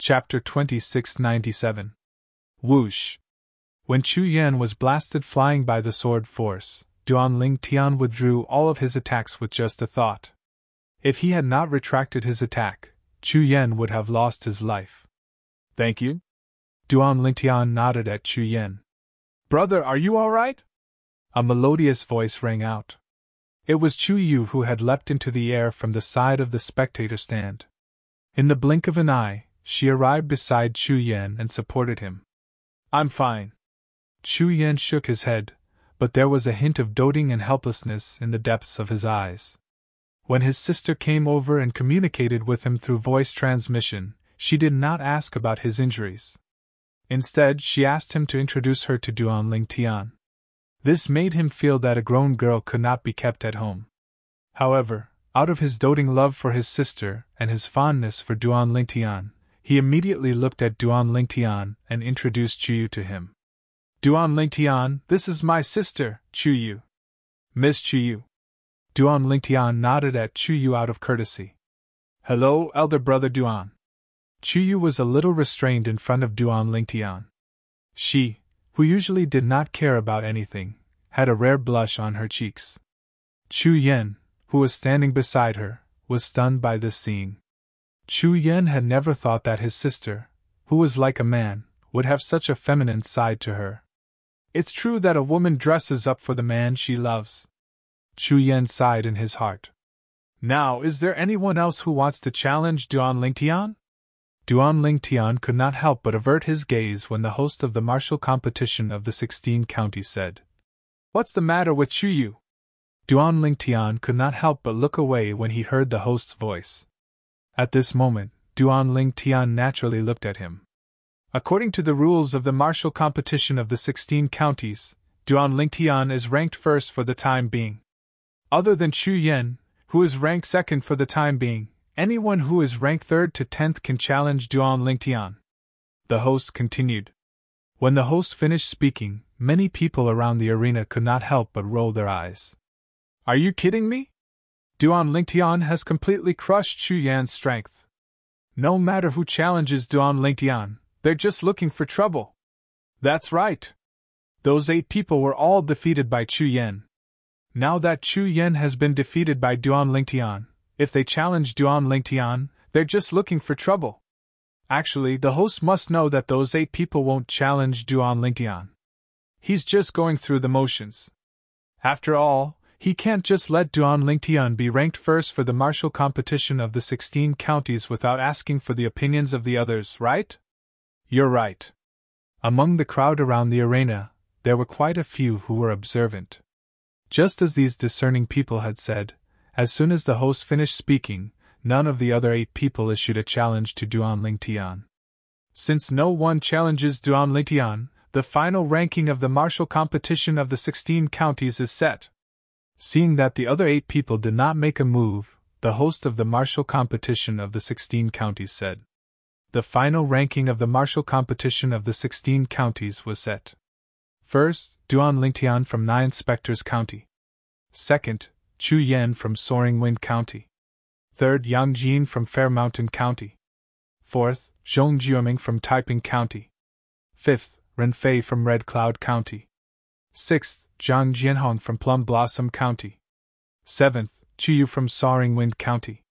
Chapter 2697. Whoosh. When Chu Yan was blasted flying by the sword force, Duan Tian withdrew all of his attacks with just a thought. If he had not retracted his attack, Chu Yan would have lost his life. Thank you? Duan Tian nodded at Chu Yan. Brother, are you all right? A melodious voice rang out. It was Chu Yu who had leapt into the air from the side of the spectator stand. In the blink of an eye, she arrived beside Chu Yan and supported him. I'm fine. Chu Yan shook his head, but there was a hint of doting and helplessness in the depths of his eyes. When his sister came over and communicated with him through voice transmission, she did not ask about his injuries. Instead, she asked him to introduce her to Duan Tian. This made him feel that a grown girl could not be kept at home. However, out of his doting love for his sister and his fondness for Duan Tian, he immediately looked at Duan Tian and introduced Chu Yu to him. Duan Tian, this is my sister, Chu Yu. Miss Chu Yu. Duan Tian nodded at Chu Yu out of courtesy. Hello, elder brother Duan. Chu Yu was a little restrained in front of Duan Tian. She, who usually did not care about anything, had a rare blush on her cheeks. Chu Yan, who was standing beside her, was stunned by this scene. Chu Yan had never thought that his sister, who was like a man, would have such a feminine side to her. It's true that a woman dresses up for the man she loves. Chu Yan sighed in his heart. Now, is there anyone else who wants to challenge Duan Tian? Duan Tian could not help but avert his gaze when the host of the martial competition of the 16 counties said, What's the matter with Chu Yu? Duan Tian could not help but look away when he heard the host's voice. At this moment, Duan Tian naturally looked at him. According to the rules of the martial competition of the 16 counties, Duan Tian is ranked first for the time being. Other than Chu Yan, who is ranked second for the time being, anyone who is ranked 3rd to 10th can challenge Duan Tian. The host continued. When the host finished speaking, many people around the arena could not help but roll their eyes. Are you kidding me? Duan Tian has completely crushed Chu Yan's strength. No matter who challenges Duan Tian, they're just looking for trouble. That's right. Those 8 people were all defeated by Chu Yan. Now that Chu Yan has been defeated by Duan Tian, if they challenge Duan Tian, they're just looking for trouble. Actually, the host must know that those 8 people won't challenge Duan Tian. He's just going through the motions. After all, he can't just let Duan Tian be ranked first for the martial competition of the 16 counties without asking for the opinions of the others, right? You're right. Among the crowd around the arena, there were quite a few who were observant. Just as these discerning people had said, as soon as the host finished speaking, none of the other 8 people issued a challenge to Duan Tian. Since no one challenges Duan Tian, the final ranking of the martial competition of the 16 counties is set. Seeing that the other 8 people did not make a move, the host of the martial competition of the 16 counties said. The final ranking of the martial competition of the 16 counties was set. First, Duan Tian from 9 Spectres County. Second, Chu Yan from Soaring Wind County. Third, Yang Jin from Fair Mountain County. Fourth, Zhong Jiuming from Taiping County. Fifth, Ren Fei from Red Cloud County. Sixth, Zhang Jianhong from Plum Blossom County. Seventh, Chu Yu from Soaring Wind County.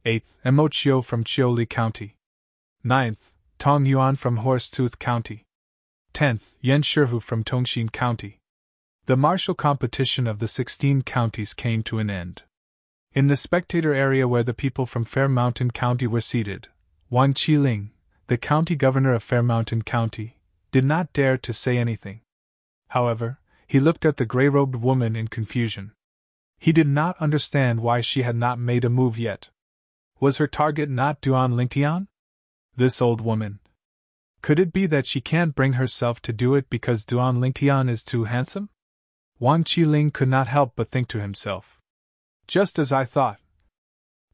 Eighth, Mo Chiu from Chioli County. Ninth, Tong Yuan from Horsetooth County. 10th, Yan Shihu from Tongxin County. The martial competition of the 16 counties came to an end. In the spectator area where the people from Fair Mountain County were seated, Wang Qiling, the county governor of Fair Mountain County, did not dare to say anything. However, he looked at the gray-robed woman in confusion. He did not understand why she had not made a move yet. Was her target not Duan Tian? This old woman. Could it be that she can't bring herself to do it because Duan Tian is too handsome? Wang Qiling could not help but think to himself. Just as I thought.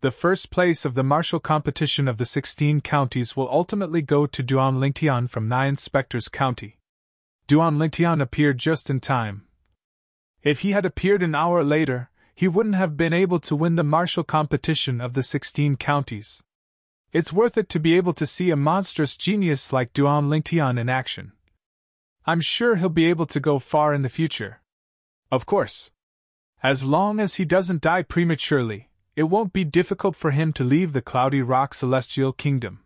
The first place of the martial competition of the 16 counties will ultimately go to Duan Tian from 9 Spectres County. Duan Tian appeared just in time. If he had appeared an hour later, he wouldn't have been able to win the martial competition of the 16 counties. It's worth it to be able to see a monstrous genius like Duan Lingtian in action. I'm sure he'll be able to go far in the future. Of course. As long as he doesn't die prematurely, it won't be difficult for him to leave the Cloudy Rock Celestial Kingdom.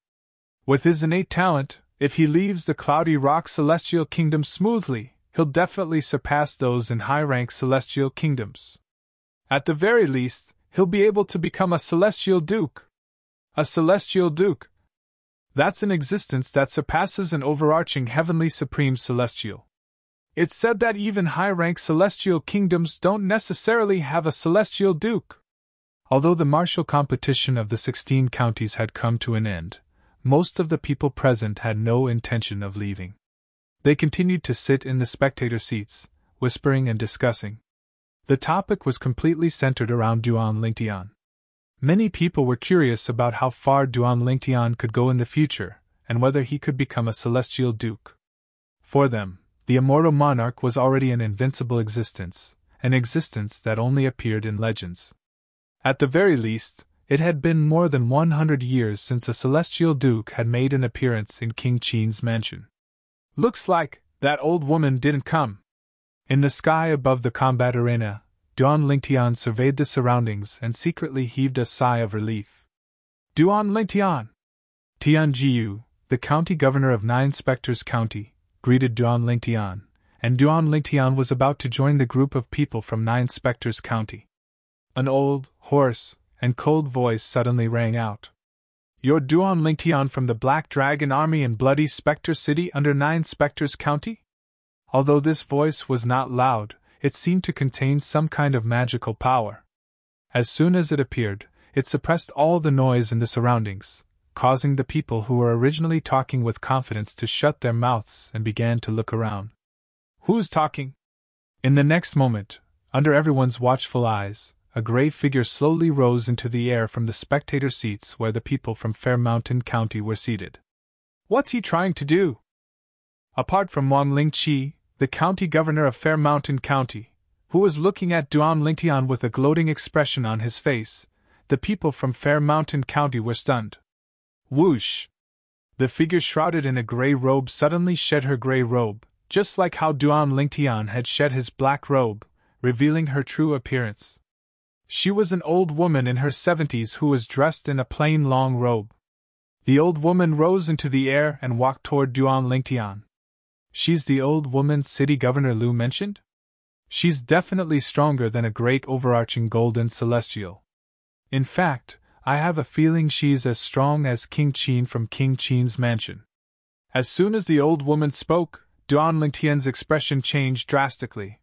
With his innate talent, if he leaves the Cloudy Rock Celestial Kingdom smoothly, he'll definitely surpass those in high-rank celestial kingdoms. At the very least, he'll be able to become a Celestial Duke. A Celestial Duke. That's an existence that surpasses an overarching heavenly supreme celestial. It's said that even high-rank celestial kingdoms don't necessarily have a Celestial Duke. Although the martial competition of the 16 counties had come to an end, most of the people present had no intention of leaving. They continued to sit in the spectator seats, whispering and discussing. The topic was completely centered around Duan Lingtian. Many people were curious about how far Duan Lingtian could go in the future, and whether he could become a Celestial Duke. For them, the immortal monarch was already an invincible existence, an existence that only appeared in legends. At the very least, it had been more than 100 years since a Celestial Duke had made an appearance in King Qin's mansion. Looks like that old woman didn't come. In the sky above the combat arena, Duan Lingtian surveyed the surroundings and secretly heaved a sigh of relief. Duan Lingtian! Tian Jiu, the county governor of Nine Spectres County, greeted Duan Lingtian, and Duan Lingtian was about to join the group of people from Nine Spectres County. An old, hoarse, and cold voice suddenly rang out. You're Duan Lingtian from the Black Dragon Army in Bloody Spectre City under Nine Spectres County? Although this voice was not loud, it seemed to contain some kind of magical power. As soon as it appeared, it suppressed all the noise in the surroundings, causing the people who were originally talking with confidence to shut their mouths and began to look around. Who's talking? In the next moment, under everyone's watchful eyes, a gray figure slowly rose into the air from the spectator seats where the people from Fair Mountain County were seated. What's he trying to do? Apart from Wang Lingqi, the county governor of Fair Mountain County, who was looking at Duan Lingtian with a gloating expression on his face, the people from Fair Mountain County were stunned. Whoosh! The figure shrouded in a gray robe suddenly shed her gray robe, just like how Duan Lingtian had shed his black robe, revealing her true appearance. She was an old woman in her 70s who was dressed in a plain long robe. The old woman rose into the air and walked toward Duan Lingtian. She's the old woman City Governor Liu mentioned? She's definitely stronger than a great overarching golden celestial. In fact, I have a feeling she's as strong as King Qin from King Qin's mansion. As soon as the old woman spoke, Duan Lingtian's expression changed drastically.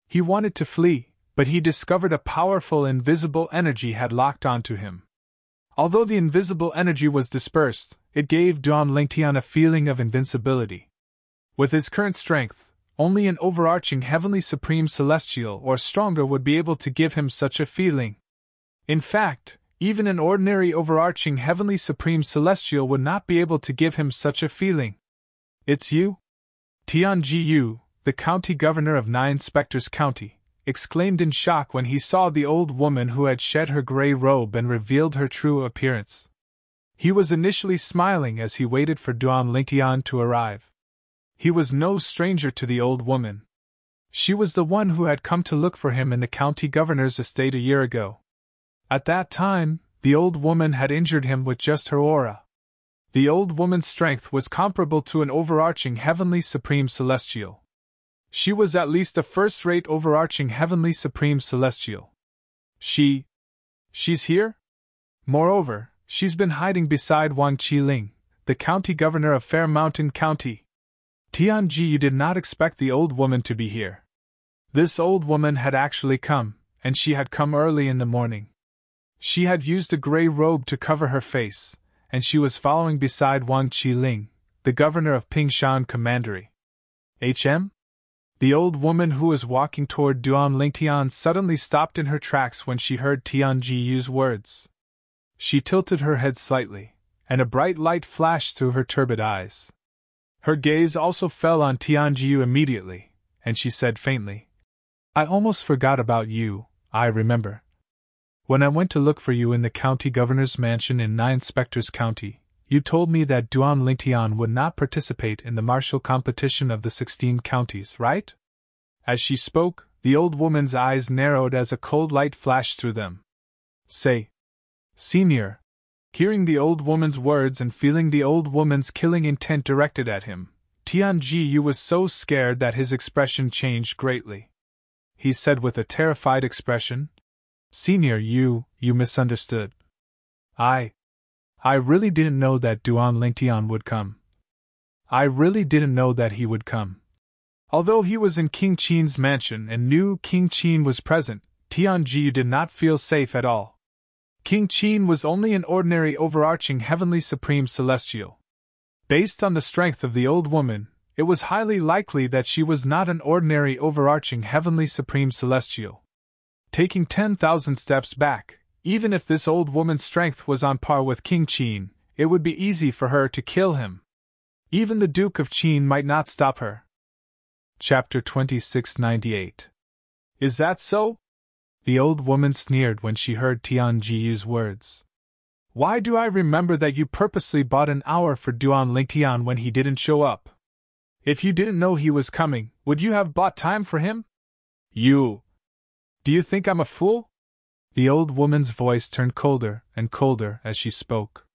He wanted to flee, but he discovered a powerful invisible energy had locked onto him. Although the invisible energy was dispersed, it gave Duan Lingtian a feeling of invincibility. With his current strength, only an overarching heavenly supreme celestial or stronger would be able to give him such a feeling. In fact, even an ordinary overarching heavenly supreme celestial would not be able to give him such a feeling. It's you? Tian Jiu, the county governor of Nine Spectres County, exclaimed in shock when he saw the old woman who had shed her gray robe and revealed her true appearance. He was initially smiling as he waited for Duan Lingtian to arrive. He was no stranger to the old woman. She was the one who had come to look for him in the county governor's estate a year ago. At that time, the old woman had injured him with just her aura. The old woman's strength was comparable to an overarching heavenly supreme celestial. She was at least a first-rate overarching heavenly supreme celestial. She's here? Moreover, she's been hiding beside Wang Qiling, the county governor of Fair Mountain County. Tian Ji did not expect the old woman to be here. This old woman had actually come, and she had come early in the morning. She had used a gray robe to cover her face, and she was following beside Wang Qiling, the governor of Pingshan Commandery. HM? The old woman who was walking toward Duan Lingtian suddenly stopped in her tracks when she heard Tian Ji's words. She tilted her head slightly, and a bright light flashed through her turbid eyes. Her gaze also fell on Tian Jiu immediately, and she said faintly, I almost forgot about you, I remember. When I went to look for you in the county governor's mansion in Nine Spectres County, you told me that Duan Lingtian would not participate in the martial competition of the 16 counties, right?" As she spoke, the old woman's eyes narrowed as a cold light flashed through them. "Say, Senior," hearing the old woman's words and feeling the old woman's killing intent directed at him, Tian Jiyu was so scared that his expression changed greatly. He said with a terrified expression, "Senior, you misunderstood. I really didn't know that Duan Lingtian would come. I really didn't know that he would come." Although he was in King Qin's mansion and knew King Qin was present, Tian Jiyu did not feel safe at all. King Qin was only an ordinary overarching heavenly supreme celestial. Based on the strength of the old woman, it was highly likely that she was not an ordinary overarching heavenly supreme celestial. Taking 10,000 steps back, even if this old woman's strength was on par with King Qin, it would be easy for her to kill him. Even the Duke of Qin might not stop her. Chapter 2698. Is that so? The old woman sneered when she heard Tian Jiyu's words. Why do I remember that you purposely bought an hour for Duan Lingtian when he didn't show up? If you didn't know he was coming, would you have bought time for him? Do you think I'm a fool? The old woman's voice turned colder and colder as she spoke.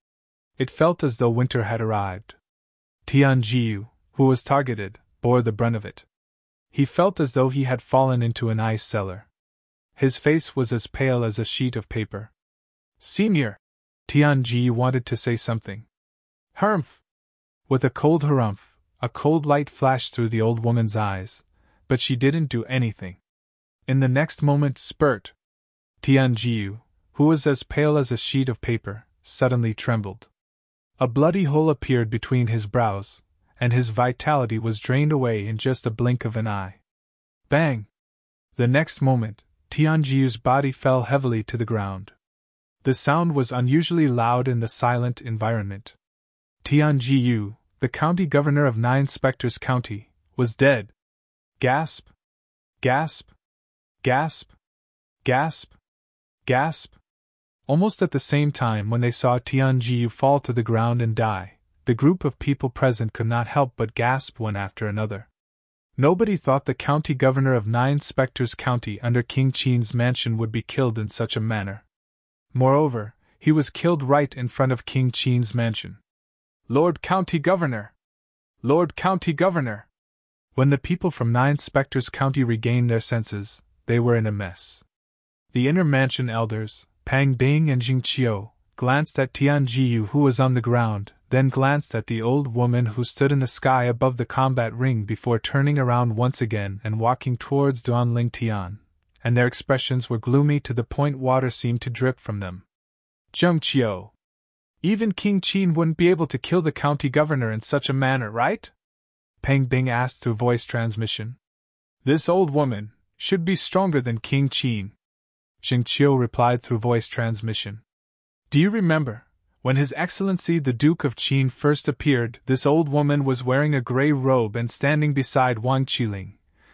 It felt as though winter had arrived. Tian Jiyu, who was targeted, bore the brunt of it. He felt as though he had fallen into an ice cellar. His face was as pale as a sheet of paper. Senior! Tian Jiyu wanted to say something. Harumph! With a cold harumph, a cold light flashed through the old woman's eyes, but she didn't do anything. In the next moment, spurt! Tian Jiyu, who was as pale as a sheet of paper, suddenly trembled. A bloody hole appeared between his brows, and his vitality was drained away in just a blink of an eye. Bang! The next moment, Tian Jiyu's body fell heavily to the ground. The sound was unusually loud in the silent environment. Tian Jiyu, the county governor of Nine Spectres County, was dead. Gasp! Gasp! Gasp! Gasp! Gasp! Almost at the same time when they saw Tian Jiyu fall to the ground and die, the group of people present could not help but gasp one after another. Nobody thought the county governor of Nine Spectres County under King Qin's mansion would be killed in such a manner. Moreover, he was killed right in front of King Qin's mansion. Lord County Governor! Lord County Governor! When the people from Nine Spectres County regained their senses, they were in a mess. The inner mansion elders, Pang Bing and Jing Qiu, glanced at Tian Jiyu who was on the ground, then glanced at the old woman who stood in the sky above the combat ring before turning around once again and walking towards Duan Lingtian, and their expressions were gloomy to the point water seemed to drip from them. Zheng Qiu. Even King Qin wouldn't be able to kill the county governor in such a manner, right? Peng Bing asked through voice transmission. This old woman should be stronger than King Qin. Jing Qiu replied through voice transmission. Do you remember, when His Excellency the Duke of Qin first appeared, this old woman was wearing a grey robe and standing beside Wang Qiling,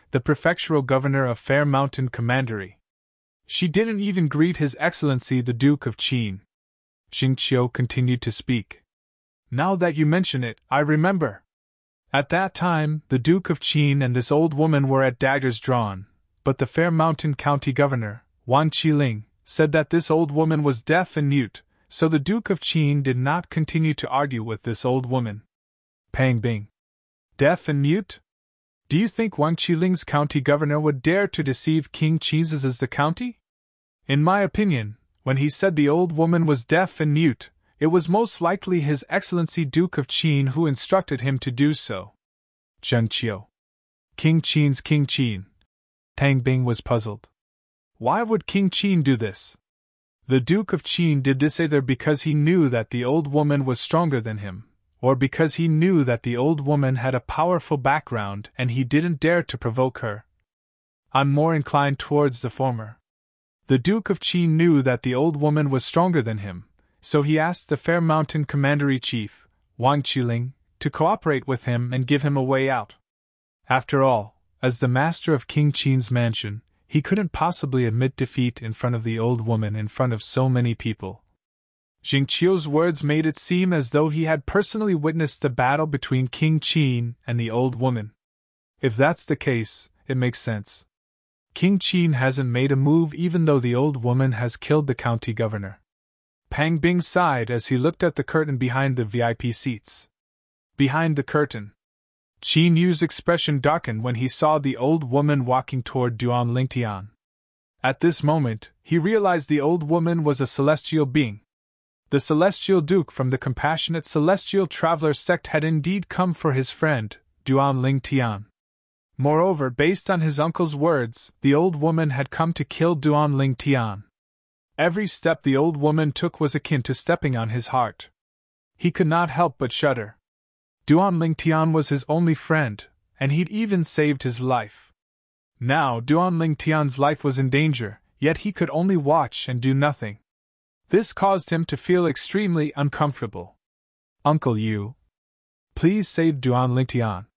the prefectural governor of Fair Mountain Commandery. She didn't even greet His Excellency the Duke of Qin. Jing Qiu continued to speak. Now that you mention it, I remember. At that time, the Duke of Qin and this old woman were at daggers drawn, but the Fair Mountain County Governor, Wang Qiling, said that this old woman was deaf and mute, so the Duke of Qin did not continue to argue with this old woman. Pang Bing. Deaf and mute? Do you think Wang Qiling's county governor would dare to deceive King Qin's as the county? In my opinion, when he said the old woman was deaf and mute, it was most likely His Excellency Duke of Qin who instructed him to do so. Zheng Qiu. King Qin's King Qin. Pang Bing was puzzled. Why would King Qin do this? The Duke of Qin did this either because he knew that the old woman was stronger than him, or because he knew that the old woman had a powerful background and he didn't dare to provoke her. I'm more inclined towards the former. The Duke of Qin knew that the old woman was stronger than him, so he asked the Fair Mountain Commandery Chief, Wang Qiling, to cooperate with him and give him a way out. After all, as the master of King Qin's mansion, he couldn't possibly admit defeat in front of the old woman in front of so many people. Jingqiu's words made it seem as though he had personally witnessed the battle between King Qin and the old woman. If that's the case, it makes sense. King Qin hasn't made a move even though the old woman has killed the county governor. Pang Bing sighed as he looked at the curtain behind the VIP seats. Behind the curtain, Qin Yu's expression darkened when he saw the old woman walking toward Duan Lingtian. At this moment, he realized the old woman was a celestial being. The celestial duke from the compassionate celestial traveler sect had indeed come for his friend, Duan Lingtian. Moreover, based on his uncle's words, the old woman had come to kill Duan Lingtian. Every step the old woman took was akin to stepping on his heart. He could not help but shudder. Duan Lingtian was his only friend, and he'd even saved his life. Now Duan Lingtian's life was in danger, yet he could only watch and do nothing. This caused him to feel extremely uncomfortable. "Uncle Yu, please save Duan Lingtian,"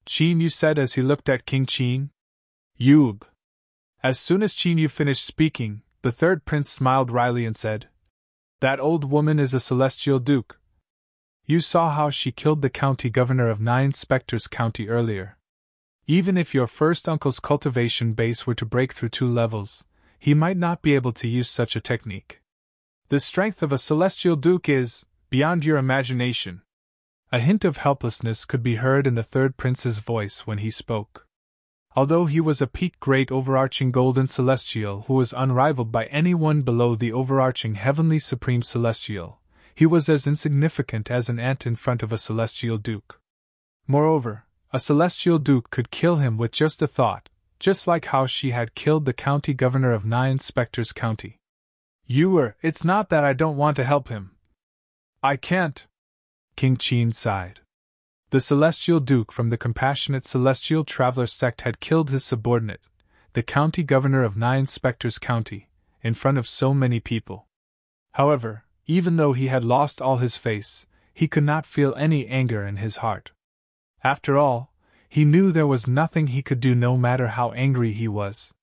Qin Yu said as he looked at King Qin. "Yug." As soon as Qin Yu finished speaking, the third prince smiled wryly and said, "That old woman is a celestial duke. You saw how she killed the county governor of 9 Spectres County earlier. Even if your first uncle's cultivation base were to break through 2 levels, he might not be able to use such a technique. The strength of a celestial duke is beyond your imagination." A hint of helplessness could be heard in the third prince's voice when he spoke. Although he was a peak great overarching golden celestial who was unrivaled by anyone below the overarching heavenly supreme celestial, he was as insignificant as an ant in front of a celestial duke. Moreover, a celestial duke could kill him with just a thought, just like how she had killed the county governor of 9 Spectres County. It's not that I don't want to help him. I can't." King Qin sighed. The celestial duke from the compassionate celestial traveler sect had killed his subordinate, the county governor of 9 Spectres County, in front of so many people. However, even though he had lost all his face, he could not feel any anger in his heart. After all, he knew there was nothing he could do no matter how angry he was.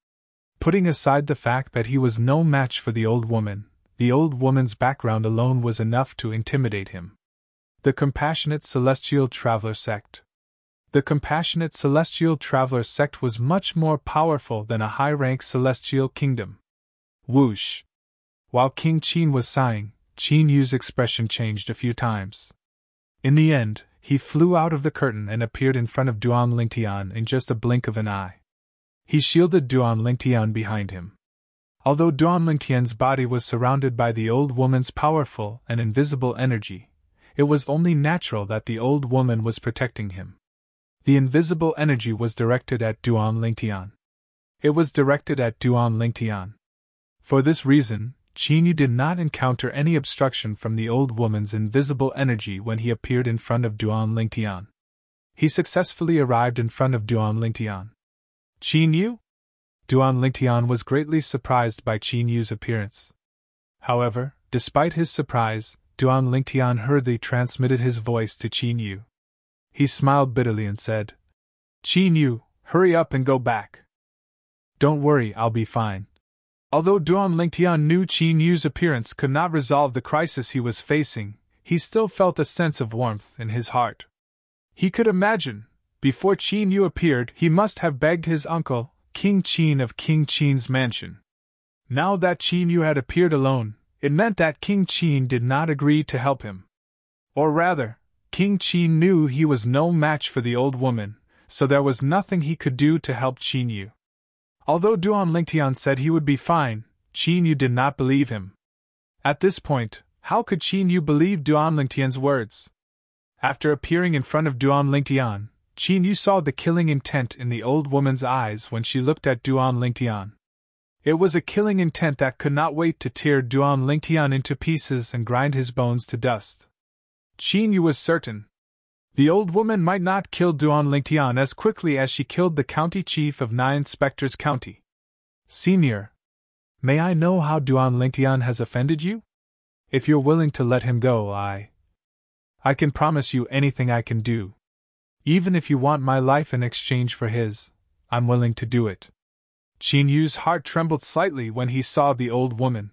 Putting aside the fact that he was no match for the old woman's background alone was enough to intimidate him. The compassionate celestial traveler sect. The compassionate celestial traveler sect was much more powerful than a high-rank celestial kingdom. Whoosh! While King Qin was sighing, Qin Yu's expression changed a few times. In the end, he flew out of the curtain and appeared in front of Duan Lingtian in just a blink of an eye. He shielded Duan Lingtian behind him. Although Duan Lingtian's body was surrounded by the old woman's powerful and invisible energy, it was only natural that the old woman was protecting him. The invisible energy was directed at Duan Lingtian. It was directed at Duan Lingtian. For this reason, Qin Yu did not encounter any obstruction from the old woman's invisible energy when he appeared in front of Duan Lingtian. He successfully arrived in front of Duan Lingtian. "Qin Yu?" Duan Lingtian was greatly surprised by Qin Yu's appearance. However, despite his surprise, Duan Lingtian hurriedly transmitted his voice to Qin Yu. He smiled bitterly and said, "Qin Yu, hurry up and go back. Don't worry, I'll be fine." Although Duan Lingtian knew Qin Yu's appearance could not resolve the crisis he was facing, he still felt a sense of warmth in his heart. He could imagine, before Qin Yu appeared, he must have begged his uncle, King Qin of King Qin's mansion. Now that Qin Yu had appeared alone, it meant that King Qin did not agree to help him. Or rather, King Qin knew he was no match for the old woman, so there was nothing he could do to help Qin Yu. Although Duan Lingtian said he would be fine, Qin Yu did not believe him. At this point, how could Qin Yu believe Duan Lingtian's words? After appearing in front of Duan Lingtian, Qin Yu saw the killing intent in the old woman's eyes when she looked at Duan Lingtian. It was a killing intent that could not wait to tear Duan Lingtian into pieces and grind his bones to dust. Qin Yu was certain. The old woman might not kill Duan Lingtian as quickly as she killed the county chief of 9 Spectres County. "Senior, may I know how Duan Lingtian has offended you? If you're willing to let him go, I can promise you anything I can do. Even if you want my life in exchange for his, I'm willing to do it." Qin Yu's heart trembled slightly when he saw the old woman.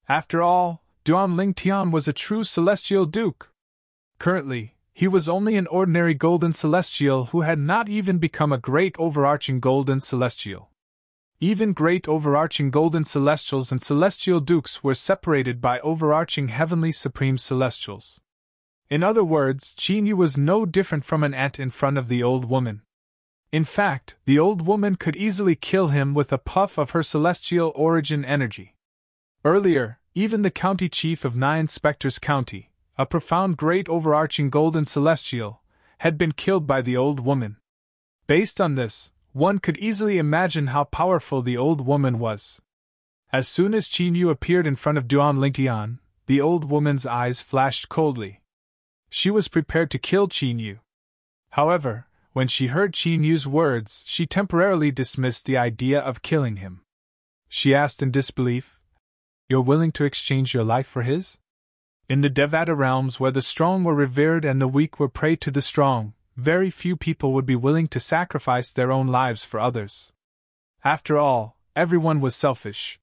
After all, Duan Lingtian was a true celestial duke. Currently, he was only an ordinary golden celestial who had not even become a great overarching golden celestial. Even great overarching golden celestials and celestial dukes were separated by overarching heavenly supreme celestials. In other words, Qin Yu was no different from an ant in front of the old woman. In fact, the old woman could easily kill him with a puff of her celestial origin energy. Earlier, even the county chief of Nine Spectres County, a profound great overarching golden celestial, had been killed by the old woman. Based on this, one could easily imagine how powerful the old woman was. As soon as Qin Yu appeared in front of Duan Lingtian, the old woman's eyes flashed coldly. She was prepared to kill Qin Yu. However, when she heard Qin Yu's words, she temporarily dismissed the idea of killing him. She asked in disbelief, "You're willing to exchange your life for his?" In the Devata realms where the strong were revered and the weak were prey to the strong, very few people would be willing to sacrifice their own lives for others. After all, everyone was selfish.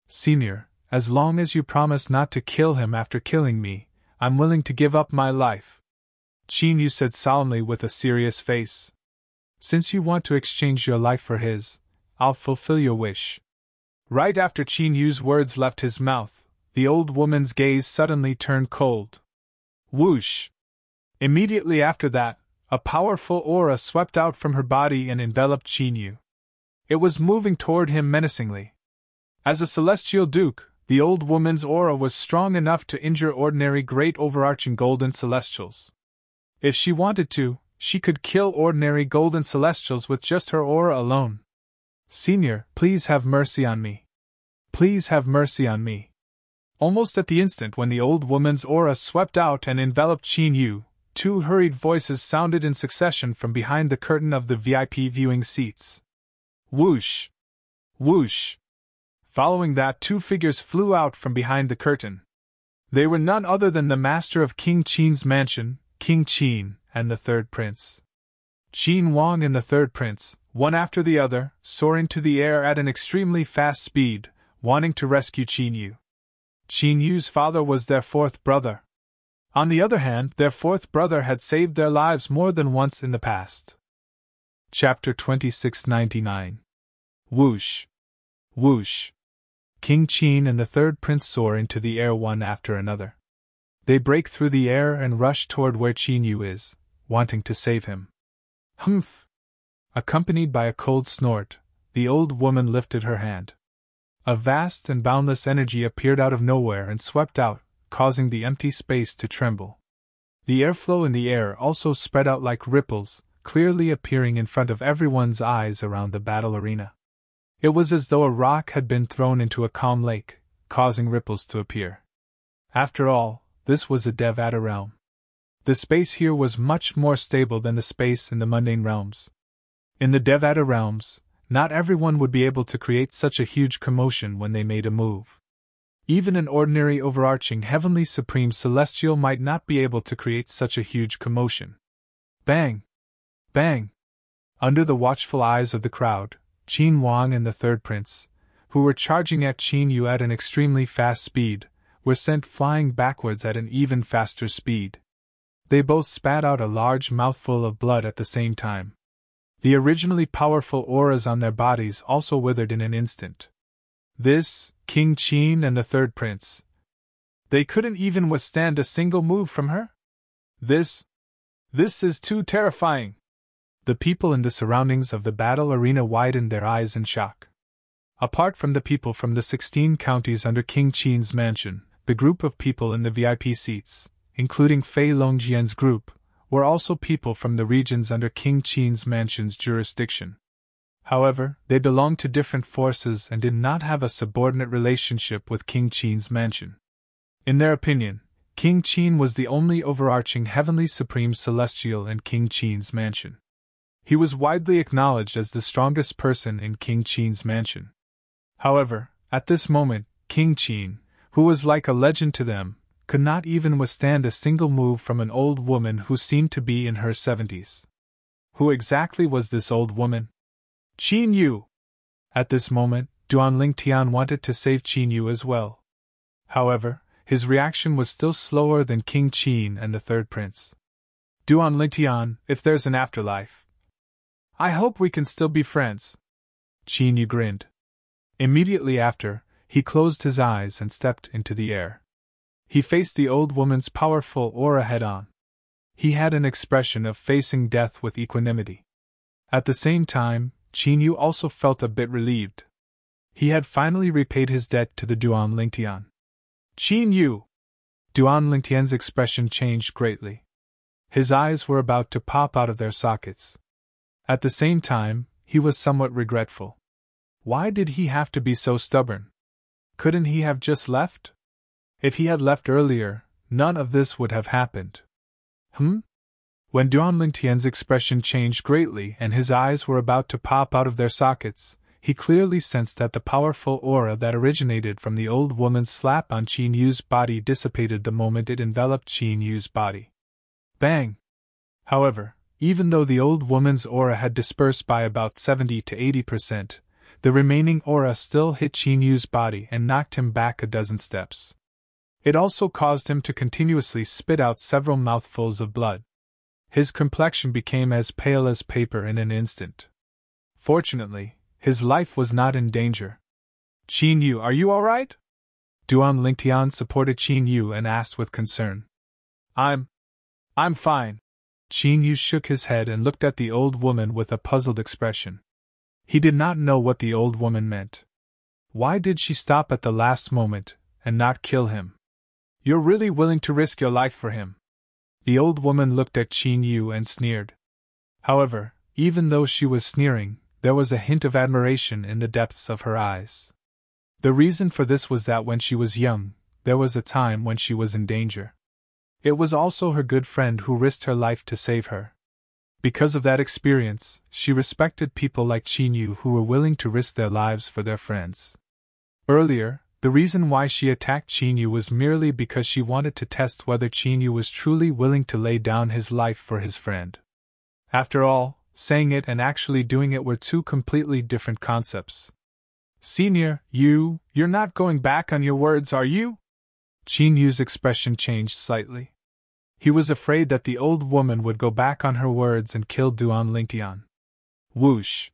"Senior, as long as you promise not to kill him after killing me, I'm willing to give up my life," Qin Yu said solemnly with a serious face. "Since you want to exchange your life for his, I'll fulfill your wish." Right after Qin Yu's words left his mouth, the old woman's gaze suddenly turned cold. Whoosh! Immediately after that, a powerful aura swept out from her body and enveloped Qin Yu. It was moving toward him menacingly. As a celestial duke, the old woman's aura was strong enough to injure ordinary great overarching golden celestials. If she wanted to, she could kill ordinary golden celestials with just her aura alone. "Senior, please have mercy on me. Please have mercy on me." Almost at the instant when the old woman's aura swept out and enveloped Qin Yu, two hurried voices sounded in succession from behind the curtain of the VIP viewing seats. Whoosh! Whoosh! Following that, two figures flew out from behind the curtain. They were none other than the master of King Qin's mansion, King Qin, and the third prince. Qin Wang and the third prince, one after the other, soaring to the air at an extremely fast speed, wanting to rescue Qin Yu. Qin Yu's father was their fourth brother. On the other hand, their fourth brother had saved their lives more than once in the past. Chapter 2699. Whoosh! Whoosh! King Qin and the third prince soar into the air one after another. They break through the air and rush toward where Qin Yu is, wanting to save him. Humph! Accompanied by a cold snort, the old woman lifted her hand. A vast and boundless energy appeared out of nowhere and swept out, causing the empty space to tremble. The airflow in the air also spread out like ripples, clearly appearing in front of everyone's eyes around the battle arena. It was as though a rock had been thrown into a calm lake, causing ripples to appear. After all, this was a Devata realm. The space here was much more stable than the space in the mundane realms. In the Devata realms, not everyone would be able to create such a huge commotion when they made a move. Even an ordinary overarching heavenly supreme celestial might not be able to create such a huge commotion. Bang! Bang! Under the watchful eyes of the crowd, Qin Wang and the third prince, who were charging at Qin Yu at an extremely fast speed, were sent flying backwards at an even faster speed. They both spat out a large mouthful of blood at the same time. The originally powerful auras on their bodies also withered in an instant. This, King Qin and the third prince. They couldn't even withstand a single move from her? This is too terrifying. The people in the surroundings of the battle arena widened their eyes in shock. Apart from the people from the 16 counties under King Qin's mansion, the group of people in the VIP seats, including Fei Longjian's group, were also people from the regions under King Qin's mansion's jurisdiction. However, they belonged to different forces and did not have a subordinate relationship with King Qin's mansion. In their opinion, King Qin was the only overarching heavenly supreme celestial in King Qin's mansion. He was widely acknowledged as the strongest person in King Qin's mansion. However, at this moment, King Qin, who was like a legend to them, could not even withstand a single move from an old woman who seemed to be in her 70s. Who exactly was this old woman? Qin Yu! At this moment, Duan Tian wanted to save Qin Yu as well. However, his reaction was still slower than King Qin and the third prince. Duan Tian, if there's an afterlife, I hope we can still be friends. Qin Yu grinned. Immediately after, he closed his eyes and stepped into the air. He faced the old woman's powerful aura head-on. He had an expression of facing death with equanimity. At the same time, Qin Yu also felt a bit relieved. He had finally repaid his debt to the Duan Lingtian. Qin Yu! Duan Lingtian's expression changed greatly. His eyes were about to pop out of their sockets. At the same time, he was somewhat regretful. Why did he have to be so stubborn? Couldn't he have just left? If he had left earlier, none of this would have happened. When Duan Lingtian's expression changed greatly and his eyes were about to pop out of their sockets, he clearly sensed that the powerful aura that originated from the old woman's slap on Qin Yu's body dissipated the moment it enveloped Qin Yu's body. Bang! However, even though the old woman's aura had dispersed by about 70 to 80%, the remaining aura still hit Qin Yu's body and knocked him back a dozen steps. It also caused him to continuously spit out several mouthfuls of blood. His complexion became as pale as paper in an instant. Fortunately, his life was not in danger. Qin Yu, are you alright? Duan Lingtian supported Qin Yu and asked with concern. I'm fine. Qin Yu shook his head and looked at the old woman with a puzzled expression. He did not know what the old woman meant. Why did she stop at the last moment and not kill him? You're really willing to risk your life for him? The old woman looked at Qin Yu and sneered. However, even though she was sneering, there was a hint of admiration in the depths of her eyes. The reason for this was that when she was young, there was a time when she was in danger. It was also her good friend who risked her life to save her. Because of that experience, she respected people like Qin Yu who were willing to risk their lives for their friends. Earlier, the reason why she attacked Qin Yu was merely because she wanted to test whether Qin Yu was truly willing to lay down his life for his friend. After all, saying it and actually doing it were two completely different concepts. Senior, you're not going back on your words, are you? Qin Yu's expression changed slightly. He was afraid that the old woman would go back on her words and kill Duan Lingtian. Whoosh!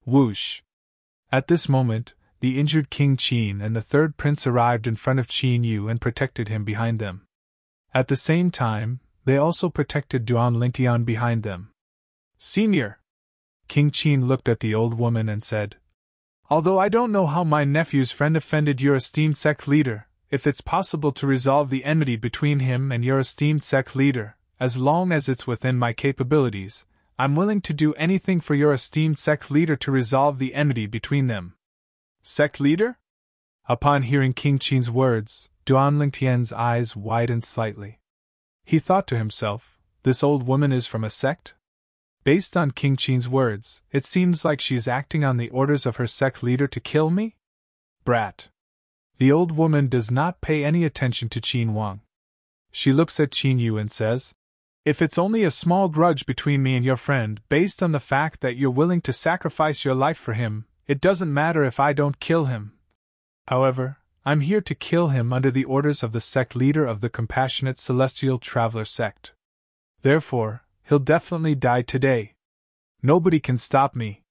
Whoosh! At this moment, the injured King Qin and the third prince arrived in front of Qin Yu and protected him behind them. At the same time, they also protected Duan Lingtian behind them. Senior! King Qin looked at the old woman and said, Although I don't know how my nephew's friend offended your esteemed sect leader, if it's possible to resolve the enmity between him and your esteemed sect leader, as long as it's within my capabilities, I'm willing to do anything for your esteemed sect leader to resolve the enmity between them. Sect leader? Upon hearing King Qin's words, Duan Lingtian's eyes widened slightly. He thought to himself, this old woman is from a sect? Based on King Qin's words, it seems like she's acting on the orders of her sect leader to kill me? Brat. The old woman does not pay any attention to Qin Wang. She looks at Qin Yu and says, If it's only a small grudge between me and your friend, based on the fact that you're willing to sacrifice your life for him, it doesn't matter if I don't kill him. However, I'm here to kill him under the orders of the sect leader of the Compassionate Celestial Traveler sect. Therefore, he'll definitely die today. Nobody can stop me.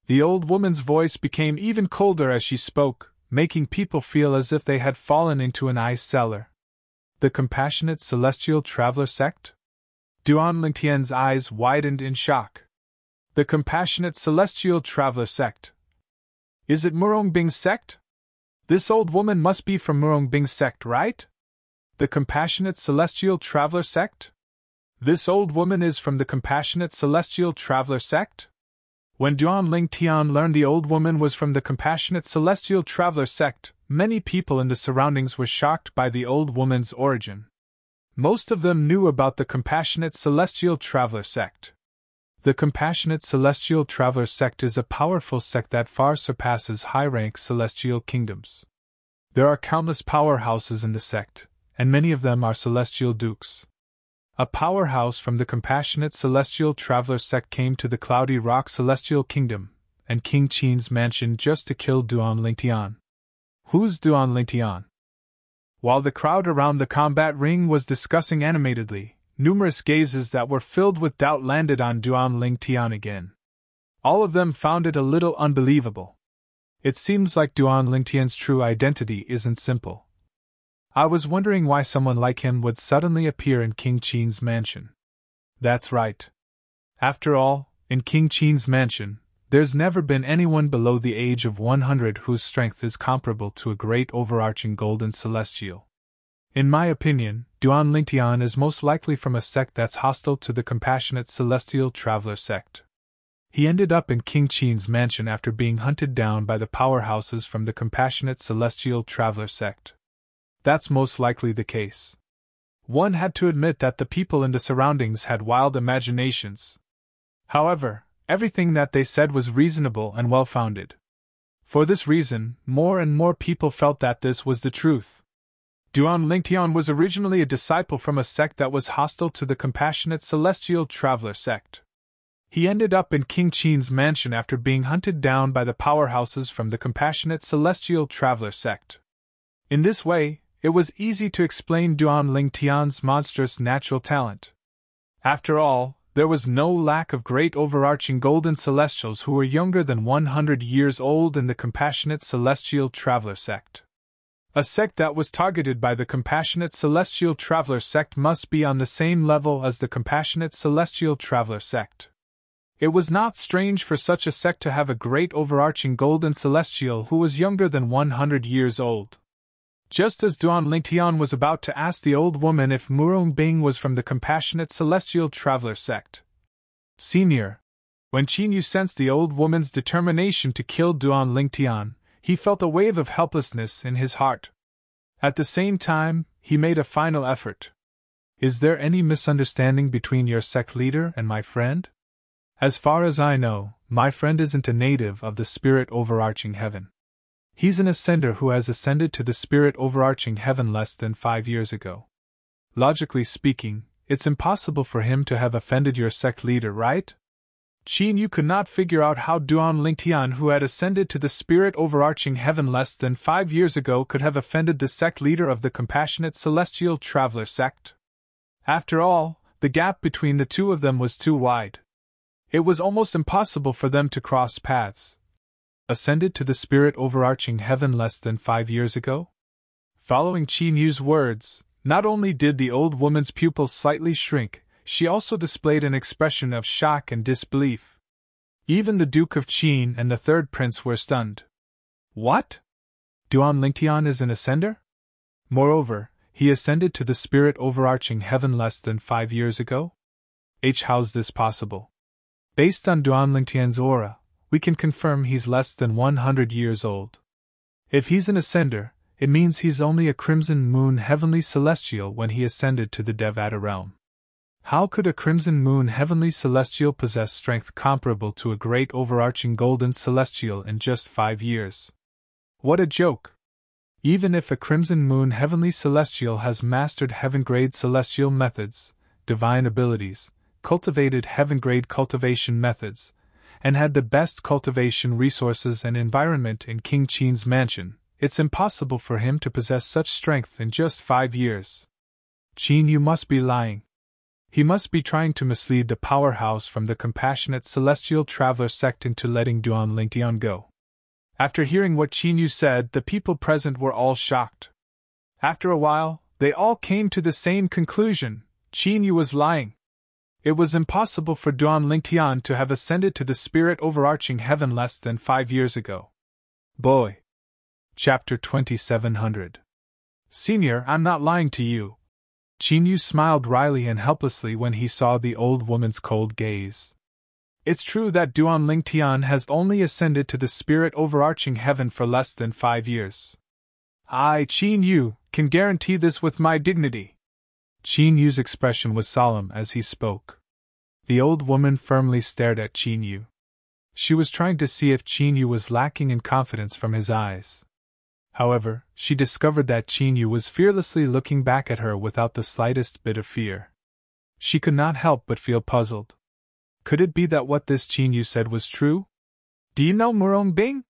The old woman's voice became even colder as she spoke, making people feel as if they had fallen into an ice cellar. The Compassionate Celestial Traveler sect? Duan Lingtian's eyes widened in shock. The Compassionate Celestial Traveler sect. Is it Murongbing's sect? This old woman must be from Murongbing's sect, right? The Compassionate Celestial Traveler sect? This old woman is from the Compassionate Celestial Traveler sect? When Duan Lingtian learned the old woman was from the Compassionate Celestial Traveler sect, many people in the surroundings were shocked by the old woman's origin. Most of them knew about the Compassionate Celestial Traveler sect. The Compassionate Celestial Traveler sect is a powerful sect that far surpasses high-rank celestial kingdoms. There are countless powerhouses in the sect, and many of them are celestial dukes. A powerhouse from the Compassionate Celestial Traveler sect came to the Cloudy Rock Celestial Kingdom, and King Qin's mansion just to kill Duan Lingtian. Who's Duan Lingtian? While the crowd around the combat ring was discussing animatedly, numerous gazes that were filled with doubt landed on Duan Lingtian again. All of them found it a little unbelievable. It seems like Duan Lingtian's true identity isn't simple. I was wondering why someone like him would suddenly appear in King Qin's mansion. That's right. After all, in King Qin's mansion, there's never been anyone below the age of 100 whose strength is comparable to a great overarching golden celestial. In my opinion, Duan Lingtian is most likely from a sect that's hostile to the compassionate celestial traveler sect. He ended up in King Qin's mansion after being hunted down by the powerhouses from the compassionate celestial traveler sect. That's most likely the case. One had to admit that the people in the surroundings had wild imaginations. However, everything that they said was reasonable and well-founded. For this reason, more and more people felt that this was the truth. Duan Lingtian was originally a disciple from a sect that was hostile to the compassionate celestial traveler sect. He ended up in King Qin's mansion after being hunted down by the powerhouses from the compassionate celestial traveler sect. In this way, it was easy to explain Duan Lingtian's monstrous natural talent. After all, there was no lack of great overarching golden celestials who were younger than 100 years old in the compassionate celestial traveler sect. A sect that was targeted by the compassionate celestial traveler sect must be on the same level as the compassionate celestial traveler sect. It was not strange for such a sect to have a great overarching golden celestial who was younger than 100 years old. Just as Duan Lingtian was about to ask the old woman if Murong Bing was from the compassionate celestial traveler sect. Senior. When Qin Yu sensed the old woman's determination to kill Duan Lingtian, he felt a wave of helplessness in his heart. At the same time, he made a final effort. Is there any misunderstanding between your sect leader and my friend? As far as I know, my friend isn't a native of the spirit overarching heaven. He's an ascender who has ascended to the spirit overarching heaven less than 5 years ago. Logically speaking, it's impossible for him to have offended your sect leader, right? Qin Yu could not figure out how Duan Lingtian, who had ascended to the spirit overarching heaven less than 5 years ago, could have offended the sect leader of the compassionate celestial traveler sect. After all, the gap between the two of them was too wide. It was almost impossible for them to cross paths. Ascended to the spirit overarching heaven less than 5 years ago? Following Qin Yu's words, not only did the old woman's pupils slightly shrink, she also displayed an expression of shock and disbelief. Even the Duke of Qin and the third prince were stunned. What? Duan Lingtian is an ascender? Moreover, he ascended to the spirit overarching heaven less than 5 years ago? How's this possible? Based on Duan Lingtian's aura, we can confirm he's less than 100 years old. If he's an ascender, it means he's only a crimson moon heavenly celestial when he ascended to the Devata realm. How could a crimson moon heavenly celestial possess strength comparable to a great overarching golden celestial in just 5 years? What a joke! Even if a crimson moon heavenly celestial has mastered heaven-grade celestial methods, divine abilities, cultivated heaven-grade cultivation methods, and had the best cultivation resources and environment in King Qin's mansion, it's impossible for him to possess such strength in just 5 years. Qin Yu must be lying. He must be trying to mislead the powerhouse from the compassionate celestial traveler sect into letting Duan Lingtian go. After hearing what Qin Yu said, the people present were all shocked. After a while, they all came to the same conclusion: Qin Yu was lying. It was impossible for Duan Lingtian to have ascended to the spirit overarching heaven less than 5 years ago. Boy. Chapter 2700. Senior, I'm not lying to you. Qin Yu smiled wryly and helplessly when he saw the old woman's cold gaze. It's true that Duan Lingtian has only ascended to the spirit overarching heaven for less than 5 years. I, Qin Yu, can guarantee this with my dignity. Qin Yu's expression was solemn as he spoke. The old woman firmly stared at Qin Yu. She was trying to see if Qin Yu was lacking in confidence from his eyes. However, she discovered that Qin Yu was fearlessly looking back at her without the slightest bit of fear. She could not help but feel puzzled. Could it be that what this Qin Yu said was true? Do you know Murong Bing?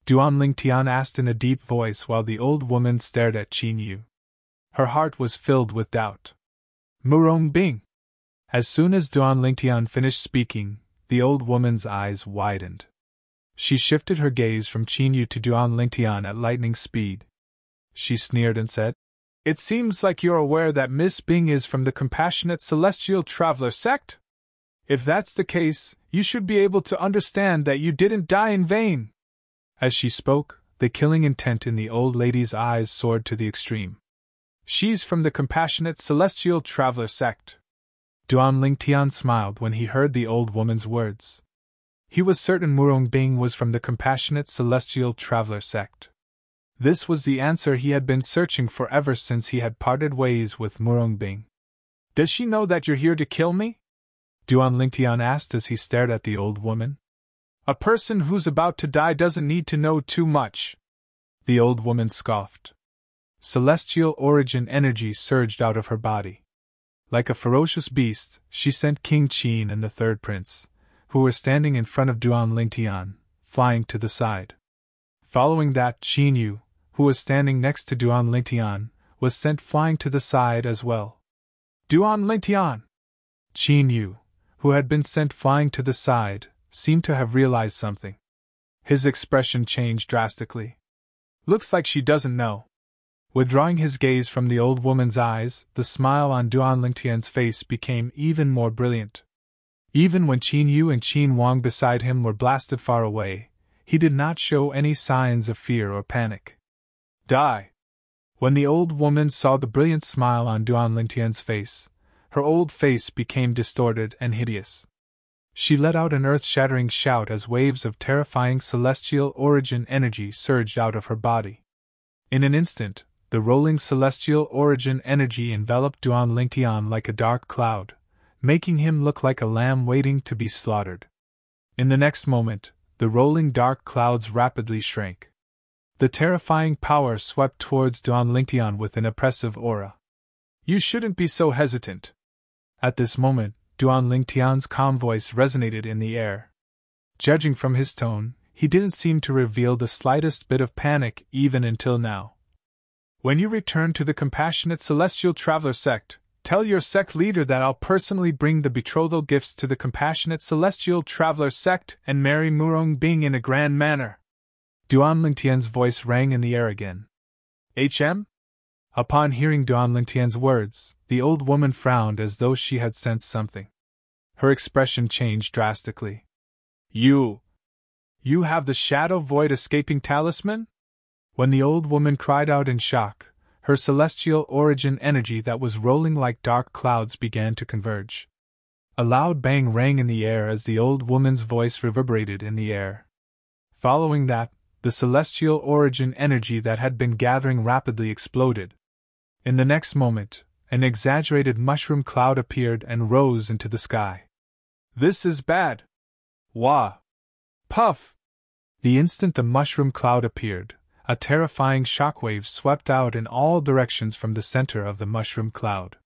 Duan Lingtian asked in a deep voice while the old woman stared at Qin Yu. Her heart was filled with doubt. Murong Bing! As soon as Duan Lingtian finished speaking, the old woman's eyes widened. She shifted her gaze from Qin Yu to Duan Lingtian at lightning speed. She sneered and said, "It seems like you're aware that Miss Bing is from the Compassionate Celestial Traveler sect? If that's the case, you should be able to understand that you didn't die in vain." As she spoke, the killing intent in the old lady's eyes soared to the extreme. "She's from the Compassionate Celestial Traveler sect." Duan Lingtian smiled when he heard the old woman's words. He was certain Murong Bing was from the Compassionate Celestial Traveler sect. This was the answer he had been searching for ever since he had parted ways with Murong Bing. "Does she know that you're here to kill me?" Duan Lingtian asked as he stared at the old woman. "A person who's about to die doesn't need to know too much." The old woman scoffed. Celestial origin energy surged out of her body. Like a ferocious beast, she sent King Qin and the third prince, who were standing in front of Duan Lingtian, flying to the side. Following that, Qin Yu, who was standing next to Duan Lingtian, was sent flying to the side as well. "Duan Lingtian!" Qin Yu, who had been sent flying to the side, seemed to have realized something. His expression changed drastically. "Looks like she doesn't know." Withdrawing his gaze from the old woman's eyes, the smile on Duan Lingtian's face became even more brilliant. Even when Qin Yu and Qin Wang beside him were blasted far away, he did not show any signs of fear or panic. "Die!" When the old woman saw the brilliant smile on Duan Lingtian's face, her old face became distorted and hideous. She let out an earth-shattering shout as waves of terrifying celestial origin energy surged out of her body. In an instant, the rolling celestial origin energy enveloped Duan Lingtian like a dark cloud, making him look like a lamb waiting to be slaughtered. In the next moment, the rolling dark clouds rapidly shrank. The terrifying power swept towards Duan Lingtian with an oppressive aura. "You shouldn't be so hesitant." At this moment, Duan Lingtian's calm voice resonated in the air. Judging from his tone, he didn't seem to reveal the slightest bit of panic even until now. "When you return to the Compassionate Celestial Traveler sect, tell your sect leader that I'll personally bring the betrothal gifts to the Compassionate Celestial Traveler sect and marry Murong Bing in a grand manner." Duan Lingtian's voice rang in the air again. "HM?" Upon hearing Duan Lingtian's words, the old woman frowned as though she had sensed something. Her expression changed drastically. You have the Shadow Void Escaping Talisman?" When the old woman cried out in shock, her celestial origin energy that was rolling like dark clouds began to converge. A loud bang rang in the air as the old woman's voice reverberated in the air. Following that, the celestial origin energy that had been gathering rapidly exploded. In the next moment, an exaggerated mushroom cloud appeared and rose into the sky. "This is bad!" "Wah! Puff!" The instant the mushroom cloud appeared, a terrifying shockwave swept out in all directions from the center of the mushroom cloud.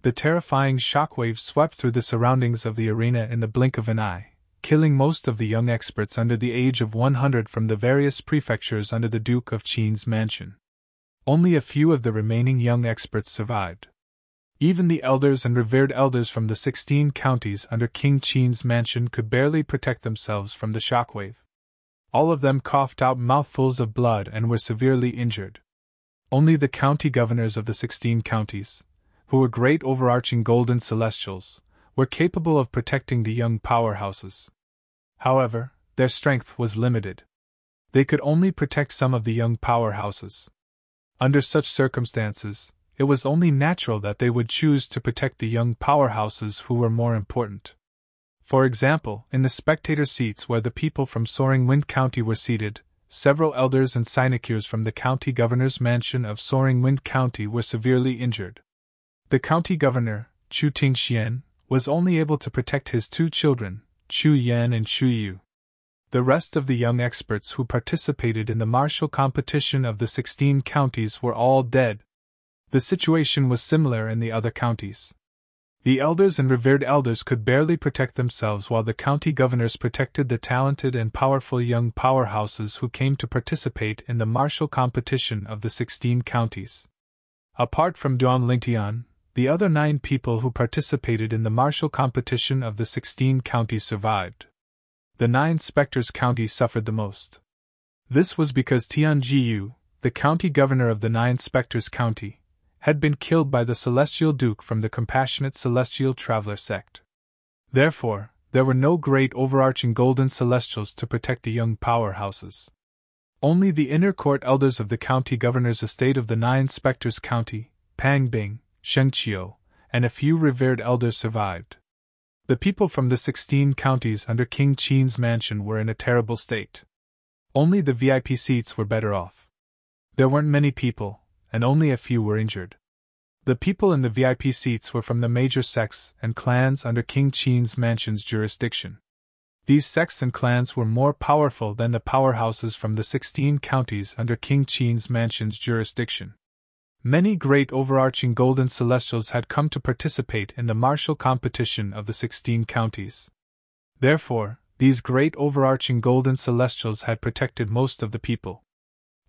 The terrifying shockwave swept through the surroundings of the arena in the blink of an eye, killing most of the young experts under the age of 100 from the various prefectures under the Duke of Qin's mansion. Only a few of the remaining young experts survived. Even the elders and revered elders from the 16 counties under King Qin's mansion could barely protect themselves from the shockwave. All of them coughed out mouthfuls of blood and were severely injured. Only the county governors of the 16 counties, who were great overarching golden celestials, were capable of protecting the young powerhouses. However, their strength was limited. They could only protect some of the young powerhouses. Under such circumstances, it was only natural that they would choose to protect the young powerhouses who were more important. For example, in the spectator seats where the people from Soaring Wind County were seated, several elders and sinecures from the county governor's mansion of Soaring Wind County were severely injured. The county governor, Chu Tingxian, was only able to protect his two children, Chu Yan and Chu Yu. The rest of the young experts who participated in the martial competition of the 16 counties were all dead. The situation was similar in the other counties. The elders and revered elders could barely protect themselves while the county governors protected the talented and powerful young powerhouses who came to participate in the martial competition of the 16 counties. Apart from Duan Lingtian, the other 9 people who participated in the martial competition of the 16 counties survived. The 9 specters county suffered the most. This was because Tian Jiyu, the county governor of the 9 specters county, had been killed by the Celestial Duke from the Compassionate Celestial Traveler sect. Therefore, there were no great overarching golden celestials to protect the young powerhouses. Only the inner court elders of the county governor's estate of the 9 specters county, Pang Bing, Sheng Qiu, and a few revered elders survived. The people from the 16 counties under King Qin's mansion were in a terrible state. Only the VIP seats were better off. There weren't many people, and only a few were injured. The people in the VIP seats were from the major sects and clans under King Qin's mansion's jurisdiction. These sects and clans were more powerful than the powerhouses from the 16 counties under King Qin's mansion's jurisdiction. Many great overarching golden celestials had come to participate in the martial competition of the 16 counties. Therefore, these great overarching golden celestials had protected most of the people.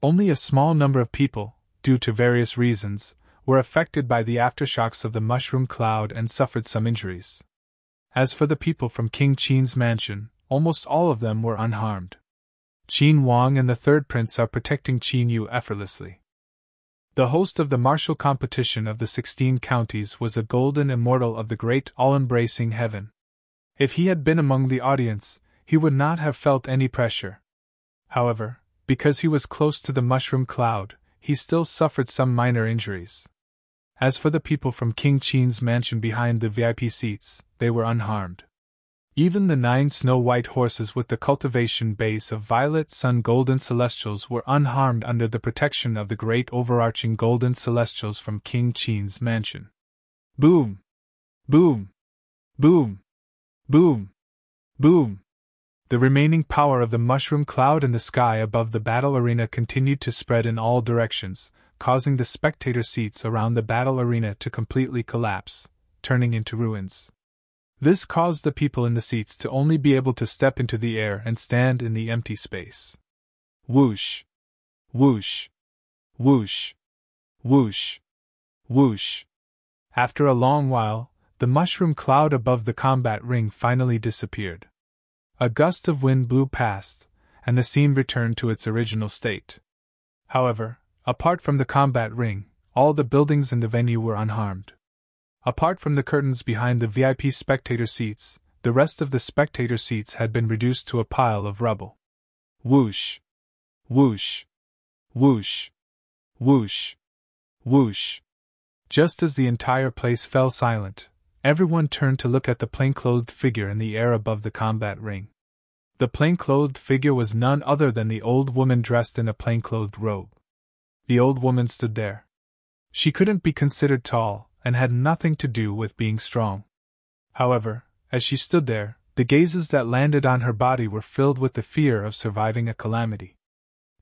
Only a small number of people, due to various reasons, were affected by the aftershocks of the mushroom cloud and suffered some injuries. As for the people from King Qin's mansion, almost all of them were unharmed. Qin Wang and the third prince are protecting Qin Yu effortlessly. The host of the martial competition of the 16 counties was a golden immortal of the great all-embracing heaven. If he had been among the audience, he would not have felt any pressure. However, because he was close to the mushroom cloud, he still suffered some minor injuries. As for the people from King Qin's mansion behind the VIP seats, they were unharmed. Even the 9 snow-white horses with the cultivation base of violet sun golden celestials were unharmed under the protection of the great overarching golden celestials from King Qin's mansion. Boom! Boom! Boom! Boom! Boom! The remaining power of the mushroom cloud in the sky above the battle arena continued to spread in all directions, causing the spectator seats around the battle arena to completely collapse, turning into ruins. This caused the people in the seats to only be able to step into the air and stand in the empty space. Whoosh! Whoosh! Whoosh! Whoosh! Whoosh! After a long while, the mushroom cloud above the combat ring finally disappeared. A gust of wind blew past, and the scene returned to its original state. However, apart from the combat ring, all the buildings in the venue were unharmed. Apart from the curtains behind the VIP spectator seats, the rest of the spectator seats had been reduced to a pile of rubble. Whoosh! Whoosh! Whoosh! Whoosh! Whoosh! Just as the entire place fell silent, everyone turned to look at the plain-clothed figure in the air above the combat ring. The plain-clothed figure was none other than the old woman dressed in a plain-clothed robe. The old woman stood there. She couldn't be considered tall, and had nothing to do with being strong. However, as she stood there, the gazes that landed on her body were filled with the fear of surviving a calamity.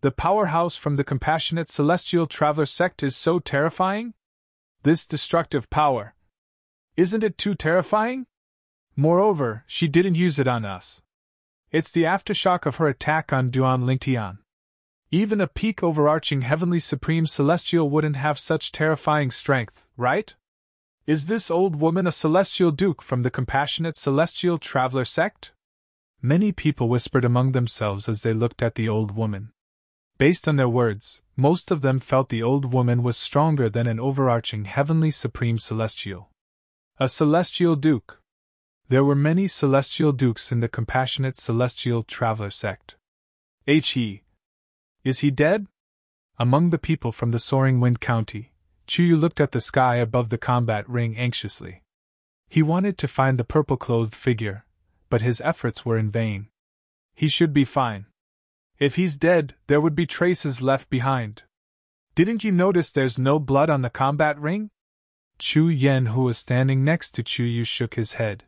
The powerhouse from the Compassionate Celestial Traveler sect is so terrifying? This destructive power. Isn't it too terrifying? Moreover, she didn't use it on us. It's the aftershock of her attack on Duan Lingtian. Even a peak overarching heavenly supreme celestial wouldn't have such terrifying strength, right? Is this old woman a celestial duke from the Compassionate Celestial Traveler sect? Many people whispered among themselves as they looked at the old woman. Based on their words, most of them felt the old woman was stronger than an overarching heavenly supreme celestial. A celestial duke. There were many celestial dukes in the Compassionate Celestial Traveler sect. Is he dead? Among the people from the Soaring Wind County, Chuyu looked at the sky above the combat ring anxiously. He wanted to find the purple-clothed figure, but his efforts were in vain. He should be fine. If he's dead, there would be traces left behind. Didn't you notice there's no blood on the combat ring? Chu Yen, who was standing next to Chuyu, shook his head.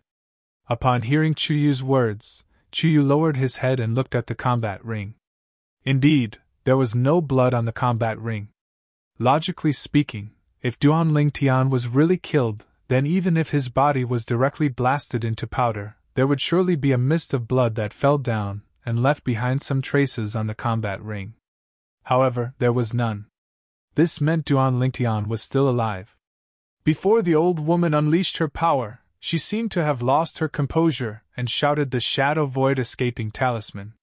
Upon hearing Chuyu's words, Chuyu lowered his head and looked at the combat ring. Indeed, there was no blood on the combat ring. Logically speaking, if Duan Lingtian was really killed, then even if his body was directly blasted into powder, there would surely be a mist of blood that fell down and left behind some traces on the combat ring. However, there was none. This meant Duan Lingtian was still alive. Before the old woman unleashed her power, she seemed to have lost her composure and shouted the Shadow Void Escaping Talisman.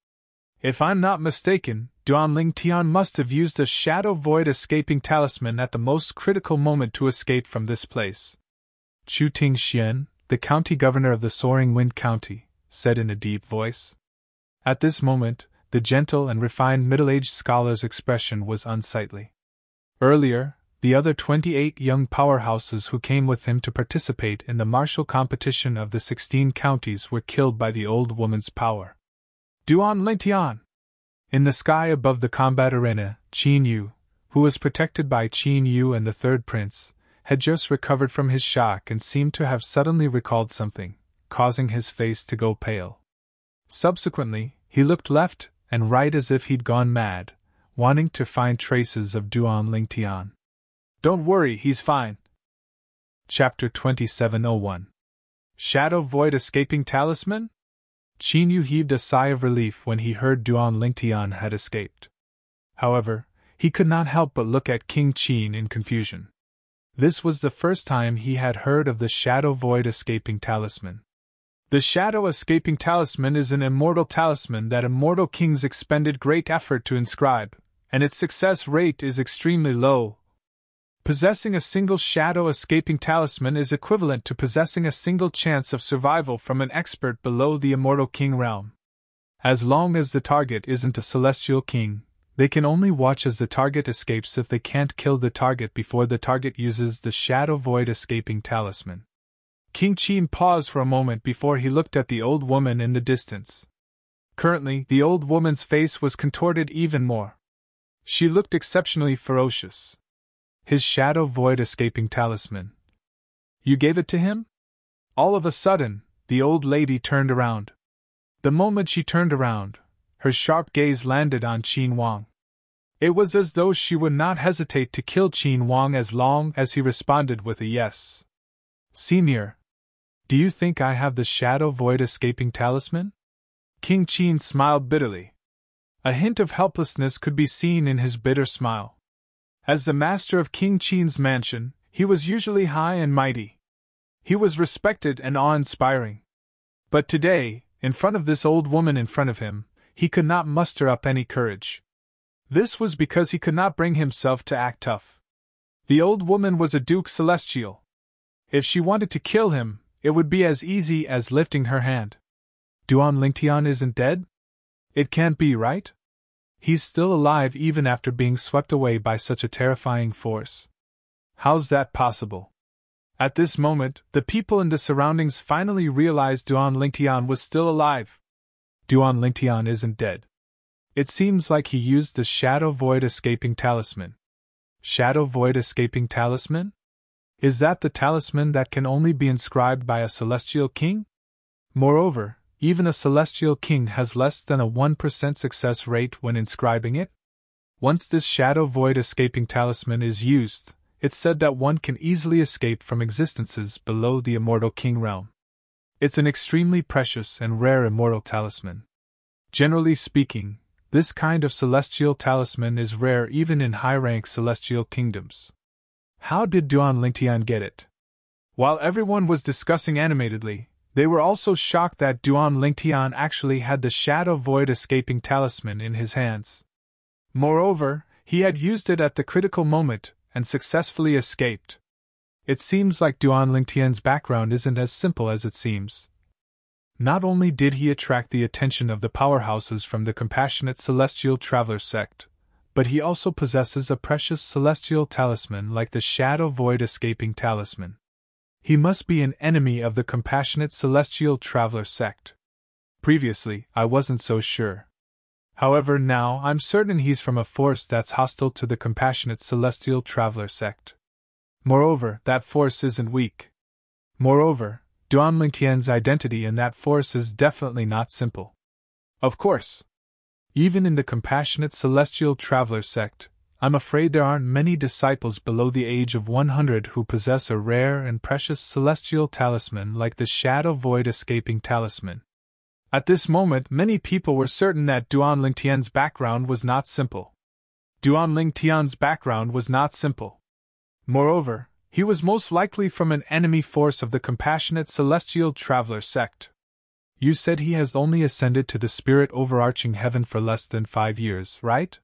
If I'm not mistaken, Duan Lingtian must have used a Shadow Void Escaping Talisman at the most critical moment to escape from this place. Chu Tingxian, the county governor of the Soaring Wind County, said in a deep voice. At this moment, the gentle and refined middle-aged scholar's expression was unsightly. Earlier, the other 28 young powerhouses who came with him to participate in the martial competition of the 16 counties were killed by the old woman's power. Duan Lingtian! In the sky above the combat arena, Qin Yu, who was protected by Qin Yu and the third prince, had just recovered from his shock and seemed to have suddenly recalled something, causing his face to go pale. Subsequently, he looked left and right as if he'd gone mad, wanting to find traces of Duan Lingtian. Don't worry, he's fine. Chapter 2701. Shadow Void Escaping Talisman? Qin Yu heaved a sigh of relief when he heard Duan Lingtian had escaped. However, he could not help but look at King Qin in confusion. This was the first time he had heard of the Shadow Void Escaping Talisman. The Shadow Escaping Talisman is an immortal talisman that immortal kings expended great effort to inscribe, and its success rate is extremely low. Possessing a single Shadow Escaping Talisman is equivalent to possessing a single chance of survival from an expert below the Immortal King realm. As long as the target isn't a Celestial King, they can only watch as the target escapes if they can't kill the target before the target uses the Shadow Void Escaping Talisman. King Qin paused for a moment before he looked at the old woman in the distance. Currently, the old woman's face was contorted even more. She looked exceptionally ferocious. His Shadow Void Escaping Talisman. You gave it to him? All of a sudden, the old lady turned around. The moment she turned around, her sharp gaze landed on Qin Wang. It was as though she would not hesitate to kill Qin Wang as long as he responded with a yes. Senior, do you think I have the Shadow Void Escaping Talisman? King Qin smiled bitterly. A hint of helplessness could be seen in his bitter smile. As the master of King Qin's mansion, he was usually high and mighty. He was respected and awe-inspiring. But today, in front of this old woman in front of him, he could not muster up any courage. This was because he could not bring himself to act tough. The old woman was a Duke Celestial. If she wanted to kill him, it would be as easy as lifting her hand. Duan Lingtian isn't dead? It can't be, right? He's still alive even after being swept away by such a terrifying force. How's that possible? At this moment, the people in the surroundings finally realized Duan Lingtian was still alive. Duan Lingtian isn't dead. It seems like he used the Shadow Void Escaping Talisman. Shadow Void Escaping Talisman? Is that the talisman that can only be inscribed by a Celestial King? Moreover, even a Celestial King has less than a 1% success rate when inscribing it. Once this Shadow Void Escaping Talisman is used, it's said that one can easily escape from existences below the Immortal King realm. It's an extremely precious and rare immortal talisman. Generally speaking, this kind of celestial talisman is rare even in high-rank celestial kingdoms. How did Duan Lingtian get it? While everyone was discussing animatedly, they were also shocked that Duan Lingtian actually had the Shadow Void Escaping Talisman in his hands. Moreover, he had used it at the critical moment and successfully escaped. It seems like Duan Lingtian's background isn't as simple as it seems. Not only did he attract the attention of the powerhouses from the compassionate Celestial Traveler sect, but he also possesses a precious celestial talisman like the Shadow Void Escaping Talisman. He must be an enemy of the compassionate Celestial Traveler sect. Previously, I wasn't so sure. However, now I'm certain he's from a force that's hostile to the compassionate Celestial Traveler sect. Moreover, that force isn't weak. Moreover, Duan Lingtian's identity in that force is definitely not simple. Of course. Even in the compassionate Celestial Traveler sect, I'm afraid there aren't many disciples below the age of 100 who possess a rare and precious celestial talisman like the shadow void escaping talisman. At this moment, many people were certain that Duan Lingtian's background was not simple. Duan Lingtian's background was not simple. Moreover, he was most likely from an enemy force of the compassionate celestial traveler sect. You said he has only ascended to the spirit overarching heaven for less than 5 years, right?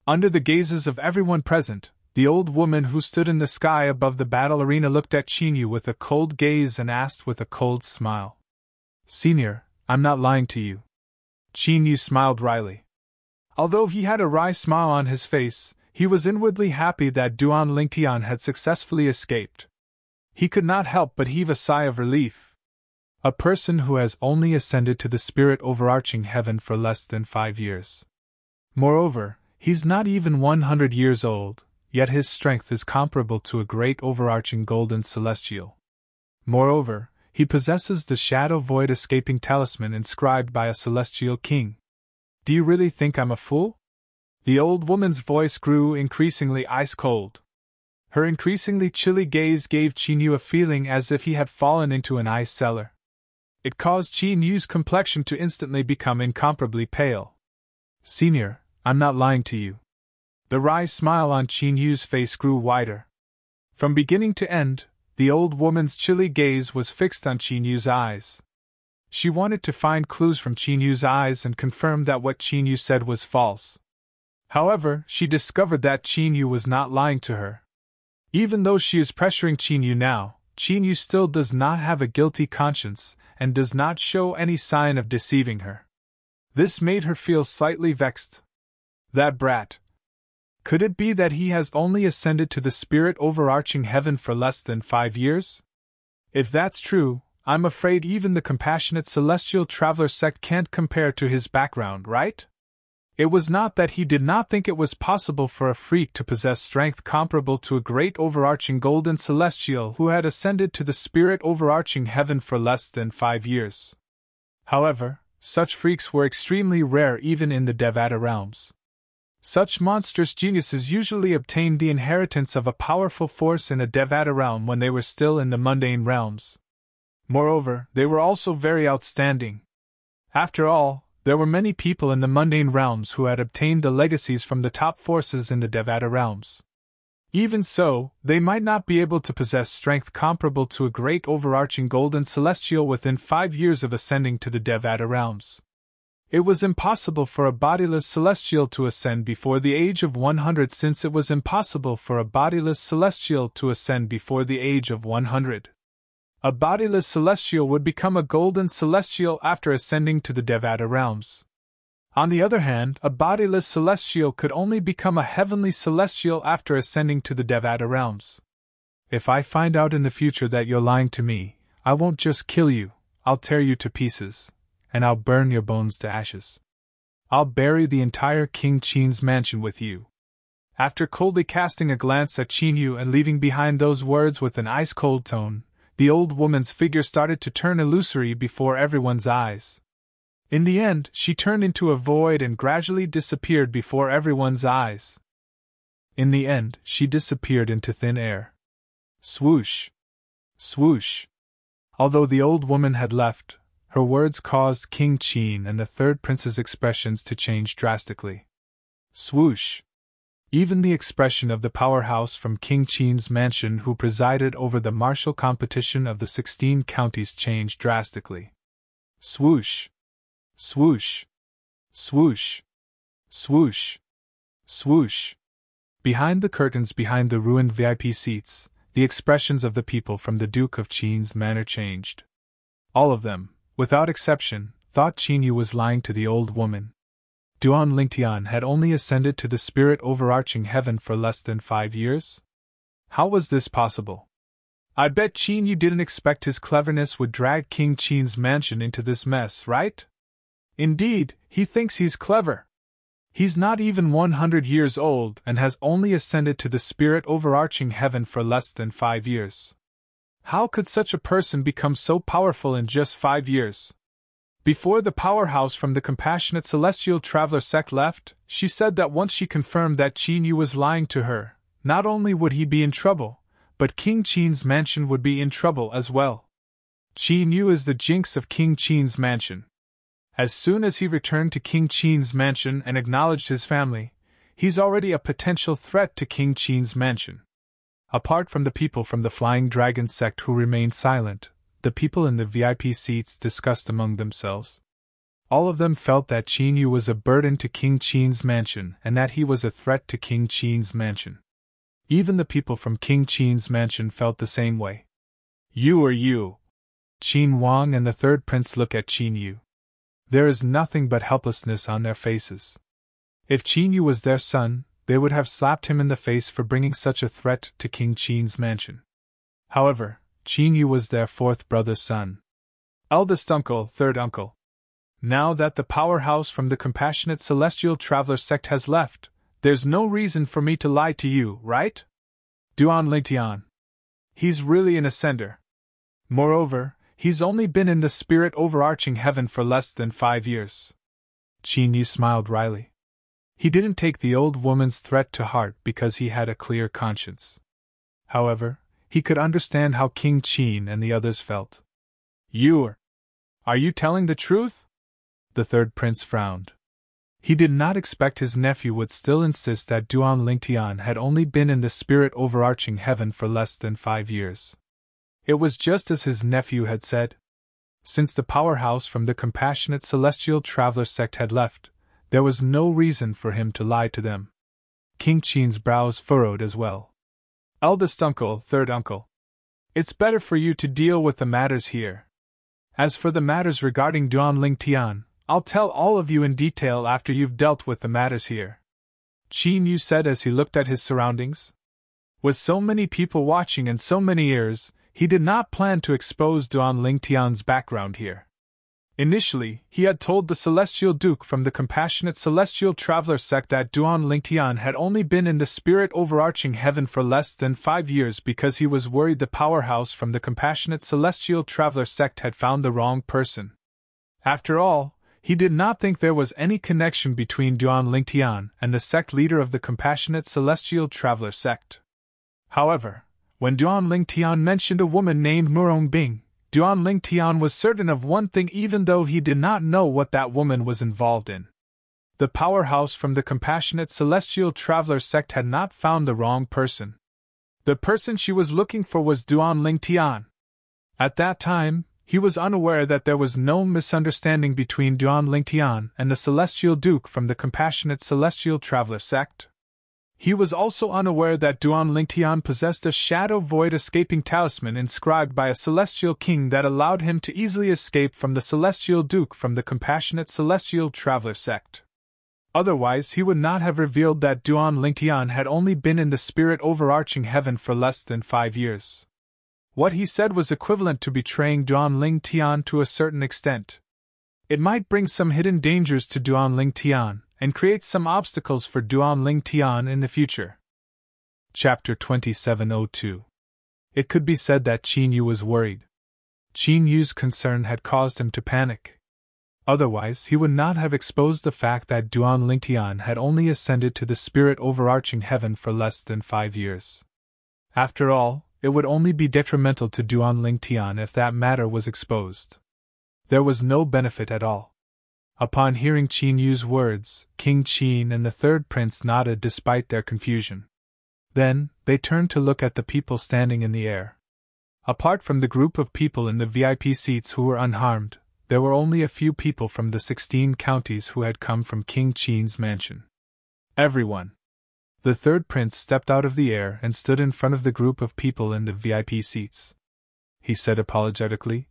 Under the gazes of everyone present, the old woman who stood in the sky above the battle arena looked at Qin with a cold gaze and asked with a cold smile. Senior, I'm not lying to you. Qin smiled wryly. Although he had a wry smile on his face, he was inwardly happy that Duan Lingtian had successfully escaped. He could not help but heave a sigh of relief. A person who has only ascended to the spirit overarching heaven for less than 5 years. Moreover, he's not even 100 years old, yet his strength is comparable to a great overarching golden celestial. Moreover, he possesses the shadow void escaping talisman inscribed by a celestial king. Do you really think I'm a fool? The old woman's voice grew increasingly ice-cold. Her increasingly chilly gaze gave Qin Yu a feeling as if he had fallen into an ice cellar. It caused Qin Yu's complexion to instantly become incomparably pale. Senior, I'm not lying to you. The wry smile on Qin Yu's face grew wider. From beginning to end, the old woman's chilly gaze was fixed on Qin Yu's eyes. She wanted to find clues from Qin Yu's eyes and confirm that what Qin Yu said was false. However, she discovered that Qin Yu was not lying to her. Even though she is pressuring Qin Yu now, Qin Yu still does not have a guilty conscience and does not show any sign of deceiving her. This made her feel slightly vexed. That brat. Could it be that he has only ascended to the spirit overarching heaven for less than 5 years? If that's true, I'm afraid even the compassionate celestial traveler sect can't compare to his background, right? It was not that he did not think it was possible for a freak to possess strength comparable to a great overarching golden celestial who had ascended to the spirit overarching heaven for less than 5 years. However, such freaks were extremely rare even in the Devata realms. Such monstrous geniuses usually obtained the inheritance of a powerful force in a Devata realm when they were still in the mundane realms. Moreover, they were also very outstanding. After all, there were many people in the mundane realms who had obtained the legacies from the top forces in the Devata realms. Even so, they might not be able to possess strength comparable to a great overarching golden celestial within 5 years of ascending to the Devata realms. It was impossible for a bodiless celestial to ascend before the age of 100, since it was impossible for a bodiless celestial to ascend before the age of 100. A bodiless celestial would become a golden celestial after ascending to the Devata realms. On the other hand, a bodiless celestial could only become a heavenly celestial after ascending to the Devata realms. If I find out in the future that you're lying to me, I won't just kill you, I'll tear you to pieces, and I'll burn your bones to ashes. I'll bury the entire King Qin's mansion with you. After coldly casting a glance at Qin Yu and leaving behind those words with an ice-cold tone, the old woman's figure started to turn illusory before everyone's eyes. In the end, she turned into a void and gradually disappeared before everyone's eyes. In the end, she disappeared into thin air. Swoosh! Swoosh! Although the old woman had left, her words caused King Qin and the third prince's expressions to change drastically. Swoosh! Even the expression of the powerhouse from King Qin's mansion who presided over the martial competition of the 16 counties changed drastically. Swoosh! Swoosh! Swoosh! Swoosh! Swoosh! Behind the curtains behind the ruined VIP seats, the expressions of the people from the Duke of Qin's manor changed. All of them, without exception, thought Qin Yu was lying to the old woman. Duan Lingtian had only ascended to the spirit overarching heaven for less than 5 years? How was this possible? I bet Qin Yu didn't expect his cleverness would drag King Qin's mansion into this mess, right? Indeed, he thinks he's clever. He's not even 100 years old and has only ascended to the spirit overarching heaven for less than 5 years. How could such a person become so powerful in just 5 years? Before the powerhouse from the compassionate celestial traveler sect left, she said that once she confirmed that Qin Yu was lying to her, not only would he be in trouble, but King Qin's mansion would be in trouble as well. Qin Yu is the jinx of King Qin's mansion. As soon as he returned to King Qin's mansion and acknowledged his family, he's already a potential threat to King Qin's mansion. Apart from the people from the Flying Dragon sect who remained silent, the people in the VIP seats discussed among themselves. All of them felt that Qin Yu was a burden to King Qin's mansion and that he was a threat to King Qin's mansion. Even the people from King Qin's mansion felt the same way. You or you? Qin Wang and the third prince look at Qin Yu. There is nothing but helplessness on their faces. If Qin Yu was their son, they would have slapped him in the face for bringing such a threat to King Qin's mansion. However, Qin Yu was their fourth brother's son. Eldest uncle, third uncle. Now that the powerhouse from the compassionate celestial traveler sect has left, there's no reason for me to lie to you, right? Duan Lingtian. He's really an ascender. Moreover, he's only been in the spirit overarching heaven for less than 5 years. Qin Yu smiled wryly. He didn't take the old woman's threat to heart because he had a clear conscience. However, he could understand how King Qin and the others felt. Are you telling the truth? The third prince frowned. He did not expect his nephew would still insist that Duan Lingtian had only been in the spirit overarching heaven for less than 5 years. It was just as his nephew had said. Since the powerhouse from the compassionate celestial traveler sect had left, there was no reason for him to lie to them. King Qin's brows furrowed as well. Eldest uncle, third uncle. It's better for you to deal with the matters here. As for the matters regarding Duan Lingtian, I'll tell all of you in detail after you've dealt with the matters here. Qin Yu said as he looked at his surroundings. With so many people watching and so many ears, he did not plan to expose Duan Lingtian's background here. Initially, he had told the Celestial Duke from the compassionate Celestial Traveler sect that Duan Lingtian had only been in the spirit overarching heaven for less than 5 years because he was worried the powerhouse from the compassionate Celestial Traveler sect had found the wrong person. After all, he did not think there was any connection between Duan Lingtian and the sect leader of the compassionate Celestial Traveler sect. However, when Duan Lingtian mentioned a woman named Murong Bing, Duan Lingtian was certain of one thing even though he did not know what that woman was involved in. The powerhouse from the compassionate Celestial Traveler sect had not found the wrong person. The person she was looking for was Duan Lingtian. At that time, he was unaware that there was no misunderstanding between Duan Lingtian and the Celestial Duke from the compassionate Celestial Traveler sect. He was also unaware that Duan Lingtian possessed a shadow void escaping talisman inscribed by a celestial king that allowed him to easily escape from the Celestial Duke from the compassionate Celestial Traveler sect. Otherwise, he would not have revealed that Duan Lingtian had only been in the spirit overarching heaven for less than 5 years. What he said was equivalent to betraying Duan Lingtian to a certain extent. It might bring some hidden dangers to Duan Lingtian, and create some obstacles for Duan Lingtian in the future. Chapter 2702. It could be said that Qin Yu was worried. Qin Yu's concern had caused him to panic. Otherwise, he would not have exposed the fact that Duan Lingtian had only ascended to the spirit overarching heaven for less than 5 years. After all, it would only be detrimental to Duan Lingtian if that matter was exposed. There was no benefit at all. Upon hearing Qin Yu's words, King Qin and the third prince nodded despite their confusion. Then, they turned to look at the people standing in the air. Apart from the group of people in the VIP seats who were unharmed, there were only a few people from the 16 counties who had come from King Qin's mansion. Everyone. The third prince stepped out of the air and stood in front of the group of people in the VIP seats. He said apologetically,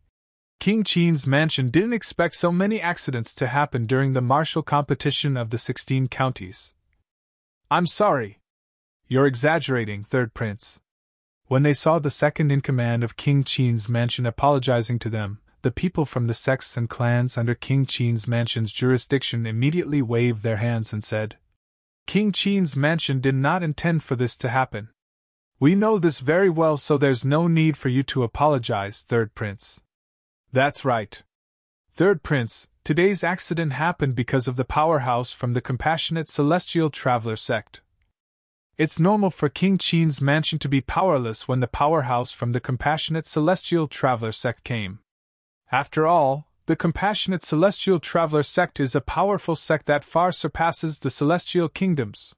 King Qin's mansion didn't expect so many accidents to happen during the martial competition of the 16 counties. I'm sorry. You're exaggerating, third prince. When they saw the second in command of King Qin's mansion apologizing to them, the people from the sects and clans under King Qin's mansion's jurisdiction immediately waved their hands and said, King Qin's mansion did not intend for this to happen. We know this very well, so there's no need for you to apologize, third prince. That's right. Third Prince, today's accident happened because of the powerhouse from the compassionate celestial traveler sect. It's normal for King Qin's mansion to be powerless when the powerhouse from the compassionate celestial traveler sect came. After all, the compassionate celestial traveler sect is a powerful sect that far surpasses the celestial kingdoms.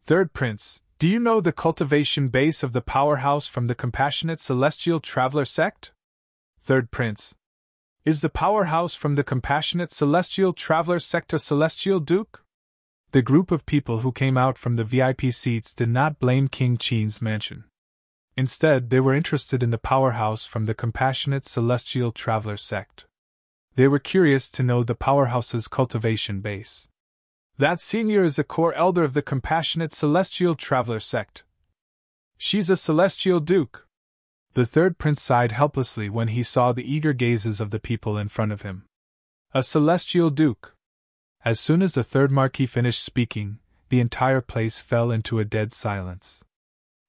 Third Prince, do you know the cultivation base of the powerhouse from the compassionate celestial traveler sect? Third Prince, is the powerhouse from the compassionate celestial traveler sect a celestial duke? The group of people who came out from the VIP seats did not blame King Qin's mansion. Instead, they were interested in the powerhouse from the compassionate celestial traveler sect. They were curious to know the powerhouse's cultivation base. That senior is a core elder of the compassionate celestial traveler sect. She's a celestial duke. The third prince sighed helplessly when he saw the eager gazes of the people in front of him. A celestial duke. As soon as the third marquis finished speaking, the entire place fell into a dead silence.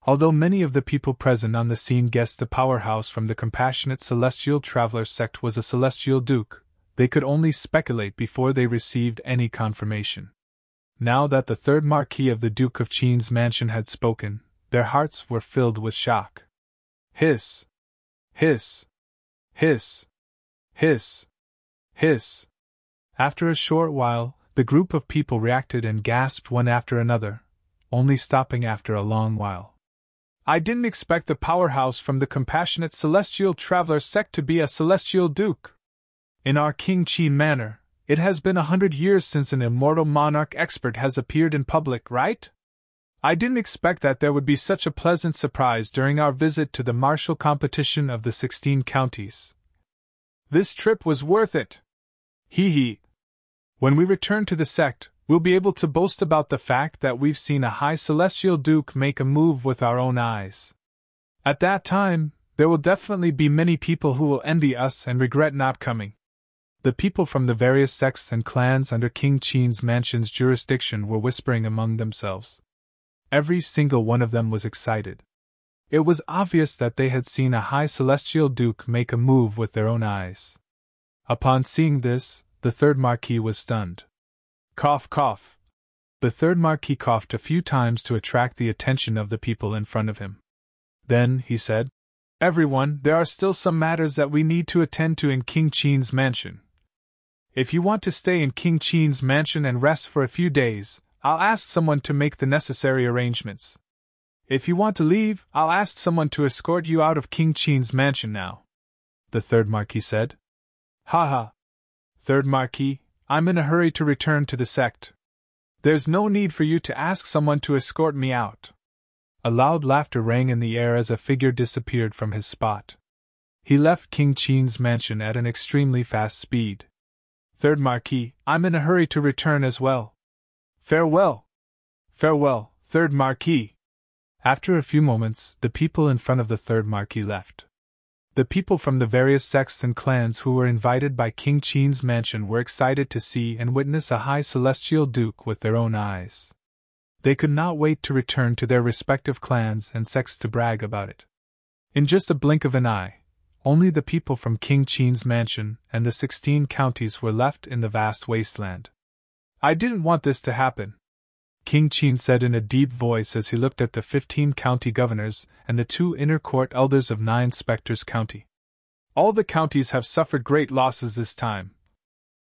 Although many of the people present on the scene guessed the powerhouse from the compassionate celestial traveler sect was a celestial duke, they could only speculate before they received any confirmation. Now that the third marquis of the Duke of Qin's mansion had spoken, their hearts were filled with shock. Hiss! Hiss! Hiss! Hiss! Hiss! After a short while, the group of people reacted and gasped one after another, only stopping after a long while. I didn't expect the powerhouse from the compassionate celestial traveler sect to be a celestial duke. In our King Qin manor, it has been 100 years since an immortal monarch expert has appeared in public, right? I didn't expect that there would be such a pleasant surprise during our visit to the martial competition of the 16 counties. This trip was worth it. Hee hee. When we return to the sect, we'll be able to boast about the fact that we've seen a high celestial duke make a move with our own eyes. At that time, there will definitely be many people who will envy us and regret not coming. The people from the various sects and clans under King Qin's mansion's jurisdiction were whispering among themselves. Every single one of them was excited. It was obvious that they had seen a high celestial duke make a move with their own eyes. Upon seeing this, the third marquis was stunned. Cough, cough. The third marquis coughed a few times to attract the attention of the people in front of him. Then, he said, "Everyone, there are still some matters that we need to attend to in King Qin's mansion. If you want to stay in King Qin's mansion and rest for a few days, I'll ask someone to make the necessary arrangements. If you want to leave, I'll ask someone to escort you out of King Qin's mansion now," the third marquis said. "Ha ha. Third marquis, I'm in a hurry to return to the sect. There's no need for you to ask someone to escort me out." A loud laughter rang in the air as a figure disappeared from his spot. He left King Qin's mansion at an extremely fast speed. "Third marquis, I'm in a hurry to return as well. Farewell. Farewell, third marquis." After a few moments, the people in front of the third marquis left. The people from the various sects and clans who were invited by King Qin's mansion were excited to see and witness a high celestial duke with their own eyes. They could not wait to return to their respective clans and sects to brag about it. In just a blink of an eye, only the people from King Qin's mansion and the 16 counties were left in the vast wasteland. "I didn't want this to happen," King Qin said in a deep voice as he looked at the 15 county governors and the 2 inner court elders of 9 Spectres County. "All the counties have suffered great losses this time.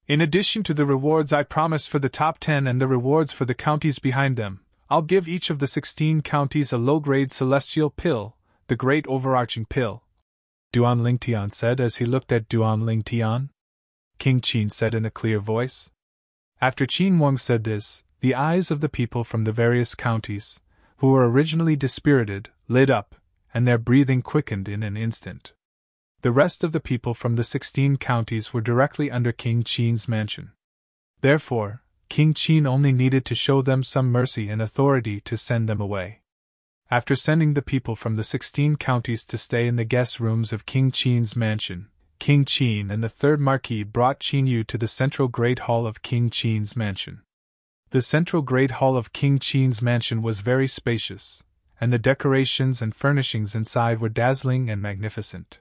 In addition to the rewards I promised for the top 10 and the rewards for the counties behind them, I'll give each of the 16 counties a low-grade celestial pill, the great overarching pill," Duan Lingtian said as he looked at Duan Lingtian. King Qin said in a clear voice. After Qin Wang said this, the eyes of the people from the various counties, who were originally dispirited, lit up, and their breathing quickened in an instant. The rest of the people from the 16 counties were directly under King Qin's mansion. Therefore, King Qin only needed to show them some mercy and authority to send them away. After sending the people from the 16 counties to stay in the guest rooms of King Qin's mansion, King Qin and the third marquis brought Qin Yu to the central great hall of King Qin's mansion. The central great hall of King Qin's mansion was very spacious, and the decorations and furnishings inside were dazzling and magnificent.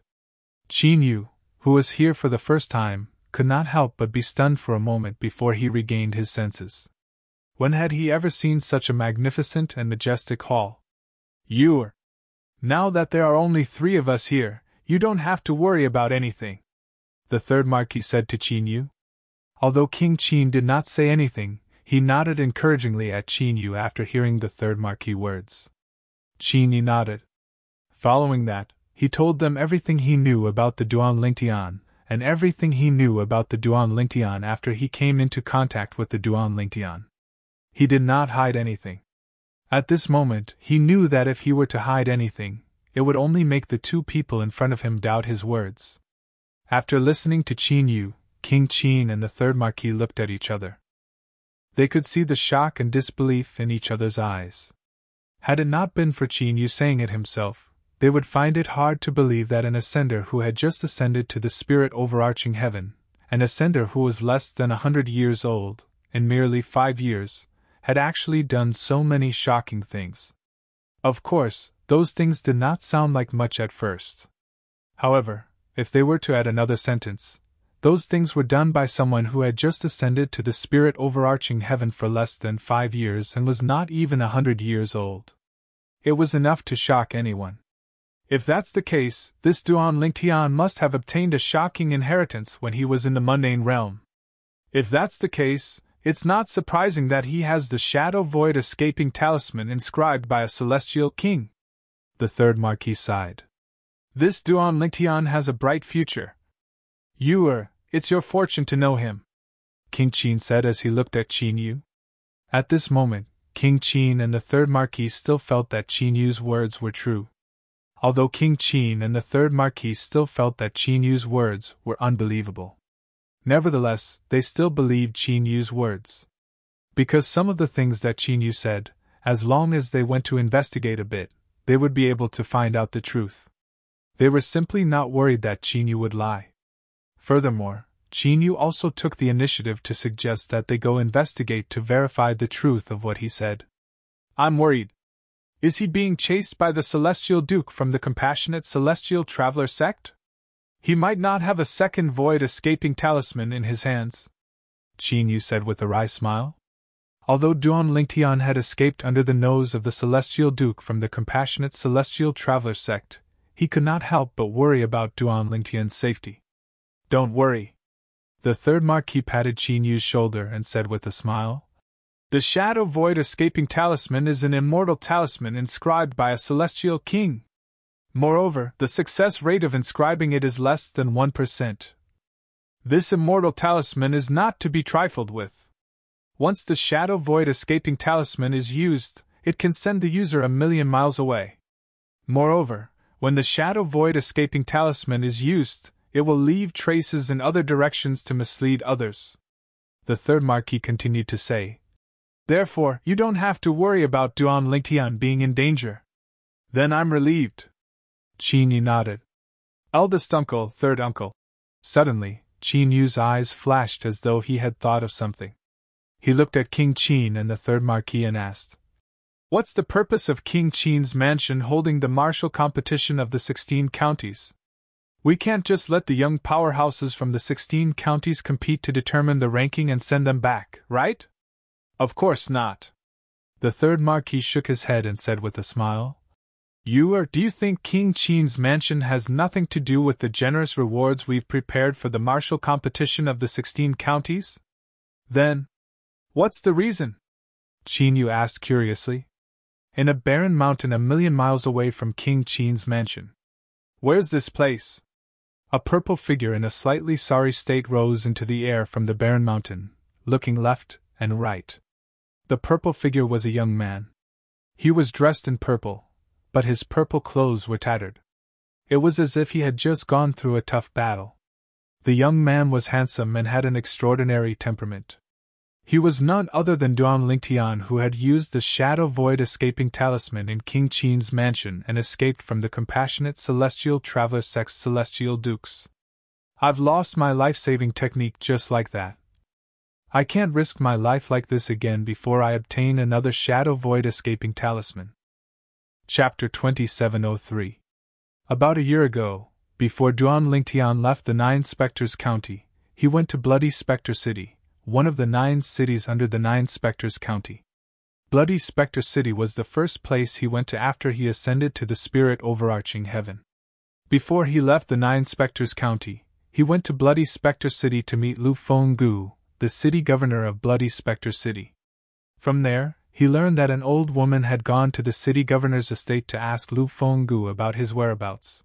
Qin Yu, who was here for the first time, could not help but be stunned for a moment before he regained his senses. When had he ever seen such a magnificent and majestic hall? "You're. Now that there are only 3 of us here, you don't have to worry about anything," the third Marquis said to Qin Yu. Although King Qin did not say anything, he nodded encouragingly at Qin Yu after hearing the third Marquis' words. Qin Yu nodded. Following that, he told them everything he knew about the Duan Lingtian, and everything he knew about the Duan Lingtian after he came into contact with the Duan Lingtian. He did not hide anything. At this moment, he knew that if he were to hide anything, it would only make the 2 people in front of him doubt his words. After listening to Qin Yu, King Qin and the third Marquis looked at each other. They could see the shock and disbelief in each other's eyes. Had it not been for Qin Yu saying it himself, they would find it hard to believe that an ascender who had just ascended to the spirit overarching heaven, an ascender who was less than 100 years old, in merely 5 years, had actually done so many shocking things. Of course, those things did not sound like much at first. However, if they were to add another sentence, those things were done by someone who had just ascended to the spirit overarching heaven for less than 5 years and was not even 100 years old. It was enough to shock anyone. If that's the case, this Duan Lingtian must have obtained a shocking inheritance when he was in the mundane realm. If that's the case, it's not surprising that he has the Shadow Void Escaping Talisman inscribed by a celestial king. The third Marquis sighed. This Duan Lingtian has a bright future. It's your fortune to know him, King Qin said as he looked at Qin Yu. At this moment, King Qin and the third Marquis still felt that Qin Yu's words were true. Although King Qin and the third Marquis still felt that Qin Yu's words were unbelievable. Nevertheless, they still believed Qin Yu's words. Because some of the things that Qin Yu said, as long as they went to investigate a bit, they would be able to find out the truth. They were simply not worried that Qin Yu would lie. Furthermore, Qin Yu also took the initiative to suggest that they go investigate to verify the truth of what he said. "I'm worried. Is he being chased by the Celestial Duke from the Compassionate Celestial Traveler sect? He might not have a second void escaping talisman in his hands," Qin Yu said with a wry smile. Although Duan Lingtian had escaped under the nose of the Celestial Duke from the Compassionate Celestial Traveler sect, he could not help but worry about Duan Lingtian's safety. "Don't worry." The third Marquis patted Qin Yu's shoulder and said with a smile, "The Shadow Void Escaping Talisman is an immortal talisman inscribed by a celestial king. Moreover, the success rate of inscribing it is less than 1%. This immortal talisman is not to be trifled with. Once the Shadow Void Escaping Talisman is used, it can send the user 1,000,000 miles away. Moreover, when the Shadow Void Escaping Talisman is used, it will leave traces in other directions to mislead others," the third Marquis continued to say. "Therefore, you don't have to worry about Duan Lingtian being in danger." "Then I'm relieved." Qin Yu nodded. "Eldest uncle, third uncle." Suddenly, Qin Yu's eyes flashed as though he had thought of something. He looked at King Qin and the third Marquis and asked, "What's the purpose of King Qin's mansion holding the martial competition of the 16 counties? We can't just let the young powerhouses from the 16 counties compete to determine the ranking and send them back, right?" "Of course not." The third Marquis shook his head and said with a smile, Do you think King Qin's mansion has nothing to do with the generous rewards we've prepared for the martial competition of the 16 counties? Then, what's the reason?" Qin Yu asked curiously. "In a barren mountain 1,000,000 miles away from King Qin's mansion." "Where's this place?" A purple figure in a slightly sorry state rose into the air from the barren mountain, looking left and right. The purple figure was a young man. He was dressed in purple, but his purple clothes were tattered. It was as if he had just gone through a tough battle. The young man was handsome and had an extraordinary temperament. He was none other than Duan Lingtian, who had used the Shadow Void Escaping Talisman in King Qin's mansion and escaped from the Compassionate Celestial Traveler sect's Celestial Dukes. "I've lost my life-saving technique just like that. I can't risk my life like this again before I obtain another Shadow Void Escaping Talisman." Chapter 2703. About a year ago, before Duan Lingtian left the Nine Spectres County, he went to Bloody Spectre City, one of the 9 cities under the 9 Spectres County. Bloody Spectre City was the first place he went to after he ascended to the spirit overarching heaven. Before he left the 9 Spectres County, he went to Bloody Spectre City to meet Lu Fenggu, the city governor of Bloody Spectre City. From there, he learned that an old woman had gone to the city governor's estate to ask Lu Fenggu about his whereabouts.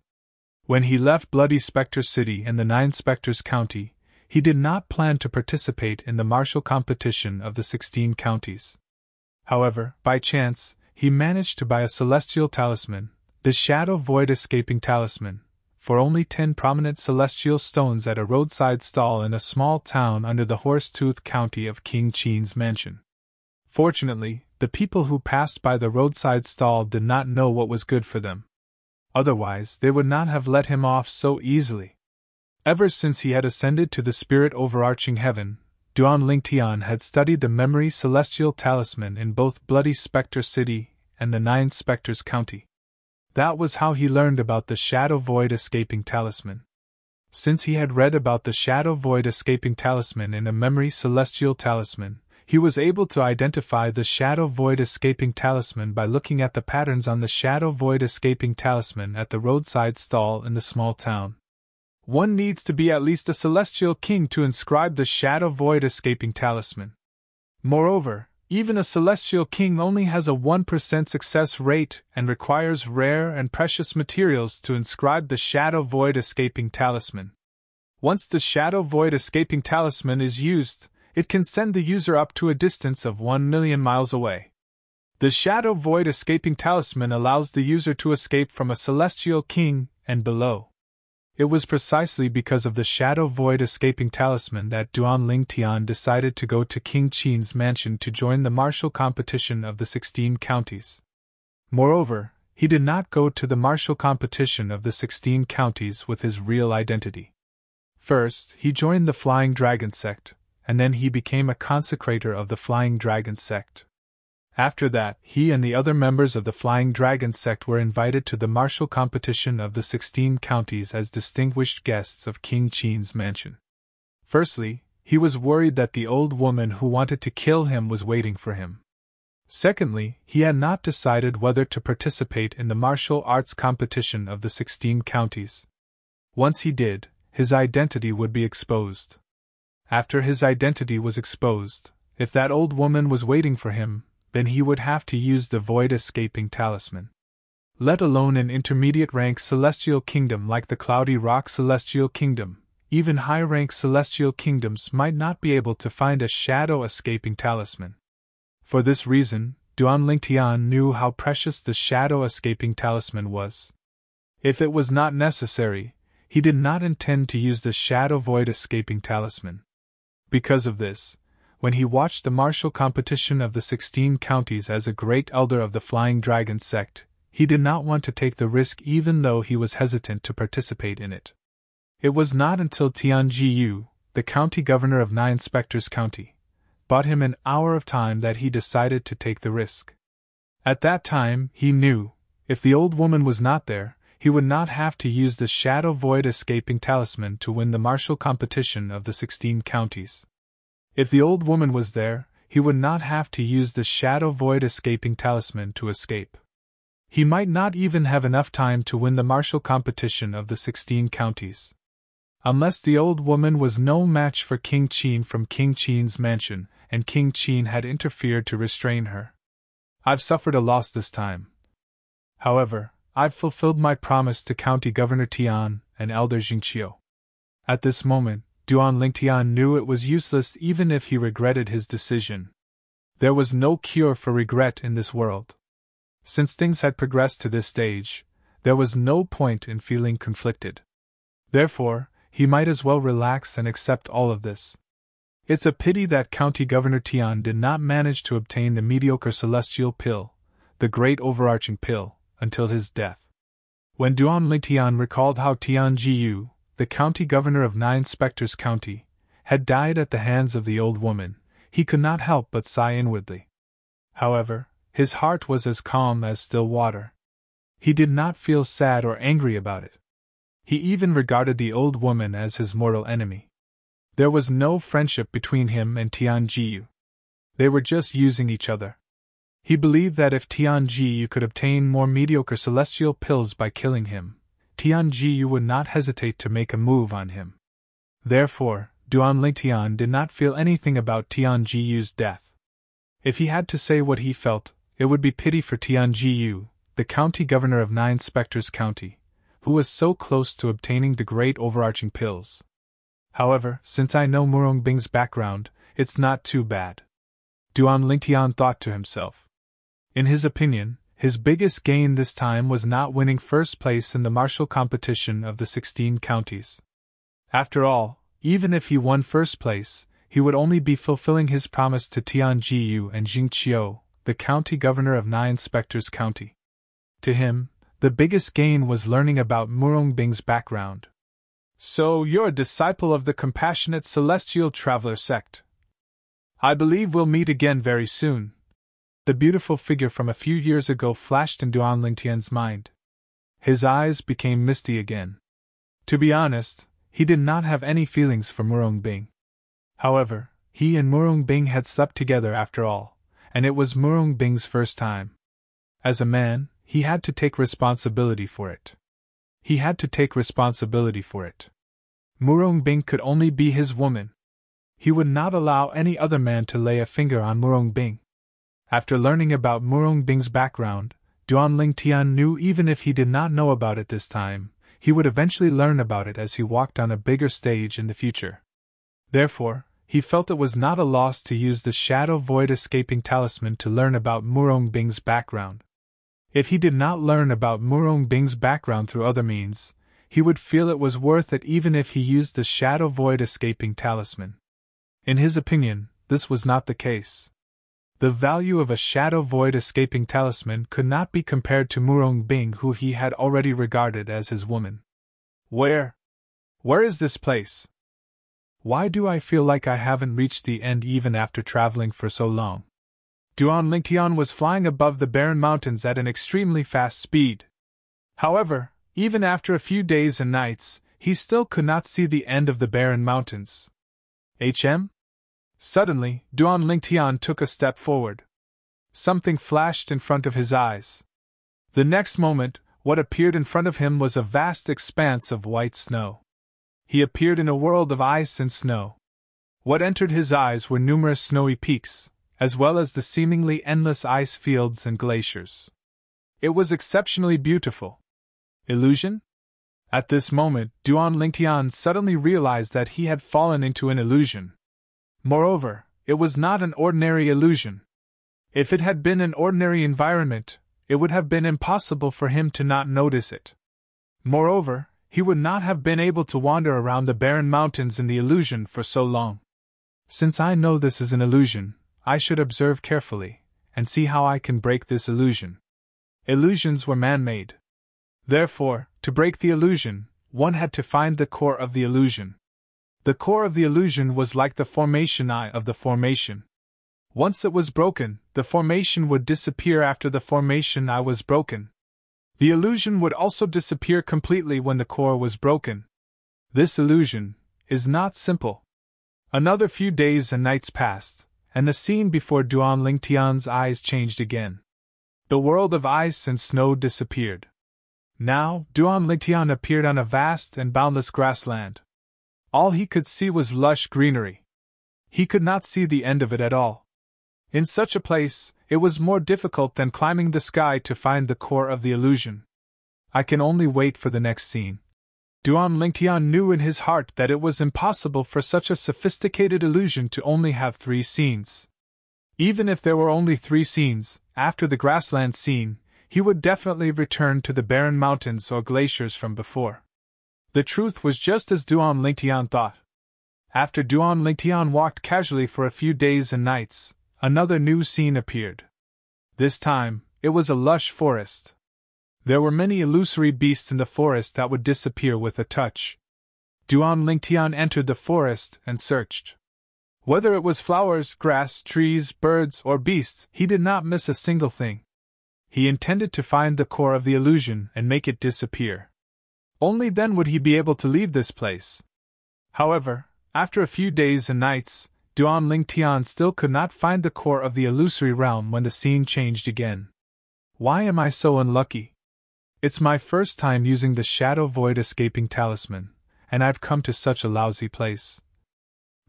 When he left Bloody Spectre City and the 9 Spectres County, he did not plan to participate in the martial competition of the 16 counties. However, by chance, he managed to buy a celestial talisman, the Shadow Void Escaping Talisman, for only 10 prominent celestial stones at a roadside stall in a small town under the Horsetooth County of King Qin's mansion. Fortunately, the people who passed by the roadside stall did not know what was good for them. Otherwise, they would not have let him off so easily. Ever since he had ascended to the spirit overarching heaven, Duan Lingtian had studied the memory celestial talisman in both Bloody Spectre City and the 9 Spectres County. That was how he learned about the Shadow Void Escaping Talisman. Since he had read about the Shadow Void Escaping Talisman in a memory celestial talisman, he was able to identify the Shadow Void Escaping Talisman by looking at the patterns on the Shadow Void Escaping Talisman at the roadside stall in the small town. One needs to be at least a celestial king to inscribe the Shadow Void Escaping Talisman. Moreover, even a celestial king only has a 1% success rate and requires rare and precious materials to inscribe the Shadow Void Escaping Talisman. Once the Shadow Void Escaping Talisman is used, it can send the user up to a distance of 1 million miles away. The Shadow Void Escaping Talisman allows the user to escape from a celestial king and below. It was precisely because of the Shadow Void Escaping Talisman that Duan Lingtian decided to go to King Qin's mansion to join the martial competition of the 16 counties. Moreover, he did not go to the martial competition of the 16 counties with his real identity. First, he joined the Flying Dragon sect, and then he became a consecrator of the Flying Dragon sect. After that, he and the other members of the Flying Dragon sect were invited to the martial competition of the 16 counties as distinguished guests of King Qin's mansion. Firstly, he was worried that the old woman who wanted to kill him was waiting for him. Secondly, he had not decided whether to participate in the martial arts competition of the 16 counties. Once he did, his identity would be exposed. After his identity was exposed, if that old woman was waiting for him, then he would have to use the Void Escaping Talisman. Let alone an intermediate-rank celestial kingdom like the Cloudy Rock Celestial Kingdom, even high-rank celestial kingdoms might not be able to find a Shadow Escaping Talisman. For this reason, Duan Lingtian knew how precious the Shadow Escaping Talisman was. If it was not necessary, he did not intend to use the Shadow Void Escaping Talisman. Because of this, when he watched the martial competition of the 16 counties as a great elder of the Flying Dragon sect, he did not want to take the risk even though he was hesitant to participate in it. It was not until Tian Jiyu, the county governor of 9 Spectres County, bought him an hour of time that he decided to take the risk. At that time, he knew, if the old woman was not there, he would not have to use the Shadow Void Escaping Talisman to win the martial competition of the 16 counties. If the old woman was there, he would not have to use the Shadow Void Escaping Talisman to escape. He might not even have enough time to win the martial competition of the 16 counties. Unless the old woman was no match for King Qin from King Qin's mansion, and King Qin had interfered to restrain her. I've suffered a loss this time. However, I've fulfilled my promise to County Governor Tian and Elder Jingqiu. At this moment, Duan Lingtian knew it was useless even if he regretted his decision. There was no cure for regret in this world. Since things had progressed to this stage, there was no point in feeling conflicted. Therefore, he might as well relax and accept all of this. It's a pity that County Governor Tian did not manage to obtain the mediocre celestial pill, the great overarching pill, until his death. When Duan Lingtian recalled how Tian Jiyu, the county governor of 9 Spectres County, had died at the hands of the old woman, he could not help but sigh inwardly. However, his heart was as calm as still water. He did not feel sad or angry about it. He even regarded the old woman as his mortal enemy. There was no friendship between him and Tianjiyu. They were just using each other. He believed that if Tianjiyu could obtain more mediocre celestial pills by killing him, Tianjiyu would not hesitate to make a move on him. Therefore, Duan Lingtian did not feel anything about Tianjiyu's death. If he had to say what he felt, it would be pity for Tianjiyu, the county governor of Nine Spectres County, who was so close to obtaining the great overarching pills. However, since I know Murong Bing's background, it's not too bad. Duan Lingtian thought to himself. In his opinion, his biggest gain this time was not winning first place in the martial competition of the 16 counties. After all, even if he won first place, he would only be fulfilling his promise to Tianjiyu and Jingqiu, the county governor of Nine Spectres County. To him, the biggest gain was learning about Murong Bing's background. So you're a disciple of the Compassionate Celestial Traveler sect. I believe we'll meet again very soon. The beautiful figure from a few years ago flashed in Duan Lingtian's mind. His eyes became misty again. To be honest, he did not have any feelings for Murong Bing. However, he and Murong Bing had slept together after all, and it was Murong Bing's first time. As a man, he had to take responsibility for it. Murong Bing could only be his woman. He would not allow any other man to lay a finger on Murong Bing. After learning about Murong Bing's background, Duan Lingtian knew even if he did not know about it this time, he would eventually learn about it as he walked on a bigger stage in the future. Therefore, he felt it was not a loss to use the Shadow Void Escaping Talisman to learn about Murong Bing's background. If he did not learn about Murong Bing's background through other means, he would feel it was worth it even if he used the Shadow Void Escaping Talisman. In his opinion, this was not the case. The value of a Shadow Void Escaping Talisman could not be compared to Murong Bing, who he had already regarded as his woman. Where is this place? Why do I feel like I haven't reached the end even after traveling for so long? Duan Lingtian was flying above the barren mountains at an extremely fast speed. However, even after a few days and nights, he still could not see the end of the barren mountains. Suddenly, Duan Lingtian took a step forward. Something flashed in front of his eyes. The next moment, what appeared in front of him was a vast expanse of white snow. He appeared in a world of ice and snow. What entered his eyes were numerous snowy peaks, as well as the seemingly endless ice fields and glaciers. It was exceptionally beautiful. Illusion? At this moment, Duan Lingtian suddenly realized that he had fallen into an illusion. Moreover, it was not an ordinary illusion. If it had been an ordinary environment, it would have been impossible for him to not notice it. Moreover, he would not have been able to wander around the barren mountains in the illusion for so long. Since I know this is an illusion, I should observe carefully, and see how I can break this illusion. Illusions were man-made. Therefore, to break the illusion, one had to find the core of the illusion. The core of the illusion was like the formation eye of the formation. Once it was broken, the formation would disappear after the formation eye was broken. The illusion would also disappear completely when the core was broken. This illusion is not simple. Another few days and nights passed, and the scene before Duan Lingtian's eyes changed again. The world of ice and snow disappeared. Now, Duan Lingtian appeared on a vast and boundless grassland. All he could see was lush greenery. He could not see the end of it at all. In such a place, it was more difficult than climbing the sky to find the core of the illusion. I can only wait for the next scene. Duan Lingtian knew in his heart that it was impossible for such a sophisticated illusion to only have 3 scenes. Even if there were only 3 scenes, after the grassland scene, he would definitely return to the barren mountains or glaciers from before. The truth was just as Duan Lingtian thought. After Duan Lingtian walked casually for a few days and nights, another new scene appeared. This time, it was a lush forest. There were many illusory beasts in the forest that would disappear with a touch. Duan Lingtian entered the forest and searched. Whether it was flowers, grass, trees, birds, or beasts, he did not miss a single thing. He intended to find the core of the illusion and make it disappear. Only then would he be able to leave this place. However, After a few days and nights, Duan Ling Tian still could not find the core of the illusory realm when the scene changed again. Why am I so unlucky? It's my first time using the Shadow Void Escaping Talisman, and I've come to such a lousy place.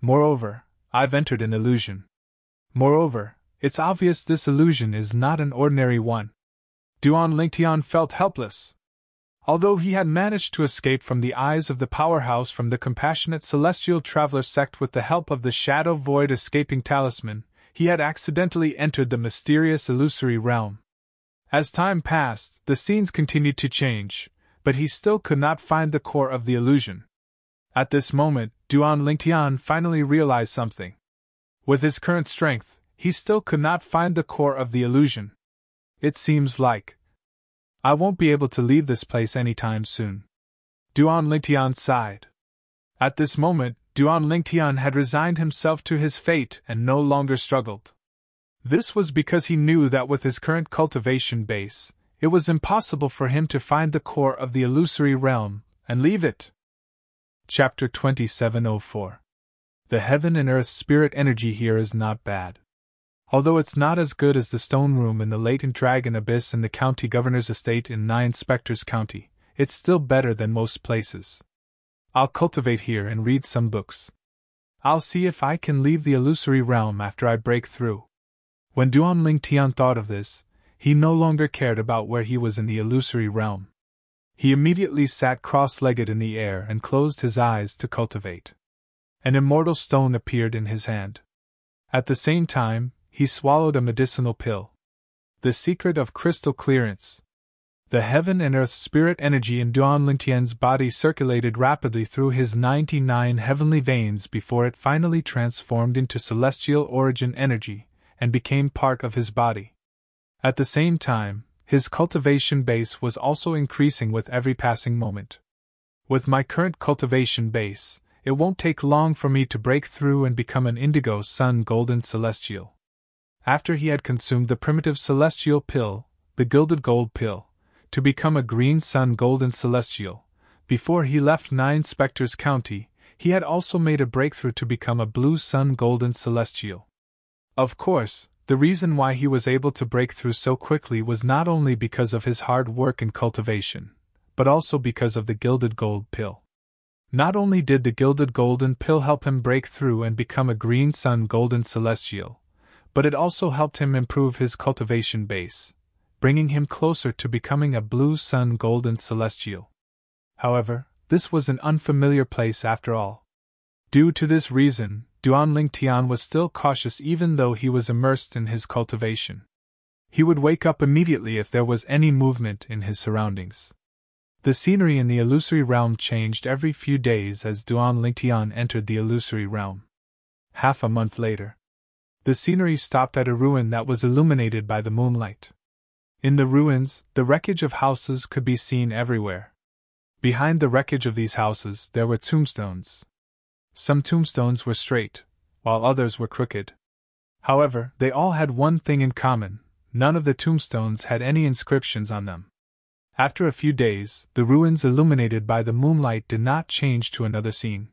Moreover, I've entered an illusion. Moreover, it's obvious this illusion is not an ordinary one. Duan Lingtian felt helpless. Although he had managed to escape from the eyes of the powerhouse from the compassionate celestial traveler sect with the help of the Shadow Void Escaping Talisman, he had accidentally entered the mysterious illusory realm. As time passed, the scenes continued to change, but he still could not find the core of the illusion. At this moment, Duan Lingtian finally realized something. With his current strength, he still could not find the core of the illusion. It seems like I won't be able to leave this place anytime soon. Duan Lingtian sighed. At this moment, Duan Lingtian had resigned himself to his fate and no longer struggled. This was because he knew that with his current cultivation base, it was impossible for him to find the core of the illusory realm and leave it. Chapter 2704. The heaven and earth spirit energy here is not bad. Although it's not as good as the stone room in the latent dragon abyss in the county governor's estate in Nye Inspector's County, it's still better than most places. I'll cultivate here and read some books. I'll see if I can leave the illusory realm after I break through. When Duan Lingtian thought of this, he no longer cared about where he was in the illusory realm. He immediately sat cross-legged in the air and closed his eyes to cultivate. An immortal stone appeared in his hand. At the same time, he swallowed a medicinal pill. The secret of crystal clearance. The heaven and earth spirit energy in Duan Lingtian's body circulated rapidly through his 99 heavenly veins before it finally transformed into celestial origin energy and became part of his body. At the same time, his cultivation base was also increasing with every passing moment. With my current cultivation base, it won't take long for me to break through and become an indigo sun golden celestial. After he had consumed the primitive celestial pill, the gilded gold pill, to become a green sun golden celestial, before he left Nye Inspector's County, he had also made a breakthrough to become a blue sun golden celestial. Of course, the reason why he was able to break through so quickly was not only because of his hard work and cultivation, but also because of the gilded gold pill. Not only did the gilded golden pill help him break through and become a green sun golden celestial, but it also helped him improve his cultivation base, bringing him closer to becoming a blue sun golden celestial. However, this was an unfamiliar place after all. Due to this reason, Duan Lingtian was still cautious even though he was immersed in his cultivation. He would wake up immediately if there was any movement in his surroundings. The scenery in the illusory realm changed every few days as Duan Lingtian entered the illusory realm. Half a month later, the scenery stopped at a ruin that was illuminated by the moonlight. In the ruins, the wreckage of houses could be seen everywhere. Behind the wreckage of these houses, there were tombstones. Some tombstones were straight, while others were crooked. However, they all had one thing in common: none of the tombstones had any inscriptions on them. After a few days, the ruins illuminated by the moonlight did not change to another scene.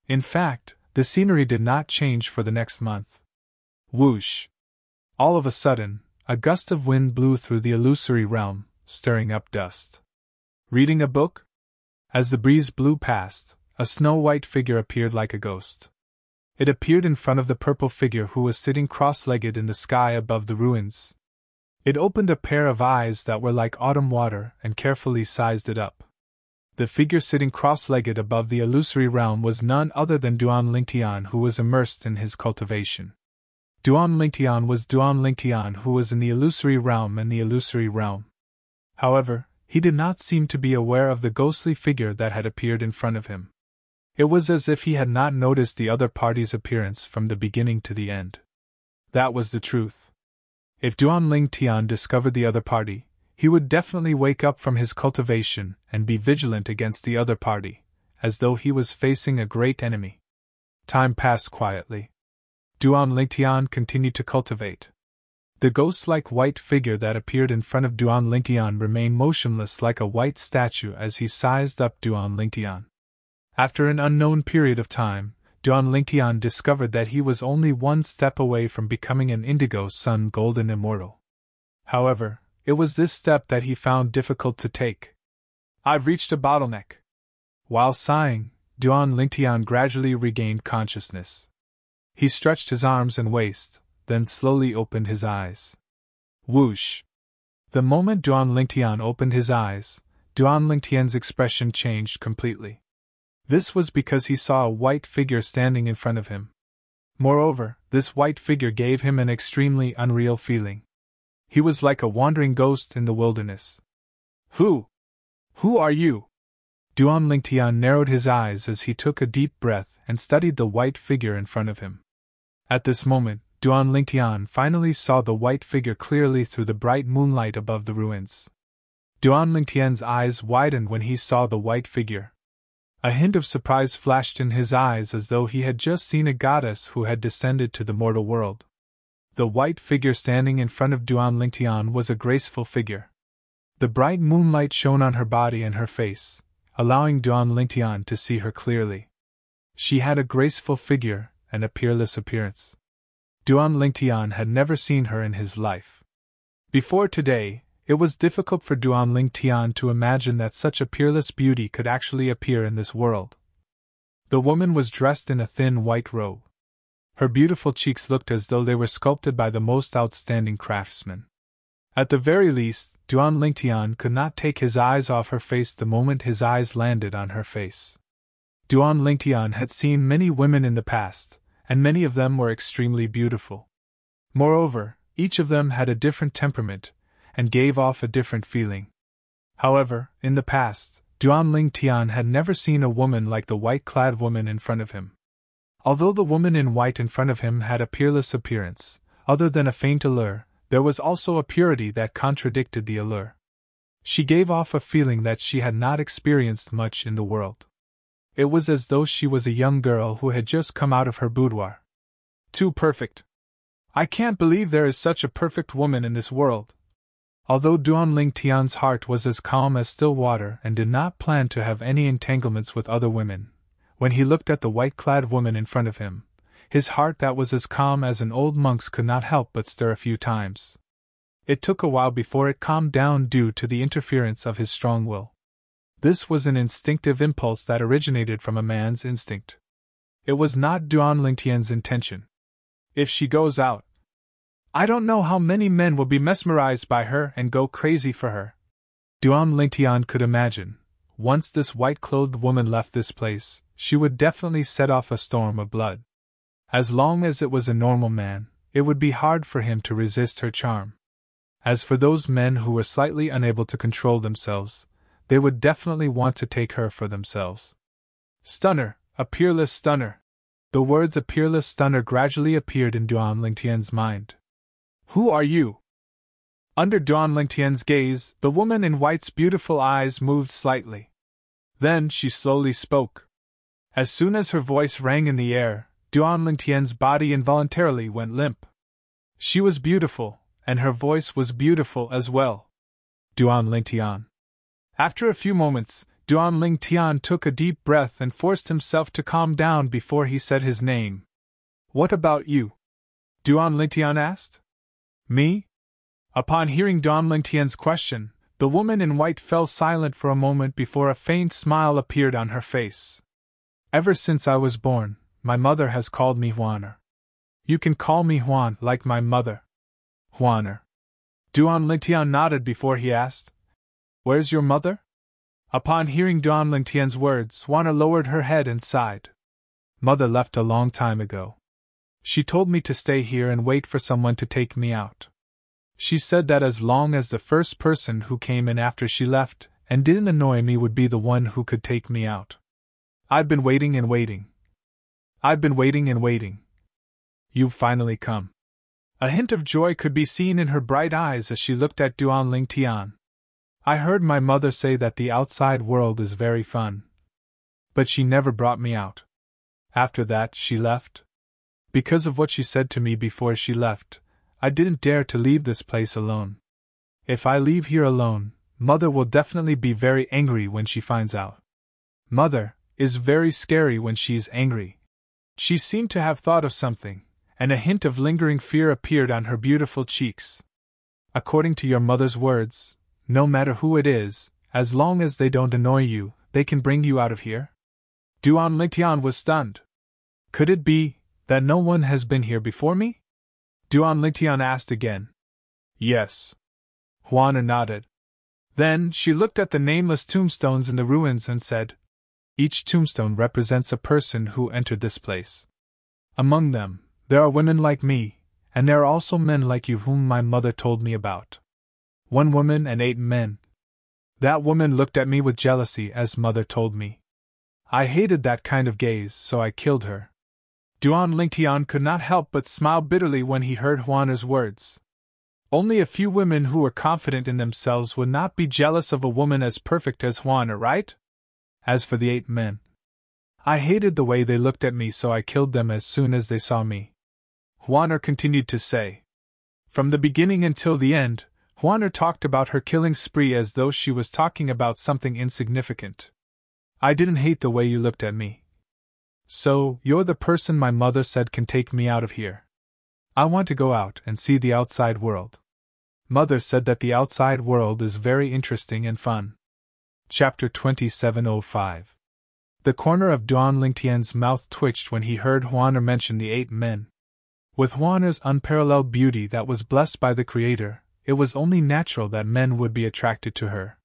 In fact, the scenery did not change for the next month. Whoosh! All of a sudden, a gust of wind blew through the illusory realm, stirring up dust. Reading a book? As the breeze blew past, a snow-white figure appeared like a ghost. It appeared in front of the purple figure who was sitting cross-legged in the sky above the ruins. It opened a pair of eyes that were like autumn water and carefully sized it up. The figure sitting cross-legged above the illusory realm was none other than Duan Lingtian, who was immersed in his cultivation. Duan Lingtian was Duan Lingtian, who was in the illusory realm and the illusory realm. However, he did not seem to be aware of the ghostly figure that had appeared in front of him. It was as if he had not noticed the other party's appearance from the beginning to the end. That was the truth. If Duan Lingtian discovered the other party, he would definitely wake up from his cultivation and be vigilant against the other party, as though he was facing a great enemy. Time passed quietly. Duan Lingtian continued to cultivate. The ghost-like white figure that appeared in front of Duan Lingtian remained motionless like a white statue as he sized up Duan Lingtian. After an unknown period of time, Duan Lingtian discovered that he was only one step away from becoming an indigo sun golden immortal. However, it was this step that he found difficult to take. I've reached a bottleneck. While sighing, Duan Lingtian gradually regained consciousness. He stretched his arms and waist, then slowly opened his eyes. Whoosh! The moment Duan Lingtian opened his eyes, Duan Lingtian's expression changed completely. This was because he saw a white figure standing in front of him. Moreover, this white figure gave him an extremely unreal feeling. He was like a wandering ghost in the wilderness. Who are you? Duan Lingtian narrowed his eyes as he took a deep breath and studied the white figure in front of him. At this moment, Duan Lingtian finally saw the white figure clearly through the bright moonlight above the ruins. Duan Lingtian's eyes widened when he saw the white figure. A hint of surprise flashed in his eyes as though he had just seen a goddess who had descended to the mortal world. The white figure standing in front of Duan Lingtian was a graceful figure. The bright moonlight shone on her body and her face, allowing Duan Lingtian to see her clearly. She had a graceful figure and a peerless appearance. Duan Lingtian had never seen her in his life. Before today, it was difficult for Duan Lingtian to imagine that such a peerless beauty could actually appear in this world. The woman was dressed in a thin white robe. Her beautiful cheeks looked as though they were sculpted by the most outstanding craftsman. At the very least, Duan Lingtian could not take his eyes off her face the moment his eyes landed on her face. Duan Lingtian had seen many women in the past, and many of them were extremely beautiful. Moreover, each of them had a different temperament, and gave off a different feeling. However, in the past, Duan Lingtian had never seen a woman like the white-clad woman in front of him. Although the woman in white in front of him had a peerless appearance, other than a faint allure, there was also a purity that contradicted the allure. She gave off a feeling that she had not experienced much in the world. It was as though she was a young girl who had just come out of her boudoir. Too perfect. I can't believe there is such a perfect woman in this world. Although Duan Lingtian's heart was as calm as still water and did not plan to have any entanglements with other women, when he looked at the white-clad woman in front of him, his heart that was as calm as an old monk's could not help but stir a few times. It took a while before it calmed down due to the interference of his strong will. This was an instinctive impulse that originated from a man's instinct. It was not Duan Lingtian's intention. If she goes out, I don't know how many men will be mesmerized by her and go crazy for her. Duan Lingtian could imagine, once this white-clothed woman left this place, she would definitely set off a storm of blood. As long as it was a normal man, it would be hard for him to resist her charm. As for those men who were slightly unable to control themselves, they would definitely want to take her for themselves. Stunner, a peerless stunner. The words a peerless stunner gradually appeared in Duan Lingtian's mind. Who are you? Under Duan Lingtian's gaze, the woman in white's beautiful eyes moved slightly. Then she slowly spoke. As soon as her voice rang in the air, Duan Lingtian's body involuntarily went limp. She was beautiful, and her voice was beautiful as well. Duan Lingtian. After a few moments, Duan Lingtian took a deep breath and forced himself to calm down before he said his name. What about you? Duan Lingtian asked. Me? Upon hearing Duan Lingtian's question, the woman in white fell silent for a moment before a faint smile appeared on her face. Ever since I was born, my mother has called me Huaner. You can call me Huan like my mother. Huaner. Duan Lingtian nodded before he asked, Where's your mother? Upon hearing Duan Lingtian's words, Huaner lowered her head and sighed. Mother left a long time ago. She told me to stay here and wait for someone to take me out. She said that as long as the first person who came in after she left and didn't annoy me would be the one who could take me out. I've been waiting and waiting. I've been waiting and waiting. You've finally come. A hint of joy could be seen in her bright eyes as she looked at Duan Lingtian. I heard my mother say that the outside world is very fun. But she never brought me out. After that, she left. Because of what she said to me before she left, I didn't dare to leave this place alone. If I leave here alone, Mother will definitely be very angry when she finds out. Mother is very scary when she's angry. She seemed to have thought of something, and a hint of lingering fear appeared on her beautiful cheeks. According to your mother's words, no matter who it is, as long as they don't annoy you, they can bring you out of here? Duan Lingtian was stunned. Could it be that no one has been here before me? Duan Lingtian asked again. Yes. Huana nodded. Then she looked at the nameless tombstones in the ruins and said, Each tombstone represents a person who entered this place. Among them, there are women like me, and there are also men like you whom my mother told me about. 1 woman and 8 men. That woman looked at me with jealousy, as mother told me. I hated that kind of gaze, so I killed her. Duan Lingtian could not help but smile bitterly when he heard Huana's words. Only a few women who were confident in themselves would not be jealous of a woman as perfect as Huana, right? As for the 8 men, I hated the way they looked at me, so I killed them as soon as they saw me. Huana continued to say. From the beginning until the end, Huana talked about her killing spree as though she was talking about something insignificant. I didn't hate the way you looked at me. So, you're the person my mother said can take me out of here. I want to go out and see the outside world. Mother said that the outside world is very interesting and fun. Chapter 2705. The corner of Duan Lingtian's mouth twitched when he heard Huana mention the 8 men. With Huana's unparalleled beauty that was blessed by the Creator, it was only natural that men would be attracted to her.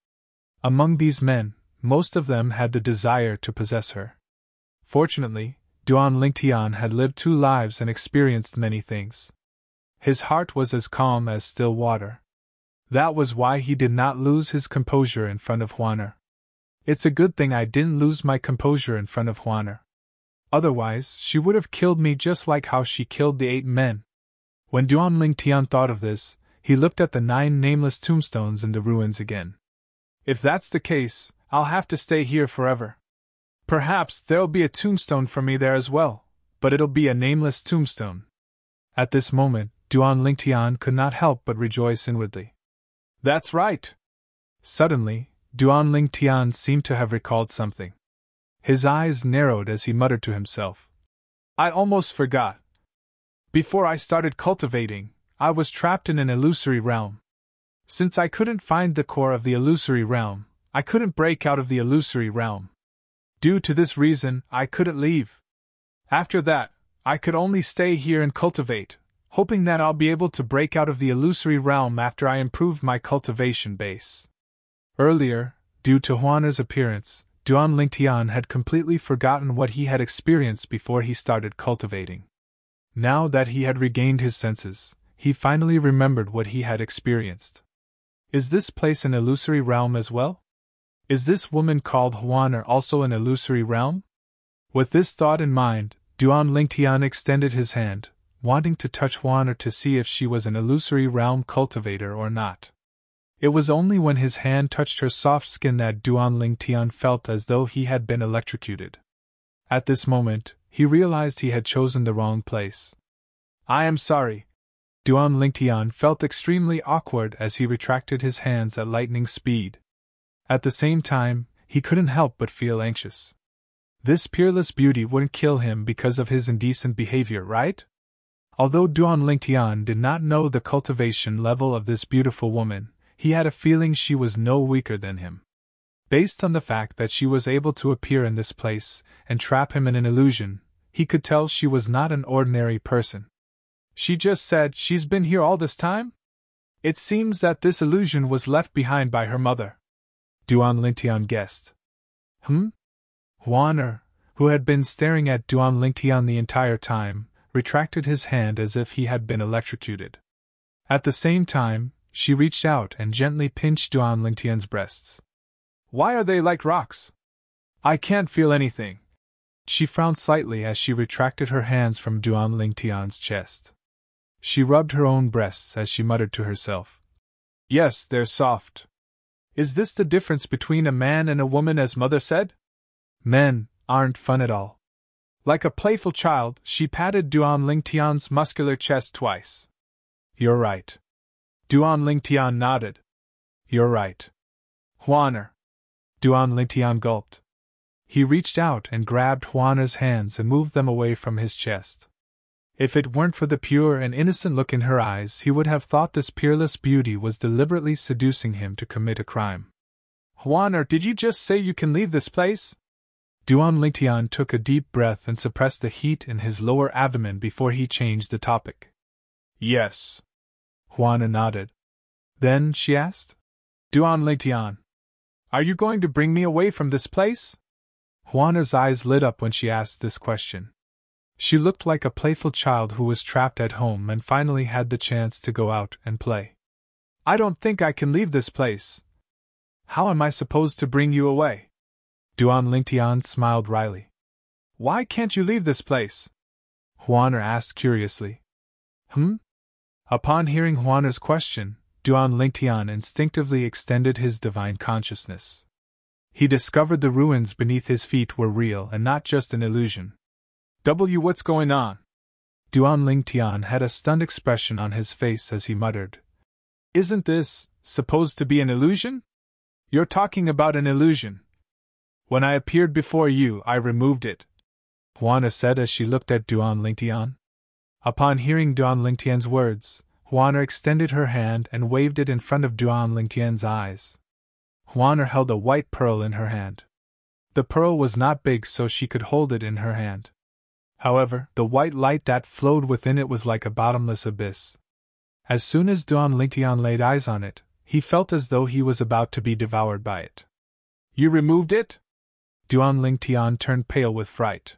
Among these men, most of them had the desire to possess her. Fortunately, Duan Lingtian had lived 2 lives and experienced many things. His heart was as calm as still water. That was why he did not lose his composure in front of Huana. It's a good thing I didn't lose my composure in front of Huana. Otherwise, she would have killed me just like how she killed the 8 men. When Duan Lingtian thought of this, he looked at the 9 nameless tombstones in the ruins again. If that's the case, I'll have to stay here forever. Perhaps there'll be a tombstone for me there as well, but it'll be a nameless tombstone. At this moment, Duan Lingtian could not help but rejoice inwardly. That's right! Suddenly, Duan Lingtian seemed to have recalled something. His eyes narrowed as he muttered to himself. I almost forgot. Before I started cultivating, I was trapped in an illusory realm. Since I couldn't find the core of the illusory realm, I couldn't break out of the illusory realm. Due to this reason, I couldn't leave. After that, I could only stay here and cultivate, hoping that I'll be able to break out of the illusory realm after I improve my cultivation base. Earlier, due to Huana's appearance, Duan Lingtian had completely forgotten what he had experienced before he started cultivating. Now that he had regained his senses, he finally remembered what he had experienced. Is this place an illusory realm as well? Is this woman called Huana also an illusory realm? With this thought in mind, Duan Lingtian extended his hand, wanting to touch Huana to see if she was an illusory realm cultivator or not. It was only when his hand touched her soft skin that Duan Lingtian felt as though he had been electrocuted. At this moment, he realized he had chosen the wrong place. I am sorry. Duan Lingtian felt extremely awkward as he retracted his hands at lightning speed. At the same time, he couldn't help but feel anxious. This peerless beauty wouldn't kill him because of his indecent behavior, right? Although Duan Lingtian did not know the cultivation level of this beautiful woman, he had a feeling she was no weaker than him. Based on the fact that she was able to appear in this place and trap him in an illusion, he could tell she was not an ordinary person. She just said she's been here all this time? It seems that this illusion was left behind by her mother. Duan Lingtian guessed. Huana, who had been staring at Duan Lingtian the entire time, retracted his hand as if he had been electrocuted. At the same time, she reached out and gently pinched Duan Lingtian's breasts. Why are they like rocks? I can't feel anything. She frowned slightly as she retracted her hands from Duan Lingtian's chest. She rubbed her own breasts as she muttered to herself. Yes, they're soft. Is this the difference between a man and a woman, as mother said? Men aren't fun at all. Like a playful child, she patted Duan Lingtian's muscular chest twice. You're right. Duan Lingtian nodded. You're right. Huana. Duan Lingtian gulped. He reached out and grabbed Juana's hands and moved them away from his chest. If it weren't for the pure and innocent look in her eyes, he would have thought this peerless beauty was deliberately seducing him to commit a crime. Juana, did you just say you can leave this place? Duan Lingtian took a deep breath and suppressed the heat in his lower abdomen before he changed the topic. Yes. Juana nodded. Then she asked, Duan Lingtian, are you going to bring me away from this place? Juana's eyes lit up when she asked this question. She looked like a playful child who was trapped at home and finally had the chance to go out and play. I don't think I can leave this place. How am I supposed to bring you away? Duan Lingtian smiled wryly. Why can't you leave this place? Juana asked curiously. Upon hearing Juana's question, Duan Lingtian instinctively extended his divine consciousness. He discovered the ruins beneath his feet were real and not just an illusion. What's going on? Duan Lingtian had a stunned expression on his face as he muttered. Isn't this supposed to be an illusion? You're talking about an illusion. When I appeared before you, I removed it, Juana said as she looked at Duan Lingtian. Upon hearing Duan Lingtian's words, Juana extended her hand and waved it in front of Duan Lingtian's eyes. Juana held a white pearl in her hand. The pearl was not big, so she could hold it in her hand. However, the white light that flowed within it was like a bottomless abyss. As soon as Duan Lingtian laid eyes on it, he felt as though he was about to be devoured by it. You removed it? Duan Lingtian turned pale with fright.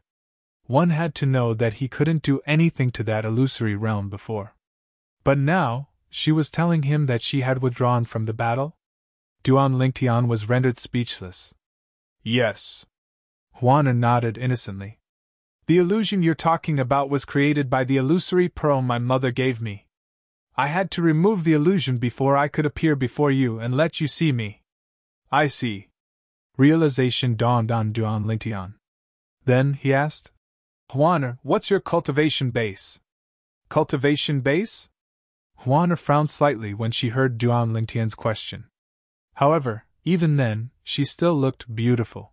One had to know that he couldn't do anything to that illusory realm before. But now, she was telling him that she had withdrawn from the battle? Duan Lingtian was rendered speechless. Yes. Juana nodded innocently. The illusion you're talking about was created by the illusory pearl my mother gave me. I had to remove the illusion before I could appear before you and let you see me. I see. Realization dawned on Duan Lingtian. Then he asked, Juana, what's your cultivation base? Cultivation base? Juana frowned slightly when she heard Duan Lingtian's question. However, even then, she still looked beautiful.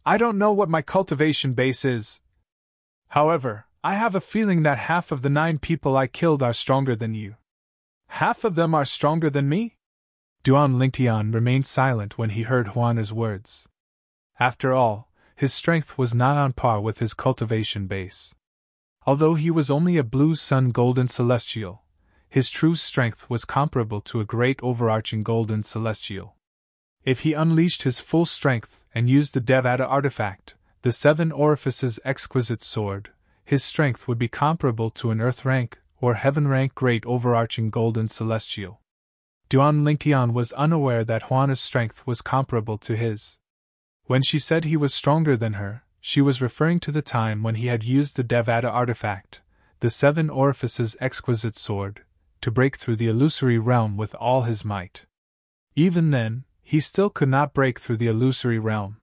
I don't know what my cultivation base is. However, I have a feeling that half of the 9 people I killed are stronger than you. Half of them are stronger than me? Duan Lingtian remained silent when he heard Juana's words. After all, his strength was not on par with his cultivation base. Although he was only a blue sun golden celestial, his true strength was comparable to a great overarching golden celestial. If he unleashed his full strength and used the Devata artifact, the 7 Orifices exquisite sword, his strength would be comparable to an earth rank or heaven rank great overarching golden celestial. Duan Lingtian was unaware that Juana's strength was comparable to his. When she said he was stronger than her, she was referring to the time when he had used the Devata artifact, the 7 Orifices exquisite sword, to break through the illusory realm with all his might. Even then, he still could not break through the illusory realm.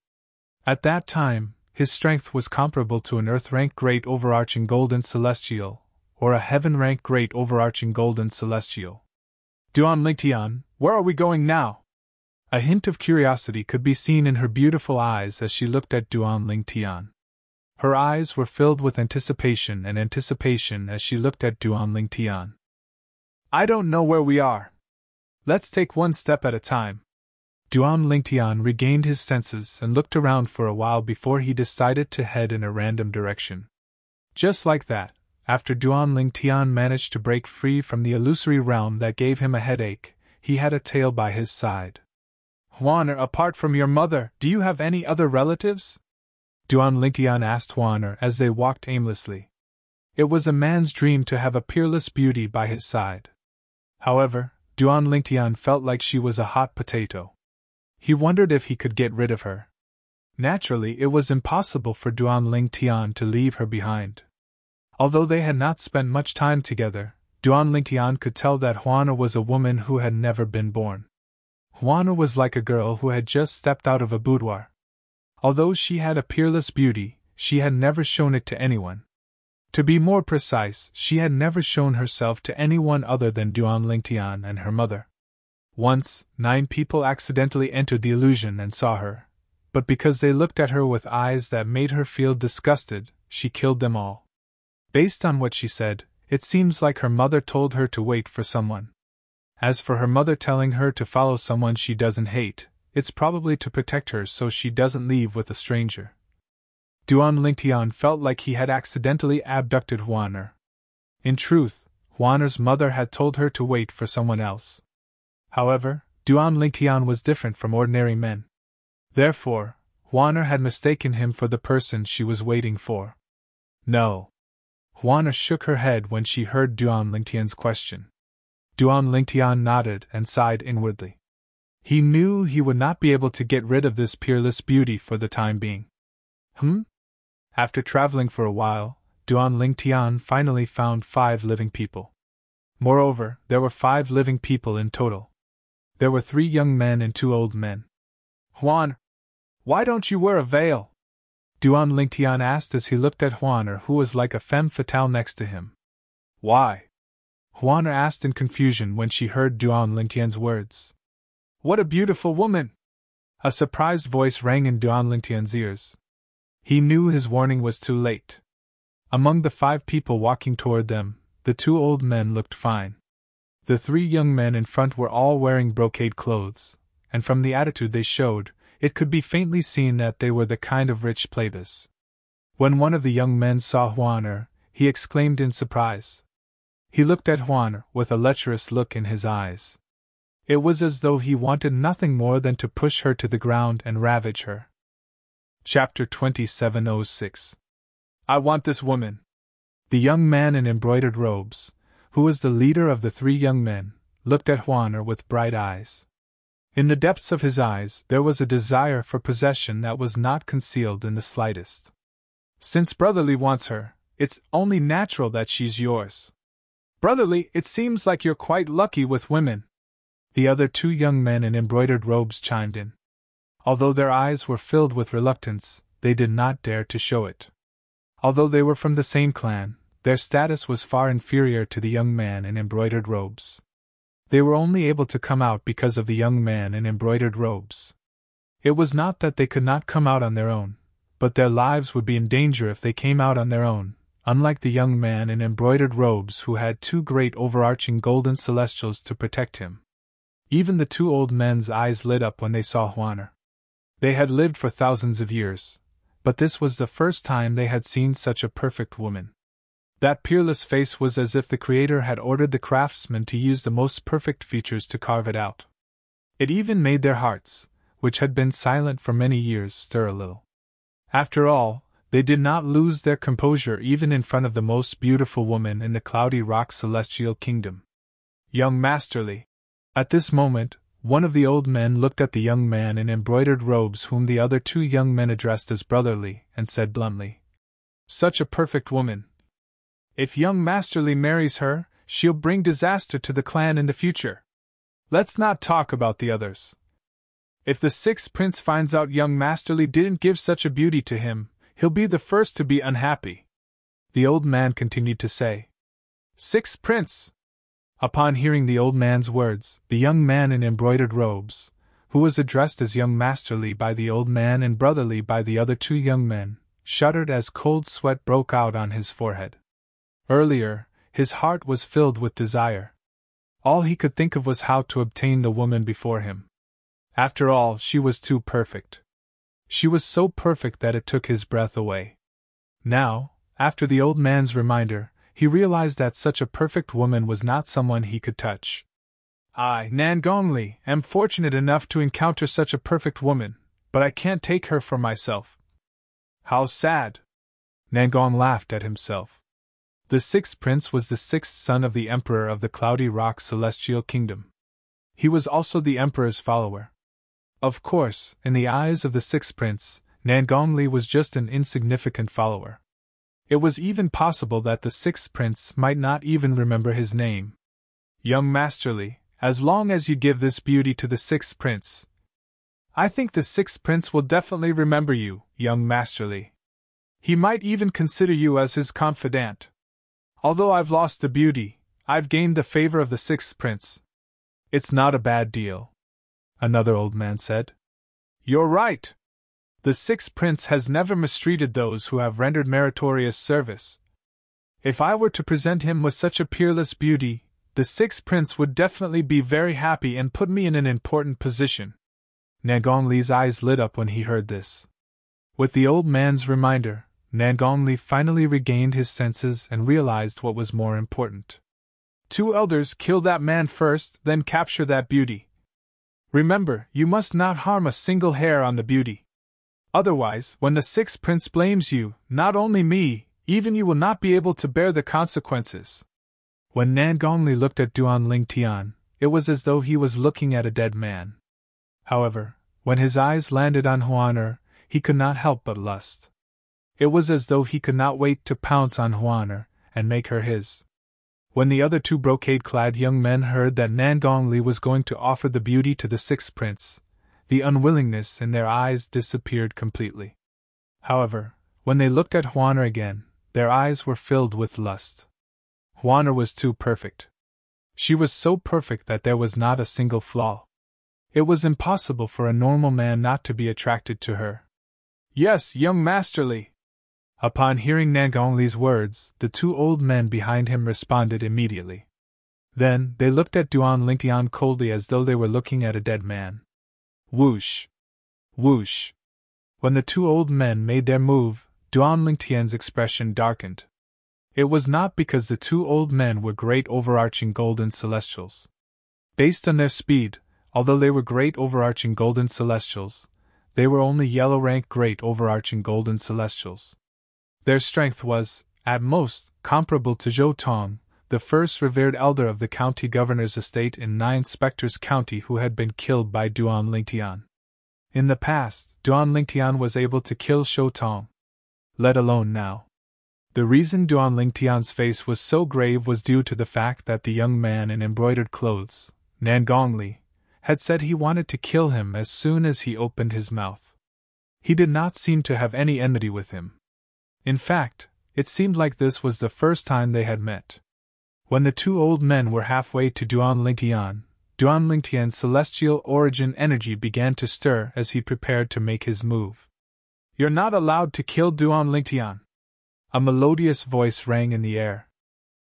At that time, his strength was comparable to an earth-rank great overarching golden celestial, or a heaven-rank great overarching golden celestial. Duan Lingtian, where are we going now? A hint of curiosity could be seen in her beautiful eyes as she looked at Duan Lingtian. Her eyes were filled with anticipation as she looked at Duan Lingtian. I don't know where we are. Let's take one step at a time. Duan Lingtian regained his senses and looked around for a while before he decided to head in a random direction. Just like that, after Duan Lingtian managed to break free from the illusory realm that gave him a headache, he had a tail by his side. Juana, apart from your mother, do you have any other relatives? Duan Lingtian asked Juana as they walked aimlessly. It was a man's dream to have a peerless beauty by his side. However, Duan Lingtian felt like she was a hot potato. He wondered if he could get rid of her. Naturally, it was impossible for Duan Lingtian to leave her behind. Although they had not spent much time together, Duan Lingtian could tell that Juana was a woman who had never been born. Juana was like a girl who had just stepped out of a boudoir. Although she had a peerless beauty, she had never shown it to anyone. To be more precise, she had never shown herself to anyone other than Duan Lingtian and her mother. Once, 9 people accidentally entered the illusion and saw her. but because they looked at her with eyes that made her feel disgusted, she killed them all. Based on what she said, it seems like her mother told her to wait for someone. As for her mother telling her to follow someone she doesn't hate, it's probably to protect her so she doesn't leave with a stranger. Duan Lingtian felt like he had accidentally abducted Huaner. In truth, Huaner's mother had told her to wait for someone else. However, Duan Lingtian was different from ordinary men. Therefore, Huaner had mistaken him for the person she was waiting for. No. Huaner shook her head when she heard Duan Lingtian's question. Duan Lingtian nodded and sighed inwardly. He knew he would not be able to get rid of this peerless beauty for the time being. After traveling for a while, Duan Lingtian finally found 5 living people. Moreover, there were 5 living people in total. There were 3 young men and 2 old men. Huan, why don't you wear a veil? Duan Lingtian asked as he looked at Huaner, who was like a femme fatale next to him. Why? Huaner asked in confusion when she heard Duan Lingtian's words. What a beautiful woman! A surprised voice rang in Duan Lingtian's ears. He knew his warning was too late. Among the 5 people walking toward them, the 2 old men looked fine. The 3 young men in front were all wearing brocade clothes, and from the attitude they showed, it could be faintly seen that they were the kind of rich plebeians. When one of the young men saw Huaner, he exclaimed in surprise. He looked at Huaner with a lecherous look in his eyes. It was as though he wanted nothing more than to push her to the ground and ravage her. Chapter 2706. I want this woman. The young man in embroidered robes, who was the leader of the 3 young men, looked at Huaner with bright eyes. In the depths of his eyes there was a desire for possession that was not concealed in the slightest. Since Brotherly wants her, it's only natural that she's yours. Brotherly, it seems like you're quite lucky with women. The other 2 young men in embroidered robes chimed in. Although their eyes were filled with reluctance, they did not dare to show it. Although they were from the same clan, their status was far inferior to the young man in embroidered robes. They were only able to come out because of the young man in embroidered robes. It was not that they could not come out on their own, but their lives would be in danger if they came out on their own, unlike the young man in embroidered robes who had 2 great overarching golden celestials to protect him. Even the 2 old men's eyes lit up when they saw Huaner. They had lived for thousands of years, but this was the first time they had seen such a perfect woman. That peerless face was as if the Creator had ordered the craftsman to use the most perfect features to carve it out. It even made their hearts, which had been silent for many years, stir a little. After all, they did not lose their composure even in front of the most beautiful woman in the Cloudy Rock Celestial Kingdom. Young Masterly. At this moment, one of the old men looked at the young man in embroidered robes whom the other 2 young men addressed as Brotherly, and said bluntly, Such a perfect woman. If young Masterly marries her, she'll bring disaster to the clan in the future. Let's not talk about the others. If the 6th prince finds out young Masterly didn't give such a beauty to him, he'll be the first to be unhappy. The old man continued to say. 6th prince! Upon hearing the old man's words, the young man in embroidered robes, who was addressed as young Masterly by the old man and Brotherly by the other 2 young men, shuddered as cold sweat broke out on his forehead. Earlier, his heart was filled with desire. All he could think of was how to obtain the woman before him. After all, she was too perfect. She was so perfect that it took his breath away. Now, after the old man's reminder, he realized that such a perfect woman was not someone he could touch. I, Nan Gongli, am fortunate enough to encounter such a perfect woman, but I can't take her for myself. How sad! Nangong laughed at himself. The 6th prince was the 6th son of the Emperor of the Cloudy Rock Celestial Kingdom. He was also the Emperor's follower. Of course, in the eyes of the 6th prince, Nangongli was just an insignificant follower. It was even possible that the 6th prince might not even remember his name. Young Masterly, as long as you give this beauty to the 6th prince, I think the 6th prince will definitely remember you, young Masterly. He might even consider you as his confidant. Although I've lost the beauty, I've gained the favor of the 6th prince. It's not a bad deal. Another old man said. You're right. The sixth prince has never mistreated those who have rendered meritorious service. If I were to present him with such a peerless beauty, the sixth prince would definitely be very happy and put me in an important position. Nangongli's eyes lit up when he heard this. With the old man's reminder, Nangongli finally regained his senses and realized what was more important. 2 elders, kill that man first, then capture that beauty. Remember, you must not harm a single hair on the beauty. Otherwise, when the sixth prince blames you, not only me, even you will not be able to bear the consequences. When Nangongli looked at Duan Lingtian, it was as though he was looking at a dead man. However, when his eyes landed on Huaner, he could not help but lust. It was as though he could not wait to pounce on Huaner and make her his. When the other 2 brocade-clad young men heard that Nangongli was going to offer the beauty to the sixth prince, the unwillingness in their eyes disappeared completely. However, when they looked at Huaner again, their eyes were filled with lust. Huaner was too perfect. She was so perfect that there was not a single flaw. It was impossible for a normal man not to be attracted to her. Yes, young masterly! Upon hearing Nangongli's words, the 2 old men behind him responded immediately. Then, they looked at Duan Lingtian coldly as though they were looking at a dead man. Whoosh! Whoosh! When the 2 old men made their move, Duan Lingtian's expression darkened. It was not because the 2 old men were great overarching golden celestials. Based on their speed, although they were great overarching golden celestials, they were only yellow rank great overarching golden celestials. Their strength was, at most, comparable to Zhou Tong, the first revered elder of the county governor's estate in Nine Spectres County who had been killed by Duan Lingtian. In the past, Duan Lingtian was able to kill Zhou Tong. Let alone now. The reason Duan Lingtian's face was so grave was due to the fact that the young man in embroidered clothes, Nangongli, had said he wanted to kill him as soon as he opened his mouth. He did not seem to have any enmity with him. In fact, it seemed like this was the first time they had met. When the 2 old men were halfway to Duan Lingtian's celestial origin energy began to stir as he prepared to make his move. You're not allowed to kill Duan Lingtian. A melodious voice rang in the air.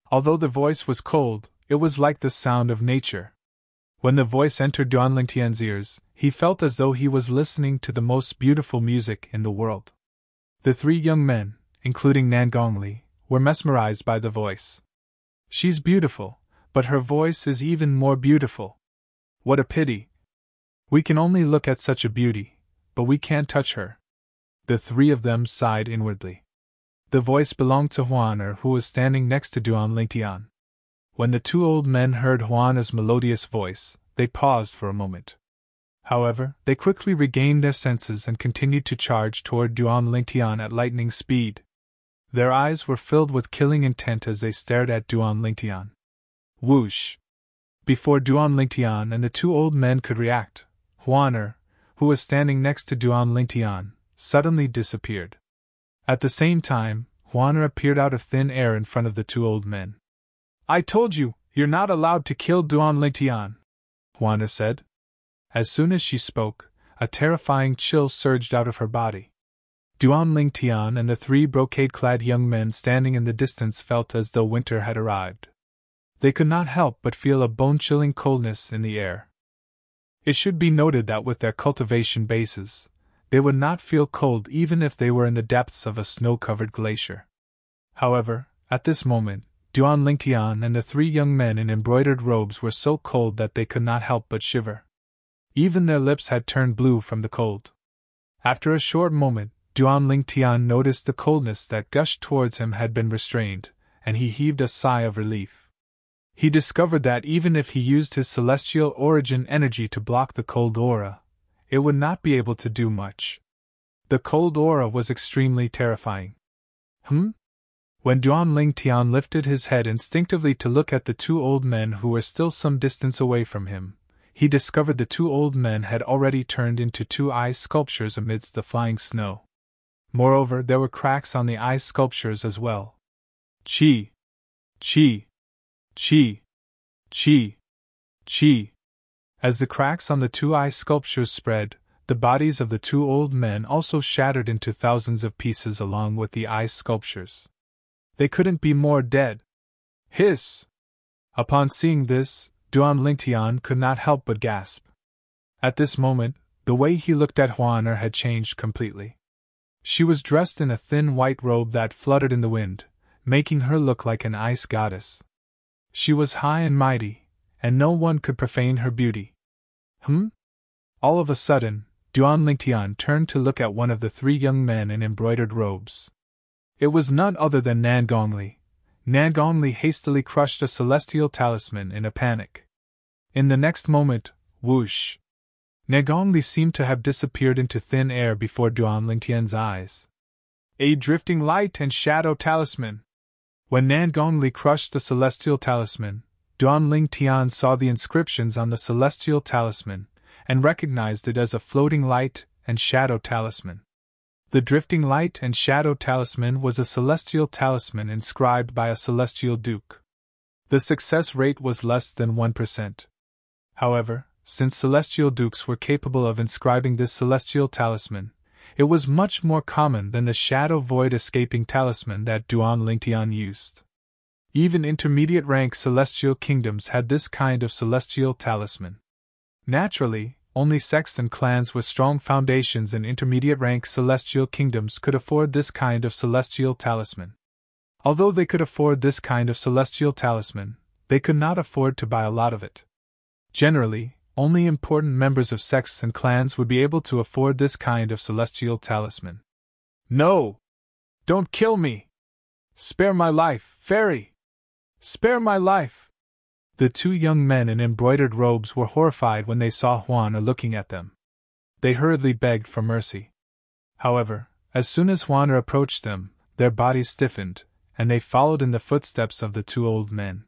Although the voice was cold, it was like the sound of nature. When the voice entered Duan Lingtian's ears, he felt as though he was listening to the most beautiful music in the world. The 3 young men, including Nangongli, were mesmerized by the voice. She's beautiful, but her voice is even more beautiful. What a pity. We can only look at such a beauty, but we can't touch her. The 3 of them sighed inwardly. The voice belonged to Huaner, who was standing next to Duan Lingtian. When the 2 old men heard Huaner's melodious voice, they paused for a moment. However, they quickly regained their senses and continued to charge toward Duan Lingtian at lightning speed. Their eyes were filled with killing intent as they stared at Duan Lingtian. Whoosh! Before Duan Lingtian and the 2 old men could react, Huaner, who was standing next to Duan Lingtian, suddenly disappeared. At the same time, Huaner appeared out of thin air in front of the 2 old men. I told you, you're not allowed to kill Duan Lingtian, Huaner said. As soon as she spoke, a terrifying chill surged out of her body. Duan Lingtian and the 3 brocade-clad young men standing in the distance felt as though winter had arrived. They could not help but feel a bone-chilling coldness in the air. It should be noted that with their cultivation bases, they would not feel cold even if they were in the depths of a snow-covered glacier. However, at this moment, Duan Lingtian and the 3 young men in embroidered robes were so cold that they could not help but shiver. Even their lips had turned blue from the cold. After a short moment, Duan Lingtian noticed the coldness that gushed towards him had been restrained, and he heaved a sigh of relief. He discovered that even if he used his celestial origin energy to block the cold aura, it would not be able to do much. The cold aura was extremely terrifying. When Duan Lingtian lifted his head instinctively to look at the 2 old men who were still some distance away from him, he discovered the 2 old men had already turned into 2 ice sculptures amidst the flying snow. Moreover, there were cracks on the ice sculptures as well. Chi! Chi! Chi! Chi! Chi! As the cracks on the 2 ice sculptures spread, the bodies of the two old men also shattered into thousands of pieces along with the ice sculptures. They couldn't be more dead. Hiss! Upon seeing this, Duan Lingtian could not help but gasp. At this moment, the way he looked at Huaner had changed completely. She was dressed in a thin white robe that fluttered in the wind, making her look like an ice goddess. She was high and mighty, and no one could profane her beauty. All of a sudden, Duan Lingtian turned to look at one of the three young men in embroidered robes. It was none other than Nan Gongli. Nan Gongli hastily crushed a celestial talisman in a panic. In the next moment, whoosh! Nan Gongli seemed to have disappeared into thin air before Duan Lingtian's eyes. A drifting light and shadow talisman! When Nan Gongli crushed the celestial talisman, Duan Lingtian saw the inscriptions on the celestial talisman, and recognized it as a floating light and shadow talisman. The drifting light and shadow talisman was a celestial talisman inscribed by a celestial duke. The success rate was less than 1%. However, since celestial dukes were capable of inscribing this celestial talisman, it was much more common than the shadow void escaping talisman that Duan Lingtian used. Even intermediate rank celestial kingdoms had this kind of celestial talisman. Naturally, only sects and clans with strong foundations in intermediate rank celestial kingdoms could afford this kind of celestial talisman. Although they could afford this kind of celestial talisman, they could not afford to buy a lot of it. Generally, only important members of sects and clans would be able to afford this kind of celestial talisman. No! Don't kill me! Spare my life, fairy! Spare my life! The two young men in embroidered robes were horrified when they saw Huaner looking at them. They hurriedly begged for mercy. However, as soon as Huaner approached them, their bodies stiffened, and they followed in the footsteps of the two old men.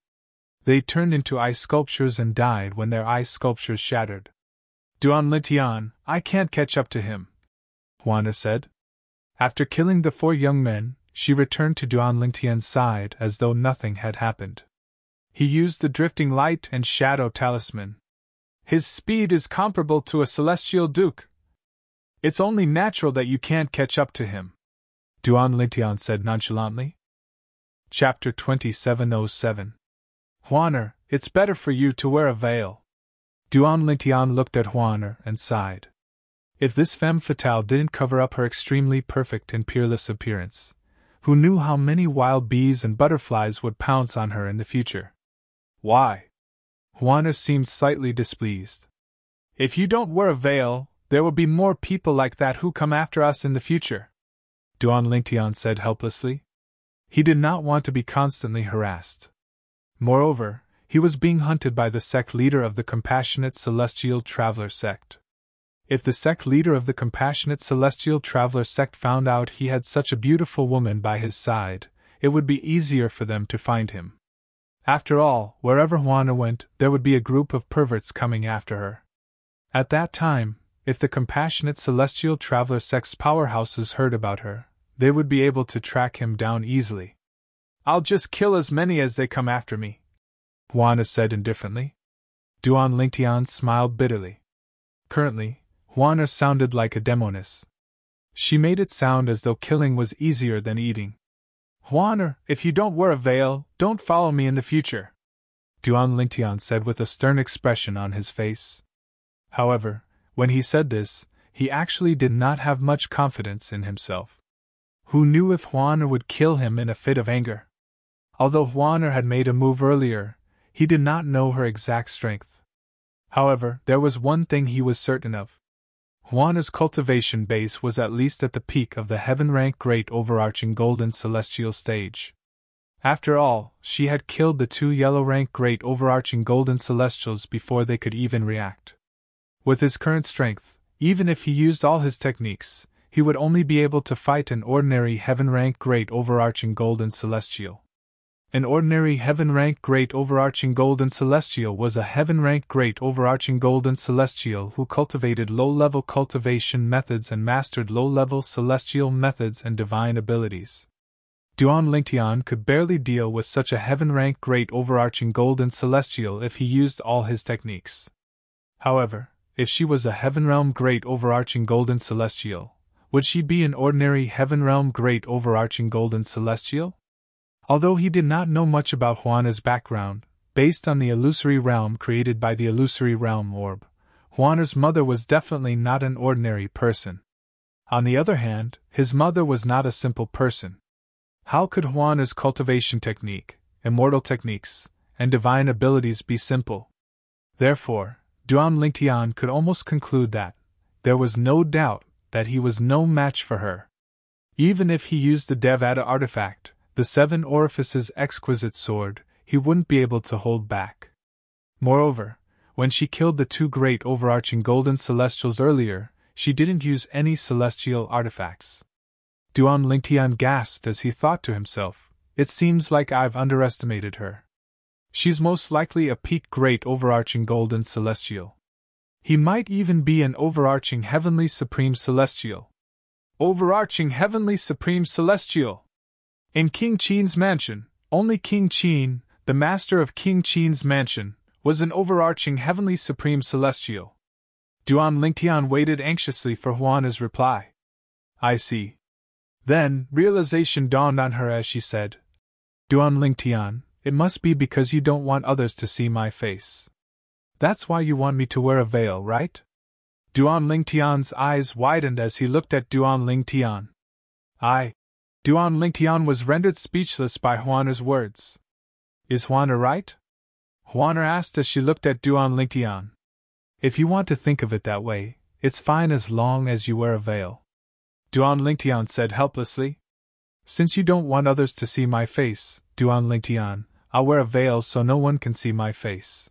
They turned into ice sculptures and died when their ice sculptures shattered. Duan Lingtian, I can't catch up to him, Huaner said. After killing the four young men, she returned to Duan Lingtian's side as though nothing had happened. He used the drifting light and shadow talisman. His speed is comparable to a celestial duke. It's only natural that you can't catch up to him, Duan Lingtian said nonchalantly. Chapter 2707. Huaner, it's better for you to wear a veil. Duan Lingtian looked at Huaner and sighed. If this femme fatale didn't cover up her extremely perfect and peerless appearance, who knew how many wild bees and butterflies would pounce on her in the future? Why? Huaner seemed slightly displeased. If you don't wear a veil, there will be more people like that who come after us in the future, Duan Lingtian said helplessly. He did not want to be constantly harassed. Moreover, he was being hunted by the sect leader of the Compassionate Celestial Traveler sect. If the sect leader of the Compassionate Celestial Traveler sect found out he had such a beautiful woman by his side, it would be easier for them to find him. After all, wherever Huaner went, there would be a group of perverts coming after her. At that time, if the Compassionate Celestial Traveler sect's powerhouses heard about her, they would be able to track him down easily. I'll just kill as many as they come after me, Huaner said indifferently. Duan Lingtian smiled bitterly. Currently, Huaner sounded like a demoness. She made it sound as though killing was easier than eating. Huaner, if you don't wear a veil, don't follow me in the future, Duan Lingtian said with a stern expression on his face. However, when he said this, he actually did not have much confidence in himself. Who knew if Huaner would kill him in a fit of anger? Although Huaner had made a move earlier, he did not know her exact strength. However, there was one thing he was certain of. Huaner's cultivation base was at least at the peak of the heaven-rank great overarching golden celestial stage. After all, she had killed the two yellow-rank great overarching golden celestials before they could even react. With his current strength, even if he used all his techniques, he would only be able to fight an ordinary heaven-rank great overarching golden celestial. An ordinary heaven-rank great overarching golden celestial was a heaven-rank great overarching golden celestial who cultivated low-level cultivation methods and mastered low-level celestial methods and divine abilities. Duan Lingtian could barely deal with such a heaven-rank great overarching golden celestial if he used all his techniques. However, if she was a heaven-realm great overarching golden celestial, would she be an ordinary heaven-realm great overarching golden celestial? Although he did not know much about Juana's background, based on the illusory realm created by the illusory realm orb, Juana's mother was definitely not an ordinary person. On the other hand, his mother was not a simple person. How could Juana's cultivation technique, immortal techniques, and divine abilities be simple? Therefore, Duan Lingtian could almost conclude that there was no doubt that he was no match for her. Even if he used the Devata artifact, the Seven Orifices exquisite sword, he wouldn't be able to hold back. Moreover, when she killed the two great overarching golden celestials earlier, she didn't use any celestial artifacts. Duan Lingtian gasped as he thought to himself, "It seems like I've underestimated her. She's most likely a peak great overarching golden celestial. He might even be an overarching heavenly supreme celestial." Overarching heavenly supreme celestial! In King Qin's mansion, only King Qin, the master of King Qin's mansion, was an overarching heavenly supreme celestial. Duan Lingtian waited anxiously for Juana's reply. "I see." Then, realization dawned on her as she said, "Duan Lingtian, it must be because you don't want others to see my face. That's why you want me to wear a veil, right?" Duan Lingtian's eyes widened as he looked at Duan Lingtian. Duan Lingtian was rendered speechless by Juana's words. "Is Juana right?" Juana asked as she looked at Duan Lingtian. "If you want to think of it that way, it's fine as long as you wear a veil," Duan Lingtian said helplessly. "Since you don't want others to see my face, Duan Lingtian, I'll wear a veil so no one can see my face.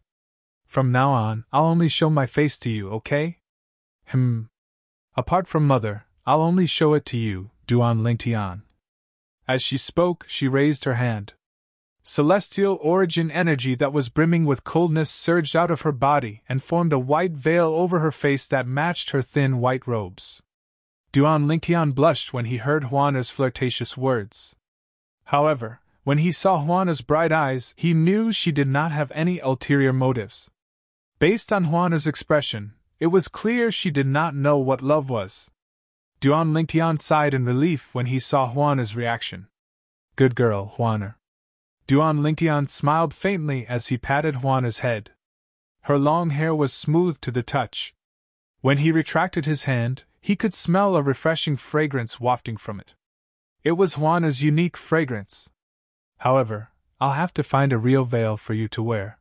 From now on, I'll only show my face to you, okay?" Apart from Mother, I'll only show it to you, Duan Lingtian." As she spoke, she raised her hand. Celestial origin energy that was brimming with coldness surged out of her body and formed a white veil over her face that matched her thin white robes. Duan Lingtian blushed when he heard Juana's flirtatious words. However, when he saw Juana's bright eyes, he knew she did not have any ulterior motives. Based on Juana's expression, it was clear she did not know what love was. Duan Lingtian sighed in relief when he saw Juana's reaction. "Good girl, Juana." Duan Lingtian smiled faintly as he patted Juana's head. Her long hair was smooth to the touch. When he retracted his hand, he could smell a refreshing fragrance wafting from it. It was Juana's unique fragrance. "However, I'll have to find a real veil for you to wear.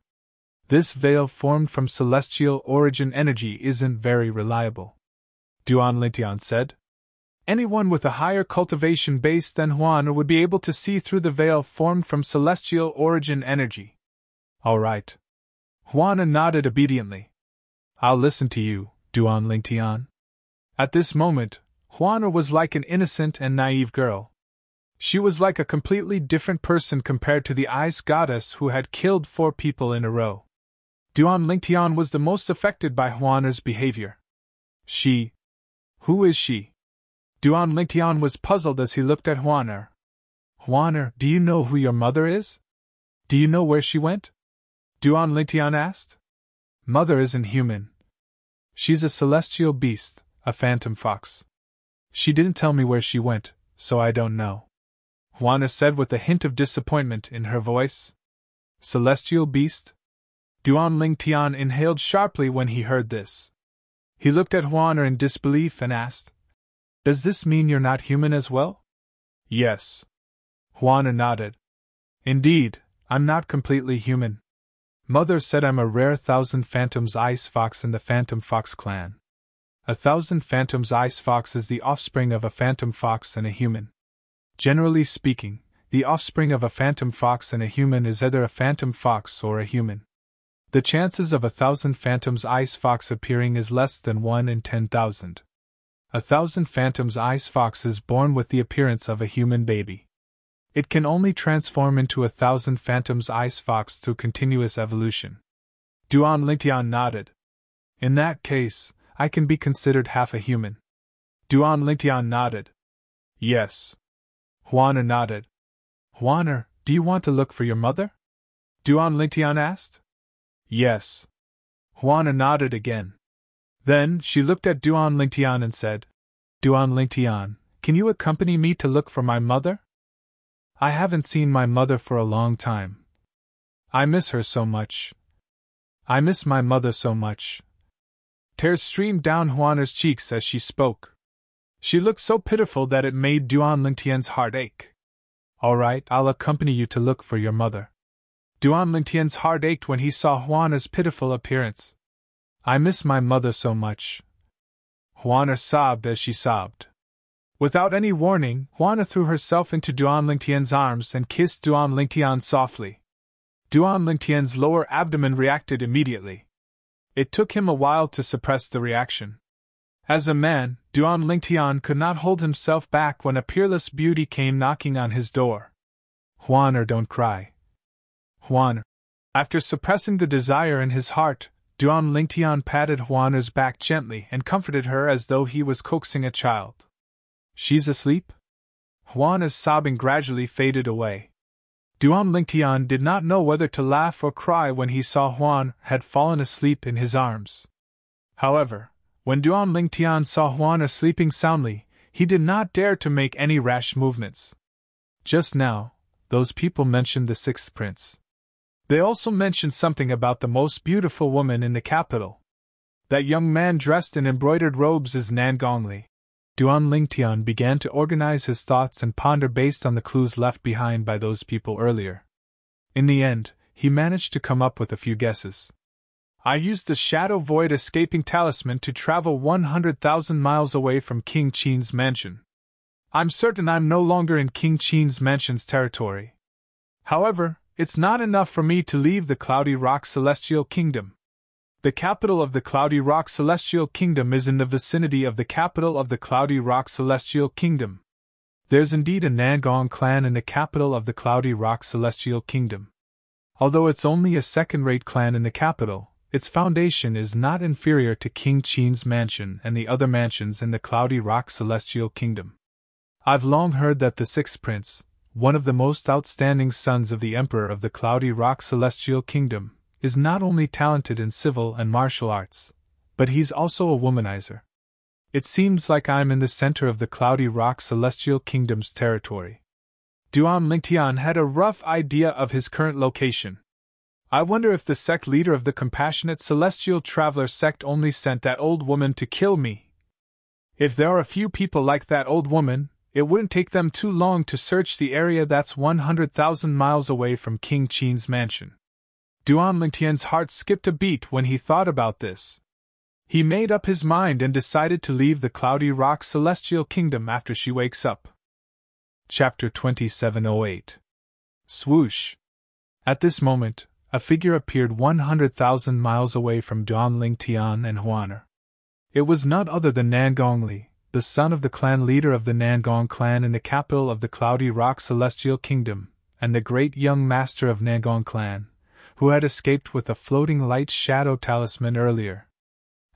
This veil formed from celestial origin energy isn't very reliable," Duan Lingtian said. "Anyone with a higher cultivation base than Juana would be able to see through the veil formed from celestial origin energy." "All right." Juana nodded obediently. "I'll listen to you, Duan Lingtian." At this moment, Juana was like an innocent and naive girl. She was like a completely different person compared to the ice goddess who had killed 4 people in a row. Duan Lingtian was the most affected by Juana's behavior. "She? Who is she?" Duan Lingtian was puzzled as he looked at Juana. "Juana, do you know who your mother is? Do you know where she went?" Duan Lingtian asked. "Mother isn't human. She's a celestial beast, a phantom fox. She didn't tell me where she went, so I don't know," Juana said with a hint of disappointment in her voice. "Celestial beast?" Duan Lingtian inhaled sharply when he heard this. He looked at Juana in disbelief and asked, "Does this mean you're not human as well?" "Yes." Juana nodded. "Indeed, I'm not completely human. Mother said I'm a rare Thousand Phantoms ice fox in the Phantom Fox clan. A Thousand Phantoms ice fox is the offspring of a phantom fox and a human. Generally speaking, the offspring of a phantom fox and a human is either a phantom fox or a human. The chances of a Thousand Phantoms ice fox appearing is less than 1 in 10,000. A Thousand Phantoms ice fox is born with the appearance of a human baby. It can only transform into a Thousand Phantoms ice fox through continuous evolution." Duan Lingtian nodded. "In that case, I can be considered half a human." Duan Lingtian nodded. "Yes." Juana nodded. "Juana, do you want to look for your mother?" Duan Lingtian asked. "Yes." Juana nodded again. Then she looked at Duan Lingtian and said, Duan Lingtian, can you accompany me to look for my mother? I haven't seen my mother for a long time. I miss her so much. I miss my mother so much. Tears streamed down Juana's cheeks as she spoke. She looked so pitiful that it made Duan Lingtian's heart ache. All right, I'll accompany you to look for your mother. Duan Lingtian's heart ached when he saw Juana's pitiful appearance. I miss my mother so much. Juana sobbed as she sobbed. Without any warning, Juana threw herself into Duan Lingtian's arms and kissed Duan Lingtian softly. Duan Lingtian's lower abdomen reacted immediately. It took him a while to suppress the reaction. As a man, Duan Lingtian could not hold himself back when a peerless beauty came knocking on his door. Juana, don't cry. Juana. After suppressing the desire in his heart, Duan Lingtian patted Juana's back gently and comforted her as though he was coaxing a child. She's asleep? Juana's sobbing gradually faded away. Duan Lingtian did not know whether to laugh or cry when he saw Juan had fallen asleep in his arms. However, when Duan Lingtian saw Juana sleeping soundly, he did not dare to make any rash movements. Just now, those people mentioned the sixth prince. They also mentioned something about the most beautiful woman in the capital. That young man dressed in embroidered robes is Nan Gongli. Duan Lingtian began to organize his thoughts and ponder based on the clues left behind by those people earlier. In the end, he managed to come up with a few guesses. I used the Shadow Void escaping talisman to travel 100,000 miles away from King Qin's mansion. I'm certain I'm no longer in King Qin's mansion's territory. However, it's not enough for me to leave the Cloudy Rock Celestial Kingdom. The capital of the Cloudy Rock Celestial Kingdom is in the vicinity of the capital of the Cloudy Rock Celestial Kingdom. There's indeed a Nangong clan in the capital of the Cloudy Rock Celestial Kingdom. Although it's only a second-rate clan in the capital, its foundation is not inferior to King Qin's mansion and the other mansions in the Cloudy Rock Celestial Kingdom. I've long heard that the sixth prince, one of the most outstanding sons of the Emperor of the Cloudy Rock Celestial Kingdom, is not only talented in civil and martial arts, but he's also a womanizer. It seems like I'm in the center of the Cloudy Rock Celestial Kingdom's territory. Duan Lingtian had a rough idea of his current location. I wonder if the sect leader of the Compassionate Celestial Traveler sect only sent that old woman to kill me. If there are a few people like that old woman, it wouldn't take them too long to search the area that's 100,000 miles away from King Qin's mansion. Duan Lingtian's heart skipped a beat when he thought about this. He made up his mind and decided to leave the Cloudy Rock Celestial Kingdom after she wakes up. Chapter 2708. Swoosh. At this moment, a figure appeared 100,000 miles away from Duan Lingtian and Juana. It was none other than Nan Gongli, the son of the clan leader of the Nangong clan in the capital of the Cloudy Rock Celestial Kingdom, and the great young master of Nangong clan, who had escaped with a floating light shadow talisman earlier.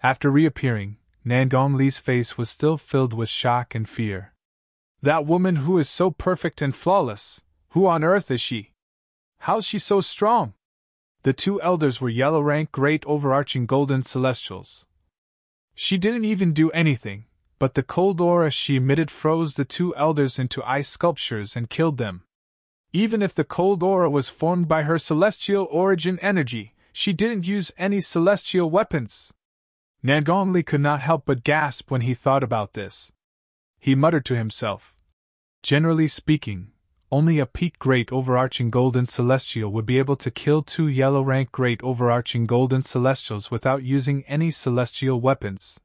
After reappearing, Nan Gongli's face was still filled with shock and fear. That woman who is so perfect and flawless, who on earth is she? How's she so strong? The two elders were yellow-rank great overarching golden celestials. She didn't even do anything, but the cold aura she emitted froze the two elders into ice sculptures and killed them. Even if the cold aura was formed by her celestial origin energy, she didn't use any celestial weapons. Nan Gongli could not help but gasp when he thought about this. He muttered to himself. Generally speaking, only a peak great overarching golden celestial would be able to kill two yellow-rank great overarching golden celestials without using any celestial weapons.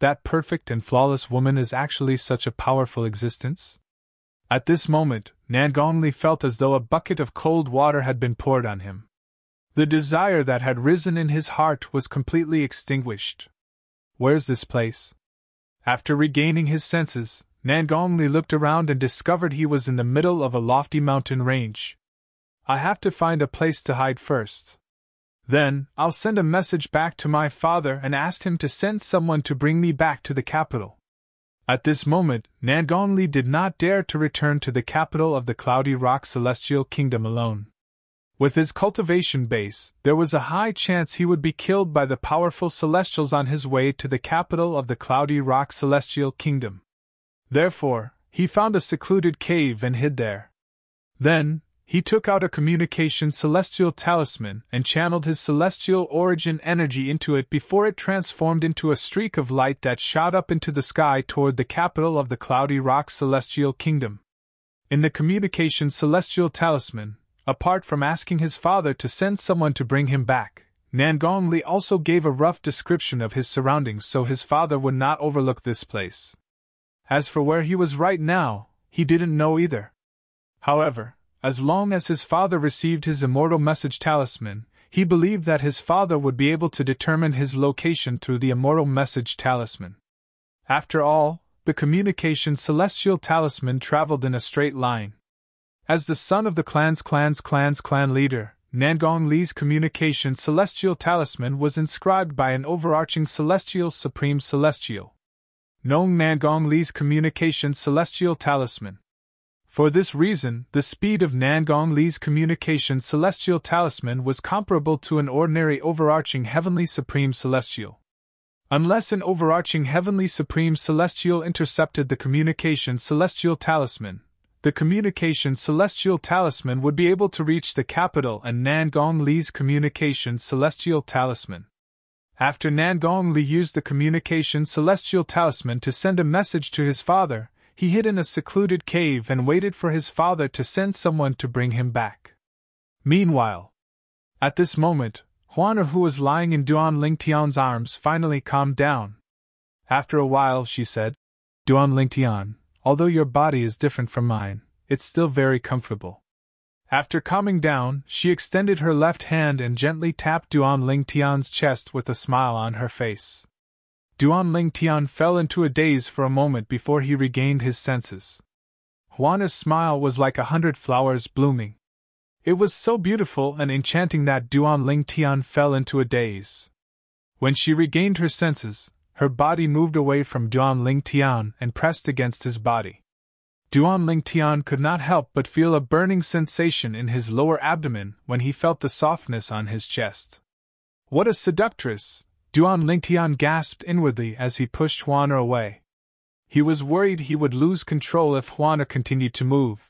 That perfect and flawless woman is actually such a powerful existence? At this moment, Nan Gongli felt as though a bucket of cold water had been poured on him. The desire that had risen in his heart was completely extinguished. Where's this place? After regaining his senses, Nan Gongli looked around and discovered he was in the middle of a lofty mountain range. I have to find a place to hide first. Then, I'll send a message back to my father and ask him to send someone to bring me back to the capital. At this moment, Nan Gongli did not dare to return to the capital of the Cloudy Rock Celestial Kingdom alone. With his cultivation base, there was a high chance he would be killed by the powerful celestials on his way to the capital of the Cloudy Rock Celestial Kingdom. Therefore, he found a secluded cave and hid there. Then, he took out a communication celestial talisman and channeled his celestial origin energy into it before it transformed into a streak of light that shot up into the sky toward the capital of the Cloudy Rock Celestial Kingdom. In the communication celestial talisman, apart from asking his father to send someone to bring him back, Nangong Li also gave a rough description of his surroundings so his father would not overlook this place. As for where he was right now, he didn't know either. However, as long as his father received his immortal message talisman, he believed that his father would be able to determine his location through the immortal message talisman. After all, the communication celestial talisman traveled in a straight line. As the son of the clan leader, Nangong Li's communication celestial talisman was inscribed by an overarching celestial supreme celestial. Known Nangong Li's communication celestial talisman. For this reason, the speed of Nangong Li's communication celestial talisman was comparable to an ordinary overarching heavenly supreme celestial. Unless an overarching heavenly supreme celestial intercepted the communication celestial talisman, the communication celestial talisman would be able to reach the capital and Nangong Li's communication celestial talisman. After Nangong Li used the communication celestial talisman to send a message to his father, he hid in a secluded cave and waited for his father to send someone to bring him back. Meanwhile, at this moment, Huaner, who was lying in Duan Lingtian's arms, finally calmed down. After a while she said, "Duan Lingtian, although your body is different from mine, it's still very comfortable." After calming down, she extended her left hand and gently tapped Duan Lingtian's chest with a smile on her face. Duan Lingtian fell into a daze for a moment before he regained his senses. Huana's smile was like 100 flowers blooming. It was so beautiful and enchanting that Duan Lingtian fell into a daze. When she regained her senses, her body moved away from Duan Lingtian and pressed against his body. Duan Lingtian could not help but feel a burning sensation in his lower abdomen when he felt the softness on his chest. "What a seductress!" Duan Lingtian gasped inwardly as he pushed Huaner away. He was worried he would lose control if Huaner continued to move.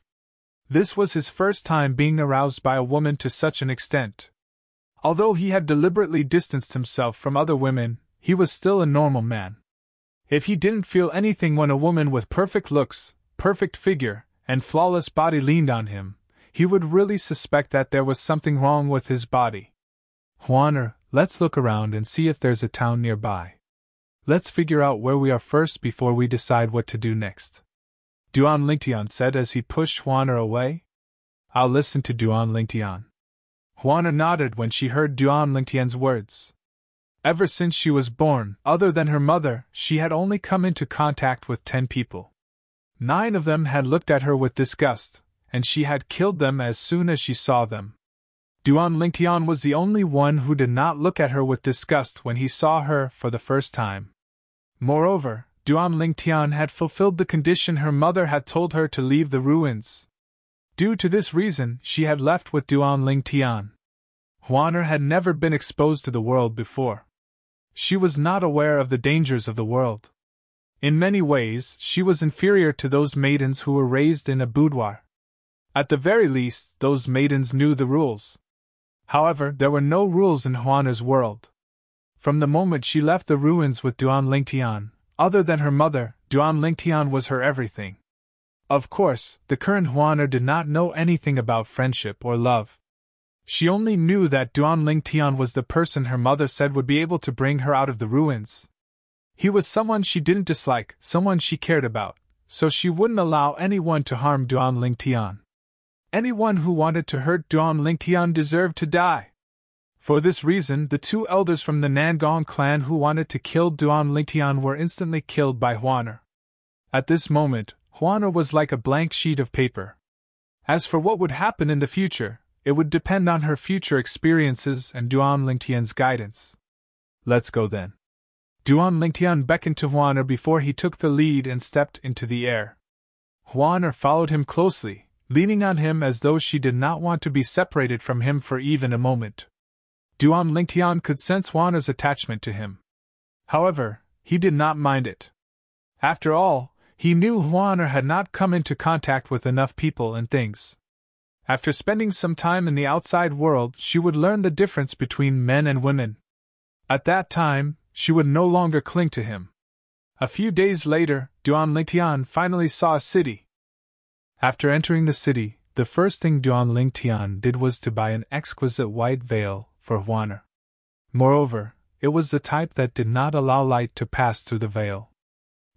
This was his first time being aroused by a woman to such an extent. Although he had deliberately distanced himself from other women, he was still a normal man. If he didn't feel anything when a woman with perfect looks, perfect figure, and flawless body leaned on him, he would really suspect that there was something wrong with his body. "Huaner, let's look around and see if there's a town nearby. Let's figure out where we are first before we decide what to do next," Duan Lingtian said as he pushed Huaner away. "I'll listen to Duan Lingtian." Huaner nodded when she heard Duan Lingtian's words. Ever since she was born, other than her mother, she had only come into contact with 10 people. 9 of them had looked at her with disgust, and she had killed them as soon as she saw them. Duan Lingtian was the only one who did not look at her with disgust when he saw her for the first time. Moreover, Duan Lingtian had fulfilled the condition her mother had told her to leave the ruins. Due to this reason, she had left with Duan Lingtian. Huaner had never been exposed to the world before. She was not aware of the dangers of the world. In many ways, she was inferior to those maidens who were raised in a boudoir. At the very least, those maidens knew the rules. However, there were no rules in Huaner's world. From the moment she left the ruins with Duan Lingtian, other than her mother, Duan Lingtian was her everything. Of course, the current Huaner did not know anything about friendship or love. She only knew that Duan Lingtian was the person her mother said would be able to bring her out of the ruins. He was someone she didn't dislike, someone she cared about, so she wouldn't allow anyone to harm Duan Lingtian. Anyone who wanted to hurt Duan Lingtian deserved to die. For this reason, the 2 elders from the Nangong clan who wanted to kill Duan Lingtian were instantly killed by Huaner. At this moment, Huaner was like a blank sheet of paper. As for what would happen in the future, it would depend on her future experiences and Duan Lingtian's guidance. "Let's go then." Duan Lingtian beckoned to Huaner before he took the lead and stepped into the air. Huaner followed him closely, leaning on him as though she did not want to be separated from him for even a moment. Duan Lingtian could sense Juana's attachment to him. However, he did not mind it. After all, he knew Juana had not come into contact with enough people and things. After spending some time in the outside world, she would learn the difference between men and women. At that time, she would no longer cling to him. A few days later, Duan Lingtian finally saw a city. After entering the city, the first thing Duan Lingtian did was to buy an exquisite white veil for Juana. Moreover, it was the type that did not allow light to pass through the veil.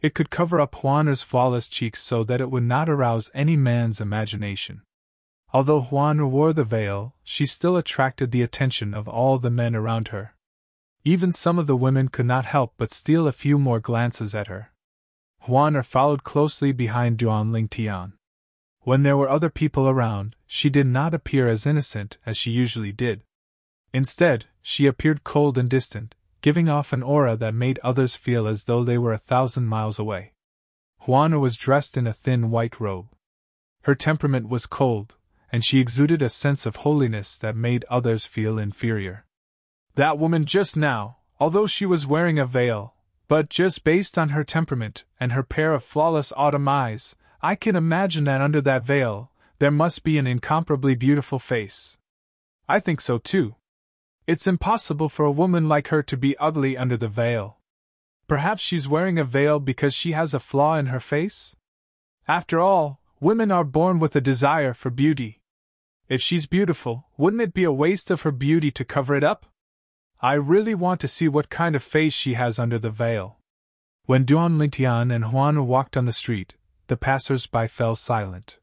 It could cover up Juana's flawless cheeks so that it would not arouse any man's imagination. Although Juana wore the veil, she still attracted the attention of all the men around her. Even some of the women could not help but steal a few more glances at her. Juana followed closely behind Duan Lingtian. When there were other people around, she did not appear as innocent as she usually did. Instead, she appeared cold and distant, giving off an aura that made others feel as though they were 1,000 miles away. Juana was dressed in a thin white robe. Her temperament was cold, and she exuded a sense of holiness that made others feel inferior. That woman just now, although she was wearing a veil, but just based on her temperament and her pair of flawless autumn eyes, I can imagine that under that veil, there must be an incomparably beautiful face. I think so too. It's impossible for a woman like her to be ugly under the veil. Perhaps she's wearing a veil because she has a flaw in her face? After all, women are born with a desire for beauty. If she's beautiful, wouldn't it be a waste of her beauty to cover it up? I really want to see what kind of face she has under the veil. When Duan Lingtian and Juana walked on the street, the passers-by fell silent.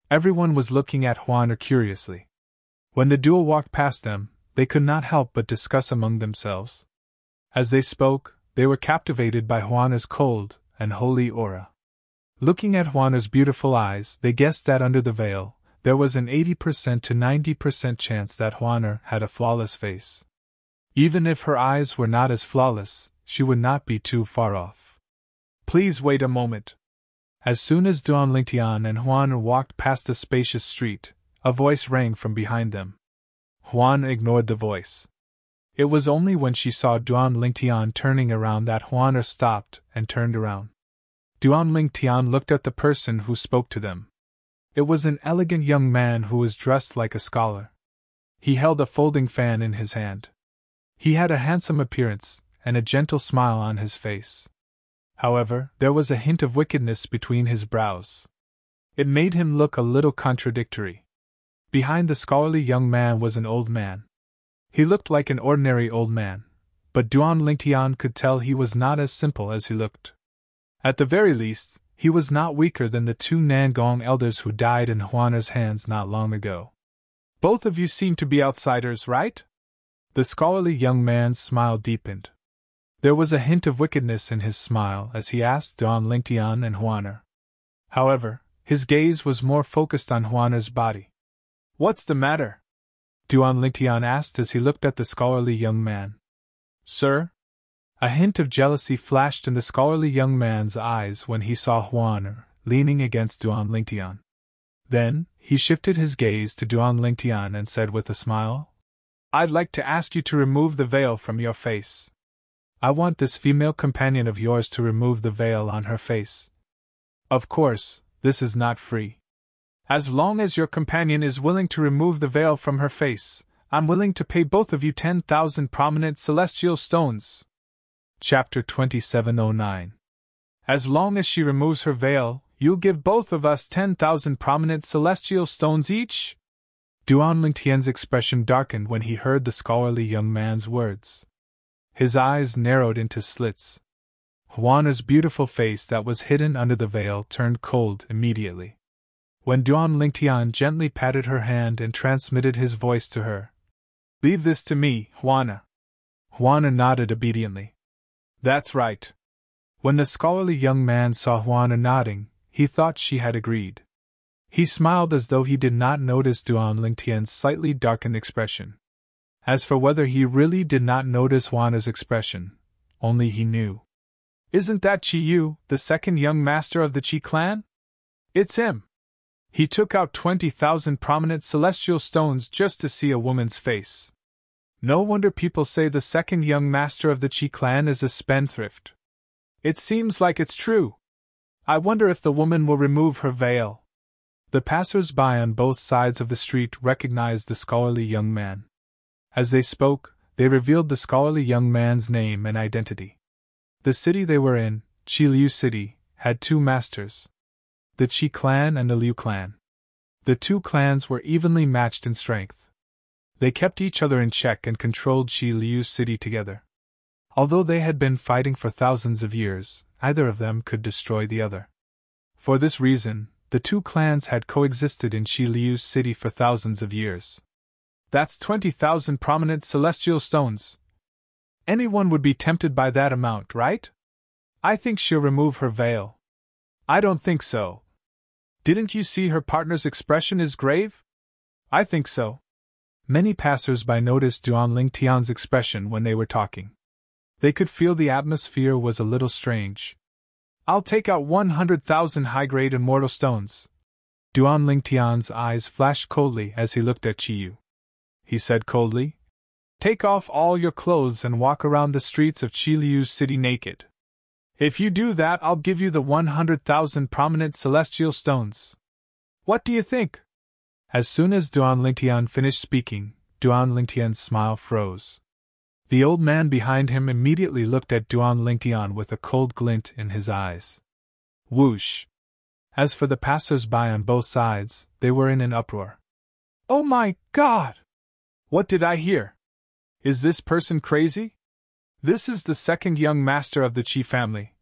Everyone was looking at Juana curiously. When the duo walked past them, they could not help but discuss among themselves. As they spoke, they were captivated by Juana's cold and holy aura. Looking at Juana's beautiful eyes, they guessed that under the veil, there was an 80% to 90% chance that Juana had a flawless face. Even if her eyes were not as flawless, she would not be too far off. Please wait a moment. As soon as Duan Lingtian and Juana walked past the spacious street, a voice rang from behind them. Juana ignored the voice. It was only when she saw Duan Lingtian turning around that Juana stopped and turned around. Duan Lingtian looked at the person who spoke to them. It was an elegant young man who was dressed like a scholar. He held a folding fan in his hand. He had a handsome appearance and a gentle smile on his face. However, there was a hint of wickedness between his brows. It made him look a little contradictory. Behind the scholarly young man was an old man. He looked like an ordinary old man, but Duan Lingtian could tell he was not as simple as he looked. At the very least, he was not weaker than the 2 Nangong elders who died in Juana's hands not long ago. Both of you seem to be outsiders, right? The scholarly young man's smile deepened. There was a hint of wickedness in his smile as he asked Duan Lingtian and Juana. However, his gaze was more focused on Juana's body. What's the matter? Duan Lingtian asked as he looked at the scholarly young man. Sir? A hint of jealousy flashed in the scholarly young man's eyes when he saw Juana leaning against Duan Lingtian. Then, he shifted his gaze to Duan Lingtian and said with a smile, I'd like to ask you to remove the veil from your face. I want this female companion of yours to remove the veil on her face. Of course, this is not free. As long as your companion is willing to remove the veil from her face, I'm willing to pay both of you 10,000 prominent celestial stones. Chapter 2709. As long as she removes her veil, you'll give both of us 10,000 prominent celestial stones each? Duan Lingtian's expression darkened when he heard the scholarly young man's words. His eyes narrowed into slits. Juana's beautiful face that was hidden under the veil turned cold immediately. When Duan Lingtian gently patted her hand and transmitted his voice to her, Leave this to me, Juana. Juana nodded obediently. That's right. When the scholarly young man saw Juana nodding, he thought she had agreed. He smiled as though he did not notice Duan Lingtian's slightly darkened expression. As for whether he really did not notice Juana's expression, only he knew. Isn't that Chi Yu, the second young master of the Chi clan? It's him. He took out 20,000 prominent celestial stones just to see a woman's face. No wonder people say the second young master of the Qi clan is a spendthrift. It seems like it's true. I wonder if the woman will remove her veil. The passers-by on both sides of the street recognized the scholarly young man. As they spoke, they revealed the scholarly young man's name and identity. The city they were in, Qi Liu City, had two masters: the Qi clan and the Liu clan. The two clans were evenly matched in strength. They kept each other in check and controlled Qi Liu City together. Although they had been fighting for thousands of years, neither of them could destroy the other. For this reason, the two clans had coexisted in Qi Liu City for thousands of years. That's 20,000 prominent celestial stones. Anyone would be tempted by that amount, right? I think she'll remove her veil. I don't think so. Didn't you see her partner's expression is grave? I think so. Many passers-by noticed Duan Lingtian's expression when they were talking. They could feel the atmosphere was a little strange. I'll take out 100,000 high-grade immortal stones. Duan Lingtian's eyes flashed coldly as he looked at Qiyu. He said coldly, "Take off all your clothes and walk around the streets of Qi Liu City naked. If you do that, I'll give you the 100,000 prominent celestial stones. What do you think?" As soon as Duan Lingtian finished speaking, Duan Lingtian's smile froze. The old man behind him immediately looked at Duan Lingtian with a cold glint in his eyes. Whoosh! As for the passers-by on both sides, they were in an uproar. "Oh my God! What did I hear? Is this person crazy? This is the second young master of the Qi family.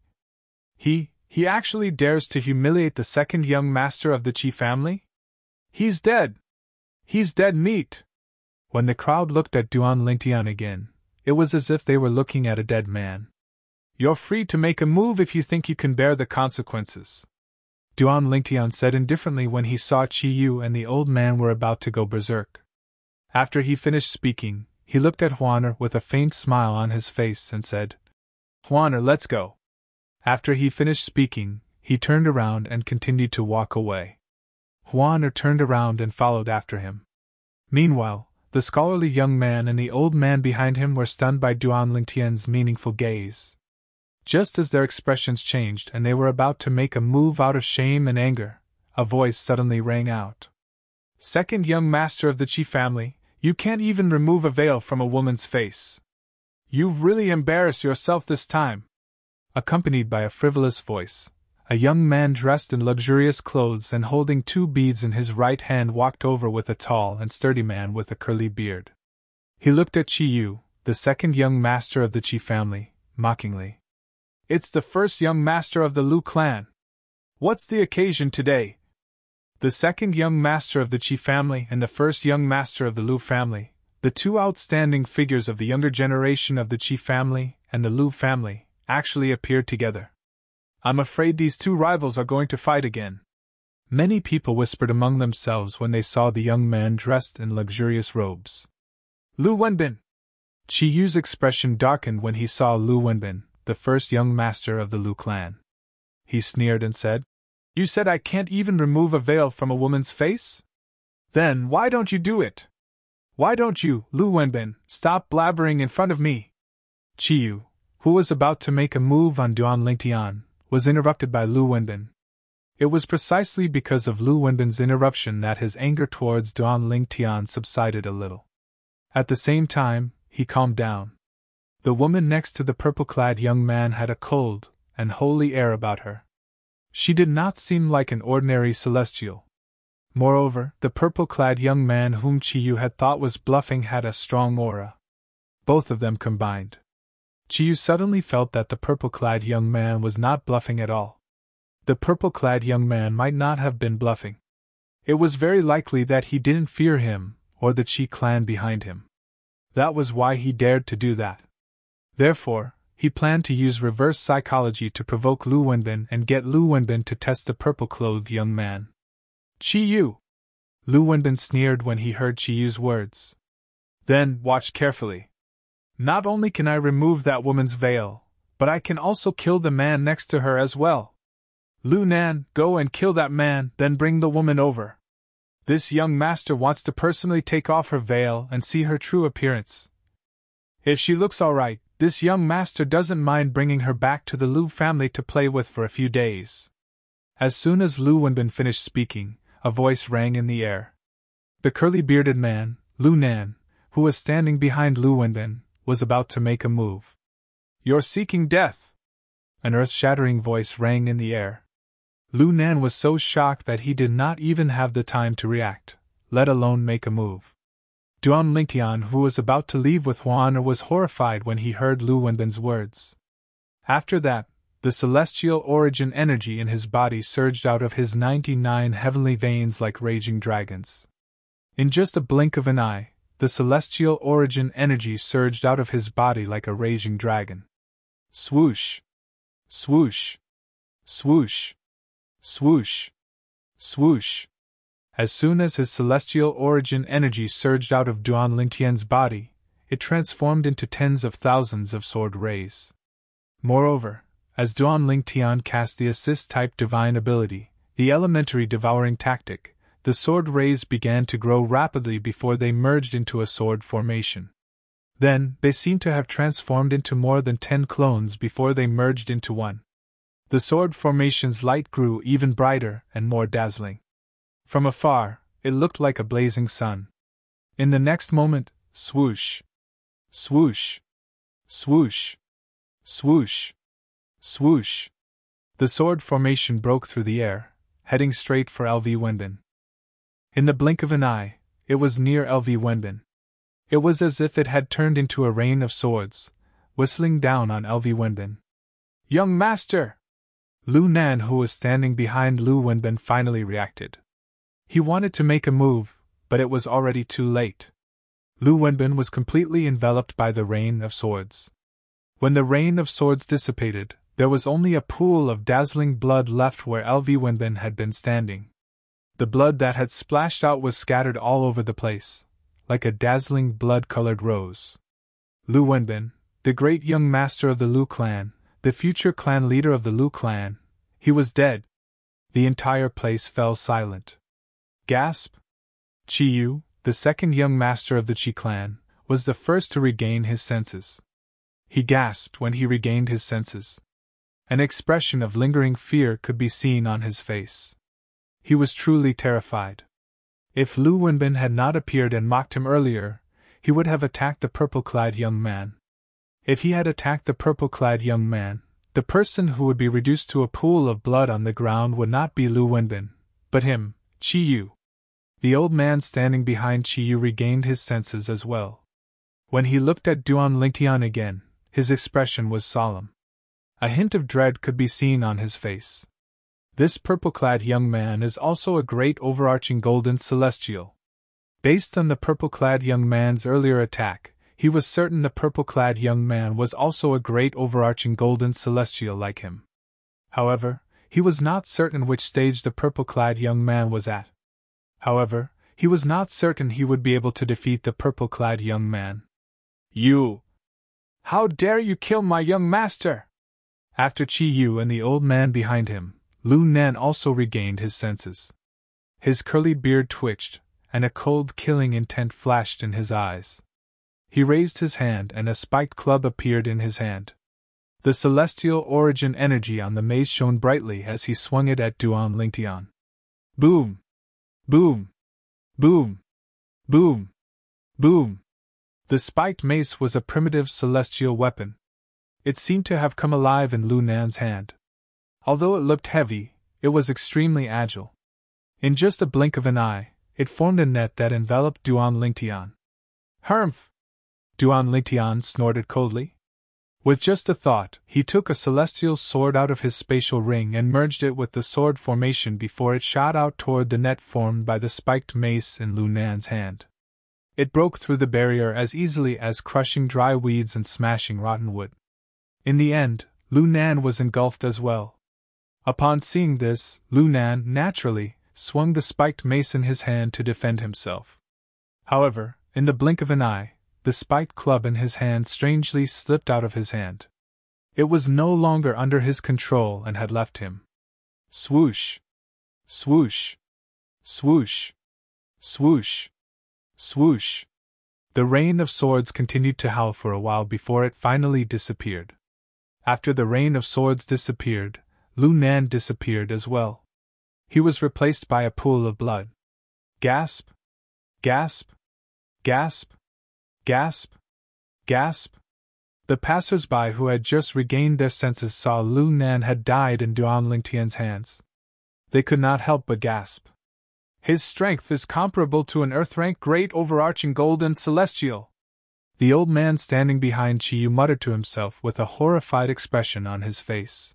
He actually dares to humiliate the second young master of the Qi family? He's dead! He's dead meat!" When the crowd looked at Duan Lingtian again, it was as if they were looking at a dead man. "You're free to make a move if you think you can bear the consequences," Duan Lingtian said indifferently when he saw Qiyu and the old man were about to go berserk. After he finished speaking, he looked at Huaner with a faint smile on his face and said, "Huaner, let's go." After he finished speaking, he turned around and continued to walk away. Huaner turned around and followed after him. Meanwhile, the scholarly young man and the old man behind him were stunned by Duan Lingtian's meaningful gaze. Just as their expressions changed and they were about to make a move out of shame and anger, a voice suddenly rang out. "Second young master of the Qi family, you can't even remove a veil from a woman's face. You've really embarrassed yourself this time." Accompanied by a frivolous voice, a young man dressed in luxurious clothes and holding two beads in his right hand walked over with a tall and sturdy man with a curly beard. He looked at Qiyu, the second young master of the Qi family, mockingly. "It's the first young master of the Liu clan. What's the occasion today?" The second young master of the Qi family and the first young master of the Liu family, the two outstanding figures of the younger generation of the Qi family and the Liu family, actually appeared together. "I'm afraid these two rivals are going to fight again." Many people whispered among themselves when they saw the young man dressed in luxurious robes. "Lu Wenbin!" Qiyu's expression darkened when he saw Lu Wenbin, the first young master of the Liu clan. He sneered and said, "You said I can't even remove a veil from a woman's face? Then why don't you do it? Why don't you, Lu Wenbin, stop blabbering in front of me?" Qiyu, who was about to make a move on Duan Lingtian, was interrupted by Lu Wenbin. It was precisely because of Lu Wenbin's interruption that his anger towards Duan Lingtian subsided a little. At the same time, he calmed down. The woman next to the purple-clad young man had a cold and holy air about her. She did not seem like an ordinary celestial. Moreover, the purple-clad young man whom Qiyu had thought was bluffing had a strong aura. Both of them combined. Qiyu suddenly felt that the purple-clad young man was not bluffing at all. The purple-clad young man might not have been bluffing. It was very likely that he didn't fear him, or the Qi clan behind him. That was why he dared to do that. Therefore, he planned to use reverse psychology to provoke Lu Wenbin and get Lu Wenbin to test the purple-clothed young man. "Qiyu!" Lu Wenbin sneered when he heard Qiyu's words. "Then, watch carefully. Not only can I remove that woman's veil, but I can also kill the man next to her as well." Lu Nan, go and kill that man, then bring the woman over. This young master wants to personally take off her veil and see her true appearance. If she looks all right, this young master doesn't mind bringing her back to the Lu family to play with for a few days. As soon as Lu Wenbin finished speaking, a voice rang in the air. The curly-bearded man, Lu Nan, who was standing behind Lu Wenbin, was about to make a move. You're seeking death! An earth-shattering voice rang in the air. Lu Nan was so shocked that he did not even have the time to react, let alone make a move. Duan Lingtian, who was about to leave with Huan, was horrified when he heard Lu Wenbin's words. After that, the celestial origin energy in his body surged out of his 99 heavenly veins like raging dragons. In just a blink of an eye, the celestial origin energy surged out of his body like a raging dragon. Swoosh! Swoosh! Swoosh! Swoosh! Swoosh! As soon as his celestial origin energy surged out of Duan Lingtian's body, it transformed into tens of thousands of sword rays. Moreover, as Duan Lingtian cast the assist-type divine ability, the elementary devouring tactic, the sword rays began to grow rapidly before they merged into a sword formation. Then, they seemed to have transformed into more than 10 clones before they merged into one. The sword formation's light grew even brighter and more dazzling. From afar, it looked like a blazing sun. In the next moment, swoosh! Swoosh! Swoosh! Swoosh! Swoosh! The sword formation broke through the air, heading straight for LV Wenbin. In the blink of an eye, it was near LV Wenbin. It was as if it had turned into a rain of swords, whistling down on LV Wenbin. Young master! Lu Nan, who was standing behind Lu Wenbin, finally reacted. He wanted to make a move, but it was already too late. Lu Wenbin was completely enveloped by the rain of swords. When the rain of swords dissipated, there was only a pool of dazzling blood left where LV Wenbin had been standing. The blood that had splashed out was scattered all over the place, like a dazzling blood-colored rose. Lu Wenbin, the great young master of the Lu clan, the future clan leader of the Lu clan, he was dead. The entire place fell silent. Gasp! Qi Yu, the second young master of the Qi clan, was the first to regain his senses. He gasped when he regained his senses. An expression of lingering fear could be seen on his face. He was truly terrified. If Lu Wenbin had not appeared and mocked him earlier, he would have attacked the purple-clad young man. If he had attacked the purple-clad young man, the person who would be reduced to a pool of blood on the ground would not be Lu Wenbin, but him, Qi Yu. The old man standing behind Qi Yu regained his senses as well. When he looked at Duan Lingtian again, his expression was solemn. A hint of dread could be seen on his face. This purple-clad young man is also a great overarching golden celestial. Based on the purple-clad young man's earlier attack, he was certain the purple-clad young man was also a great overarching golden celestial like him. However, he was not certain which stage the purple-clad young man was at. However, he was not certain he would be able to defeat the purple-clad young man. You! How dare you kill my young master? After Qi Yu and the old man behind him, Lu Nan also regained his senses. His curly beard twitched, and a cold killing intent flashed in his eyes. He raised his hand and a spiked club appeared in his hand. The celestial origin energy on the mace shone brightly as he swung it at Duan Lingtian. Boom! Boom! Boom! Boom! Boom! The spiked mace was a primitive celestial weapon. It seemed to have come alive in Lu Nan's hand. Although it looked heavy, it was extremely agile. In just a blink of an eye, it formed a net that enveloped Duan Lingtian. Humph! Duan Lingtian snorted coldly. With just a thought, he took a celestial sword out of his spatial ring and merged it with the sword formation before it shot out toward the net formed by the spiked mace in Lu Nan's hand. It broke through the barrier as easily as crushing dry weeds and smashing rotten wood. In the end, Lu Nan was engulfed as well. Upon seeing this, Lu Nan, naturally, swung the spiked mace in his hand to defend himself. However, in the blink of an eye, the spiked club in his hand strangely slipped out of his hand. It was no longer under his control and had left him. Swoosh! Swoosh! Swoosh! Swoosh! Swoosh! The rain of swords continued to howl for a while before it finally disappeared. After the rain of swords disappeared, Lu Nan disappeared as well. He was replaced by a pool of blood. Gasp! Gasp! Gasp! Gasp! Gasp! The passers-by who had just regained their senses saw Lu Nan had died in Duan Lingtian's hands. They could not help but gasp. His strength is comparable to an earth-rank great overarching golden celestial. The old man standing behind Chi Yu muttered to himself with a horrified expression on his face.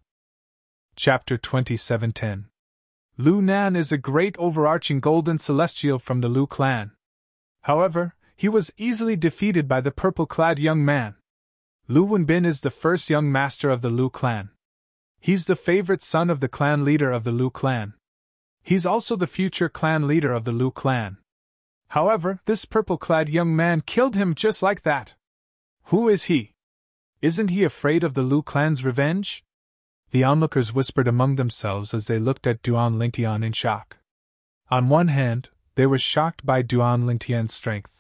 Chapter 27:10. Lu Nan is a great overarching golden celestial from the Lu clan. However, he was easily defeated by the purple-clad young man. Lu Wenbin is the first young master of the Lu clan. He's the favorite son of the clan leader of the Lu clan. He's also the future clan leader of the Lu clan. However, this purple-clad young man killed him just like that. Who is he? Isn't he afraid of the Lu clan's revenge? The onlookers whispered among themselves as they looked at Duan Lingtian in shock. On one hand, they were shocked by Duan Lingtian's strength.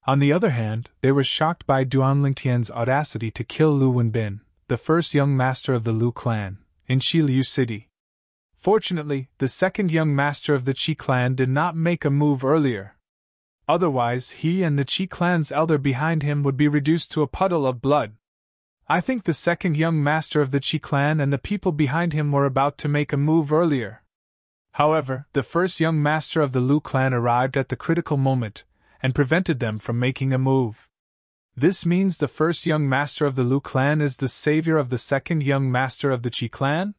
On the other hand, they were shocked by Duan Lingtian's audacity to kill Lu Wenbin, the first young master of the Lu clan, in Qiliu City. Fortunately, the second young master of the Qi clan did not make a move earlier. Otherwise, he and the Qi clan's elder behind him would be reduced to a puddle of blood. I think the second young master of the Qi clan and the people behind him were about to make a move earlier. However, the first young master of the Lu clan arrived at the critical moment and prevented them from making a move. This means the first young master of the Lu clan is the savior of the second young master of the Qi clan?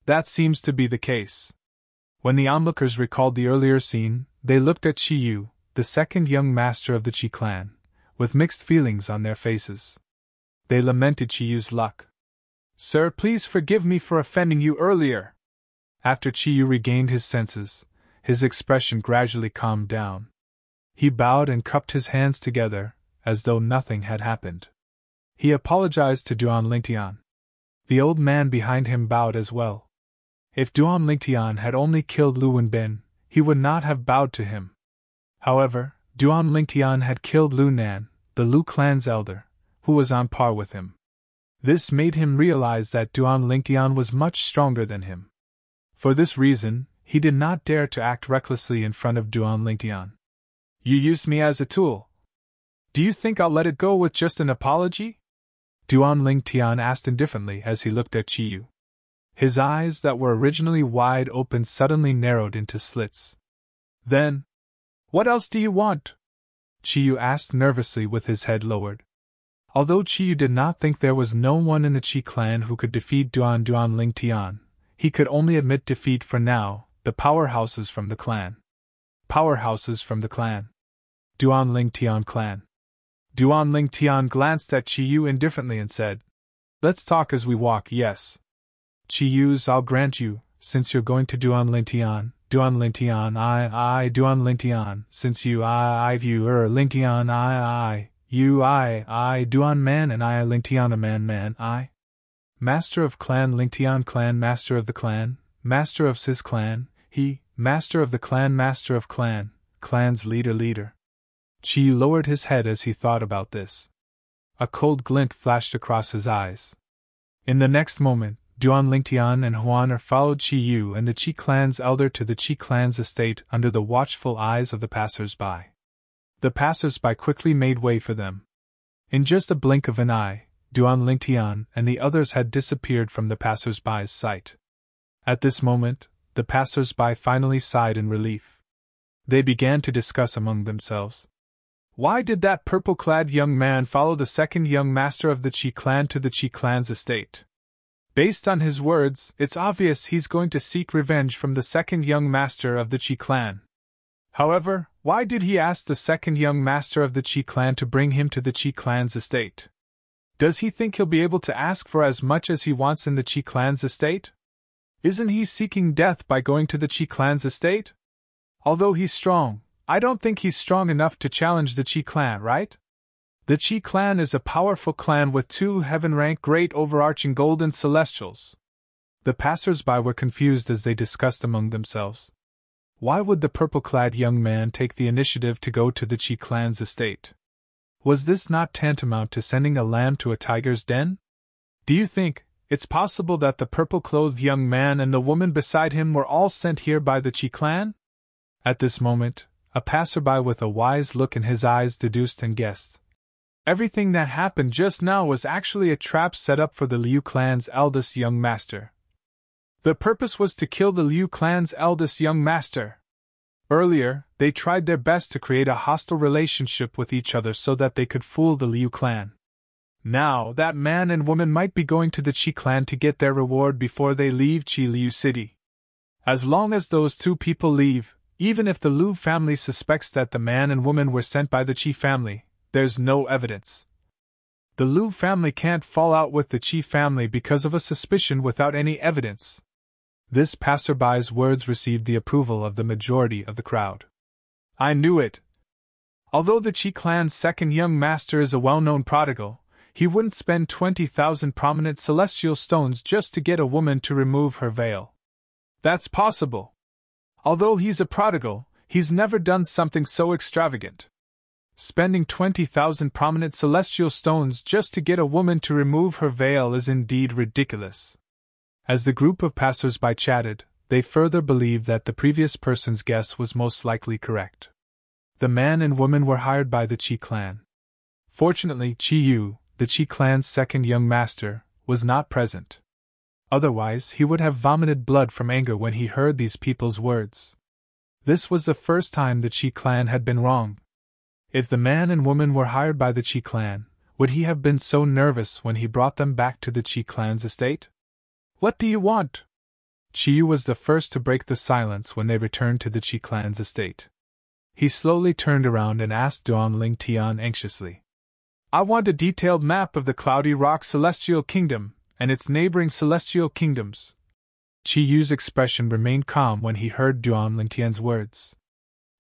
That seems to be the case. When the onlookers recalled the earlier scene, they looked at Chi Yu, the second young master of the Qi clan, with mixed feelings on their faces. They lamented Chi Yu's luck. "Sir, please forgive me for offending you earlier." After Chi Yu regained his senses, his expression gradually calmed down. He bowed and cupped his hands together, as though nothing had happened. He apologized to Duan Lingtian. The old man behind him bowed as well. If Duan Lingtian had only killed Lu Wenbin, he would not have bowed to him. However, Duan Lingtian had killed Lu Nan, the Lu clan's elder, who was on par with him. This made him realize that Duan Lingtian was much stronger than him. For this reason, he did not dare to act recklessly in front of Duan Lingtian. "You used me as a tool. Do you think I'll let it go with just an apology?" Duan Lingtian asked indifferently as he looked at Chi Yu. His eyes that were originally wide open suddenly narrowed into slits. "Then, what else do you want?" Chi Yu asked nervously with his head lowered. Although Chi Yu did not think there was no one in the Qi clan who could defeat Duan Lingtian, he could only admit defeat for now, the powerhouses from the clan. Powerhouses from the clan. Duan Lingtian clan. Duan Lingtian glanced at Chi Yu indifferently and said, "Let's talk as we walk, yes." Chi Yu's, "I'll grant you, since you're going to Duan Lingtian, Duan Lingtian, I, Duan Lingtian, since you, I, view, Lingtian, I, you, I, Duan man, and I, Lingtian, man, I. Master of clan Lingtian clan, master of the clan, master of his clan, he, master of the clan, master of clan, clan's leader. Chi Yu lowered his head as he thought about this. A cold glint flashed across his eyes. In the next moment, Duan Lingtian and Huan followed Chi Yu and the Qi clan's elder to the Qi clan's estate under the watchful eyes of the passers-by. The passers-by quickly made way for them. In just a blink of an eye, Duan Lingtian and the others had disappeared from the passers-by's sight. At this moment, the passers-by finally sighed in relief. They began to discuss among themselves. Why did that purple-clad young man follow the second young master of the Qi clan to the Qi clan's estate? Based on his words, it's obvious he's going to seek revenge from the second young master of the Qi clan. However, why did he ask the second young master of the Qi clan to bring him to the Qi clan's estate? Does he think he'll be able to ask for as much as he wants in the Qi clan's estate? Isn't he seeking death by going to the Qi clan's estate? Although he's strong, I don't think he's strong enough to challenge the Qi clan, right? The Qi clan is a powerful clan with 2 heaven-rank great overarching golden celestials. The passers-by were confused as they discussed among themselves. Why would the purple-clad young man take the initiative to go to the Chi clan's estate? Was this not tantamount to sending a lamb to a tiger's den? Do you think it's possible that the purple-clothed young man and the woman beside him were all sent here by the Chi clan? At this moment, a passerby with a wise look in his eyes deduced and guessed. Everything that happened just now was actually a trap set up for the Liu clan's eldest young master. The purpose was to kill the Liu clan's eldest young master. Earlier, they tried their best to create a hostile relationship with each other so that they could fool the Liu clan. Now, that man and woman might be going to the Chi clan to get their reward before they leave Chi Liu City. As long as those two people leave, even if the Liu family suspects that the man and woman were sent by the Chi family, there's no evidence. The Liu family can't fall out with the Chi family because of a suspicion without any evidence. This passerby's words received the approval of the majority of the crowd. I knew it. Although the Chi clan's second young master is a well-known prodigal, he wouldn't spend 20,000 prominent celestial stones just to get a woman to remove her veil. That's possible. Although he's a prodigal, he's never done something so extravagant. Spending 20,000 prominent celestial stones just to get a woman to remove her veil is indeed ridiculous. As the group of passers-by chatted, they further believed that the previous person's guess was most likely correct. The man and woman were hired by the Chi clan. Fortunately, Chi Yu, the Chi clan's second young master, was not present. Otherwise, he would have vomited blood from anger when he heard these people's words. This was the first time the Chi clan had been wrong. If the man and woman were hired by the Chi clan, would he have been so nervous when he brought them back to the Chi clan's estate? What do you want? Chi Yu was the first to break the silence when they returned to the Chi clan's estate. He slowly turned around and asked Duan Ling Tian anxiously. I want a detailed map of the Cloudy Rock Celestial Kingdom and its neighboring celestial kingdoms. Chi Yu's expression remained calm when he heard Duan Ling Tian's words.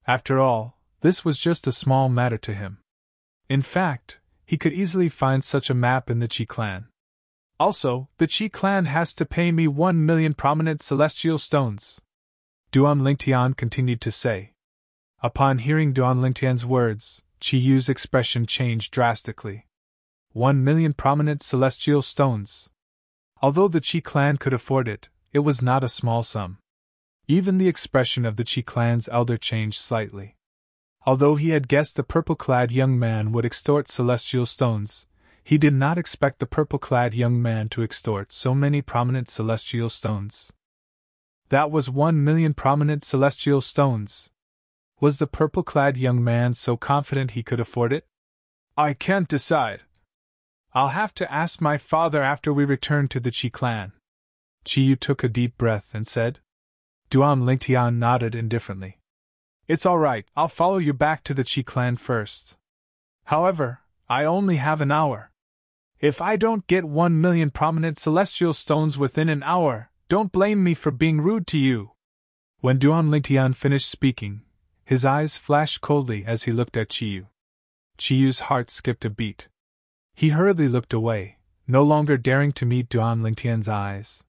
After all, this was just a small matter to him. In fact, he could easily find such a map in the Chi clan. Also, the Chi clan has to pay me 1 million prominent celestial stones. Duan Ling Tian continued to say. Upon hearing Duan Ling Tian's words, Chi Yu's expression changed drastically. 1 million prominent celestial stones. Although the Chi clan could afford it, it was not a small sum. Even the expression of the Chi clan's elder changed slightly. Although he had guessed the purple-clad young man would extort celestial stones, he did not expect the purple-clad young man to extort so many prominent celestial stones. That was 1 million prominent celestial stones. Was the purple-clad young man so confident he could afford it? I can't decide. I'll have to ask my father after we return to the Chi clan. Chi Yu took a deep breath and said. Duan Ling Tian nodded indifferently. It's all right, I'll follow you back to the Chi clan first. However, I only have an hour. If I don't get 1 million prominent celestial stones within an hour, don't blame me for being rude to you. When Duan Ling Tian finished speaking, his eyes flashed coldly as he looked at Chi Yu. Chi Yu's heart skipped a beat. He hurriedly looked away, no longer daring to meet Duan Ling Tian's eyes.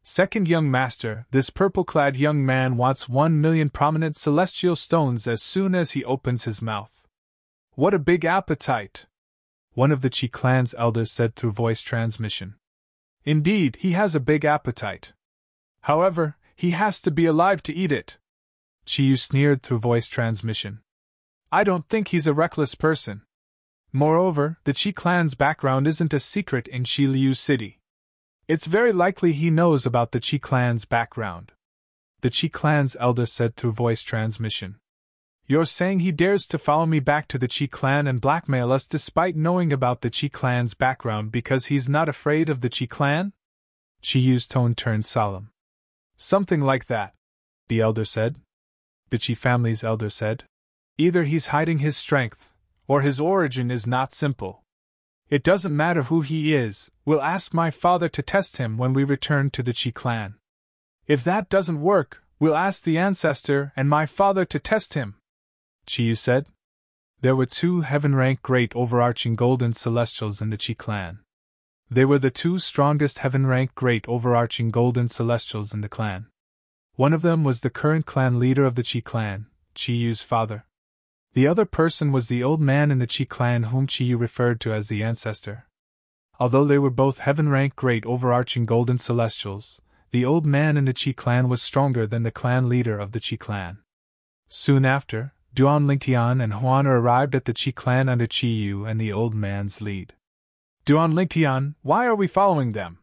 Second young master, this purple-clad young man wants 1 million prominent celestial stones as soon as he opens his mouth. What a big appetite! One of the Chi clan's elders said through voice transmission. Indeed, he has a big appetite. However, he has to be alive to eat it. Chi Yu sneered through voice transmission. I don't think he's a reckless person. Moreover, the Chi clan's background isn't a secret in Chi Liu City. It's very likely he knows about the Chi clan's background. The Chi clan's elder said through voice transmission. You're saying he dares to follow me back to the Chi clan and blackmail us despite knowing about the Chi clan's background because he's not afraid of the Chi clan? Chi Yu's tone turned solemn. Something like that, the elder said. The Chi family's elder said. Either he's hiding his strength, or his origin is not simple. It doesn't matter who he is, we'll ask my father to test him when we return to the Chi clan. If that doesn't work, we'll ask the ancestor and my father to test him. Chi Yu said. There were 2 heaven-rank great overarching golden celestials in the Chi clan. They were the two strongest heaven-rank great overarching golden celestials in the clan. One of them was the current clan leader of the Chi clan, Chi Yu's father. The other person was the old man in the Chi clan whom Chi Yu referred to as the ancestor. Although they were both heaven-rank great overarching golden celestials, the old man in the Chi clan was stronger than the clan leader of the Chi clan. Soon after, Duan Lingtian and Huan arrived at the Chi clan under Chi Yu and the old man's lead. Duan Lingtian, why are we following them?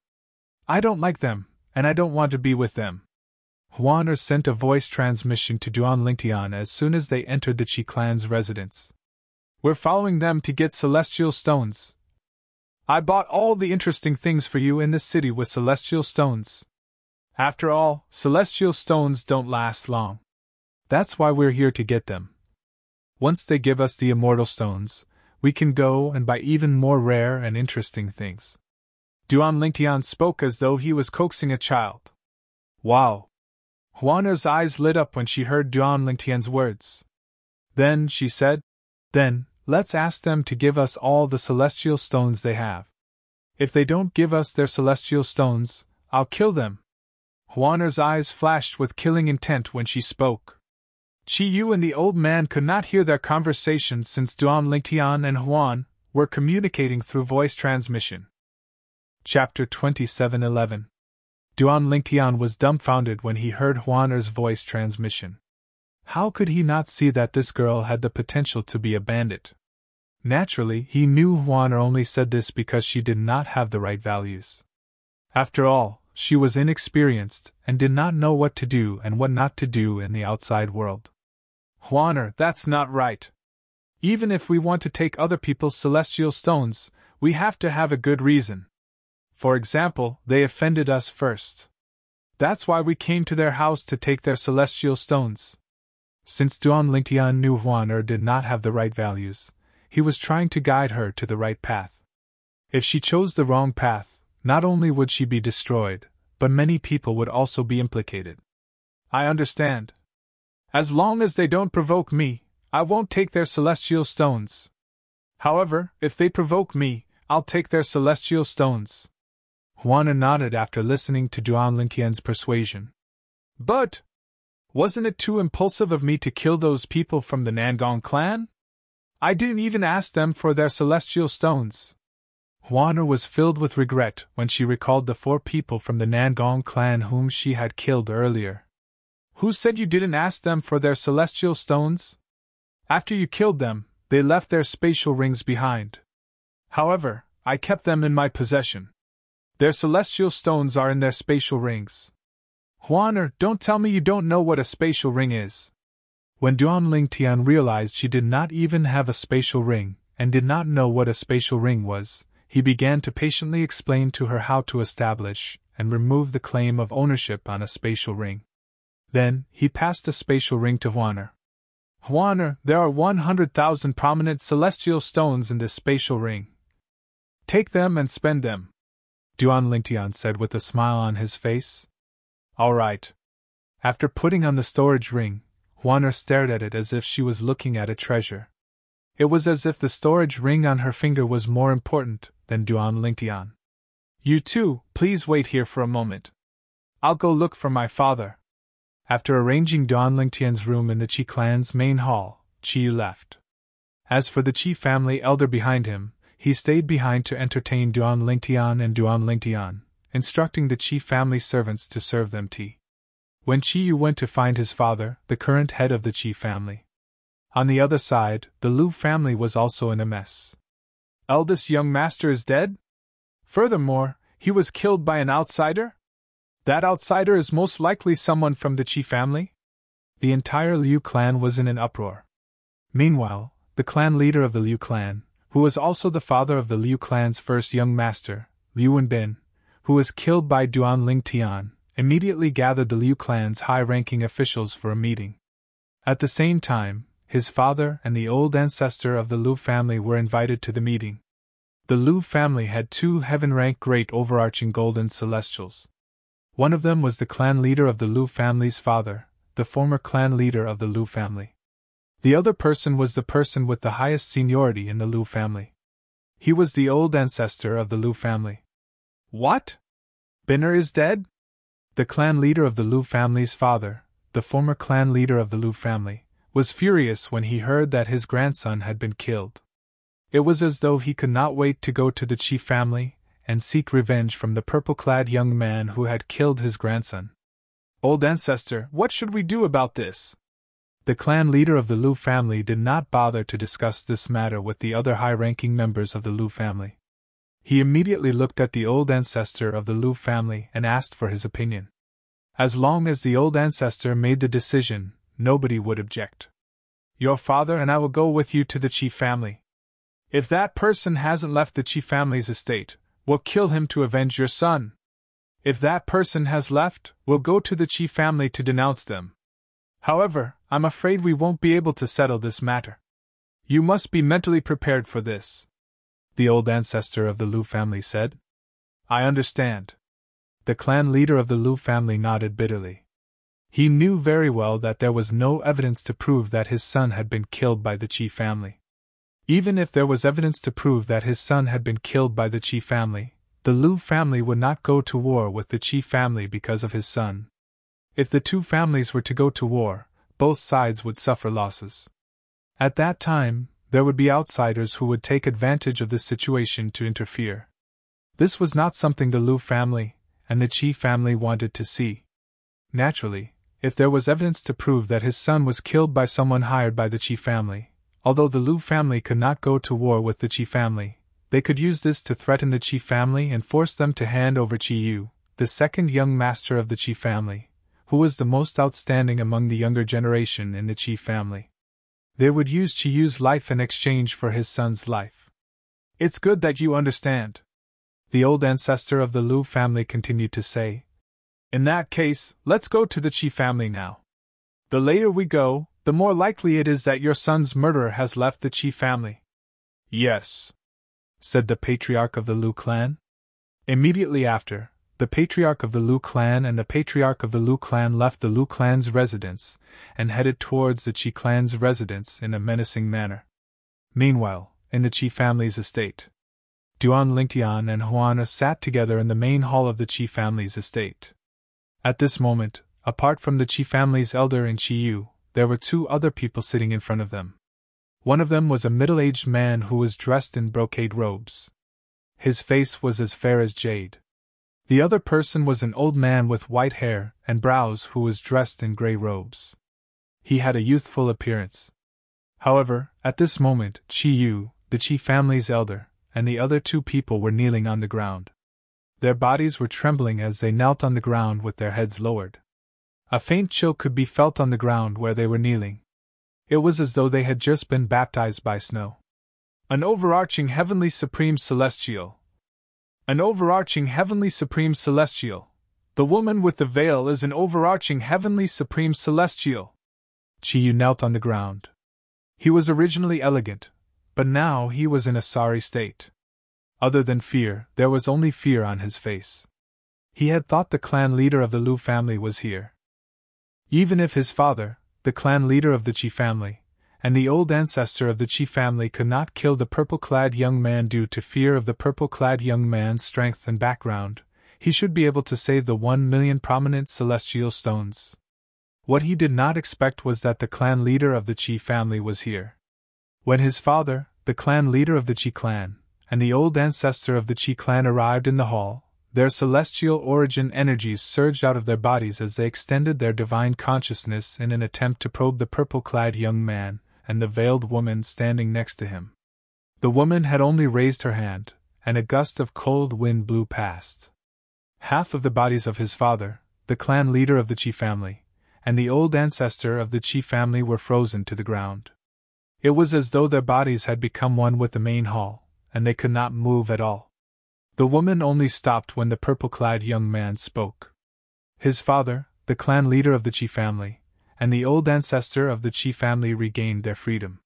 I don't like them, and I don't want to be with them. Huan sent a voice transmission to Duan Lingtian as soon as they entered the Chi clan's residence. We're following them to get celestial stones. I bought all the interesting things for you in this city with celestial stones. After all, celestial stones don't last long. That's why we're here to get them. Once they give us the immortal stones, we can go and buy even more rare and interesting things. Duan Lingtian spoke as though he was coaxing a child. Wow! Huaner's eyes lit up when she heard Duan Lingtian's words. Then, she said, then, let's ask them to give us all the celestial stones they have. If they don't give us their celestial stones, I'll kill them. Huaner's eyes flashed with killing intent when she spoke. Chi Yu and the old man could not hear their conversation since Duan Lingtian and Huan were communicating through voice transmission. Chapter 27:11. Duan Lingtian was dumbfounded when he heard Huaner's voice transmission. How could he not see that this girl had the potential to be a bandit? Naturally, he knew Huaner only said this because she did not have the right values. After all, she was inexperienced and did not know what to do and what not to do in the outside world. Huaner, that's not right. Even if we want to take other people's celestial stones, we have to have a good reason. For example, they offended us first. That's why we came to their house to take their celestial stones. Since Duan Lingtian knew Huaner did not have the right values, he was trying to guide her to the right path. If she chose the wrong path, not only would she be destroyed, but many people would also be implicated. I understand. As long as they don't provoke me, I won't take their celestial stones. However, if they provoke me, I'll take their celestial stones. Huaner nodded after listening to Duan Lingtian's persuasion. But wasn't it too impulsive of me to kill those people from the Nangong clan? I didn't even ask them for their celestial stones. Huaner was filled with regret when she recalled the 4 people from the Nangong clan whom she had killed earlier. Who said you didn't ask them for their celestial stones? After you killed them, they left their spatial rings behind. However, I kept them in my possession. Their celestial stones are in their spatial rings. Huaner, don't tell me you don't know what a spatial ring is. When Duan Lingtian realized she did not even have a spatial ring, and did not know what a spatial ring was, he began to patiently explain to her how to establish and remove the claim of ownership on a spatial ring. Then, he passed the spatial ring to Huaner. Huaner, there are 100,000 prominent celestial stones in this spatial ring. Take them and spend them, Duan Lingtian said with a smile on his face. All right. After putting on the storage ring, Huaner stared at it as if she was looking at a treasure. It was as if the storage ring on her finger was more important than Duan Lingtian. You two, please wait here for a moment. I'll go look for my father. After arranging Duan Lingtian's room in the Chi clan's main hall, Chi Yu left. As for the Chi family elder behind him, he stayed behind to entertain Duan Lingtian and Duan Lingtian, instructing the Chi family servants to serve them tea. When Chi Yu went to find his father, the current head of the Chi family. On the other side, the Lu family was also in a mess. Eldest young master is dead? Furthermore, he was killed by an outsider? That outsider is most likely someone from the Chi family? The entire Liu clan was in an uproar. Meanwhile, the clan leader of the Liu clan, who was also the father of the Liu clan's first young master, Liu Wenbin, who was killed by Duan Lingtian, immediately gathered the Liu clan's high-ranking officials for a meeting. At the same time, his father and the old ancestor of the Liu family were invited to the meeting. The Liu family had 2 heaven-rank great overarching golden celestials. One of them was the clan leader of the Liu family's father, the former clan leader of the Liu family. The other person was the person with the highest seniority in the Liu family. He was the old ancestor of the Liu family. What? Binner is dead? The clan leader of the Liu family's father, the former clan leader of the Liu family, was furious when he heard that his grandson had been killed. It was as though he could not wait to go to the Qi family and seek revenge from the purple-clad young man who had killed his grandson. Old ancestor, what should we do about this? The clan leader of the Liu family did not bother to discuss this matter with the other high-ranking members of the Liu family. He immediately looked at the old ancestor of the Liu family and asked for his opinion. As long as the old ancestor made the decision, nobody would object. Your father and I will go with you to the Qi family. If that person hasn't left the Qi family's estate, we'll kill him to avenge your son. If that person has left, we'll go to the Qi family to denounce them. However, I'm afraid we won't be able to settle this matter. You must be mentally prepared for this, the old ancestor of the Liu family said. I understand. The clan leader of the Liu family nodded bitterly. He knew very well that there was no evidence to prove that his son had been killed by the Qi family. Even if there was evidence to prove that his son had been killed by the Qi family, the Liu family would not go to war with the Qi family because of his son. If the two families were to go to war, both sides would suffer losses. At that time, there would be outsiders who would take advantage of this situation to interfere. This was not something the Liu family and the Qi family wanted to see. Naturally, if there was evidence to prove that his son was killed by someone hired by the Qi family, although the Liu family could not go to war with the Qi family, they could use this to threaten the Qi family and force them to hand over Qi Yu, the second young master of the Qi family, who was the most outstanding among the younger generation in the Qi family. They would use Qi Yu's life in exchange for his son's life. It's good that you understand, the old ancestor of the Liu family continued to say. In that case, let's go to the Qi family now. The later we go, the more likely it is that your son's murderer has left the Qi family. Yes, said the patriarch of the Liu clan. Immediately after, the patriarch of the Liu clan and the patriarch of the Liu clan left the Liu clan's residence and headed towards the Qi clan's residence in a menacing manner. Meanwhile, in the Qi family's estate, Duan Lingtian and Huana sat together in the main hall of the Qi family's estate. At this moment, apart from the Qi family's elder and Qi Yu, there were two other people sitting in front of them. One of them was a middle-aged man who was dressed in brocade robes. His face was as fair as jade. The other person was an old man with white hair and brows who was dressed in grey robes. He had a youthful appearance. However, at this moment, Qi Yu, the Qi family's elder, and the other two people were kneeling on the ground. Their bodies were trembling as they knelt on the ground with their heads lowered. A faint chill could be felt on the ground where they were kneeling. It was as though they had just been baptized by snow. An overarching heavenly supreme celestial. An overarching heavenly supreme celestial. The woman with the veil is an overarching heavenly supreme celestial. Qi Yu knelt on the ground. He was originally elegant, but now he was in a sorry state. Other than fear, there was only fear on his face. He had thought the clan leader of the Liu family was here. Even if his father, the clan leader of the Qi family, and the old ancestor of the Qi family could not kill the purple-clad young man due to fear of the purple-clad young man's strength and background, he should be able to save the 1,000,000 prominent celestial stones. What he did not expect was that the clan leader of the Qi family was here. When his father, the clan leader of the Qi clan, and the old ancestor of the Qi clan arrived in the hall, their celestial origin energies surged out of their bodies as they extended their divine consciousness in an attempt to probe the purple-clad young man and the veiled woman standing next to him. The woman had only raised her hand, and a gust of cold wind blew past. Half of the bodies of his father, the clan leader of the Qi family, and the old ancestor of the Qi family were frozen to the ground. It was as though their bodies had become one with the main hall, and they could not move at all. The woman only stopped when the purple-clad young man spoke. His father, the clan leader of the Qi family, and the old ancestor of the Qi family regained their freedom.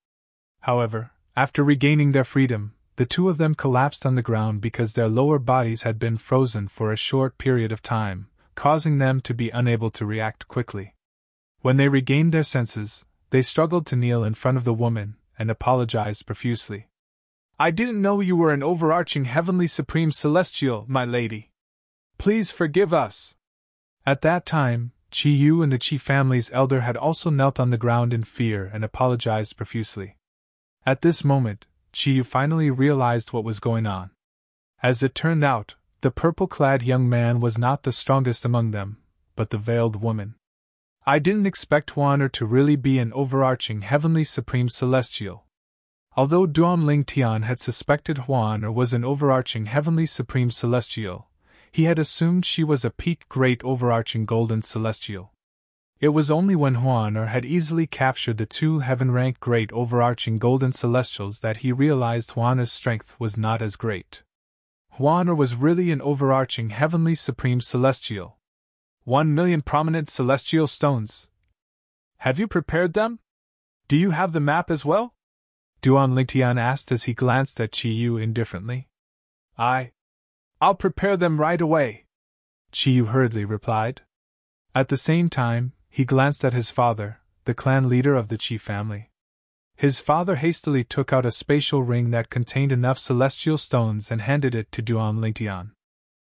However, after regaining their freedom, the two of them collapsed on the ground because their lower bodies had been frozen for a short period of time, causing them to be unable to react quickly. When they regained their senses, they struggled to kneel in front of the woman and apologized profusely. I didn't know you were an overarching heavenly supreme celestial, my lady. Please forgive us. At that time, Chi Yu and the Chi family's elder had also knelt on the ground in fear and apologized profusely. At this moment, Chi Yu finally realized what was going on. As it turned out, the purple-clad young man was not the strongest among them, but the veiled woman. I didn't expect Huaner to really be an overarching heavenly supreme celestial. Although Duan Ling Tian had suspected Huaner was an overarching heavenly supreme celestial, he had assumed she was a peak great overarching golden celestial. It was only when Huaner had easily captured the two heaven-ranked great overarching golden celestials that he realized Huaner's strength was not as great. Huaner was really an overarching heavenly supreme celestial. 1,000,000 prominent celestial stones. Have you prepared them? Do you have the map as well? Duan Lingtian asked as he glanced at Chi Yu indifferently. I'll prepare them right away, Chi Yu hurriedly replied. At the same time, he glanced at his father, the clan leader of the Chi family. His father hastily took out a spatial ring that contained enough celestial stones and handed it to Duan Lingtian.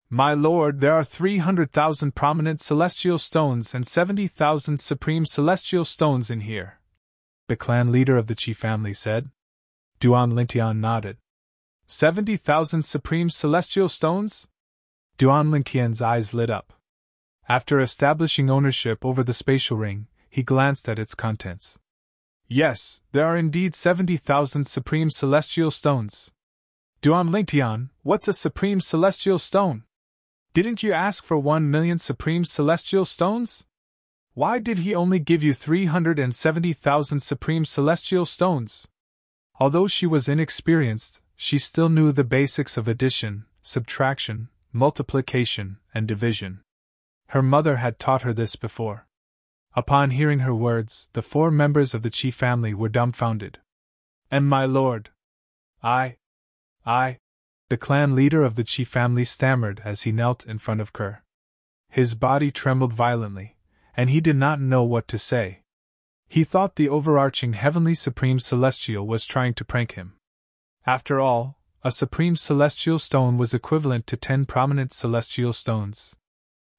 My lord, there are 300,000 prominent celestial stones and 70,000 supreme celestial stones in here, the clan leader of the Chi family said. Duan Lingtian nodded. 70,000 supreme celestial stones? Duan Lingtian's eyes lit up. After establishing ownership over the spatial ring, he glanced at its contents. Yes, there are indeed 70,000 supreme celestial stones. Duan Lingtian, what's a supreme celestial stone? Didn't you ask for 1,000,000 supreme celestial stones? Why did he only give you 370,000 supreme celestial stones? Although she was inexperienced, she still knew the basics of addition, subtraction, multiplication, and division. Her mother had taught her this before. Upon hearing her words, the 4 members of the Chi family were dumbfounded. And my lord, the clan leader of the Chi family stammered as he knelt in front of Kerr. His body trembled violently, and he did not know what to say. He thought the overarching heavenly supreme celestial was trying to prank him. After all, a supreme celestial stone was equivalent to 10 prominent celestial stones.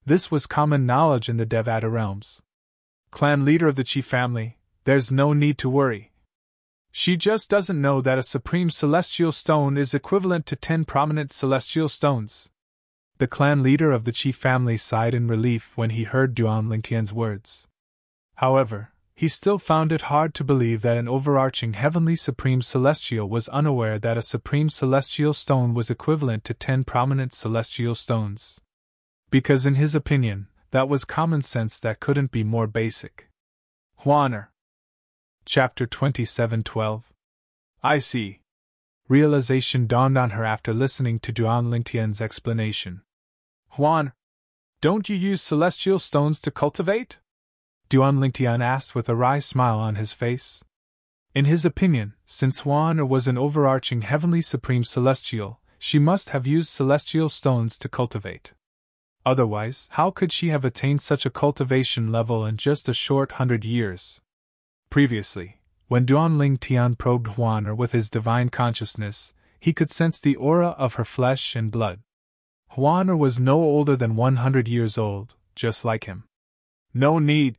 This was common knowledge in the Devata realms. Clan leader of the Chi family, there's no need to worry. She just doesn't know that a supreme celestial stone is equivalent to 10 prominent celestial stones. The clan leader of the Chi family sighed in relief when he heard Duan Lingtian's words. However, he still found it hard to believe that an overarching heavenly supreme celestial was unaware that a supreme celestial stone was equivalent to 10 prominent celestial stones. Because in his opinion, that was common sense that couldn't be more basic. Huaner. Chapter 27:12. I see. Realization dawned on her after listening to Duan Lingtian's explanation. Huan, don't you use celestial stones to cultivate? Duan Lingtian asked with a wry smile on his face. In his opinion, since Huaner was an overarching heavenly supreme celestial, she must have used celestial stones to cultivate. Otherwise, how could she have attained such a cultivation level in just a short 100 years? Previously, when Duan Lingtian probed Huaner with his divine consciousness, he could sense the aura of her flesh and blood. Huaner was no older than 100 years old, just like him. No need.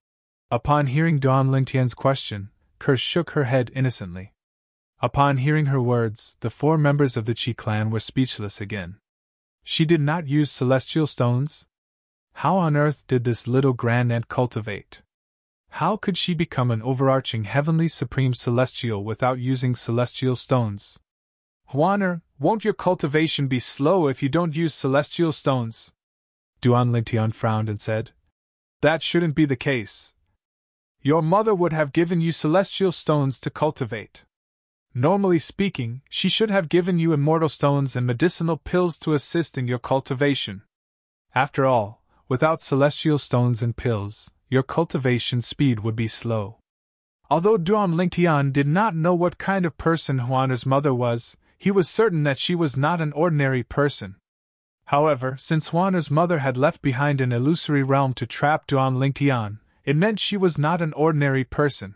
Upon hearing Duan Lingtian's question, Kerr shook her head innocently. Upon hearing her words, the 4 members of the Chi clan were speechless again. She did not use celestial stones? How on earth did this little grandaunt cultivate? How could she become an overarching heavenly supreme celestial without using celestial stones? Huaner, won't your cultivation be slow if you don't use celestial stones? Duan Lingtian frowned and said. That shouldn't be the case. Your mother would have given you celestial stones to cultivate. Normally speaking, she should have given you immortal stones and medicinal pills to assist in your cultivation. After all, without celestial stones and pills, your cultivation speed would be slow. Although Duan Lingtian did not know what kind of person Huaner's mother was, he was certain that she was not an ordinary person. However, since Huaner's mother had left behind an illusory realm to trap Duan Lingtian, it meant she was not an ordinary person.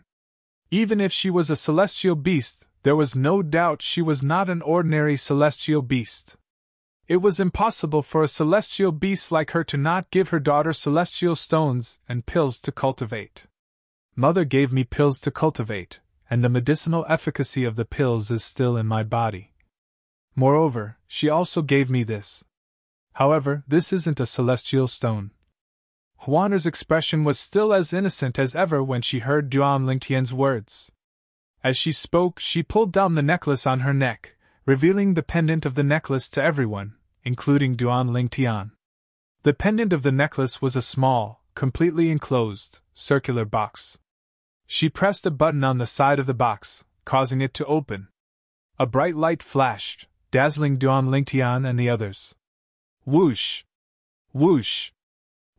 Even if she was a celestial beast, there was no doubt she was not an ordinary celestial beast. It was impossible for a celestial beast like her to not give her daughter celestial stones and pills to cultivate. Mother gave me pills to cultivate, and the medicinal efficacy of the pills is still in my body. Moreover, she also gave me this. However, this isn't a celestial stone. Huaner's expression was still as innocent as ever when she heard Duan Lingtian's words. As she spoke, she pulled down the necklace on her neck, revealing the pendant of the necklace to everyone, including Duan Lingtian. The pendant of the necklace was a small, completely enclosed, circular box. She pressed a button on the side of the box, causing it to open. A bright light flashed, dazzling Duan Lingtian and the others. Whoosh! Whoosh!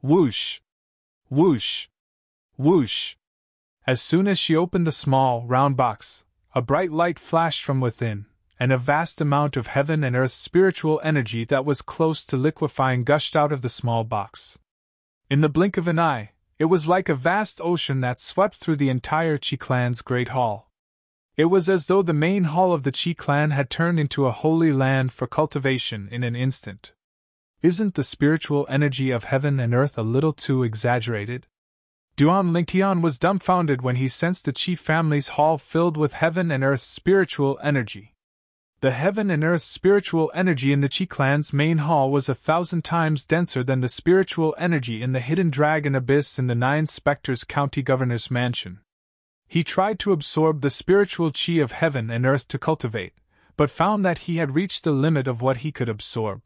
Whoosh! Whoosh! Whoosh! As soon as she opened the small, round box, a bright light flashed from within, and a vast amount of heaven and earth's spiritual energy that was close to liquefying gushed out of the small box. In the blink of an eye, it was like a vast ocean that swept through the entire Qi clan's great hall. It was as though the main hall of the Qi clan had turned into a holy land for cultivation in an instant. Isn't the spiritual energy of heaven and earth a little too exaggerated? Duan Lingtian was dumbfounded when he sensed the Qi family's hall filled with heaven and earth's spiritual energy. The heaven and earth's spiritual energy in the Qi clan's main hall was 1,000 times denser than the spiritual energy in the hidden dragon abyss in the Nine Spectres county governor's mansion. He tried to absorb the spiritual Qi of heaven and earth to cultivate, but found that he had reached the limit of what he could absorb.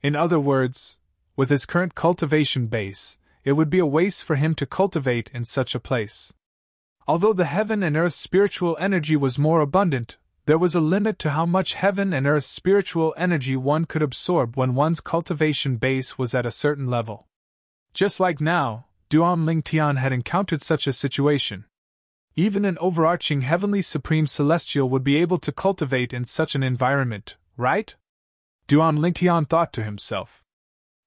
In other words, with his current cultivation base, it would be a waste for him to cultivate in such a place. Although the heaven and earth spiritual energy was more abundant, there was a limit to how much heaven and earth spiritual energy one could absorb when one's cultivation base was at a certain level. Just like now, Duan Lingtian had encountered such a situation. Even an overarching heavenly supreme celestial would be able to cultivate in such an environment, right? Duan Lingtian thought to himself.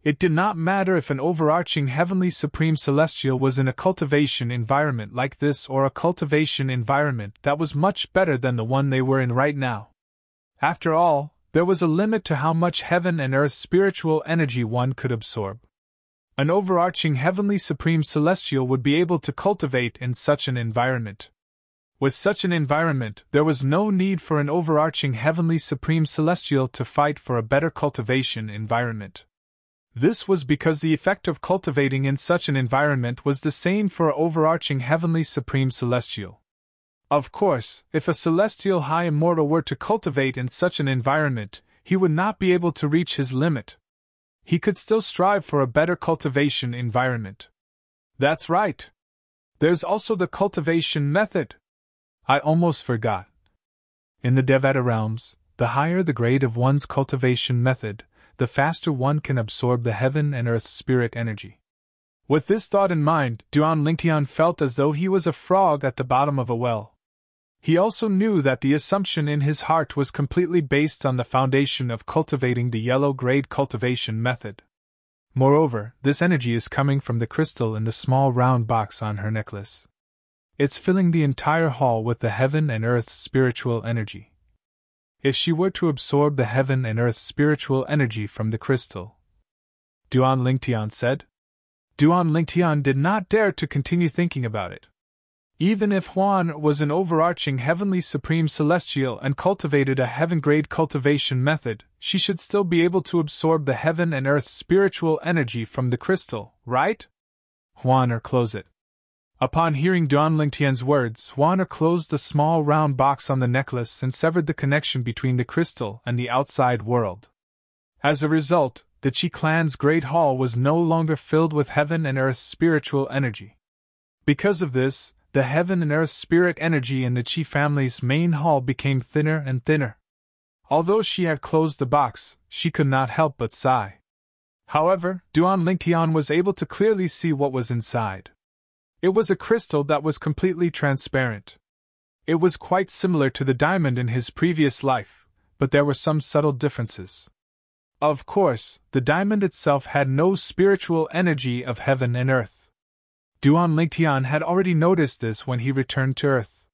It did not matter if an overarching heavenly supreme celestial was in a cultivation environment like this or a cultivation environment that was much better than the one they were in right now. After all, there was a limit to how much heaven and earth spiritual energy one could absorb. An overarching heavenly supreme celestial would be able to cultivate in such an environment. With such an environment, there was no need for an overarching heavenly supreme celestial to fight for a better cultivation environment. This was because the effect of cultivating in such an environment was the same for an overarching heavenly supreme celestial. Of course, if a celestial high immortal were to cultivate in such an environment, he would not be able to reach his limit. He could still strive for a better cultivation environment. That's right. There's also the cultivation method. I almost forgot. In the Devata realms, the higher the grade of one's cultivation method, the faster one can absorb the heaven and earth spirit energy. With this thought in mind, Duan Lingtian felt as though he was a frog at the bottom of a well. He also knew that the assumption in his heart was completely based on the foundation of cultivating the yellow grade cultivation method. Moreover, this energy is coming from the crystal in the small round box on her necklace. It's filling the entire hall with the heaven and earth spiritual energy. If she were to absorb the heaven and earth spiritual energy from the crystal, Duan Lingtian said. Duan Lingtian did not dare to continue thinking about it. Even if Huan was an overarching heavenly supreme celestial and cultivated a heaven-grade cultivation method, she should still be able to absorb the heaven and earth spiritual energy from the crystal, right? Huaner, close it. Upon hearing Duan Lingtian's words, Huaner closed the small round box on the necklace and severed the connection between the crystal and the outside world. As a result, the Qi clan's great hall was no longer filled with heaven and earth spiritual energy. Because of this, the heaven and earth spirit energy in the Qi family's main hall became thinner and thinner. Although she had closed the box, she could not help but sigh. However, Duan Lingtian was able to clearly see what was inside. It was a crystal that was completely transparent. It was quite similar to the diamond in his previous life, but there were some subtle differences. Of course, the diamond itself had no spiritual energy of heaven and earth. Duan Lingtian had already noticed this when he returned to Earth.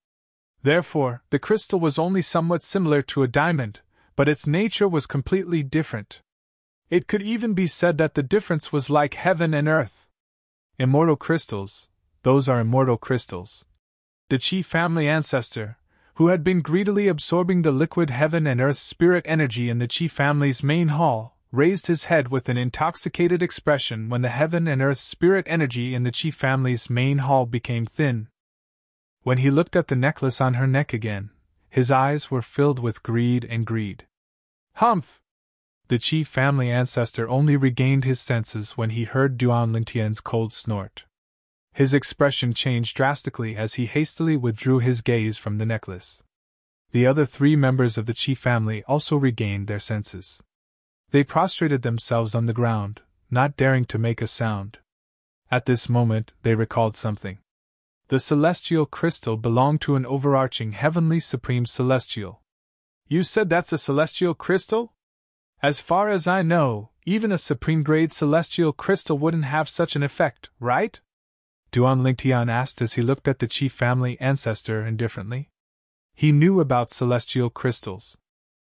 Therefore, the crystal was only somewhat similar to a diamond, but its nature was completely different. It could even be said that the difference was like heaven and earth. Immortal crystals, those are immortal crystals. The Qi family ancestor, who had been greedily absorbing the liquid heaven and earth spirit energy in the Qi family's main hall, raised his head with an intoxicated expression when the heaven and earth spirit energy in the Qi family's main hall became thin. When he looked at the necklace on her neck again, his eyes were filled with greed and greed. Humph! The Qi family ancestor only regained his senses when he heard Duan Lingtian's cold snort. His expression changed drastically as he hastily withdrew his gaze from the necklace. The other 3 members of the Qi family also regained their senses. They prostrated themselves on the ground, not daring to make a sound. At this moment, they recalled something. The celestial crystal belonged to an overarching heavenly supreme celestial. You said that's a celestial crystal? As far as I know, even a supreme-grade celestial crystal wouldn't have such an effect, right? Duan Lingtian asked as he looked at the Qi family ancestor indifferently. He knew about celestial crystals.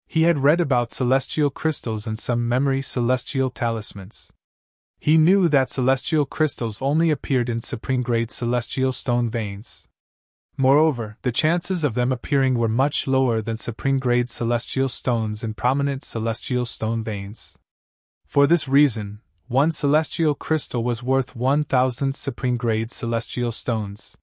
He had read about celestial crystals and some memory celestial talismans. He knew that celestial crystals only appeared in supreme-grade celestial stone veins. Moreover, the chances of them appearing were much lower than supreme-grade celestial stones in prominent celestial stone veins. For this reason, one celestial crystal was worth 1,000 supreme-grade celestial stones.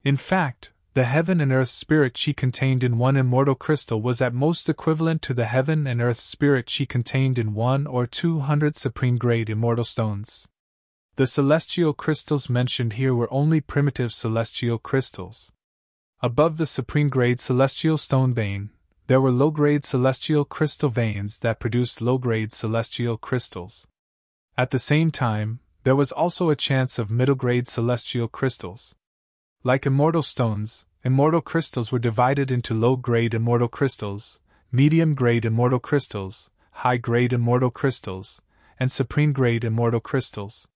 In fact, the heaven and earth spirit Qi contained in one immortal crystal was at most equivalent to the heaven and earth spirit Qi contained in 1 or 200 supreme-grade immortal stones. The celestial crystals mentioned here were only primitive celestial crystals. Above the supreme-grade celestial stone vein, there were low-grade celestial crystal veins that produced low-grade celestial crystals. At the same time, there was also a chance of middle-grade celestial crystals. Like immortal stones, immortal crystals were divided into low-grade immortal crystals, medium-grade immortal crystals, high-grade immortal crystals, and supreme-grade immortal crystals.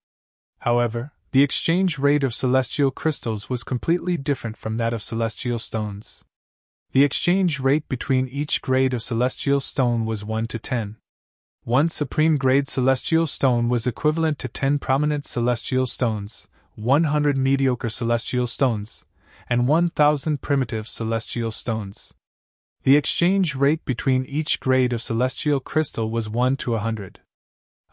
However, the exchange rate of celestial crystals was completely different from that of celestial stones. The exchange rate between each grade of celestial stone was 1 to 10. 1 supreme-grade celestial stone was equivalent to 10 prominent celestial stones, 100 mediocre celestial stones, and 1,000 primitive celestial stones. The exchange rate between each grade of celestial crystal was 1 to 100.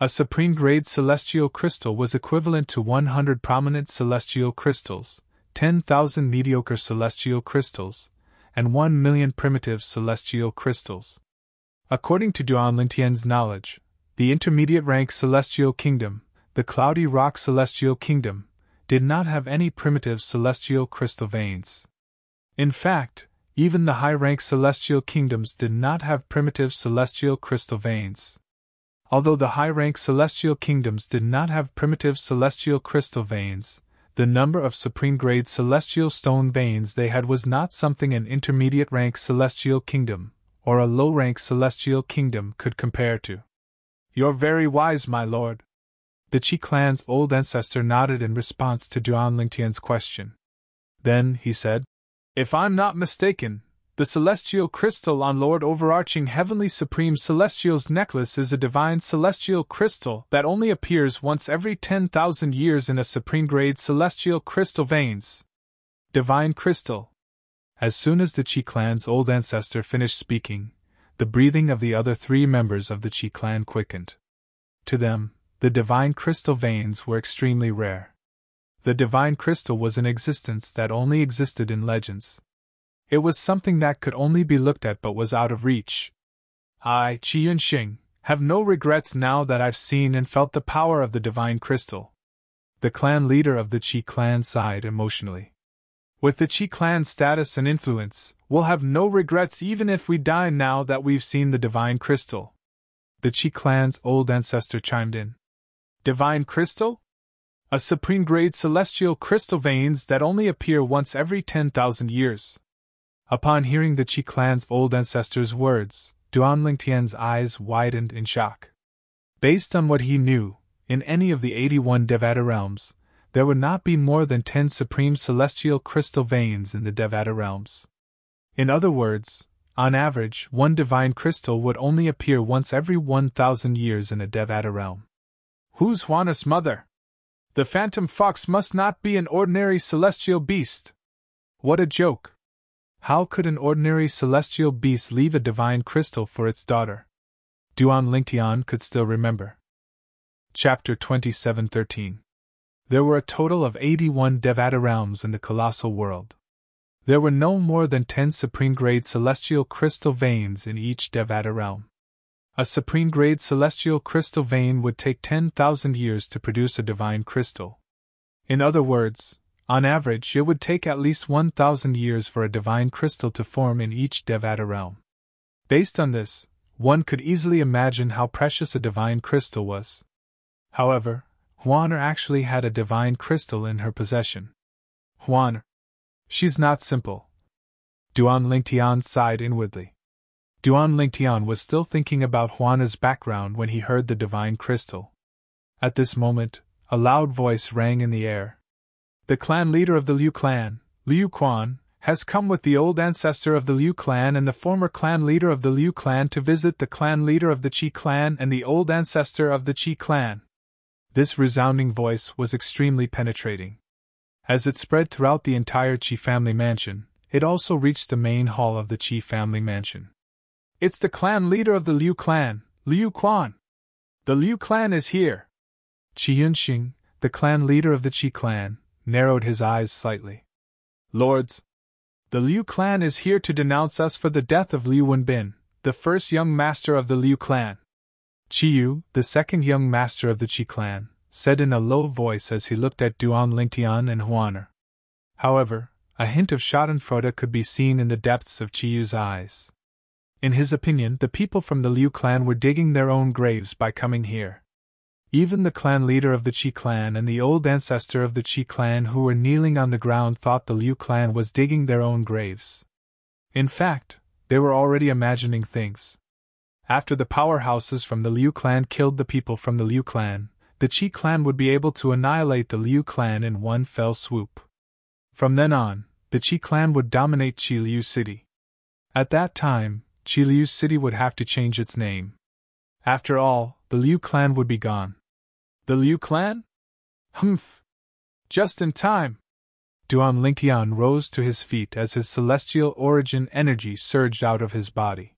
A supreme-grade celestial crystal was equivalent to 100 prominent celestial crystals, 10,000 mediocre celestial crystals, and 1 million primitive celestial crystals. According to Duan Lingtian's knowledge, the intermediate rank celestial kingdom, the cloudy rock celestial kingdom, did not have any primitive celestial crystal veins. In fact, even the high-rank celestial kingdoms did not have primitive celestial crystal veins. Although the high-rank celestial kingdoms did not have primitive celestial crystal veins, the number of supreme-grade celestial stone veins they had was not something an intermediate-rank celestial kingdom, or a low-rank celestial kingdom could compare to. You're very wise, my lord. The Qi clan's old ancestor nodded in response to Duan Lingtian's question. Then, he said, if I'm not mistaken, the celestial crystal on Lord Overarching Heavenly Supreme Celestial's necklace is a divine celestial crystal that only appears once every 10,000 years in a supreme-grade celestial crystal veins. Divine crystal. As soon as the Qi clan's old ancestor finished speaking, the breathing of the other 3 members of the Qi clan quickened. To them, the divine crystal veins were extremely rare. The divine crystal was an existence that only existed in legends. It was something that could only be looked at but was out of reach. I, Qi Yunxing, have no regrets now that I've seen and felt the power of the divine crystal. The clan leader of the Qi clan sighed emotionally. With the Qi clan's status and influence, we'll have no regrets even if we die now that we've seen the divine crystal. The Qi clan's old ancestor chimed in. Divine crystal? A supreme-grade celestial crystal veins that only appear once every 10,000 years. Upon hearing the Qi clan's old ancestor's words, Duan Lingtian's eyes widened in shock. Based on what he knew, in any of the 81 Devata realms, there would not be more than 10 supreme celestial crystal veins in the Devata realms. In other words, On average, one divine crystal would only appear once every 1,000 years in a Devata realm. Who's Juana's mother? The phantom fox must not be an ordinary celestial beast. What a joke! How could an ordinary celestial beast leave a divine crystal for its daughter? Duan Lingtian could still remember. Chapter 27:13. There were a total of 81 Devata realms in the colossal world. There were no more than 10 supreme-grade celestial crystal veins in each Devata realm. A supreme-grade celestial crystal vein would take 10,000 years to produce a divine crystal. In other words, on average, it would take at least 1,000 years for a divine crystal to form in each Devata realm. Based on this, one could easily imagine how precious a divine crystal was. However, Juana actually had a divine crystal in her possession. Juana. She's not simple. Duan Lingtian sighed inwardly. Duan Lingtian was still thinking about Juana's background when he heard the divine crystal. At this moment, a loud voice rang in the air. The clan leader of the Liu clan, Liu Quan, has come with the old ancestor of the Liu clan and the former clan leader of the Liu clan to visit the clan leader of the Qi clan and the old ancestor of the Qi clan. This resounding voice was extremely penetrating. As it spread throughout the entire Qi family mansion, it also reached the main hall of the Qi family mansion. It's the clan leader of the Liu clan, Liu Quan. The Liu clan is here. Qi Yunxing, the clan leader of the Qi clan, narrowed his eyes slightly. Lords, the Liu clan is here to denounce us for the death of Liu Wenbin, the first young master of the Liu clan. Qi Yu, the second young master of the Qi clan, said in a low voice as he looked at Duan Lingtian and Juana. However, a hint of schadenfreude could be seen in the depths of Qi Yu's eyes. In his opinion, the people from the Liu clan were digging their own graves by coming here. Even the clan leader of the Qi clan and the old ancestor of the Qi clan who were kneeling on the ground thought the Liu clan was digging their own graves. In fact, they were already imagining things. After the powerhouses from the Liu clan killed the people from the Liu clan, the Qi clan would be able to annihilate the Liu clan in one fell swoop. From then on, the Qi clan would dominate Qi Liu City. At that time, Qi Liu City would have to change its name. After all, the Liu clan would be gone. The Liu clan? Humph! Just in time! Duan Lingtian rose to his feet as his celestial origin energy surged out of his body.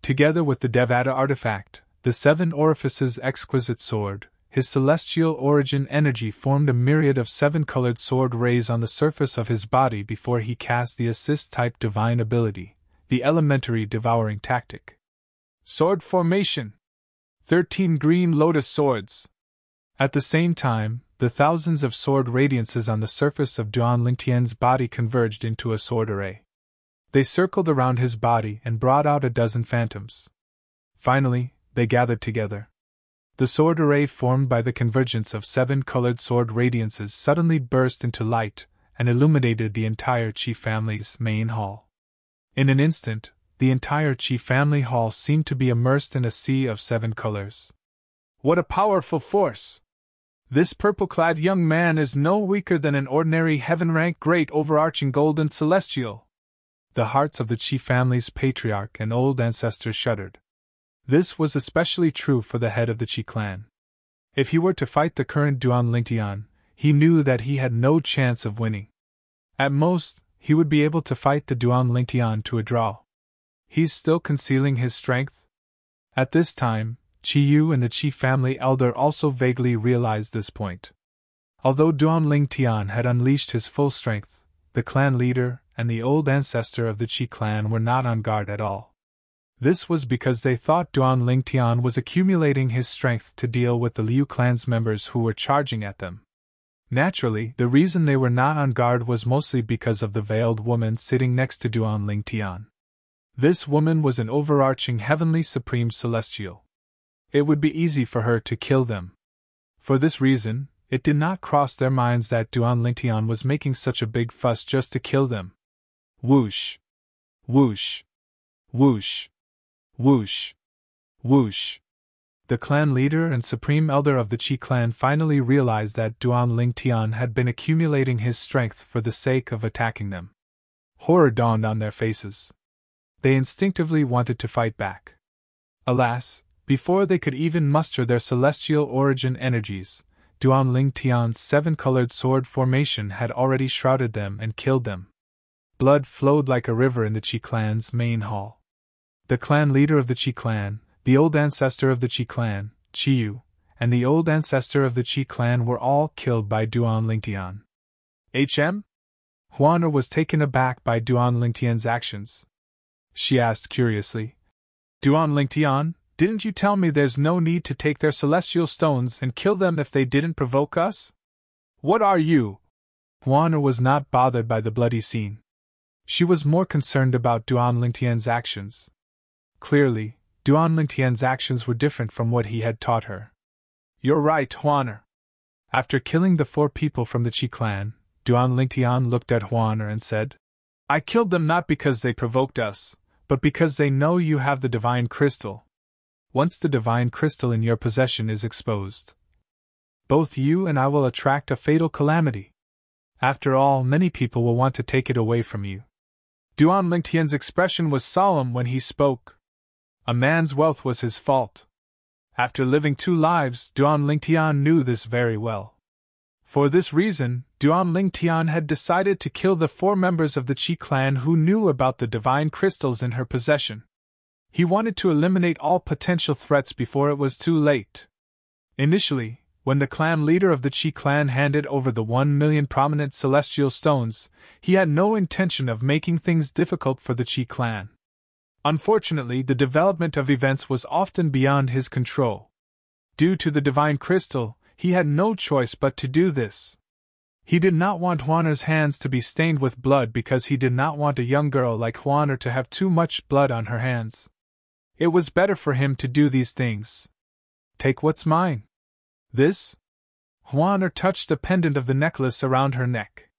Together with the Devata artifact, the 7 orifices exquisite sword, his celestial origin energy formed a myriad of 7-colored sword rays on the surface of his body before he cast the assist-type divine ability, the elementary devouring tactic. Sword formation! 13 green lotus swords! At the same time, the thousands of sword radiances on the surface of Duan Lingtian's body converged into a sword array. They circled around his body and brought out a dozen phantoms. Finally, they gathered together. The sword array formed by the convergence of 7-colored sword radiances suddenly burst into light and illuminated the entire Qi family's main hall. In an instant, the entire Qi family hall seemed to be immersed in a sea of 7 colors. What a powerful force! This purple-clad young man is no weaker than an ordinary heaven-rank great overarching golden celestial. The hearts of the Qi family's patriarch and old ancestors shuddered. This was especially true for the head of the Qi clan. If he were to fight the current Duan Lingtian, he knew that he had no chance of winning. At most, he would be able to fight the Duan Lingtian to a draw. He's still concealing his strength? At this time, Qi Yu and the Qi family elder also vaguely realized this point. Although Duan Lingtian had unleashed his full strength, the clan leader and the old ancestor of the Qi clan were not on guard at all. This was because they thought Duan Lingtian was accumulating his strength to deal with the Liu clan's members who were charging at them. Naturally, the reason they were not on guard was mostly because of the veiled woman sitting next to Duan Lingtian. This woman was an overarching heavenly supreme celestial. It would be easy for her to kill them. For this reason, it did not cross their minds that Duan Lingtian was making such a big fuss just to kill them. Whoosh! Whoosh! Whoosh! Whoosh! Whoosh! The clan leader and supreme elder of the Qi clan finally realized that Duan Lingtian had been accumulating his strength for the sake of attacking them. Horror dawned on their faces. They instinctively wanted to fight back. Alas, before they could even muster their celestial origin energies, Duan Tian's seven-colored sword formation had already shrouded them and killed them. Blood flowed like a river in the Qi clan's main hall. The clan leader of the Qi clan, the old ancestor of the Qi clan, Qiyu, and the old ancestor of the Qi clan were all killed by Duan Tian. HM? Huaner was taken aback by Duan Tian's actions. She asked curiously, Duan Tian, didn't you tell me there's no need to take their celestial stones and kill them if they didn't provoke us? What are you? Huaner was not bothered by the bloody scene. She was more concerned about Duan Tian's actions. Clearly, Duan Tian's actions were different from what he had taught her. You're right, Huaner. After killing the 4 people from the Qi clan, Duan Tian looked at Huaner and said, I killed them not because they provoked us, but because they know you have the divine crystal. Once the divine crystal in your possession is exposed, both you and I will attract a fatal calamity. After all, many people will want to take it away from you. Duan Tian's expression was solemn when he spoke. A man's wealth was his fault. After living 2 lives, Duan Tian knew this very well. For this reason, Duan Tian had decided to kill the 4 members of the Qi clan who knew about the divine crystals in her possession. He wanted to eliminate all potential threats before it was too late. Initially, when the clan leader of the Qi clan handed over the 1 million prominent celestial stones, he had no intention of making things difficult for the Qi clan. Unfortunately, the development of events was often beyond his control. Due to the divine crystal, he had no choice but to do this. He did not want Huaner's hands to be stained with blood because he did not want a young girl like Huaner to have too much blood on her hands. It was better for him to do these things. Take what's mine. This? Huaner touched the pendant of the necklace around her neck.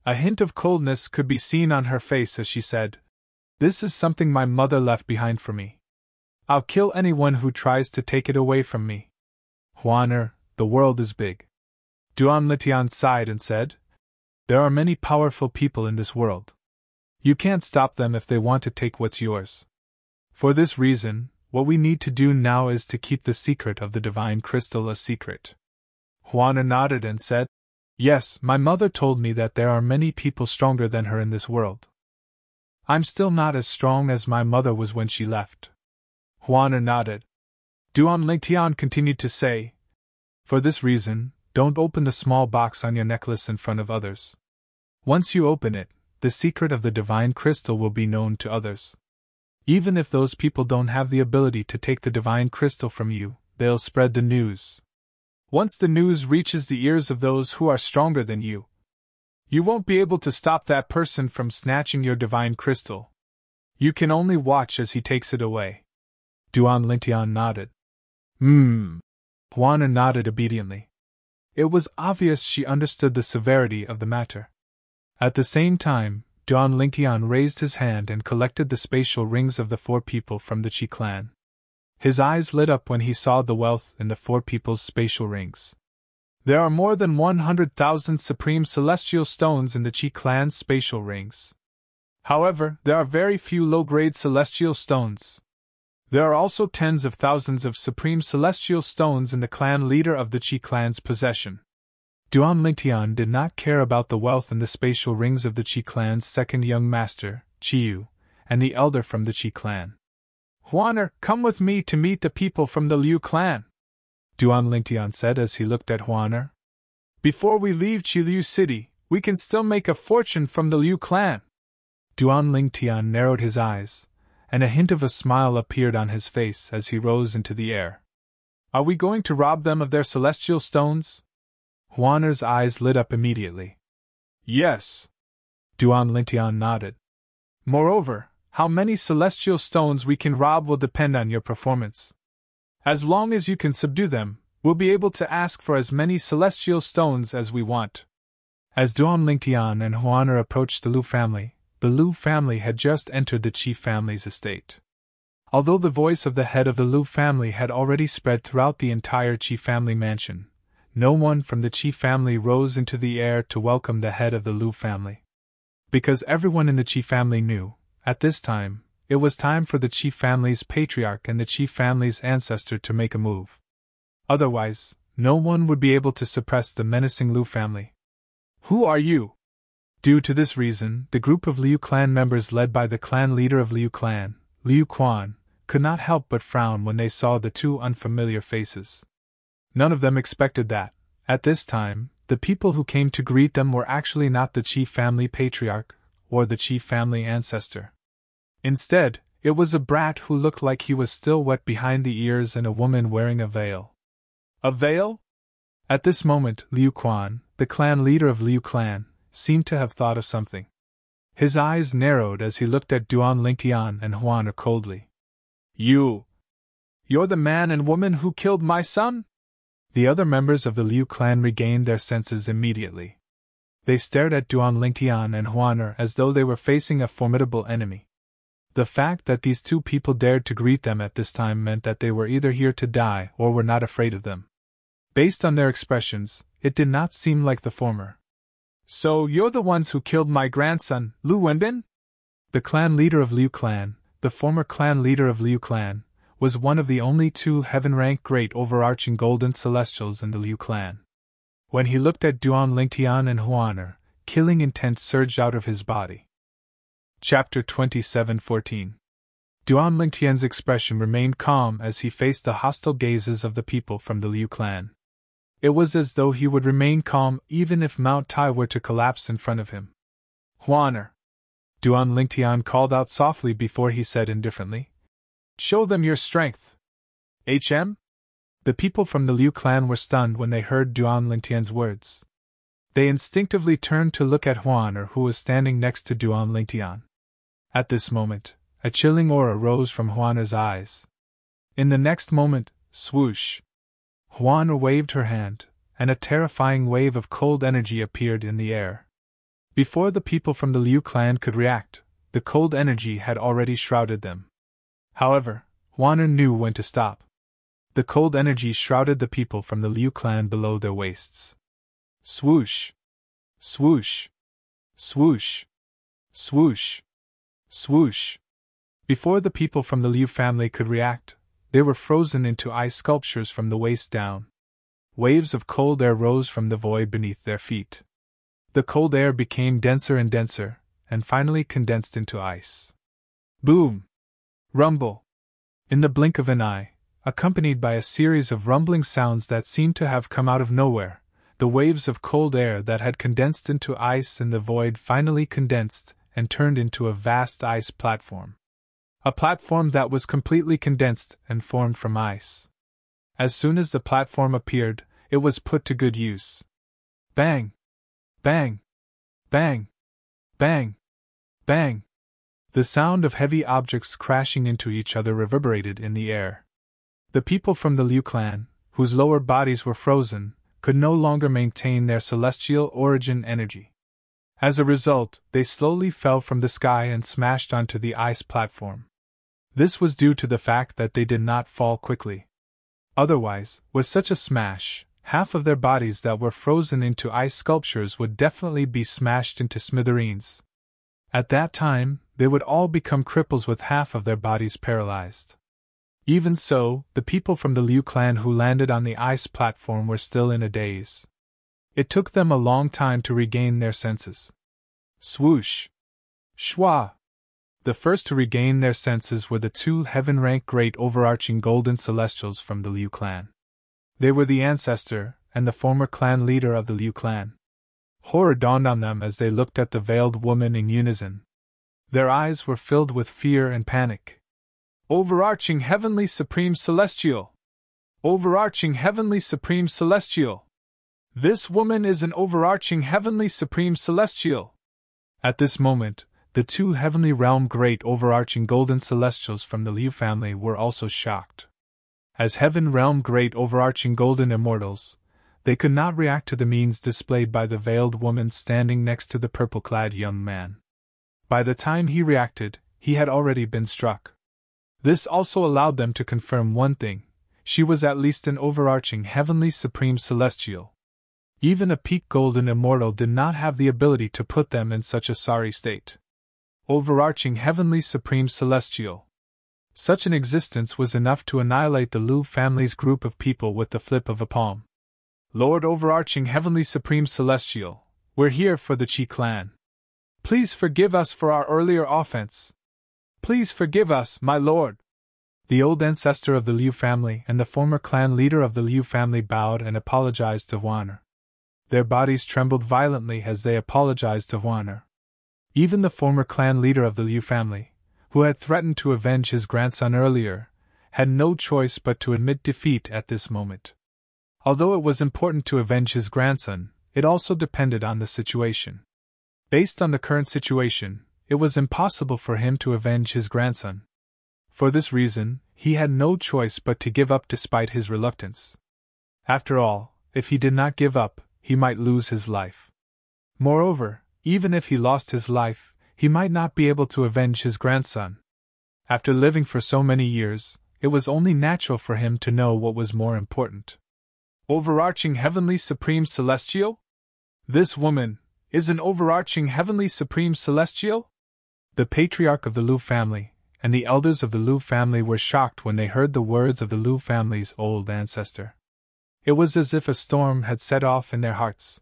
A hint of coldness could be seen on her face as she said, This is something my mother left behind for me. I'll kill anyone who tries to take it away from me. Huaner, the world is big. Duan Tian sighed and said, There are many powerful people in this world. You can't stop them if they want to take what's yours. For this reason, what we need to do now is to keep the secret of the divine crystal a secret. Huaner nodded and said, Yes, my mother told me that there are many people stronger than her in this world. I'm still not as strong as my mother was when she left. Huaner nodded. Duan Tian continued to say, For this reason, don't open the small box on your necklace in front of others. Once you open it, the secret of the divine crystal will be known to others. Even if those people don't have the ability to take the divine crystal from you, they'll spread the news. Once the news reaches the ears of those who are stronger than you, you won't be able to stop that person from snatching your divine crystal. You can only watch as he takes it away. Duan Tian nodded. Huaner nodded obediently. It was obvious she understood the severity of the matter. At the same time, Duan Tian raised his hand and collected the spatial rings of the 4 people from the Qi clan. His eyes lit up when he saw the wealth in the 4 people's spatial rings. There are more than 100,000 supreme celestial stones in the Qi clan's spatial rings. However, there are very few low-grade celestial stones. There are also tens of thousands of supreme celestial stones in the clan leader of the Qi clan's possession. Duan Tian did not care about the wealth in the spatial rings of the Qi clan's second young master, Qiyu, and the elder from the Qi clan. Huaner, come with me to meet the people from the Liu clan, Duan Tian said as he looked at Huaner. Before we leave Qiliu City, we can still make a fortune from the Liu clan. Duan Tian narrowed his eyes, and a hint of a smile appeared on his face as he rose into the air. Are we going to rob them of their celestial stones? Huaner's eyes lit up immediately. Yes. Duan Tian nodded. Moreover, how many celestial stones we can rob will depend on your performance. As long as you can subdue them, we'll be able to ask for as many celestial stones as we want. As Duan Tian and Huaner approached the Lu family had just entered the Qi family's estate. Although the voice of the head of the Lu family had already spread throughout the entire Qi family mansion, no one from the Qi family rose into the air to welcome the head of the Lu family. Because everyone in the Qi family knew, at this time, it was time for the chief family's patriarch and the chief family's ancestor to make a move. Otherwise, no one would be able to suppress the menacing Liu family. Who are you? Due to this reason, the group of Liu clan members led by the clan leader of Liu clan, Liu Quan, could not help but frown when they saw the two unfamiliar faces. None of them expected that, at this time, the people who came to greet them were actually not the chief family patriarch or the chief family ancestor. Instead, it was a brat who looked like he was still wet behind the ears and a woman wearing a veil. A veil? At this moment, Liu Quan, the clan leader of Liu clan, seemed to have thought of something. His eyes narrowed as he looked at Duan Lingtian and Huan coldly. You're the man and woman who killed my son? The other members of the Liu clan regained their senses immediately. They stared at Duan Lingtian and Huan as though they were facing a formidable enemy. The fact that these two people dared to greet them at this time meant that they were either here to die or were not afraid of them. Based on their expressions, it did not seem like the former. So you're the ones who killed my grandson, Lu Wenbin? The clan leader of Liu clan, the former clan leader of Liu clan, was one of the only two heaven-ranked great overarching golden celestials in the Liu clan. When he looked at Duan Lingtian and Huan, killing intent surged out of his body. Chapter 27:14. Duan Lingtian's expression remained calm as he faced the hostile gazes of the people from the Liu clan. It was as though he would remain calm even if Mount Tai were to collapse in front of him. Huan! Duan Lingtian called out softly before he said indifferently. Show them your strength. HM? The people from the Liu clan were stunned when they heard Duan Lingtian's words. They instinctively turned to look at Huan, who was standing next to Duan Lingtian. At this moment, a chilling aura rose from Huan's eyes. In the next moment, swoosh! Huan waved her hand, and a terrifying wave of cold energy appeared in the air. Before the people from the Liu clan could react, the cold energy had already shrouded them. However, Huan knew when to stop. The cold energy shrouded the people from the Liu clan below their waists. Swoosh! Swoosh! Swoosh! Swoosh! Swoosh! Before the people from the Liu family could react, they were frozen into ice sculptures from the waist down. Waves of cold air rose from the void beneath their feet. The cold air became denser and denser, and finally condensed into ice. Boom! Rumble! In the blink of an eye, accompanied by a series of rumbling sounds that seemed to have come out of nowhere, the waves of cold air that had condensed into ice in the void finally condensed and turned into a vast ice platform. A platform that was completely condensed and formed from ice. As soon as the platform appeared, it was put to good use. Bang! Bang! Bang! Bang! Bang! The sound of heavy objects crashing into each other reverberated in the air. The people from the Liu clan, whose lower bodies were frozen, could no longer maintain their celestial origin energy. As a result, they slowly fell from the sky and smashed onto the ice platform. This was due to the fact that they did not fall quickly. Otherwise, with such a smash, half of their bodies that were frozen into ice sculptures would definitely be smashed into smithereens. At that time, they would all become cripples with half of their bodies paralyzed. Even so, the people from the Liu clan who landed on the ice platform were still in a daze. It took them a long time to regain their senses. Swoosh! Shwa! The first to regain their senses were the two heaven-ranked great overarching golden celestials from the Liu clan. They were the ancestor and the former clan leader of the Liu clan. Horror dawned on them as they looked at the veiled woman in unison. Their eyes were filled with fear and panic. Overarching Heavenly Supreme Celestial! Overarching Heavenly Supreme Celestial! This woman is an overarching Heavenly Supreme Celestial! At this moment, the two Heavenly Realm great overarching golden celestials from the Liu family were also shocked. As Heaven Realm great overarching golden immortals, they could not react to the means displayed by the veiled woman standing next to the purple-clad young man. By the time he reacted, he had already been struck. This also allowed them to confirm one thing: she was at least an overarching Heavenly Supreme Celestial. Even a peak golden immortal did not have the ability to put them in such a sorry state. overarching heavenly supreme celestial. Such an existence was enough to annihilate the Liu family's group of people with the flip of a palm. Lord overarching heavenly supreme celestial, we're here for the Qi clan. Please forgive us for our earlier offense. Please forgive us, my lord. The old ancestor of the Liu family and the former clan leader of the Liu family bowed and apologized to Huaner. Their bodies trembled violently as they apologized to Huaner. Even the former clan leader of the Liu family, who had threatened to avenge his grandson earlier, had no choice but to admit defeat at this moment. Although it was important to avenge his grandson, it also depended on the situation. Based on the current situation, it was impossible for him to avenge his grandson. For this reason, he had no choice but to give up despite his reluctance. After all, if he did not give up, he might lose his life. Moreover, even if he lost his life, he might not be able to avenge his grandson. After living for so many years, it was only natural for him to know what was more important. Overarching heavenly supreme celestial? This woman is an overarching heavenly supreme celestial? The patriarch of the Liu family and the elders of the Liu family were shocked when they heard the words of the Liu family's old ancestor. It was as if a storm had set off in their hearts.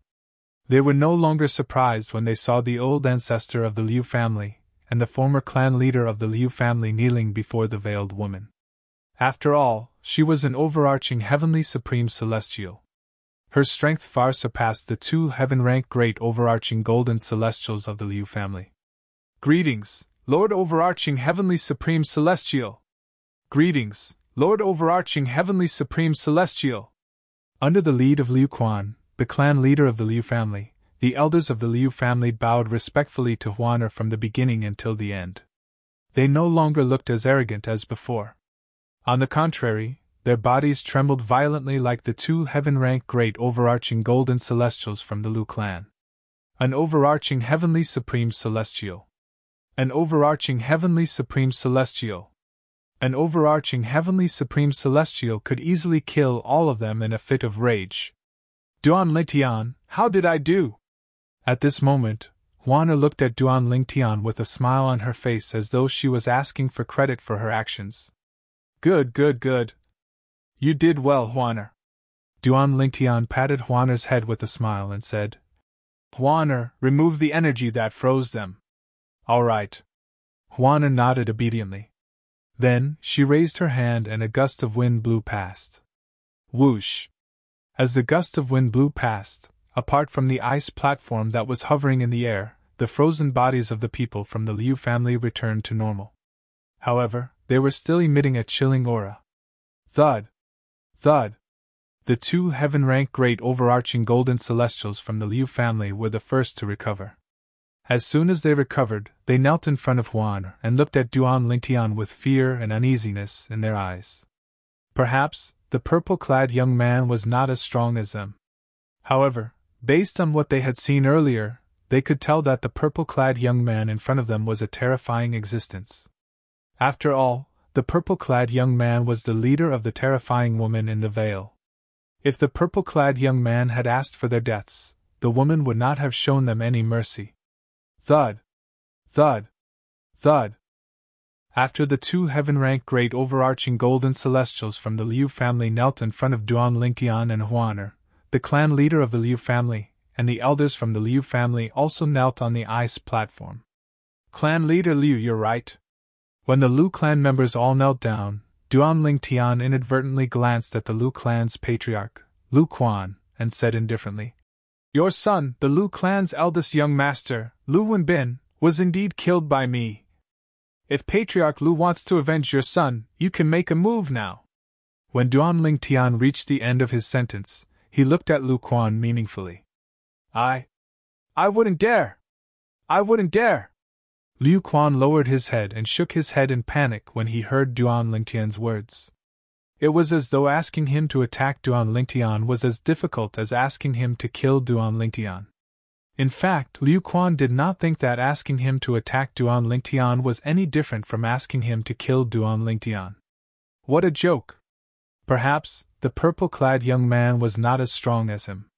They were no longer surprised when they saw the old ancestor of the Liu family and the former clan leader of the Liu family kneeling before the veiled woman. After all, she was an overarching heavenly supreme celestial. Her strength far surpassed the two heaven-ranked great overarching golden celestials of the Liu family. Greetings, Lord overarching heavenly supreme celestial! Greetings, Lord overarching heavenly supreme celestial! Under the lead of Liu Quan, the clan leader of the Liu family, the elders of the Liu family bowed respectfully to Huaner from the beginning until the end. They no longer looked as arrogant as before. On the contrary, their bodies trembled violently like the two heaven-ranked great overarching golden celestials from the Liu clan. An overarching heavenly supreme celestial. An overarching heavenly supreme celestial. An overarching heavenly supreme celestial could easily kill all of them in a fit of rage. Duan Lingtian, how did I do? At this moment, Huaner looked at Duan Lingtian with a smile on her face as though she was asking for credit for her actions. Good, good, good. You did well, Huaner. Duan Lingtian patted Huaner's head with a smile and said, Huaner, remove the energy that froze them. All right. Huaner nodded obediently. Then, she raised her hand and a gust of wind blew past. Whoosh! As the gust of wind blew past, apart from the ice platform that was hovering in the air, the frozen bodies of the people from the Liu family returned to normal. However, they were still emitting a chilling aura. Thud! Thud! The two heaven-ranked great overarching golden celestials from the Liu family were the first to recover. As soon as they recovered, they knelt in front of Huaner and looked at Duan Lingtian with fear and uneasiness in their eyes. Perhaps, the purple-clad young man was not as strong as them. However, based on what they had seen earlier, they could tell that the purple-clad young man in front of them was a terrifying existence. After all, the purple-clad young man was the leader of the terrifying woman in the veil. If the purple-clad young man had asked for their deaths, the woman would not have shown them any mercy. Thud! Thud! Thud! After the two heaven-ranked great overarching golden celestials from the Liu family knelt in front of Duan Lingtian and Huaner, the clan leader of the Liu family, and the elders from the Liu family also knelt on the ice platform. Clan leader Liu, you're right. When the Liu clan members all knelt down, Duan Lingtian inadvertently glanced at the Liu clan's patriarch, Liu Quan, and said indifferently, Your son, the Liu clan's eldest young master, Liu Wenbin, was indeed killed by me. If Patriarch Liu wants to avenge your son, you can make a move now. When Duan Lingtian reached the end of his sentence, he looked at Liu Quan meaningfully. I wouldn't dare! I wouldn't dare! Liu Quan lowered his head and shook his head in panic when he heard Duan Lingtian's words. It was as though asking him to attack Duan Lingtian was as difficult as asking him to kill Duan Lingtian. In fact, Liu Quan did not think that asking him to attack Duan Lingtian was any different from asking him to kill Duan Lingtian. What a joke! Perhaps, the purple-clad young man was not as strong as him.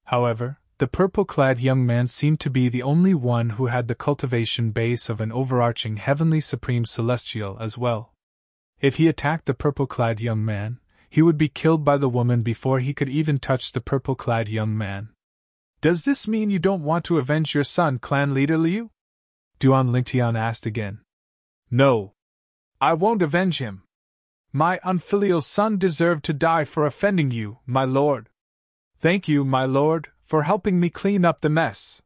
However, the purple-clad young man seemed to be the only one who had the cultivation base of an overarching heavenly supreme celestial as well. If he attacked the purple-clad young man, he would be killed by the woman before he could even touch the purple-clad young man. Does this mean you don't want to avenge your son, clan leader Liu? Duan Lingtian asked again. No. I won't avenge him. My unfilial son deserved to die for offending you, my lord. Thank you, my lord, for helping me clean up the mess.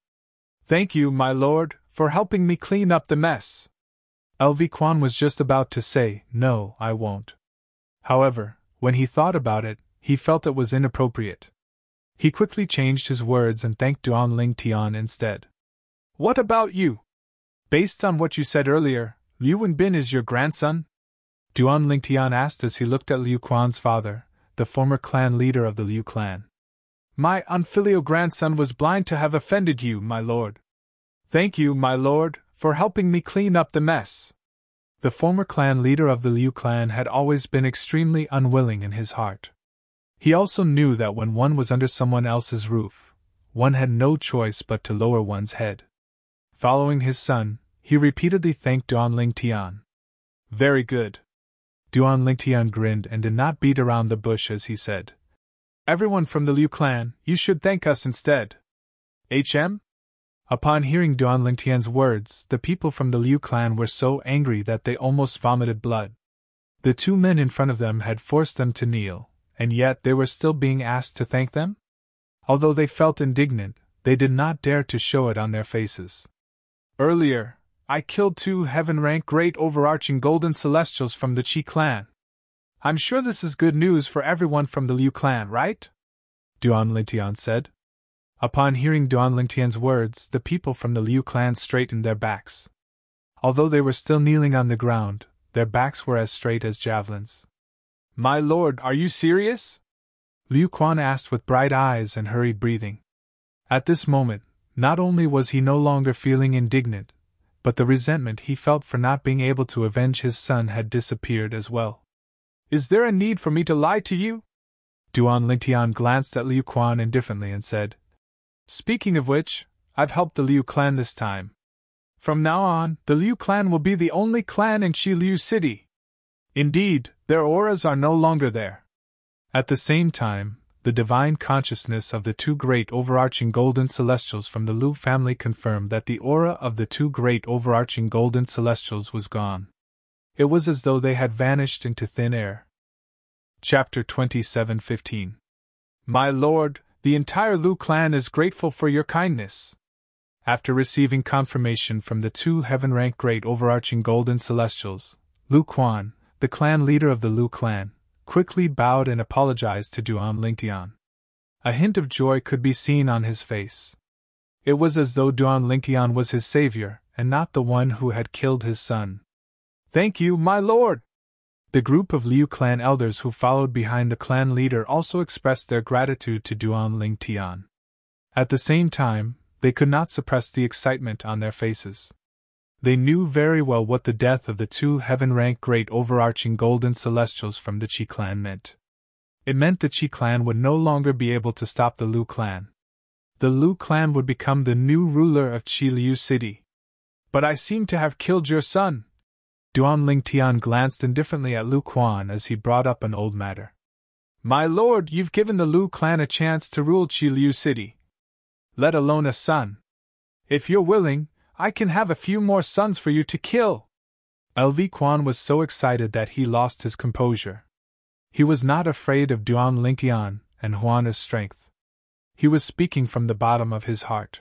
Thank you, my lord, for helping me clean up the mess. LV Quan was just about to say, no, I won't. However, when he thought about it, he felt it was inappropriate. He quickly changed his words and thanked Duan Lingtian instead. What about you? Based on what you said earlier, Liu Wenbin is your grandson? Duan Lingtian asked as he looked at Liu Quan's father, the former clan leader of the Liu clan. My unfilial grandson was blind to have offended you, my lord. Thank you, my lord, for helping me clean up the mess. The former clan leader of the Liu clan had always been extremely unwilling in his heart. He also knew that when one was under someone else's roof, one had no choice but to lower one's head. Following his son, he repeatedly thanked Duan Lingtian. Very good. Duan Lingtian grinned and did not beat around the bush as he said. Everyone from the Liu clan, you should thank us instead. HM? Upon hearing Duan Lingtian's words, the people from the Liu clan were so angry that they almost vomited blood. The two men in front of them had forced them to kneel, and yet they were still being asked to thank them? Although they felt indignant, they did not dare to show it on their faces. Earlier, I killed 2 heaven-rank great overarching golden celestials from the Qi clan. I'm sure this is good news for everyone from the Liu clan, right? Duan Lingtian said. Upon hearing Duan Lingtian's words, the people from the Liu clan straightened their backs. Although they were still kneeling on the ground, their backs were as straight as javelins. My lord, are you serious? Liu Quan asked with bright eyes and hurried breathing. At this moment, not only was he no longer feeling indignant, but the resentment he felt for not being able to avenge his son had disappeared as well. Is there a need for me to lie to you? Duan Lingtian glanced at Liu Quan indifferently and said, Speaking of which, I've helped the Liu clan this time. From now on, the Liu clan will be the only clan in Qiliu City. Indeed, their auras are no longer there. At the same time, the divine consciousness of the 2 great overarching golden celestials from the Liu family confirmed that the aura of the 2 great overarching golden celestials was gone. It was as though they had vanished into thin air. Chapter 27:15. My lord, the entire Liu clan is grateful for your kindness. After receiving confirmation from the 2 heaven-rank great overarching golden celestials, Liu Quan, the clan leader of the Liu clan, quickly bowed and apologized to Duan Lingtian. A hint of joy could be seen on his face. It was as though Duan Lingtian was his savior, and not the one who had killed his son. Thank you, my lord! The group of Liu clan elders who followed behind the clan leader also expressed their gratitude to Duan Lingtian. At the same time, they could not suppress the excitement on their faces. They knew very well what the death of the 2 heaven-rank great overarching golden celestials from the Qi clan meant. It meant the Qi clan would no longer be able to stop the Liu clan. The Liu clan would become the new ruler of Qiliu City. But I seem to have killed your son. Duan Lingtian glanced indifferently at Liu Quan as he brought up an old matter. My lord, you've given the Liu clan a chance to rule Qiliu City. Let alone a son. If you're willing, I can have a few more sons for you to kill. LV Quan was so excited that he lost his composure. He was not afraid of Duan Lingtian and Huana's strength. He was speaking from the bottom of his heart.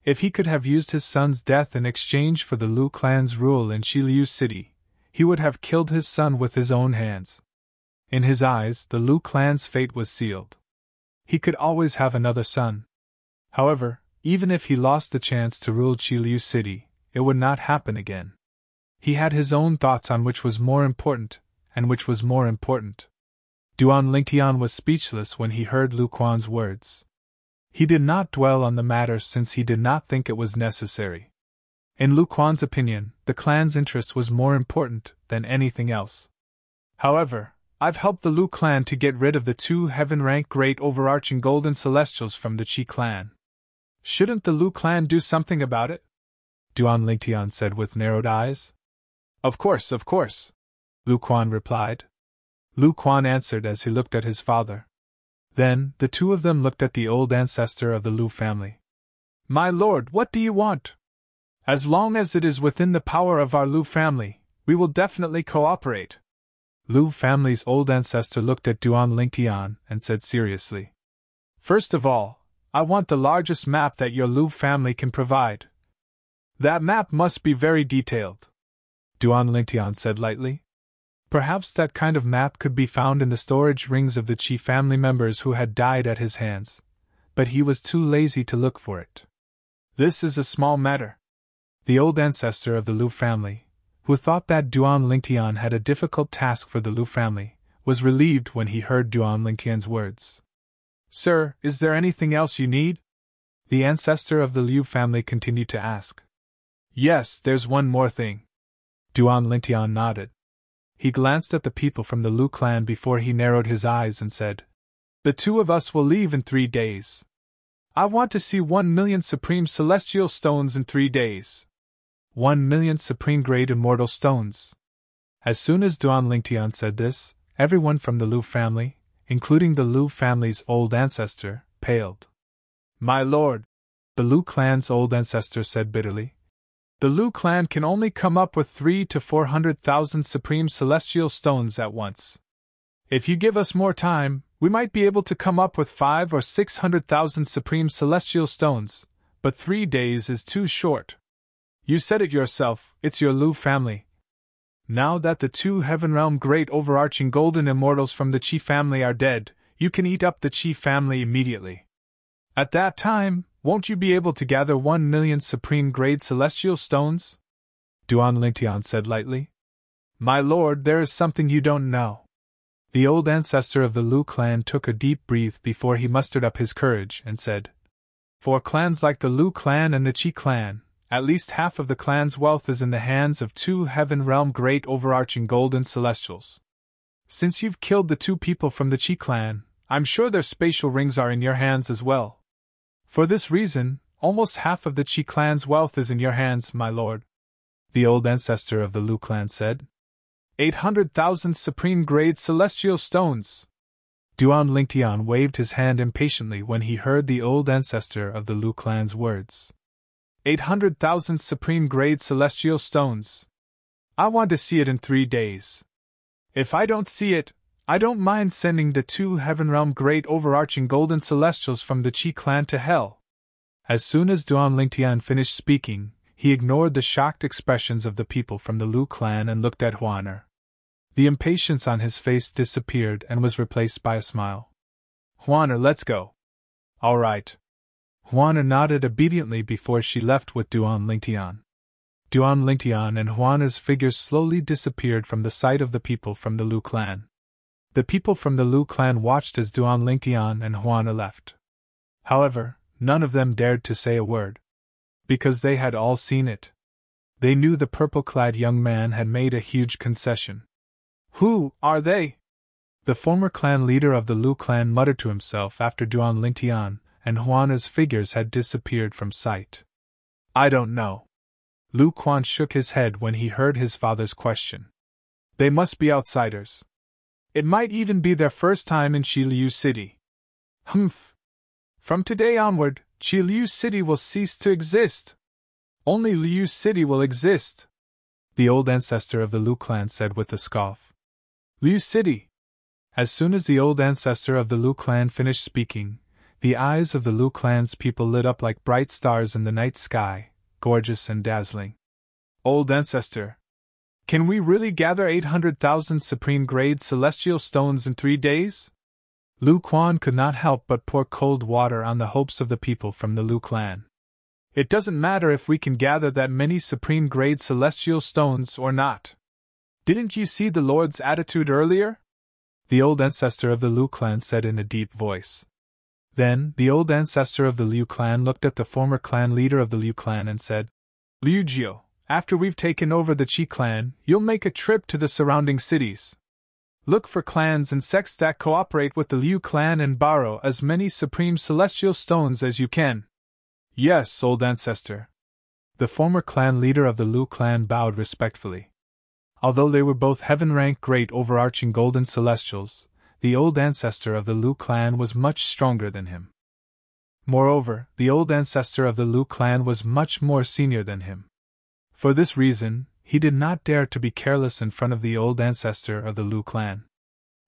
If he could have used his son's death in exchange for the Liu clan's rule in Qiliu City, he would have killed his son with his own hands. In his eyes, the Liu clan's fate was sealed. He could always have another son. However, even if he lost the chance to rule Qiliu City, it would not happen again. He had his own thoughts on which was more important, and which was more important. Duan Lingtian was speechless when he heard Liu Quan's words. He did not dwell on the matter since he did not think it was necessary. In Liu Quan's opinion, the clan's interest was more important than anything else. However, I've helped the Liu clan to get rid of the 2 heaven-rank great overarching golden celestials from the Qi clan. Shouldn't the Lu clan do something about it? Duan Lingtian said with narrowed eyes. Of course, Lu Quan replied. Lu Quan answered as he looked at his father. Then, the two of them looked at the old ancestor of the Lu family. My lord, what do you want? As long as it is within the power of our Lu family, we will definitely cooperate. Lu family's old ancestor looked at Duan Lingtian and said seriously. First of all, I want the largest map that your Lu family can provide. That map must be very detailed. Duan Lingtian said lightly. Perhaps that kind of map could be found in the storage rings of the Qi family members who had died at his hands, but he was too lazy to look for it. This is a small matter. The old ancestor of the Lu family, who thought that Duan Lingtian had a difficult task for the Lu family, was relieved when he heard Duan Lingtian's words. Sir, is there anything else you need? The ancestor of the Liu family continued to ask. Yes, there's one more thing. Duan Lingtian nodded. He glanced at the people from the Lu clan before he narrowed his eyes and said, The two of us will leave in 3 days. I want to see 1 million supreme celestial stones in 3 days. 1 million supreme grade immortal stones. As soon as Duan Lingtian said this, everyone from the Lu family, including the Lu family's old ancestor, paled. My lord, the Lu clan's old ancestor said bitterly. The Lu clan can only come up with 300,000 to 400,000 supreme celestial stones at once. If you give us more time, we might be able to come up with 500,000 or 600,000 supreme celestial stones, but 3 days is too short. You said it yourself, it's your Lu family. Now that the 2 Heaven Realm great overarching golden immortals from the Qi family are dead, you can eat up the Qi family immediately. At that time, won't you be able to gather 1 million supreme grade celestial stones? Duan Lingtian said lightly. My lord, there is something you don't know. The old ancestor of the Lu clan took a deep breath before he mustered up his courage and said, For clans like the Lu clan and the Qi clan, at least half of the clan's wealth is in the hands of 2 Heaven Realm great overarching golden celestials. Since you've killed the 2 people from the Qi clan, I'm sure their spatial rings are in your hands as well. For this reason, almost half of the Qi clan's wealth is in your hands, my lord. The old ancestor of the Lu clan said. 800,000 supreme grade celestial stones. Duan Lingtian waved his hand impatiently when he heard the old ancestor of the Lu clan's words. 800,000 supreme grade celestial stones. I want to see it in 3 days. If I don't see it, I don't mind sending the 2 Heaven Realm great overarching golden celestials from the Qi clan to hell. As soon as Duan Lingtian finished speaking, he ignored the shocked expressions of the people from the Lu clan and looked at Huaner. The impatience on his face disappeared and was replaced by a smile. Huaner, let's go. All right. Huaner nodded obediently before she left with Duan Lingtian. Duan Lingtian and Huaner's figures slowly disappeared from the sight of the people from the Lu clan. The people from the Lu clan watched as Duan Lingtian and Huaner left. However, none of them dared to say a word. Because they had all seen it. They knew the purple-clad young man had made a huge concession. Who are they? The former clan leader of the Lu clan muttered to himself after Duan Lingtian and Huaner's figures had disappeared from sight. I don't know. Lu Quan shook his head when he heard his father's question. They must be outsiders. It might even be their first time in Qiliu City. Humph. From today onward, Qiliu City will cease to exist. Only Liu City will exist, the old ancestor of the Lu clan said with a scoff. Liu City. As soon as the old ancestor of the Lu clan finished speaking, the eyes of the Lu clan's people lit up like bright stars in the night sky, gorgeous and dazzling. Old ancestor. Can we really gather 800,000 supreme-grade celestial stones in 3 days? Lu Quan could not help but pour cold water on the hopes of the people from the Lu clan. It doesn't matter if we can gather that many supreme-grade celestial stones or not. Didn't you see the Lord's attitude earlier? The old ancestor of the Lu clan said in a deep voice. Then, the old ancestor of the Liu clan looked at the former clan leader of the Liu clan and said, Liu Jiu, after we've taken over the Qi clan, you'll make a trip to the surrounding cities. Look for clans and sects that cooperate with the Liu clan and borrow as many supreme celestial stones as you can. Yes, old ancestor. The former clan leader of the Lu clan bowed respectfully. Although they were both heaven-rank great overarching golden celestials, the old ancestor of the Lu clan was much stronger than him. Moreover, the old ancestor of the Lu clan was much more senior than him. For this reason, he did not dare to be careless in front of the old ancestor of the Lu clan.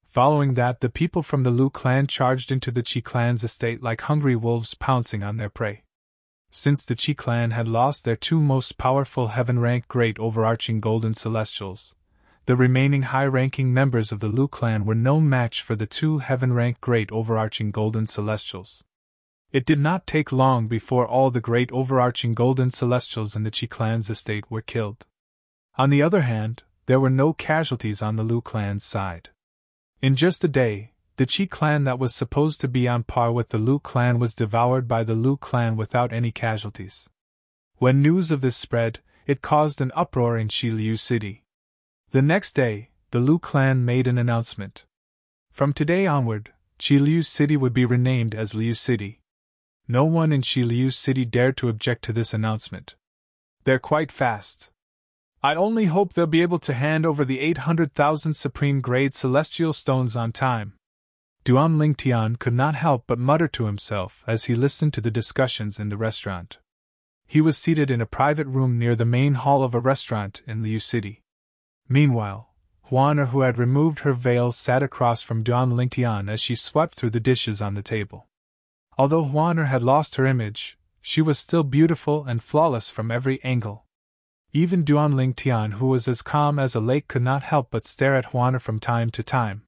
Following that, the people from the Lu clan charged into the Qi clan's estate like hungry wolves pouncing on their prey. Since the Qi clan had lost their two most powerful heaven-rank great overarching golden celestials, the remaining high-ranking members of the Lu clan were no match for the two heaven-rank great overarching golden celestials. It did not take long before all the great overarching golden celestials in the Qi clan's estate were killed. On the other hand, there were no casualties on the Lu clan's side. In just a day, the Qi clan that was supposed to be on par with the Lu clan was devoured by the Lu clan without any casualties. When news of this spread, it caused an uproar in Qi Liu City. The next day, the Lu clan made an announcement. From today onward, Qi Liu City would be renamed as Liu City. No one in Qi Liu City dared to object to this announcement. They're quite fast. I only hope they'll be able to hand over the 800,000 supreme-grade celestial stones on time. Duan Lingtian could not help but mutter to himself as he listened to the discussions in the restaurant. He was seated in a private room near the main hall of a restaurant in Liu City. Meanwhile, Huaner, who had removed her veil, sat across from Duan Lingtian as she swept through the dishes on the table. Although Huaner had lost her image, she was still beautiful and flawless from every angle. Even Duan Lingtian, who was as calm as a lake, could not help but stare at Huaner from time to time.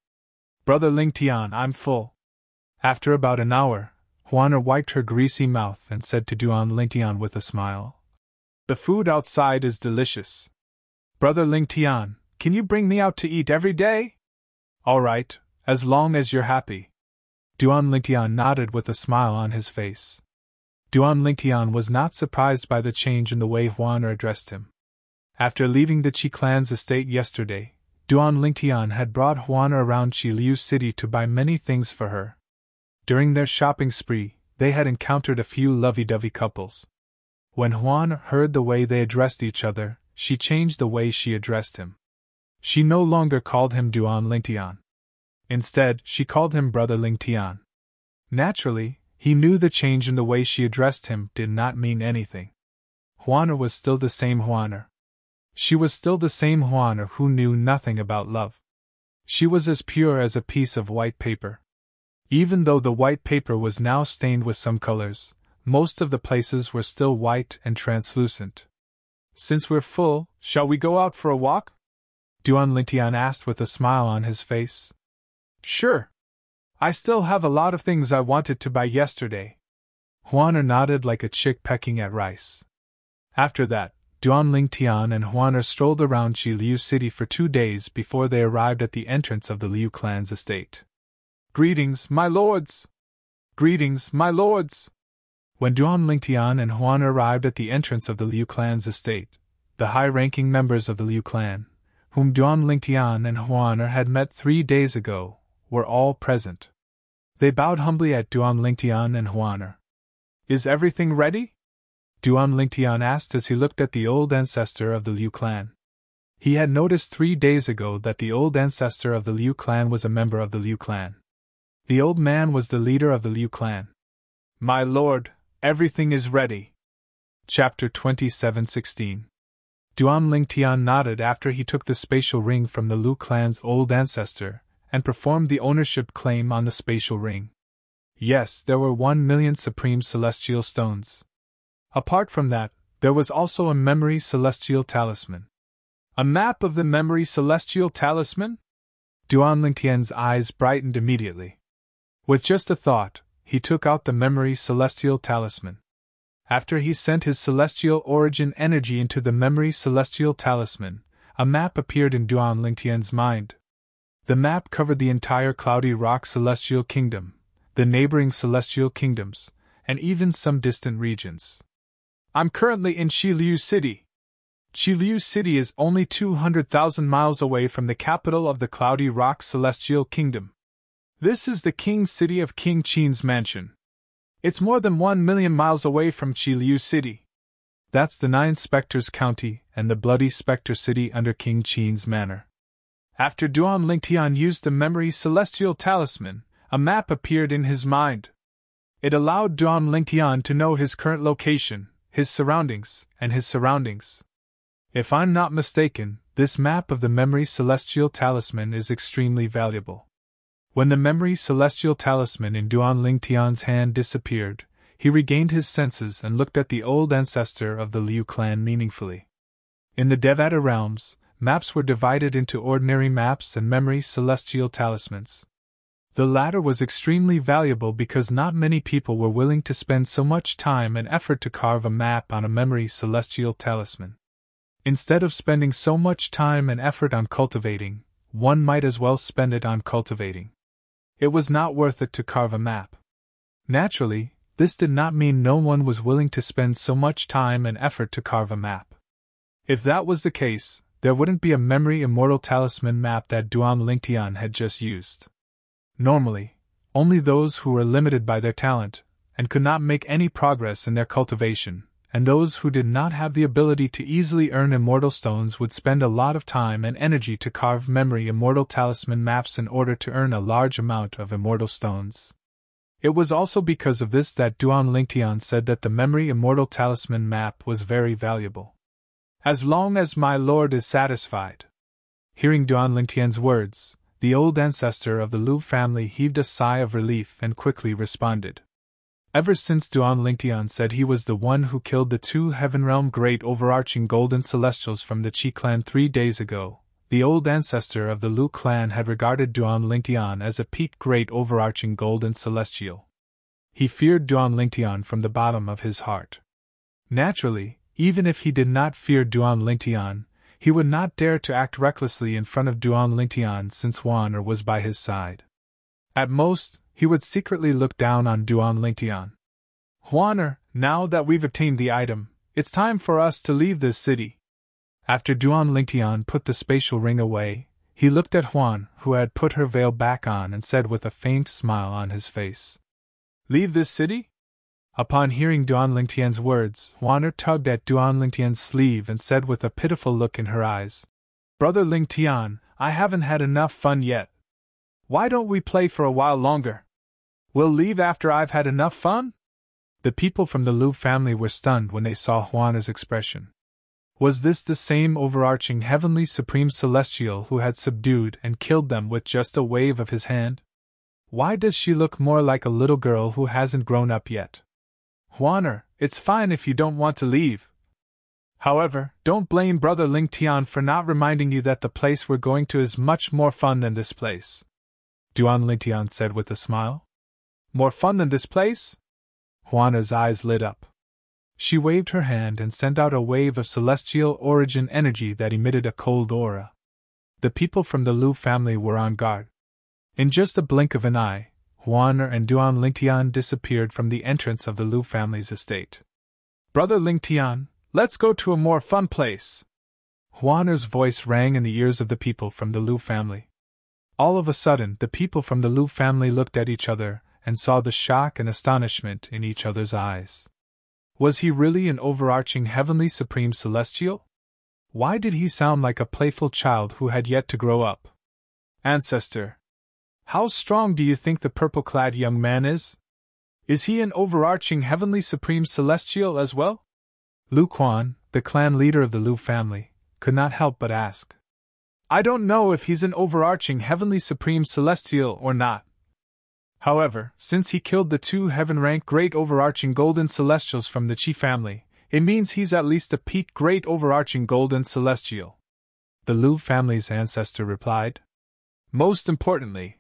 Brother Lingtian, I'm full. After about an hour, Huaner wiped her greasy mouth and said to Duan Lingtian with a smile, The food outside is delicious. Brother Lingtian, can you bring me out to eat every day? All right, as long as you're happy. Duan Lingtian nodded with a smile on his face. Duan Lingtian was not surprised by the change in the way Huaner addressed him. After leaving the Qi clan's estate yesterday, Duan Lingtian had brought Huaner around Qi Liu City to buy many things for her. During their shopping spree, they had encountered a few lovey-dovey couples. When Huaner heard the way they addressed each other, she changed the way she addressed him. She no longer called him Duan Lingtian. Instead, she called him Brother Lingtian. Naturally, he knew the change in the way she addressed him did not mean anything. Huaner was still the same Huaner. She was still the same Huaner who knew nothing about love. She was as pure as a piece of white paper. Even though the white paper was now stained with some colors, most of the places were still white and translucent. Since we're full, shall we go out for a walk? Duan Lingtian asked with a smile on his face. Sure. I still have a lot of things I wanted to buy yesterday. Huaner nodded like a chick pecking at rice. After that, Duan Lingtian and Huaner strolled around Qi Liu City for 2 days before they arrived at the entrance of the Liu clan's estate. Greetings, my lords! Greetings, my lords! When Duan Lingtian and Huaner arrived at the entrance of the Liu clan's estate, the high-ranking members of the Liu clan, whom Duan Lingtian and Huaner had met 3 days ago, were all present. They bowed humbly at Duan Lingtian and Huaner. Is everything ready? Duan Lingtian asked as he looked at the old ancestor of the Liu clan. He had noticed 3 days ago that the old ancestor of the Liu clan was a member of the Liu clan. The old man was the leader of the Liu clan. My lord, everything is ready. Chapter 27:16. Duan Lingtian nodded after he took the spatial ring from the Liu clan's old ancestor and performed the ownership claim on the spatial ring. Yes, there were 1 million supreme celestial stones. Apart from that, there was also a memory celestial talisman. A map of the memory celestial talisman? Duan Lingtian's eyes brightened immediately. With just a thought, he took out the memory celestial talisman. After he sent his celestial origin energy into the memory celestial talisman, a map appeared in Duan Lingtian's mind. The map covered the entire Cloudy Rock celestial kingdom, the neighboring celestial kingdoms, and even some distant regions. I'm currently in Qi Liu City. Qi Liu City is only 200,000 miles away from the capital of the Cloudy Rock celestial kingdom. This is the king's city of King Qin's mansion. It's more than 1,000,000 miles away from Qiliu City. That's the 9 Spectres County and the Bloody Spectre City under King Qin's manor. After Duan Lingtian used the memory celestial talisman, a map appeared in his mind. It allowed Duan Lingtian to know his current location, his surroundings, and his surroundings. If I'm not mistaken, this map of the memory celestial talisman is extremely valuable. When the memory celestial talisman in Duan Lingtian's hand disappeared, he regained his senses and looked at the old ancestor of the Liu clan meaningfully. In the Devata realms, maps were divided into ordinary maps and memory celestial talismans. The latter was extremely valuable because not many people were willing to spend so much time and effort to carve a map on a memory celestial talisman. Instead of spending so much time and effort on cultivating, one might as well spend it on cultivating. It was not worth it to carve a map. Naturally, this did not mean no one was willing to spend so much time and effort to carve a map. If that was the case, there wouldn't be a memory immortal talisman map that Duan Lingtian had just used. Normally, only those who were limited by their talent, and could not make any progress in their cultivation, and those who did not have the ability to easily earn immortal stones would spend a lot of time and energy to carve memory immortal talisman maps in order to earn a large amount of immortal stones. It was also because of this that Duan Lingtian said that the memory immortal talisman map was very valuable. As long as my lord is satisfied. Hearing Duan Lingtian's words, the old ancestor of the Liu family heaved a sigh of relief and quickly responded. Ever since Duan Lingtian said he was the one who killed the 2 Heaven Realm great overarching golden celestials from the Qi clan 3 days ago, the old ancestor of the Liu clan had regarded Duan Lingtian as a peak great overarching golden celestial. He feared Duan Lingtian from the bottom of his heart. Naturally, even if he did not fear Duan Lingtian, he would not dare to act recklessly in front of Duan Lingtian since Huaner was by his side. At most, he would secretly look down on Duan Lingtian. Huaner, now that we've obtained the item, it's time for us to leave this city. After Duan Lingtian put the spatial ring away, he looked at Huan, who had put her veil back on, and said with a faint smile on his face, "Leave this city?" Upon hearing Duan Lingtian's words, Huaner tugged at Duan Lingtian's sleeve and said with a pitiful look in her eyes, "Brother Lingtian, I haven't had enough fun yet. Why don't we play for a while longer? We'll leave after I've had enough fun?" The people from the Liu family were stunned when they saw Huaner's expression. Was this the same overarching heavenly supreme celestial who had subdued and killed them with just a wave of his hand? Why does she look more like a little girl who hasn't grown up yet? Huaner, it's fine if you don't want to leave. However, don't blame Brother Lingtian for not reminding you that the place we're going to is much more fun than this place. Duan Lingtian said with a smile. More fun than this place? Huaner's eyes lit up. She waved her hand and sent out a wave of celestial origin energy that emitted a cold aura. The people from the Liu family were on guard. In just a blink of an eye, Huaner and Duan Lingtian disappeared from the entrance of the Liu family's estate. Brother Lingtian, let's go to a more fun place. Huaner's voice rang in the ears of the people from the Liu family. All of a sudden, the people from the Liu family looked at each other and saw the shock and astonishment in each other's eyes. Was he really an overarching heavenly supreme celestial? Why did he sound like a playful child who had yet to grow up? Ancestor, how strong do you think the purple-clad young man is? Is he an overarching heavenly supreme celestial as well? Lu Quan, the clan leader of the Liu family, could not help but ask. I don't know if he's an overarching heavenly supreme celestial or not. However, since he killed the 2 heaven-rank great overarching golden celestials from the Qi family, it means he's at least a peak great overarching golden celestial. The Liu family's ancestor replied. Most importantly,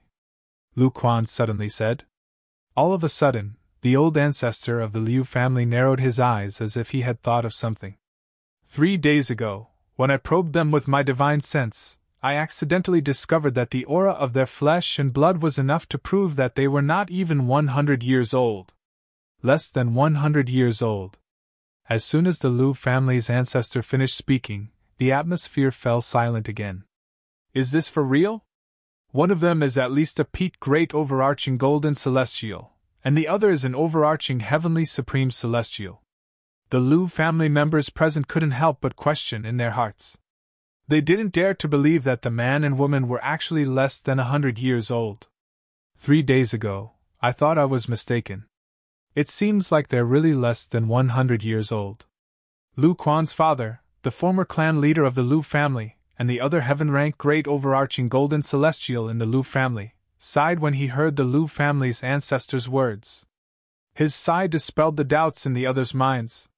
Lu Quan suddenly said. All of a sudden, the old ancestor of the Liu family narrowed his eyes as if he had thought of something. 3 days ago, when I probed them with my divine sense, I accidentally discovered that the aura of their flesh and blood was enough to prove that they were not even 100 years old. Less than 100 years old. As soon as the Liu family's ancestor finished speaking, the atmosphere fell silent again. Is this for real? One of them is at least a peak great overarching golden celestial, and the other is an overarching heavenly supreme celestial. The Liu family members present couldn't help but question in their hearts. They didn't dare to believe that the man and woman were actually less than 100 years old. 3 days ago, I thought I was mistaken. It seems like they're really less than 100 years old. Liu Quan's father, the former clan leader of the Liu family, and the other heaven-rank great overarching golden celestial in the Liu family, sighed when he heard the Liu family's ancestors' words. His sigh dispelled the doubts in the others' minds.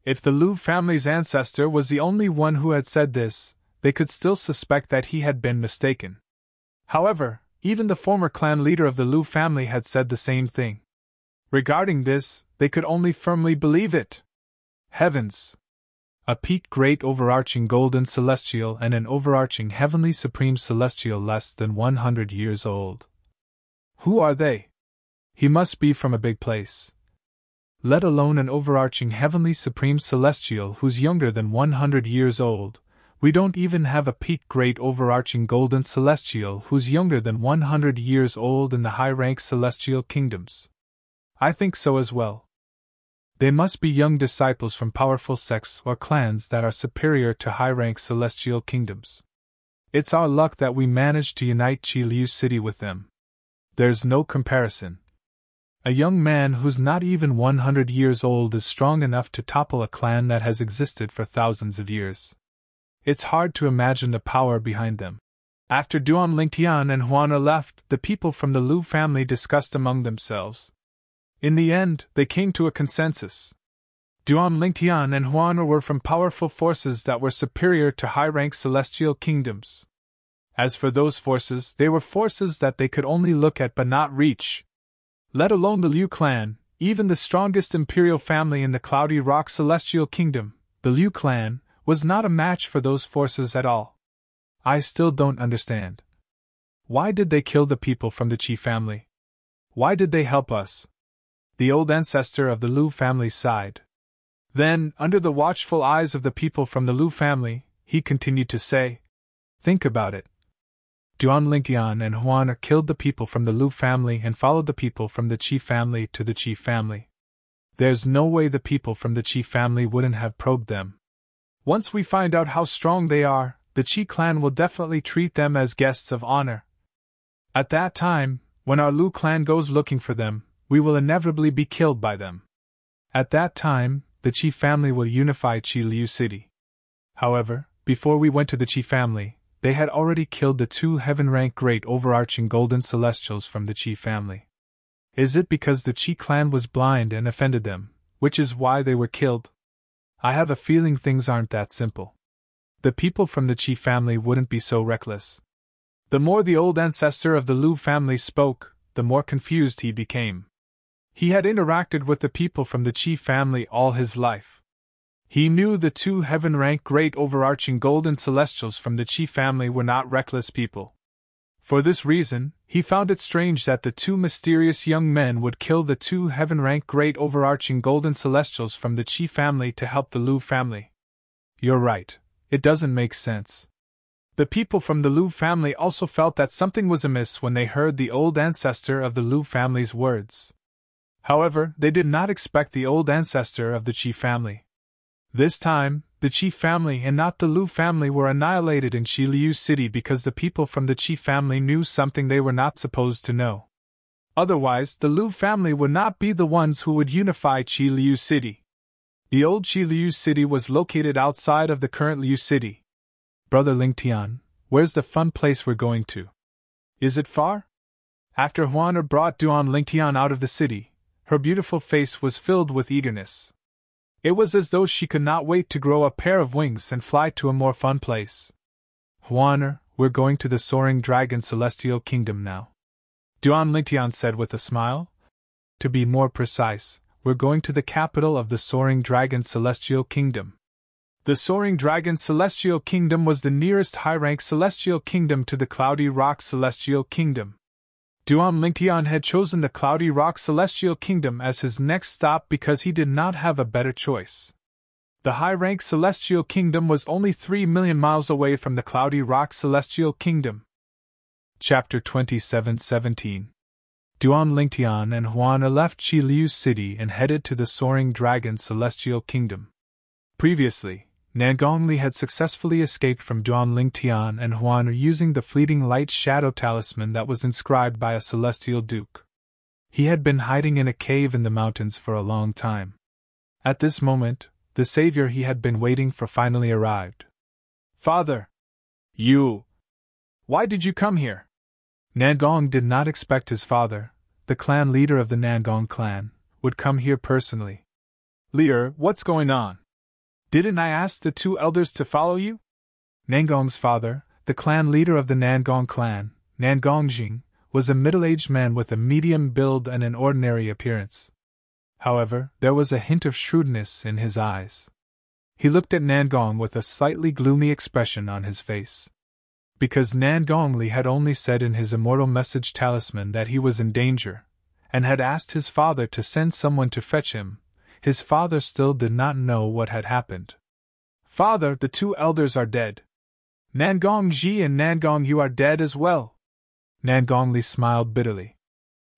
If the Liu family's ancestor was the only one who had said this, they could still suspect that he had been mistaken. However, even the former clan leader of the Liu family had said the same thing. Regarding this, they could only firmly believe it. Heavens! A peak great overarching golden celestial and an overarching heavenly supreme celestial less than 100 years old. Who are they? He must be from a big place. Let alone an overarching heavenly supreme celestial who's younger than 100 years old. We don't even have a peak great overarching golden celestial who's younger than 100 years old in the high-rank celestial kingdoms. I think so as well. They must be young disciples from powerful sects or clans that are superior to high-rank celestial kingdoms. It's our luck that we managed to unite Qi Liu City with them. There's no comparison. A young man who's not even 100 years old is strong enough to topple a clan that has existed for thousands of years. It's hard to imagine the power behind them. After Duan Lingtian and Huana left, the people from the Liu family discussed among themselves. In the end, they came to a consensus. Duan Lingtian and Huana were from powerful forces that were superior to high-rank celestial kingdoms. As for those forces, they were forces that they could only look at but not reach. Let alone the Liu clan, even the strongest imperial family in the Cloudy Rock Celestial Kingdom, the Liu clan, was not a match for those forces at all. I still don't understand. Why did they kill the people from the Qi family? Why did they help us? The old ancestor of the Liu family sighed. Then, under the watchful eyes of the people from the Liu family, he continued to say, "Think about it. Duan Lingtian and Huana killed the people from the Liu family and followed the people from the Qi family to the Qi family. There's no way the people from the Qi family wouldn't have probed them. Once we find out how strong they are, the Qi clan will definitely treat them as guests of honor. At that time, when our Liu clan goes looking for them, we will inevitably be killed by them. At that time, the Qi family will unify Qi Liu City. However, before we went to the Qi family, they had already killed the 2 heaven-rank great overarching golden celestials from the Qi family. Is it because the Qi clan was blind and offended them, which is why they were killed? I have a feeling things aren't that simple. The people from the Qi family wouldn't be so reckless." The more the old ancestor of the Liu family spoke, the more confused he became. He had interacted with the people from the Qi family all his life. He knew the 2 heaven-rank great overarching golden celestials from the Qi family were not reckless people. For this reason, he found it strange that the 2 mysterious young men would kill the 2 heaven-rank great overarching golden celestials from the Qi family to help the Liu family. You're right, it doesn't make sense. The people from the Liu family also felt that something was amiss when they heard the old ancestor of the Liu family's words. However, they did not expect the old ancestor of the Qi family. This time, the Qi family and not the Liu family were annihilated in Qi Liu City because the people from the Qi family knew something they were not supposed to know. Otherwise, the Liu family would not be the ones who would unify Qi Liu City. The old Qi Liu City was located outside of the current Liu City. Brother Lingtian, where's the fun place we're going to? Is it far? After Huana brought Duan Lingtian out of the city, her beautiful face was filled with eagerness. It was as though she could not wait to grow a pair of wings and fly to a more fun place. Huana, we're going to the Soaring Dragon Celestial Kingdom now. Duan Lingtian said with a smile. To be more precise, we're going to the capital of the Soaring Dragon Celestial Kingdom. The Soaring Dragon Celestial Kingdom was the nearest high-rank celestial kingdom to the Cloudy Rock Celestial Kingdom. Duan Lingtian had chosen the Cloudy Rock Celestial Kingdom as his next stop because he did not have a better choice. The high-rank Celestial Kingdom was only 3 million miles away from the Cloudy Rock Celestial Kingdom. Chapter 27:17. Duan Lingtian and Huan left Qi Liu's city and headed to the Soaring Dragon's celestial kingdom. Previously, Nangongli had successfully escaped from Duan Lingtian and Huan using the fleeting light shadow talisman that was inscribed by a celestial duke. He had been hiding in a cave in the mountains for a long time. At this moment, the savior he had been waiting for finally arrived. Father! Why did you come here? Nangong did not expect his father, the clan leader of the Nangong clan, would come here personally. Leader, what's going on? Didn't I ask the two elders to follow you? Nangong's father, the clan leader of the Nangong clan, Nangongjing, was a middle-aged man with a medium build and an ordinary appearance. However, there was a hint of shrewdness in his eyes. He looked at Nangong with a slightly gloomy expression on his face. Because Nangongli had only said in his immortal message talisman that he was in danger, and had asked his father to send someone to fetch him, his father still did not know what had happened. Father, the two elders are dead. Nangongji and Nangong, you are dead as well. Nangongli smiled bitterly.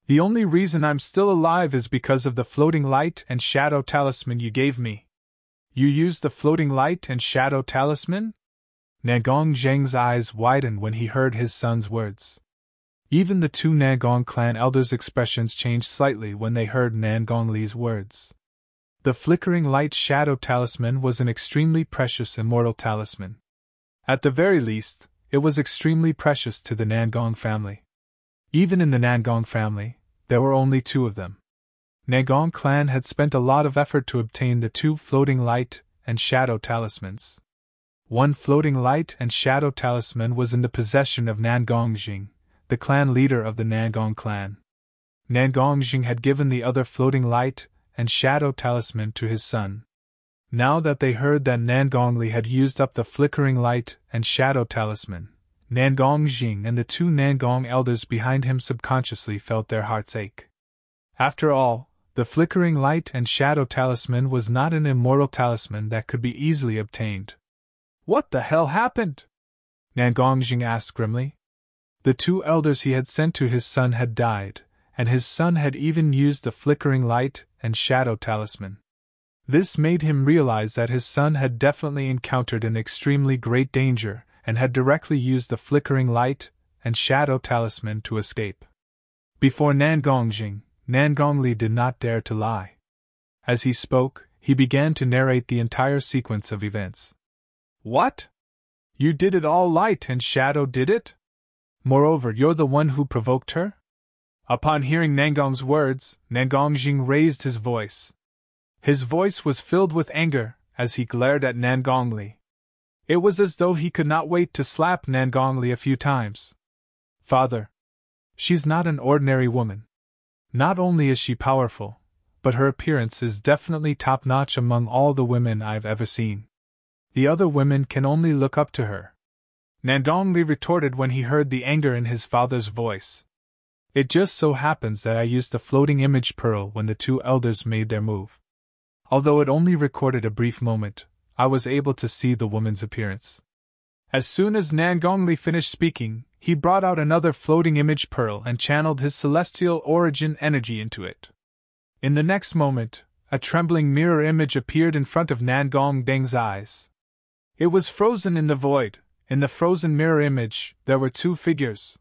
The only reason I'm still alive is because of the floating light and shadow talisman you gave me. You used the floating light and shadow talisman? Nangong Zheng's eyes widened when he heard his son's words. Even the two Nangong clan elders' expressions changed slightly when they heard Nangong Li's words. The flickering light shadow talisman was an extremely precious immortal talisman. At the very least, it was extremely precious to the Nangong family. Even in the Nangong family, there were only two of them. Nangong clan had spent a lot of effort to obtain the two floating light and shadow talismans. One floating light and shadow talisman was in the possession of Nangongjing, the clan leader of the Nangong clan. Nangongjing had given the other floating light and shadow talisman to his son. Now that they heard that Nangongli had used up the flickering light and shadow talisman, Nangongjing and the two Nangong elders behind him subconsciously felt their hearts ache. After all, the flickering light and shadow talisman was not an immortal talisman that could be easily obtained. What the hell happened? Nangongjing asked grimly. The two elders he had sent to his son had died, and his son had even used the flickering light and shadow talisman. This made him realize that his son had definitely encountered an extremely great danger and had directly used the flickering light and shadow talisman to escape. Before Nangongjing, Nangongli did not dare to lie. As he spoke, he began to narrate the entire sequence of events. What? You did it all, light and shadow did it? Moreover, you're the one who provoked her? Upon hearing Nangong's words, Nangongjing raised his voice. His voice was filled with anger as he glared at Nangongli. It was as though he could not wait to slap Nangongli a few times. Father, she's not an ordinary woman. Not only is she powerful, but her appearance is definitely top-notch among all the women I've ever seen. The other women can only look up to her. Nangongli retorted when he heard the anger in his father's voice. It just so happens that I used the floating image pearl when the two elders made their move. Although it only recorded a brief moment, I was able to see the woman's appearance. As soon as Nangongli finished speaking, he brought out another floating image pearl and channeled his celestial origin energy into it. In the next moment, a trembling mirror image appeared in front of Nangongdeng's eyes. It was frozen in the void. In the frozen mirror image, there were two figures.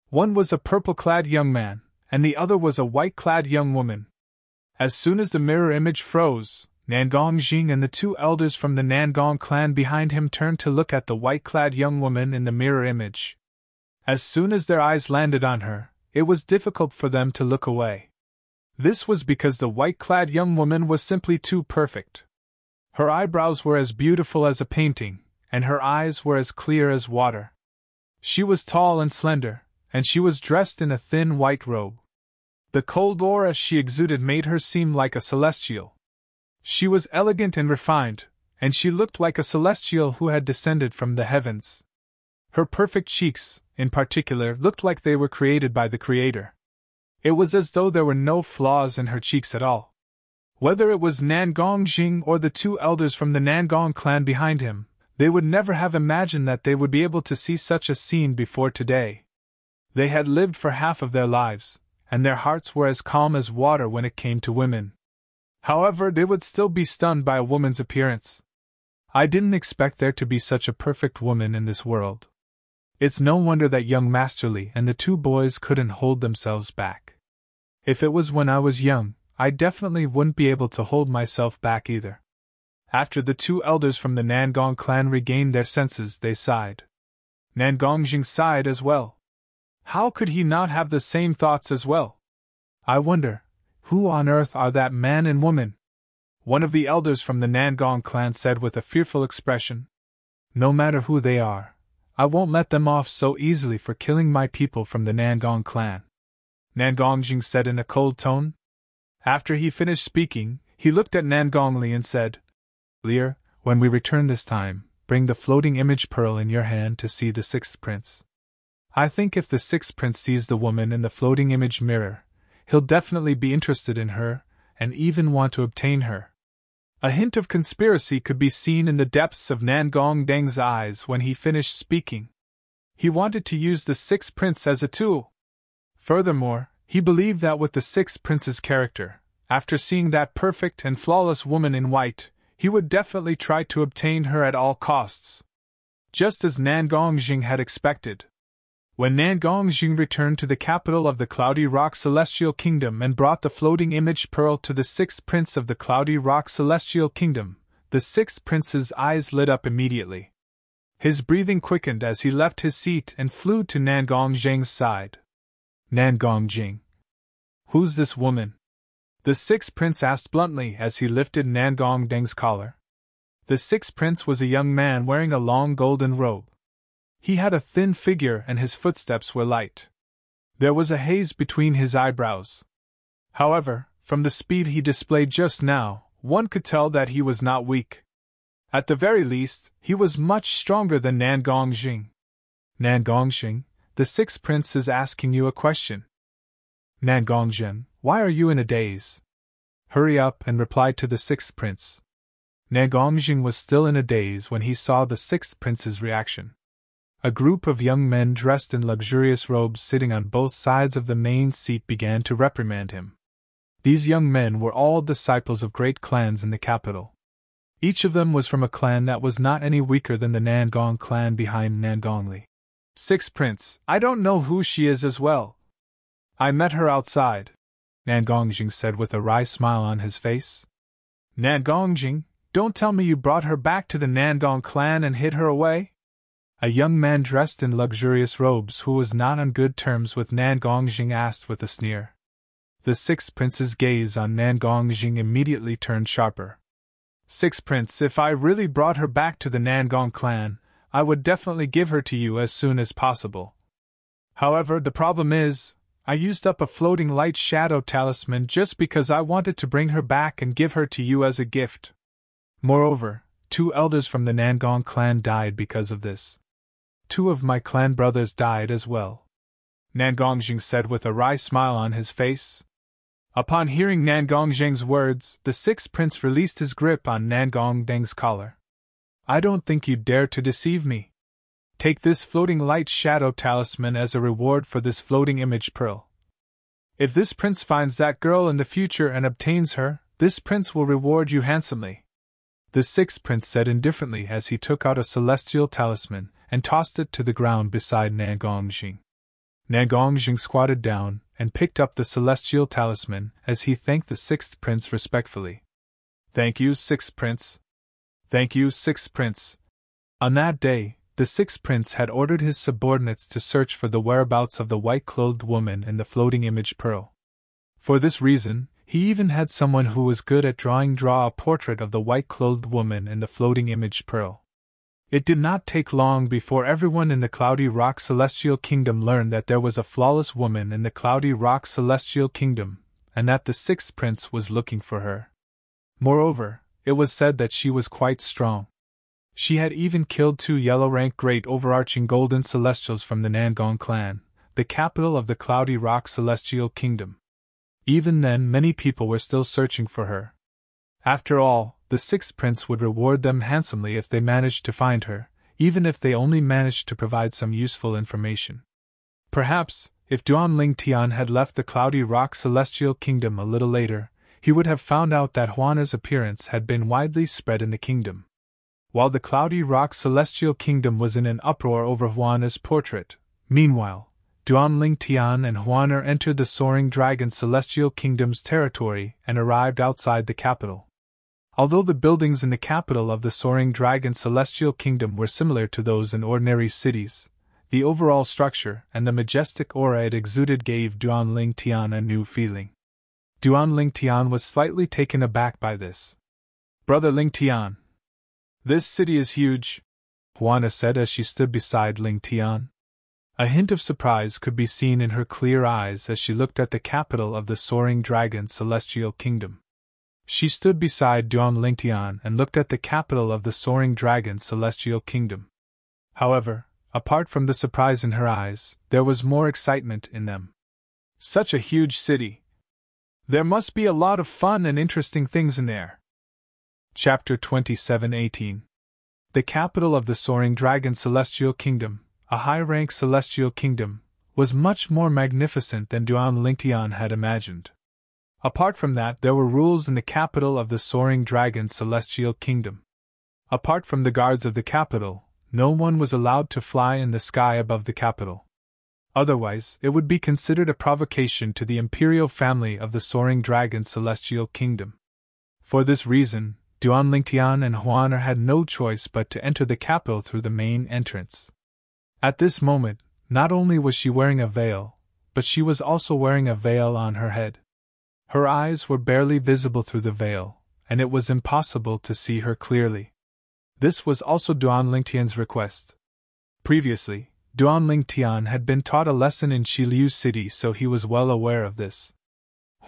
One was a purple-clad young man, and the other was a white-clad young woman. As soon as the mirror image froze, Nangongjing and the two elders from the Nangong clan behind him turned to look at the white-clad young woman in the mirror image. As soon as their eyes landed on her, it was difficult for them to look away. This was because the white-clad young woman was simply too perfect. Her eyebrows were as beautiful as a painting, and her eyes were as clear as water. She was tall and slender, and she was dressed in a thin white robe. The cold aura she exuded made her seem like a celestial. She was elegant and refined, and she looked like a celestial who had descended from the heavens. Her perfect cheeks, in particular, looked like they were created by the Creator. It was as though there were no flaws in her cheeks at all. Whether it was Nangongjing or the two elders from the Nangong clan behind him, they would never have imagined that they would be able to see such a scene before today. They had lived for half of their lives, and their hearts were as calm as water when it came to women. However, they would still be stunned by a woman's appearance. I didn't expect there to be such a perfect woman in this world. It's no wonder that young Masterly and the two boys couldn't hold themselves back. If it was when I was young, I definitely wouldn't be able to hold myself back either. After the two elders from the Nangong clan regained their senses, they sighed. Nangongjing sighed as well. How could he not have the same thoughts as well? I wonder, who on earth are that man and woman? One of the elders from the Nangong clan said with a fearful expression. No matter who they are, I won't let them off so easily for killing my people from the Nangong clan. Nangongjing said in a cold tone. After he finished speaking, he looked at Nangongli and said, Lear, when we return this time, bring the floating image pearl in your hand to see the sixth prince. I think if the sixth prince sees the woman in the floating image mirror, he'll definitely be interested in her, and even want to obtain her. A hint of conspiracy could be seen in the depths of Nangongdeng's eyes when he finished speaking. He wanted to use the sixth prince as a tool. Furthermore, he believed that with the sixth prince's character, after seeing that perfect and flawless woman in white, he would definitely try to obtain her at all costs. Just as Nangongjing had expected. When Nangongjing returned to the capital of the Cloudy Rock Celestial Kingdom and brought the floating image pearl to the sixth prince of the Cloudy Rock Celestial Kingdom, the sixth prince's eyes lit up immediately. His breathing quickened as he left his seat and flew to Nangongjing's side. Nangongjing. Who's this woman? The sixth prince asked bluntly as he lifted Nangongdeng's collar. The sixth prince was a young man wearing a long golden robe. He had a thin figure and his footsteps were light. There was a haze between his eyebrows. However, from the speed he displayed just now, one could tell that he was not weak. At the very least, he was much stronger than Nangongjing. Nangongjing, the sixth prince is asking you a question. Nangongjing, why are you in a daze? Hurry up and reply to the sixth prince. Nangongjing was still in a daze when he saw the sixth prince's reaction. A group of young men dressed in luxurious robes sitting on both sides of the main seat began to reprimand him. These young men were all disciples of great clans in the capital. Each of them was from a clan that was not any weaker than the Nangong clan behind Nangongli. Sixth prince, I don't know who she is as well. I met her outside, Nangongjing said with a wry smile on his face. Nangongjing, don't tell me you brought her back to the Nangong clan and hid her away? A young man dressed in luxurious robes who was not on good terms with Nangongjing asked with a sneer. The sixth prince's gaze on Nangongjing immediately turned sharper. Sixth prince, if I really brought her back to the Nangong clan, I would definitely give her to you as soon as possible. However, the problem is, I used up a floating light shadow talisman just because I wanted to bring her back and give her to you as a gift. Moreover, 2 elders from the Nangong clan died because of this. 2 of my clan brothers died as well, Nangongjing said with a wry smile on his face. Upon hearing Nangongjing's words, the sixth prince released his grip on Nangongdeng's collar. I don't think you dare to deceive me. Take this floating light shadow talisman as a reward for this floating image pearl. If this prince finds that girl in the future and obtains her, this prince will reward you handsomely. The sixth prince said indifferently as he took out a celestial talisman and tossed it to the ground beside Nangongjing. Nangongjing squatted down and picked up the celestial talisman as he thanked the sixth prince respectfully. Thank you, sixth prince. Thank you, sixth prince. On that day, the sixth prince had ordered his subordinates to search for the whereabouts of the white-clothed woman in the floating image pearl. For this reason, he even had someone who was good at draw a portrait of the white-clothed woman in the floating image pearl. It did not take long before everyone in the Cloudy Rock Celestial Kingdom learned that there was a flawless woman in the Cloudy Rock Celestial Kingdom, and that the sixth prince was looking for her. Moreover, it was said that she was quite strong. She had even killed 2 yellow-rank great overarching golden celestials from the Nangong clan, the capital of the Cloudy Rock Celestial Kingdom. Even then, many people were still searching for her. After all, the sixth prince would reward them handsomely if they managed to find her, even if they only managed to provide some useful information. Perhaps, If Duan Ling Tian had left the Cloudy Rock Celestial Kingdom a little later, he would have found out that Huana's appearance had been widely spread in the kingdom. While the Cloudy Rock Celestial Kingdom was in an uproar over Huana's portrait, meanwhile, Duan Ling Tian and Huana entered the Soaring Dragon Celestial Kingdom's territory and arrived outside the capital. Although the buildings in the capital of the Soaring Dragon Celestial Kingdom were similar to those in ordinary cities, the overall structure and the majestic aura it exuded gave Duan Ling Tian a new feeling. Duan Ling Tian was slightly taken aback by this. "Brother Ling Tian, this city is huge," Huana said as she stood beside Ling Tian. A hint of surprise could be seen in her clear eyes as she looked at the capital of the Soaring Dragon Celestial Kingdom. She stood beside Duan Ling Tian and looked at the capital of the Soaring Dragon Celestial Kingdom. However, apart from the surprise in her eyes, there was more excitement in them. "Such a huge city! There must be a lot of fun and interesting things in there." Chapter 27:18. The capital of the Soaring Dragon Celestial Kingdom, a high-rank celestial kingdom, was much more magnificent than Duan Ling Tian had imagined. Apart from that, there were rules in the capital of the Soaring Dragon Celestial Kingdom. Apart from the guards of the capital, no one was allowed to fly in the sky above the capital. Otherwise, it would be considered a provocation to the imperial family of the Soaring Dragon Celestial Kingdom. For this reason, Duan Ling Tian and Huana had no choice but to enter the capital through the main entrance. At this moment, not only was she wearing a veil, but she was also wearing a veil on her head. Her eyes were barely visible through the veil, and it was impossible to see her clearly. This was also Duan Ling Tian's request. Previously, Duan Ling Tian had been taught a lesson in Shiliu City, so he was well aware of this.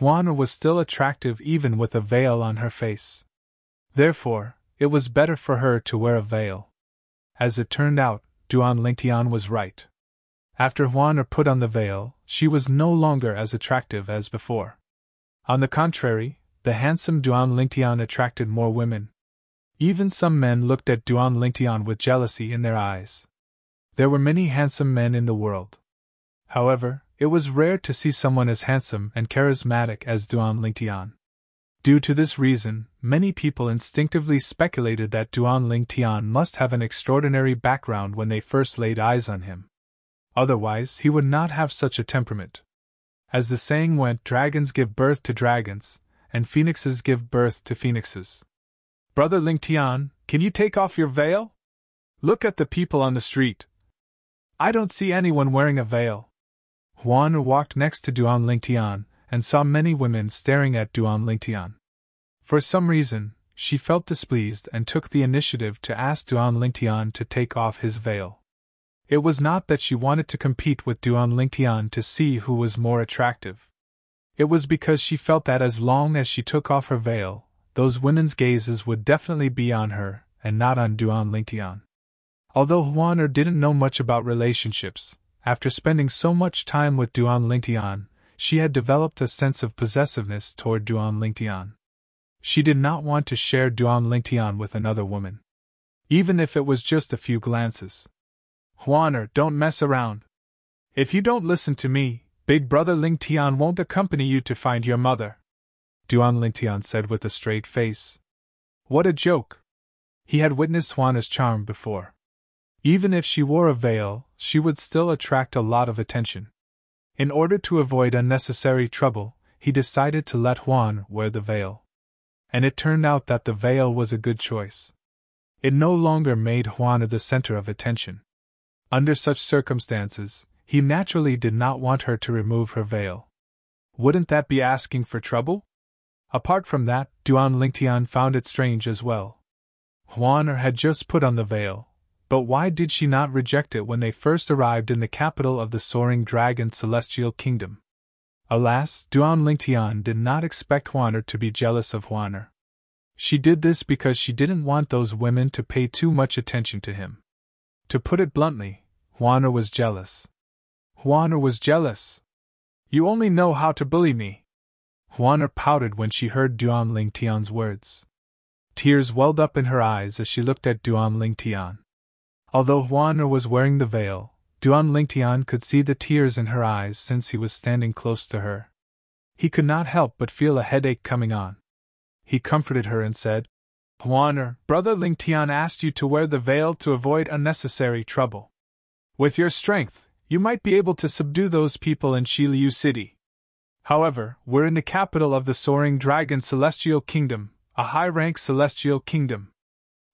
Huana was still attractive even with a veil on her face. Therefore, it was better for her to wear a veil. As it turned out, Duan Ling Tian was right. After Huana put on the veil, she was no longer as attractive as before. On the contrary, the handsome Duan Ling Tian attracted more women. Even some men looked at Duan Ling Tian with jealousy in their eyes. There were many handsome men in the world. However, it was rare to see someone as handsome and charismatic as Duan Ling Tian. Due to this reason, many people instinctively speculated that Duan Ling Tian must have an extraordinary background when they first laid eyes on him. Otherwise, he would not have such a temperament. As the saying went, dragons give birth to dragons, and phoenixes give birth to phoenixes. "Brother Ling Tian, can you take off your veil? Look at the people on the street. I don't see anyone wearing a veil." Huana walked next to Duan Ling Tian and saw many women staring at Duan Ling Tian. For some reason, she felt displeased and took the initiative to ask Duan Ling Tian to take off his veil. It was not that she wanted to compete with Duan Ling Tian to see who was more attractive. It was because she felt that as long as she took off her veil, those women's gazes would definitely be on her and not on Duan Ling Tian. Although Huana didn't know much about relationships, after spending so much time with Duan Ling Tian, she had developed a sense of possessiveness toward Duan Ling Tian. She did not want to share Duan Ling Tian with another woman, even if it was just a few glances. "Huana, don't mess around. If you don't listen to me, Big Brother Ling Tian won't accompany you to find your mother," Duan Ling Tian said with a straight face. What a joke! He had witnessed Huana's charm before. Even if she wore a veil, she would still attract a lot of attention. In order to avoid unnecessary trouble, he decided to let Huan wear the veil. And it turned out that the veil was a good choice. It no longer made Huana the center of attention. Under such circumstances, he naturally did not want her to remove her veil. Wouldn't that be asking for trouble? Apart from that, Duan Ling Tian found it strange as well. Huana had just put on the veil, but why did she not reject it when they first arrived in the capital of the Soaring Dragon Celestial Kingdom? Alas, Duan Ling Tian did not expect Huana to be jealous of Huana. She did this because she didn't want those women to pay too much attention to him. To put it bluntly, Huana was jealous. Huana was jealous. "You only know how to bully me." Huana pouted when she heard Duan Ling Tian's words. Tears welled up in her eyes as she looked at Duan Ling Tian. Although Huana was wearing the veil, Duan Lingtian could see the tears in her eyes since he was standing close to her. He could not help but feel a headache coming on. He comforted her and said, Huaner, Brother Lingtian asked you to wear the veil to avoid unnecessary trouble. With your strength, you might be able to subdue those people in Shiliu City. However, we're in the capital of the Soaring Dragon Celestial Kingdom, a high-rank celestial kingdom.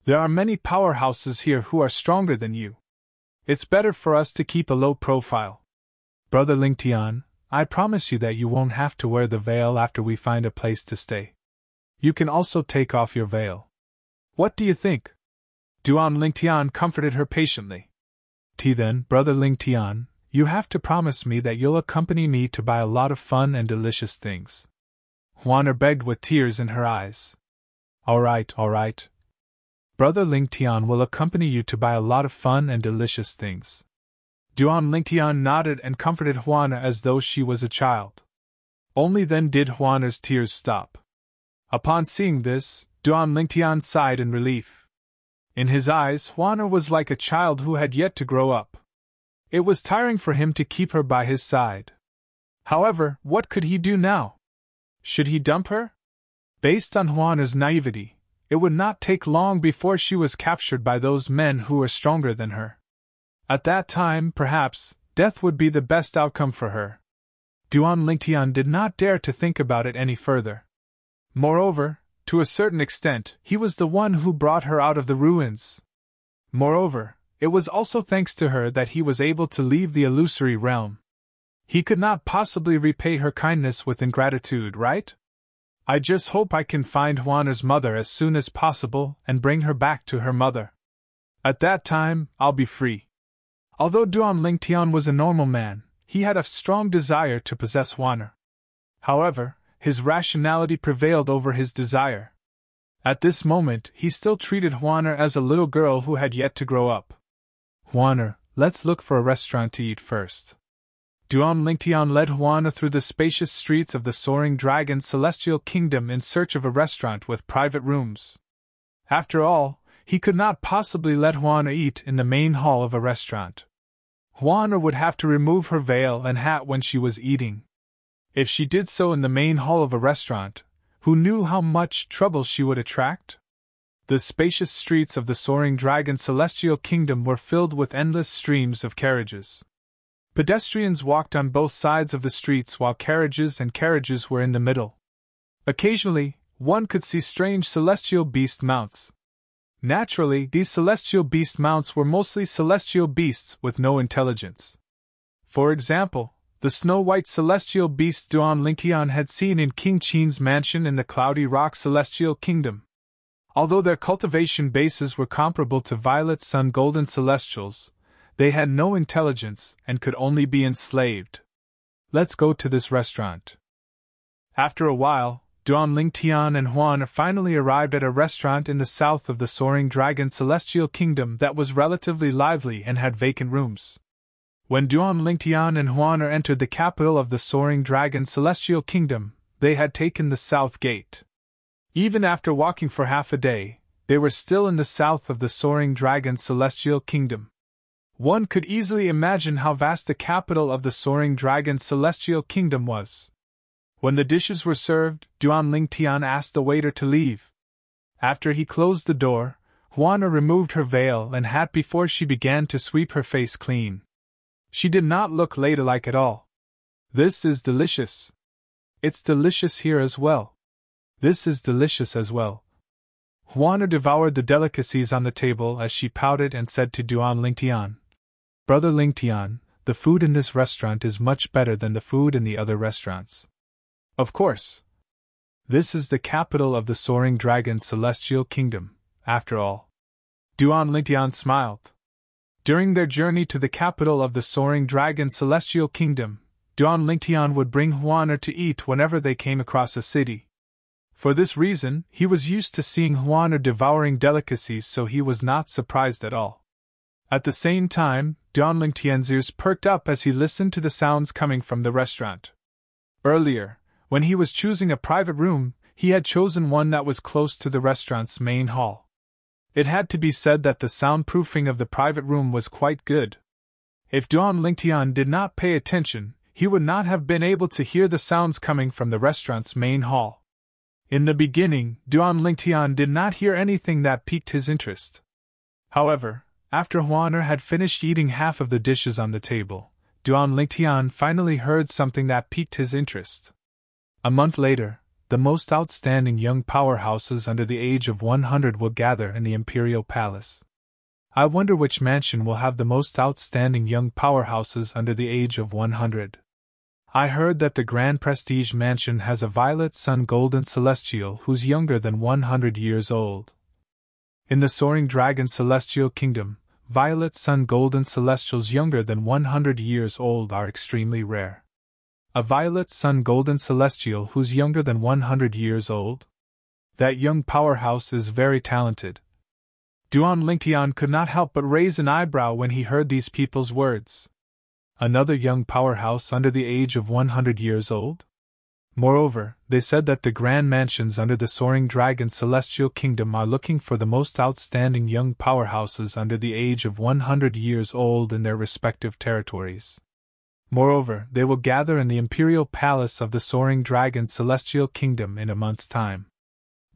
There are many powerhouses here who are stronger than you. It's better for us to keep a low profile. Brother Lingtian, I promise you that you won't have to wear the veil after we find a place to stay. You can also take off your veil. What do you think? Duan Lingtian comforted her patiently. Then, Brother Lingtian, you have to promise me that you'll accompany me to buy a lot of fun and delicious things. Huaner begged with tears in her eyes. All right. Brother Lingtian will accompany you to buy a lot of fun and delicious things. Duan Lingtian nodded and comforted Huaner as though she was a child. Only then did Huaner's tears stop. Upon seeing this, Duan Lingtian sighed in relief. In his eyes, Huaner was like a child who had yet to grow up. It was tiring for him to keep her by his side. However, what could he do now? Should he dump her? Based on Huaner's naivety, it would not take long before she was captured by those men who were stronger than her. At that time, perhaps, death would be the best outcome for her. Duan Lingtian did not dare to think about it any further. Moreover, to a certain extent, he was the one who brought her out of the ruins. Moreover, it was also thanks to her that he was able to leave the illusory realm. He could not possibly repay her kindness with ingratitude, right? I just hope I can find Huaner's mother as soon as possible and bring her back to her mother. At that time, I'll be free. Although Duan Lingtian was a normal man, he had a strong desire to possess Huaner. However, his rationality prevailed over his desire. At this moment, he still treated Huaner as a little girl who had yet to grow up. Huaner, let's look for a restaurant to eat first. Duan Lingtian led Huaner through the spacious streets of the Soaring Dragon Celestial Kingdom in search of a restaurant with private rooms. After all, he could not possibly let Huaner eat in the main hall of a restaurant. Huaner would have to remove her veil and hat when she was eating. If she did so in the main hall of a restaurant, who knew how much trouble she would attract? The spacious streets of the Soaring Dragon Celestial Kingdom were filled with endless streams of carriages. Pedestrians walked on both sides of the streets while carriages were in the middle. Occasionally, one could see strange celestial beast mounts. Naturally, these celestial beast mounts were mostly celestial beasts with no intelligence. For example, the snow-white celestial beast Duan Lingtian had seen in King Qin's mansion in the Cloudy Rock Celestial Kingdom. Although their cultivation bases were comparable to Violet Sun Golden Celestials, they had no intelligence and could only be enslaved. Let's go to this restaurant. After a while, Duan Lingtian and Huaner finally arrived at a restaurant in the south of the Soaring Dragon Celestial Kingdom that was relatively lively and had vacant rooms. When Duan Lingtian and Huaner entered the capital of the Soaring Dragon Celestial Kingdom, they had taken the south gate. Even after walking for half a day, they were still in the south of the Soaring Dragon Celestial Kingdom. One could easily imagine how vast the capital of the Soaring Dragon Celestial Kingdom was. When the dishes were served, Duan Lingtian asked the waiter to leave. After he closed the door, Huaner removed her veil and hat before she began to sweep her face clean. She did not look ladylike at all. This is delicious. It's delicious here as well. This is delicious as well. Huaner devoured the delicacies on the table as she pouted and said to Duan Lingtian, Brother Lingtian, the food in this restaurant is much better than the food in the other restaurants. Of course. This is the capital of the Soaring Dragon Celestial Kingdom, after all. Duan Lingtian smiled. During their journey to the capital of the Soaring Dragon Celestial Kingdom, Duan Lingtian would bring Huaner to eat whenever they came across a city. For this reason, he was used to seeing Huaner devouring delicacies, so he was not surprised at all. At the same time, Duan Lingtian's ears perked up as he listened to the sounds coming from the restaurant. Earlier, when he was choosing a private room, he had chosen one that was close to the restaurant's main hall. It had to be said that the soundproofing of the private room was quite good. If Duan Lingtian did not pay attention, he would not have been able to hear the sounds coming from the restaurant's main hall. In the beginning, Duan Lingtian did not hear anything that piqued his interest. However, after Huaner had finished eating half of the dishes on the table, Duan Lingtian finally heard something that piqued his interest. A month later, the most outstanding young powerhouses under the age of 100 will gather in the Imperial Palace. I wonder which mansion will have the most outstanding young powerhouses under the age of 100. I heard that the Grand Prestige Mansion has a Violet Sun Golden Celestial who's younger than 100 years old. In the Soaring Dragon Celestial Kingdom, Violet Sun Golden Celestials younger than 100 years old are extremely rare. A Violet Sun Golden Celestial who's younger than 100 years old? That young powerhouse is very talented. Duan Lingtian could not help but raise an eyebrow when he heard these people's words. Another young powerhouse under the age of 100 years old? Moreover, they said that the grand mansions under the Soaring Dragon Celestial Kingdom are looking for the most outstanding young powerhouses under the age of 100 years old in their respective territories. Moreover, they will gather in the Imperial Palace of the Soaring Dragon Celestial Kingdom in a month's time.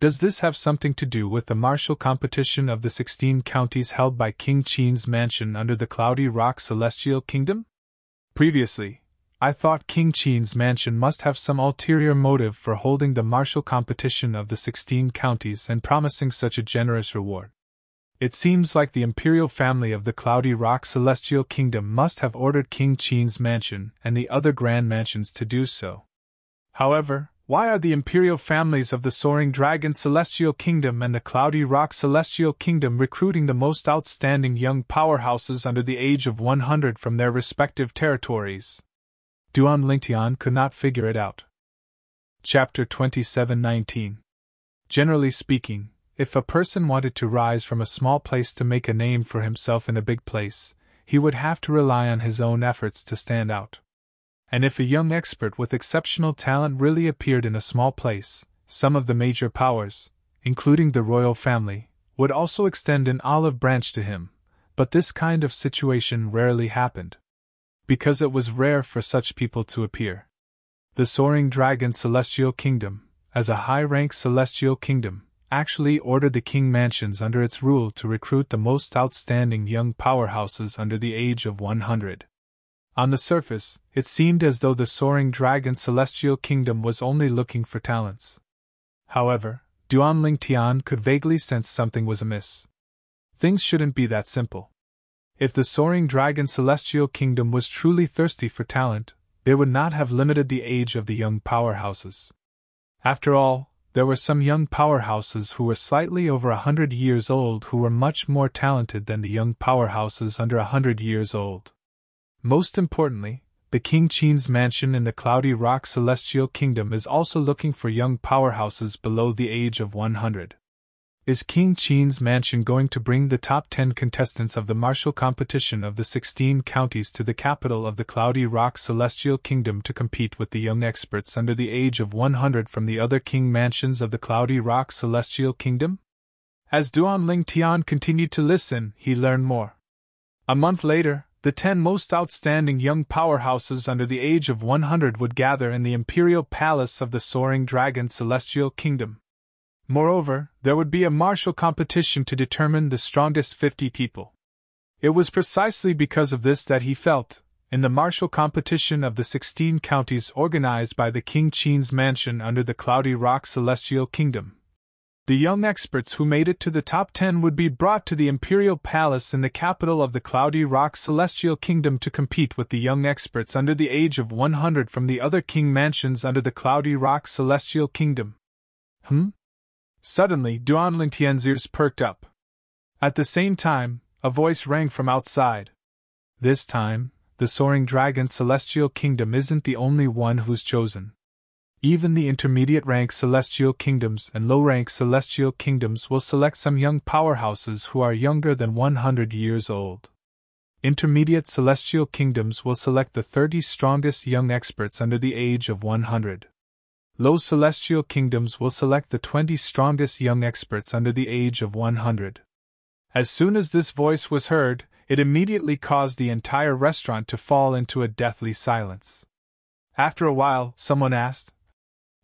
Does this have something to do with the martial competition of the 16 counties held by King Qin's mansion under the Cloudy Rock Celestial Kingdom? Previously, I thought King Qin's mansion must have some ulterior motive for holding the martial competition of the 16 counties and promising such a generous reward. It seems like the imperial family of the Cloudy Rock Celestial Kingdom must have ordered King Qin's mansion and the other grand mansions to do so. However, why are the imperial families of the Soaring Dragon Celestial Kingdom and the Cloudy Rock Celestial Kingdom recruiting the most outstanding young powerhouses under the age of 100 from their respective territories? Duan Lingtian could not figure it out. Chapter 27:19. Generally speaking, if a person wanted to rise from a small place to make a name for himself in a big place, he would have to rely on his own efforts to stand out. And if a young expert with exceptional talent really appeared in a small place, some of the major powers, including the royal family, would also extend an olive branch to him, but this kind of situation rarely happened. Because it was rare for such people to appear. The Soaring Dragon Celestial Kingdom, as a high-rank celestial kingdom, actually ordered the king mansions under its rule to recruit the most outstanding young powerhouses under the age of 100. On the surface, it seemed as though the Soaring Dragon Celestial Kingdom was only looking for talents. However, Duan Lingtian could vaguely sense something was amiss. Things shouldn't be that simple. If the Soaring Dragon Celestial Kingdom was truly thirsty for talent, they would not have limited the age of the young powerhouses. After all, there were some young powerhouses who were slightly over 100 years old who were much more talented than the young powerhouses under 100 years old. Most importantly, the King Qin's mansion in the Cloudy Rock Celestial Kingdom is also looking for young powerhouses below the age of 100. Is King Qin's mansion going to bring the top 10 contestants of the martial competition of the 16 counties to the capital of the Cloudy Rock Celestial Kingdom to compete with the young experts under the age of 100 from the other king mansions of the Cloudy Rock Celestial Kingdom? As Duan Lingtian continued to listen, he learned more. A month later, the 10 most outstanding young powerhouses under the age of 100 would gather in the Imperial Palace of the Soaring Dragon Celestial Kingdom. Moreover, there would be a martial competition to determine the strongest 50 people. It was precisely because of this that he felt, in the martial competition of the 16 counties organized by the King Qin's mansion under the Cloudy Rock Celestial Kingdom, the young experts who made it to the top 10 would be brought to the Imperial Palace in the capital of the Cloudy Rock Celestial Kingdom to compete with the young experts under the age of 100 from the other king mansions under the Cloudy Rock Celestial Kingdom. Suddenly, Duan Lingtian's ears perked up. At the same time, a voice rang from outside. This time, the Soaring Dragon Celestial Kingdom isn't the only one who's chosen. Even the intermediate-rank celestial kingdoms and low-rank celestial kingdoms will select some young powerhouses who are younger than 100 years old. Intermediate celestial kingdoms will select the 30 strongest young experts under the age of 100. Low celestial kingdoms will select the 20 strongest young experts under the age of 100. As soon as this voice was heard, It immediately caused the entire restaurant to fall into a deathly silence. After a while, someone asked,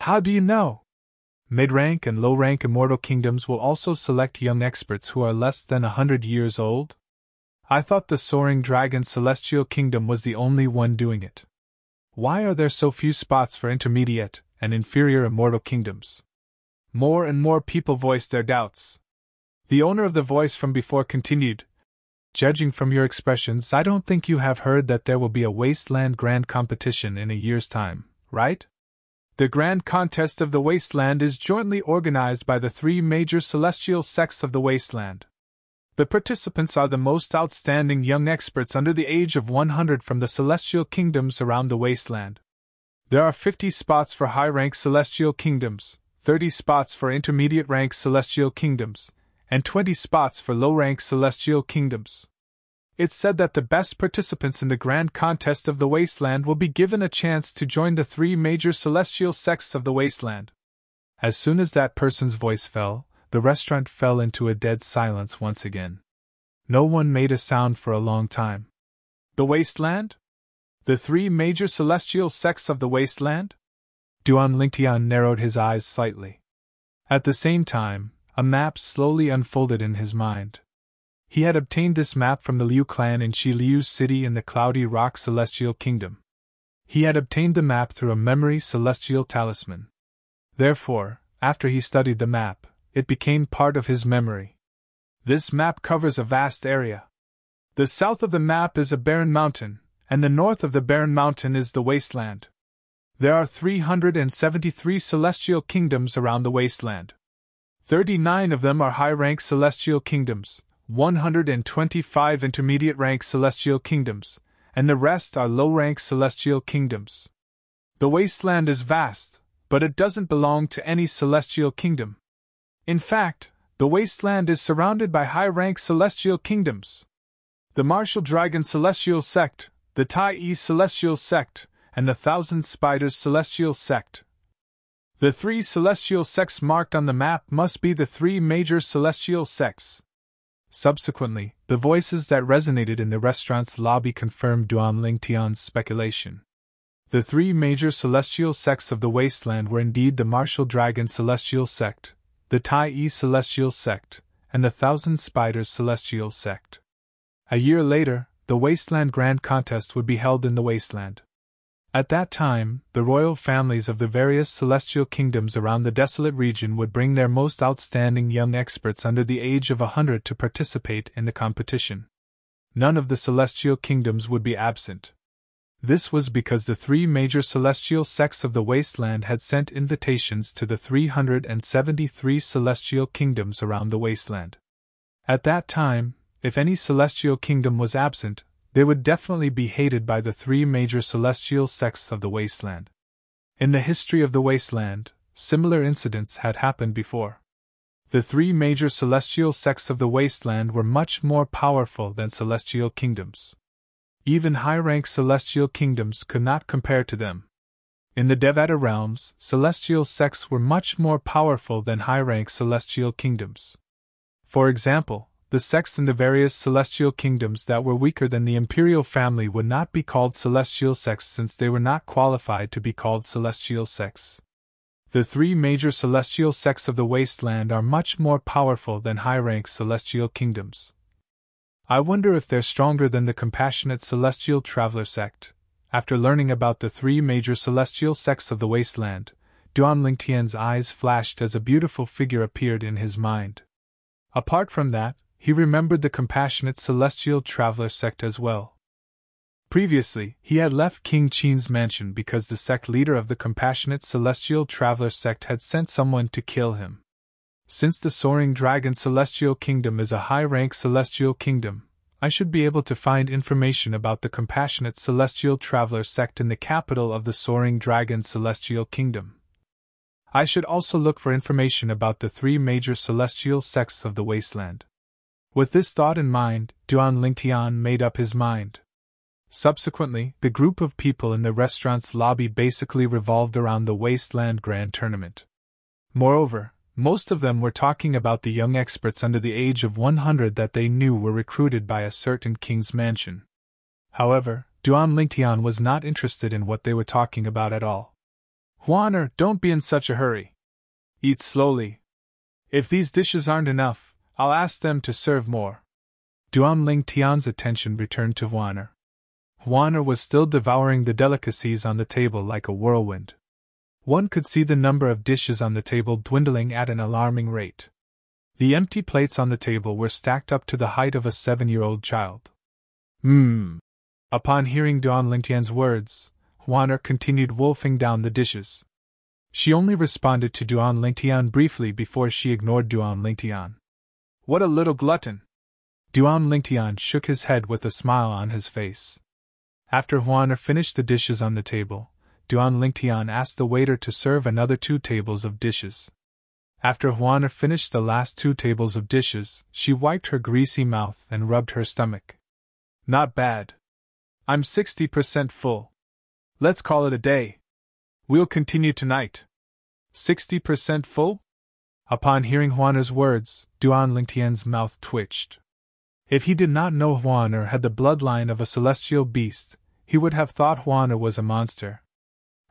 "How do you know? Mid-rank and low-rank immortal kingdoms will also select young experts who are less than 100 years old? I thought the Soaring Dragon Celestial Kingdom was the only one doing it. Why are there so few spots for intermediate and inferior immortal kingdoms?" More and more people voiced their doubts. The owner of the voice from before continued, "Judging from your expressions, I don't think you have heard that there will be a Wasteland Grand Competition in a year's time, right? The Grand Contest of the Wasteland is jointly organized by the 3 major celestial sects of the Wasteland. The participants are the most outstanding young experts under the age of 100 from the celestial kingdoms around the Wasteland. There are 50 spots for high-rank celestial kingdoms, 30 spots for intermediate-rank celestial kingdoms, and 20 spots for low-rank celestial kingdoms. It's said that the best participants in the Grand Contest of the Wasteland will be given a chance to join the 3 major celestial sects of the Wasteland." As soon as that person's voice fell, the restaurant fell into a dead silence once again. No one made a sound for a long time. The Wasteland? The 3 major celestial sects of the Wasteland? Duan Lingtian narrowed his eyes slightly. At the same time, a map slowly unfolded in his mind. He had obtained this map from the Liu clan in Shi Liu's city in the Cloudy Rock Celestial Kingdom. He had obtained the map through a memory celestial talisman. Therefore, after he studied the map, it became part of his memory. This map covers a vast area. The south of the map is a barren mountain, and the north of the barren mountain is the Wasteland. There are 373 celestial kingdoms around the Wasteland. 39 of them are high-rank celestial kingdoms, 125 intermediate-rank celestial kingdoms, and the rest are low-rank celestial kingdoms. The Wasteland is vast, but it doesn't belong to any celestial kingdom. In fact, the Wasteland is surrounded by high-rank celestial kingdoms. The Martial Dragon Celestial Sect, the Tai Celestial Sect, and the Thousand Spiders Celestial Sect. The 3 celestial sects marked on the map must be the 3 major celestial sects. Subsequently, the voices that resonated in the restaurant's lobby confirmed Duan Lingtian's speculation. The 3 major celestial sects of the Wasteland were indeed the Martial Dragon Celestial Sect, the Tai Celestial Sect, and the Thousand Spiders Celestial Sect. A year later, the Wasteland Grand Contest would be held in the Wasteland. At that time, the royal families of the various celestial kingdoms around the desolate region would bring their most outstanding young experts under the age of 100 to participate in the competition. None of the celestial kingdoms would be absent. This was because the 3 major celestial sects of the Wasteland had sent invitations to the 373 celestial kingdoms around the Wasteland. At that time, if any celestial kingdom was absent, they would definitely be hated by the 3 major celestial sects of the Wasteland. In the history of the Wasteland, similar incidents had happened before. The 3 major celestial sects of the Wasteland were much more powerful than celestial kingdoms. Even high-rank celestial kingdoms could not compare to them. In the Devata realms, celestial sects were much more powerful than high-rank celestial kingdoms. For example, the sects in the various celestial kingdoms that were weaker than the imperial family would not be called celestial sects since they were not qualified to be called celestial sects. The 3 major celestial sects of the Wasteland are much more powerful than high-rank celestial kingdoms. I wonder if they're stronger than the compassionate celestial traveler sect. After learning about the 3 major celestial sects of the Wasteland, Duan Lingtian's eyes flashed as a beautiful figure appeared in his mind. Apart from that, he remembered the compassionate celestial traveler sect as well. Previously, he had left King Qin's mansion because the sect leader of the compassionate celestial traveler sect had sent someone to kill him. Since the Soaring Dragon Celestial Kingdom is a high-rank celestial kingdom, I should be able to find information about the compassionate celestial traveler sect in the capital of the Soaring Dragon Celestial Kingdom. I should also look for information about the 3 major celestial sects of the Wasteland. With this thought in mind, Duan Lingtian made up his mind. Subsequently, the group of people in the restaurant's lobby basically revolved around the Wasteland Grand Tournament. Moreover, Most of them were talking about the young experts under the age of 100 that they knew were recruited by a certain king's mansion. However, Duan Lingtian was not interested in what they were talking about at all. Huaner, don't be in such a hurry. Eat slowly. If these dishes aren't enough, I'll ask them to serve more. Duan Lingtian's attention returned to Huaner. Huaner was still devouring the delicacies on the table like a whirlwind. One could see the number of dishes on the table dwindling at an alarming rate. The empty plates on the table were stacked up to the height of a 7-year-old child. Upon hearing Duan Lingtian's words, Huaner continued wolfing down the dishes. She only responded to Duan Lingtian briefly before she ignored Duan Lingtian. What a little glutton! Duan Lingtian shook his head with a smile on his face. After Huaner finished the dishes on the table, Duan Lingtian asked the waiter to serve another 2 tables of dishes. After Huaner finished the last 2 tables of dishes, she wiped her greasy mouth and rubbed her stomach. Not bad. I'm 60% full. Let's call it a day. We'll continue tonight. 60% full? Upon hearing Huaner's words, Duan Lingtian's mouth twitched. If he did not know Huaner had the bloodline of a celestial beast, he would have thought Huaner was a monster.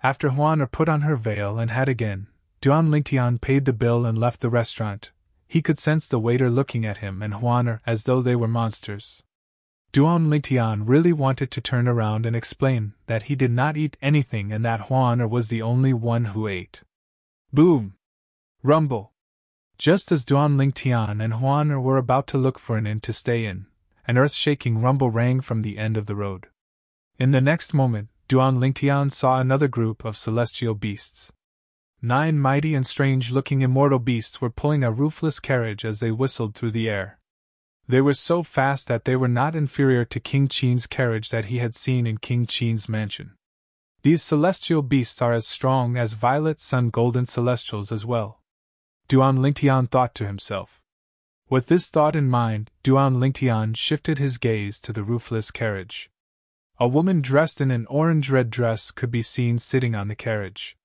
After Huaner put on her veil and hat again, Duan Lingtian paid the bill and left the restaurant. He could sense the waiter looking at him and Huaner as though they were monsters. Duan Lingtian really wanted to turn around and explain that he did not eat anything and that Huaner was the only one who ate. Boom! Rumble! Just as Duan Lingtian and Huaner were about to look for an inn to stay in, an earth-shaking rumble rang from the end of the road. In the next moment, Duan Lingtian saw another group of celestial beasts. 9 mighty and strange-looking immortal beasts were pulling a roofless carriage as they whistled through the air. They were so fast that they were not inferior to King Qin's carriage that he had seen in King Qin's mansion. These celestial beasts are as strong as violet sun golden celestials as well. Duan Lingtian thought to himself. With this thought in mind, Duan Lingtian shifted his gaze to the roofless carriage. A woman dressed in an orange-red dress could be seen sitting on the carriage.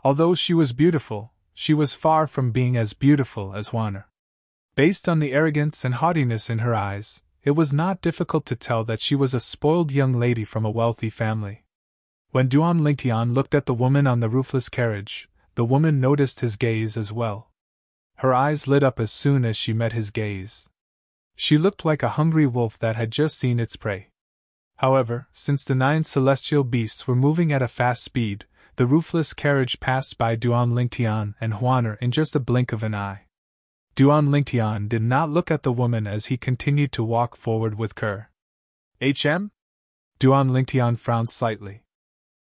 Although she was beautiful, she was far from being as beautiful as Huaner. Based on the arrogance and haughtiness in her eyes, it was not difficult to tell that she was a spoiled young lady from a wealthy family. When Duan Lingtian looked at the woman on the roofless carriage, the woman noticed his gaze as well. Her eyes lit up as soon as she met his gaze. She looked like a hungry wolf that had just seen its prey. However, since the 9 celestial beasts were moving at a fast speed, the roofless carriage passed by Duan Lingtian and Huaner in just a blink of an eye. Duan Lingtian did not look at the woman as he continued to walk forward with Kerr. Duan Lingtian frowned slightly.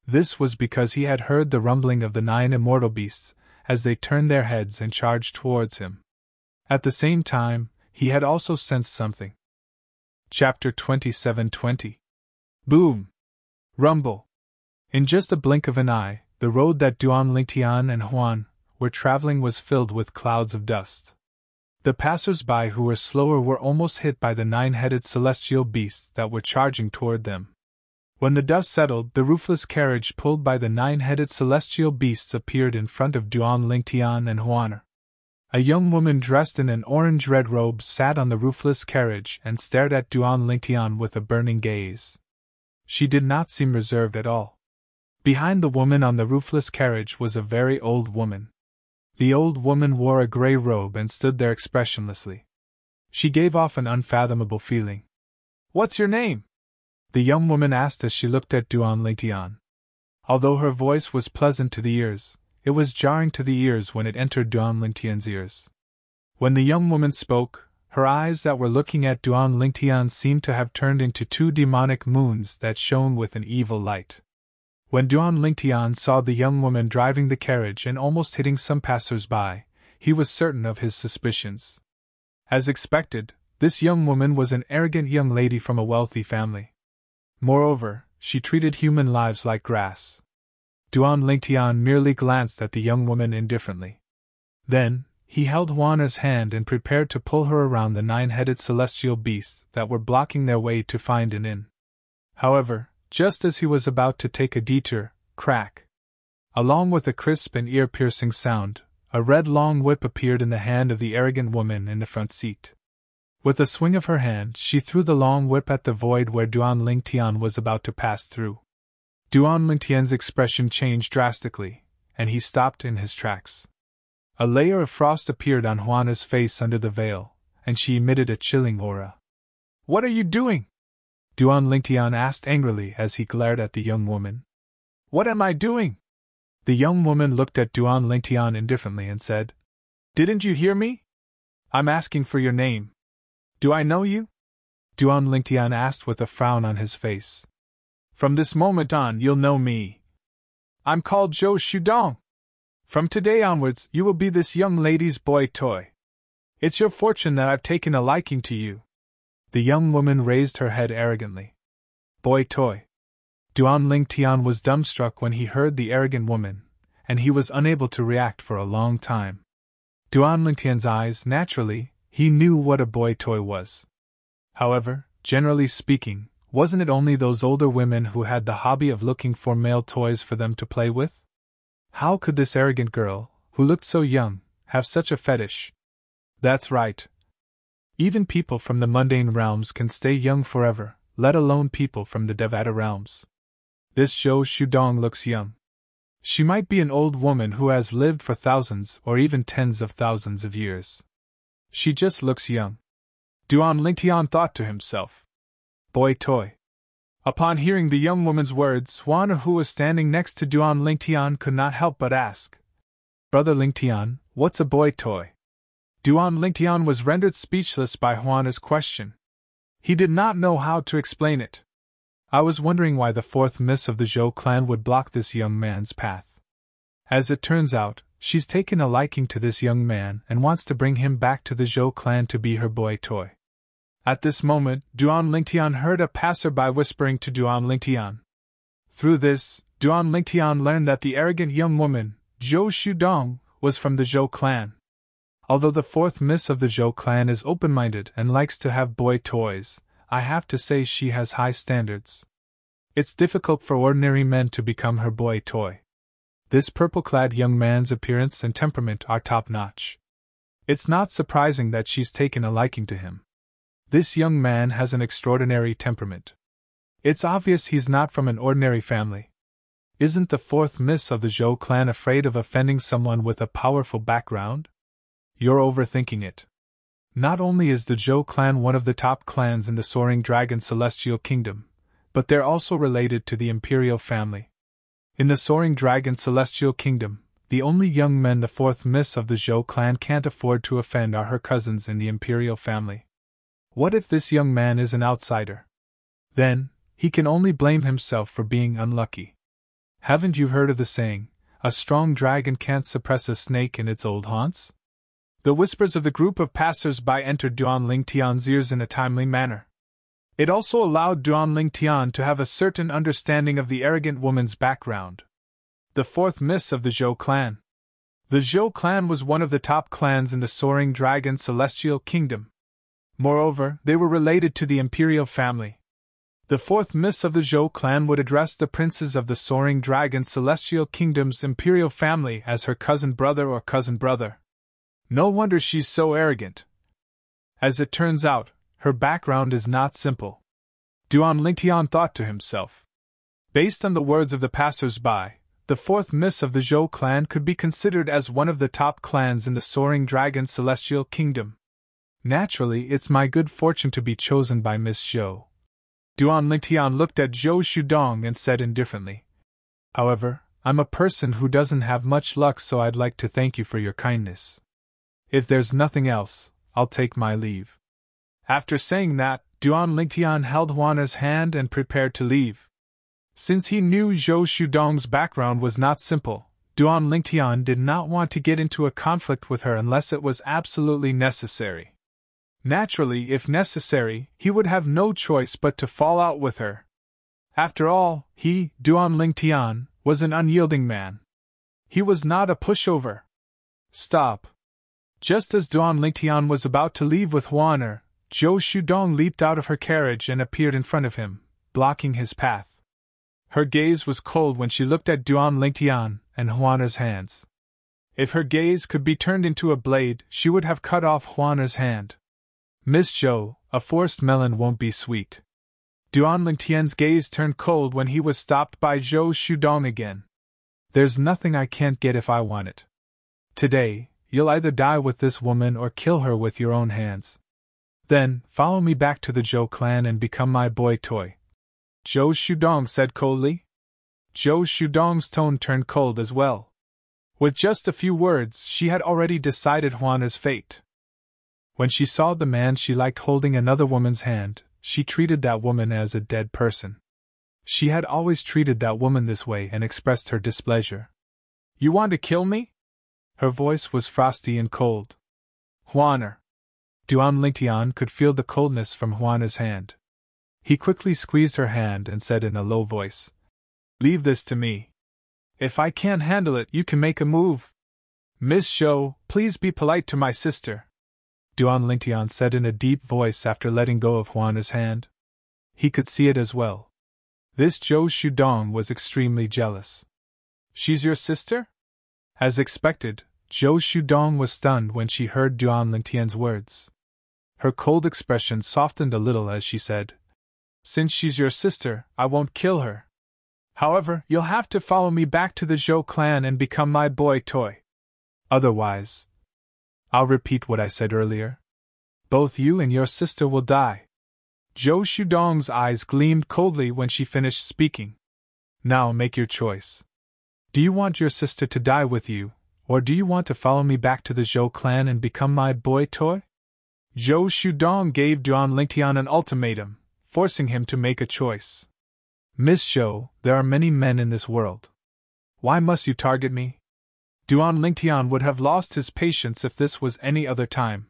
This was because he had heard the rumbling of the 9 immortal beasts as they turned their heads and charged towards him. At the same time, he had also sensed something. Chapter 27:20. Boom! Rumble! In just a blink of an eye, the road that Duan Lingtian and Huan were traveling was filled with clouds of dust. The passers-by who were slower were almost hit by the 9-headed celestial beasts that were charging toward them. When the dust settled, the roofless carriage pulled by the 9-headed celestial beasts appeared in front of Duan Lingtian and Huaner. A young woman dressed in an orange-red robe sat on the roofless carriage and stared at Duan Lingtian with a burning gaze. She did not seem reserved at all. Behind the woman on the roofless carriage was a very old woman. The old woman wore a gray robe and stood there expressionlessly. She gave off an unfathomable feeling. "What's your name?" the young woman asked as she looked at Duan Lingtian. Although her voice was pleasant to the ears, it was jarring to the ears when it entered Duan Lingtian's ears. When the young woman spoke, her eyes that were looking at Duan Lingtian seemed to have turned into 2 demonic moons that shone with an evil light. When Duan Lingtian saw the young woman driving the carriage and almost hitting some passers-by, he was certain of his suspicions. As expected, this young woman was an arrogant young lady from a wealthy family. Moreover, she treated human lives like grass. Duan Lingtian merely glanced at the young woman indifferently. Then, he held Huaner's hand and prepared to pull her around the 9-headed celestial beasts that were blocking their way to find an inn. However, just as he was about to take a detour, crack! Along with a crisp and ear-piercing sound, A red long whip appeared in the hand of the arrogant woman in the front seat. With a swing of her hand, she threw the long whip at the void where Duan Lingtian was about to pass through. Duan Lingtian's expression changed drastically, and he stopped in his tracks. A layer of frost appeared on Juana's face under the veil, and she emitted a chilling aura. "What are you doing?" Duan Lingtian asked angrily as he glared at the young woman. "What am I doing?" The young woman looked at Duan Lingtian indifferently and said, "Didn't you hear me? I'm asking for your name. Do I know you?" Duan Lingtian asked with a frown on his face. "From this moment on, you'll know me. I'm called Zhou Shudong. From today onwards, you will be this young lady's boy toy. It's your fortune that I've taken a liking to you." The young woman raised her head arrogantly. Boy toy. Duan Lingtian was dumbstruck when he heard the arrogant woman, and he was unable to react for a long time. Duan Lingtian's eyes, naturally, he knew what a boy toy was. However, generally speaking, wasn't it only those older women who had the hobby of looking for male toys for them to play with? How could this arrogant girl, who looked so young, have such a fetish? That's right. Even people from the mundane realms can stay young forever, let alone people from the Devata realms. This Zhou Shudong looks young. She might be an old woman who has lived for thousands or even tens of thousands of years. She just looks young. Duan Lingtian thought to himself. Boy toy. Upon hearing the young woman's words, Juana, who was standing next to Duan Lingtian, could not help but ask, "Brother Lingtian, what's a boy toy?" Duan Lingtian was rendered speechless by Juana's question. He did not know how to explain it. I was wondering why the fourth miss of the Zhou clan would block this young man's path. As it turns out, she's taken a liking to this young man and wants to bring him back to the Zhou clan to be her boy toy. At this moment, Duan Lingtian heard a passerby whispering to Duan Lingtian. Through this, Duan Lingtian learned that the arrogant young woman, Zhou Shudong, was from the Zhou clan. Although the fourth miss of the Zhou clan is open-minded and likes to have boy toys, I have to say she has high standards. It's difficult for ordinary men to become her boy toy. This purple-clad young man's appearance and temperament are top-notch. It's not surprising that she's taken a liking to him. This young man has an extraordinary temperament. It's obvious he's not from an ordinary family. Isn't the fourth miss of the Zhou clan afraid of offending someone with a powerful background? You're overthinking it. Not only is the Zhou clan one of the top clans in the Soaring Dragon Celestial Kingdom, but they're also related to the Imperial family. In the Soaring Dragon Celestial Kingdom, the only young men the fourth miss of the Zhou clan can't afford to offend are her cousins in the Imperial family. What if this young man is an outsider? Then, he can only blame himself for being unlucky. Haven't you heard of the saying, "A strong dragon can't suppress a snake in its old haunts"? The whispers of the group of passers-by entered Duan Lingtian's ears in a timely manner. It also allowed Duan Lingtian to have a certain understanding of the arrogant woman's background. The fourth miss of the Zhou clan. The Zhou clan was one of the top clans in the Soaring Dragon Celestial Kingdom. Moreover, they were related to the Imperial family. The fourth miss of the Zhou clan would address the princes of the Soaring Dragon Celestial Kingdom's Imperial family as her cousin brother or cousin brother. No wonder she's so arrogant. As it turns out, her background is not simple. Duan Lingtian thought to himself. Based on the words of the passers-by, the fourth miss of the Zhou clan could be considered as one of the top clans in the Soaring Dragon Celestial Kingdom. Naturally, it's my good fortune to be chosen by Miss Zhou. Duan Lingtian looked at Zhou Shudong and said indifferently, "However, I'm a person who doesn't have much luck, so I'd like to thank you for your kindness. If there's nothing else, I'll take my leave." After saying that, Duan Lingtian held Juana's hand and prepared to leave. Since he knew Zhou Shudong's background was not simple, Duan Lingtian did not want to get into a conflict with her unless it was absolutely necessary. Naturally, if necessary, he would have no choice but to fall out with her. After all, he, Duan Lingtian, was an unyielding man. He was not a pushover. Stop. Just as Duan Lingtian was about to leave with Juana, Zhou Shudong leaped out of her carriage and appeared in front of him, blocking his path. Her gaze was cold when she looked at Duan Lingtian and Juana's hands. If her gaze could be turned into a blade, she would have cut off Juana's hand. Miss Zhou, a forced melon won't be sweet. Duan Lingtian's gaze turned cold when he was stopped by Zhou Shudong again. There's nothing I can't get if I want it. Today, you'll either die with this woman or kill her with your own hands. Then, follow me back to the Zhou clan and become my boy toy. Zhou Shudong said coldly. Zhou Shudong's tone turned cold as well. With just a few words, she had already decided Juana's fate. When she saw the man she liked holding another woman's hand, she treated that woman as a dead person. She had always treated that woman this way and expressed her displeasure. You want to kill me? Her voice was frosty and cold. Juana. Duan Lingtian could feel the coldness from Juana's hand. He quickly squeezed her hand and said in a low voice, Leave this to me. If I can't handle it, you can make a move. Miss Zhou, please be polite to my sister, Duan Lingtian said in a deep voice after letting go of Juana's hand. He could see it as well. This Zhou Shudong was extremely jealous. She's your sister? As expected, Zhou Shudong was stunned when she heard Duan Lingtian's words. Her cold expression softened a little as she said, Since she's your sister, I won't kill her. However, you'll have to follow me back to the Zhou clan and become my boy toy. Otherwise, I'll repeat what I said earlier. Both you and your sister will die. Zhou Shudong's eyes gleamed coldly when she finished speaking. Now make your choice. Do you want your sister to die with you, or do you want to follow me back to the Zhou clan and become my boy toy? Zhou Shudong gave Duan Lingtian an ultimatum, forcing him to make a choice. Miss Zhou, there are many men in this world. Why must you target me? Duan Lingtian would have lost his patience if this was any other time.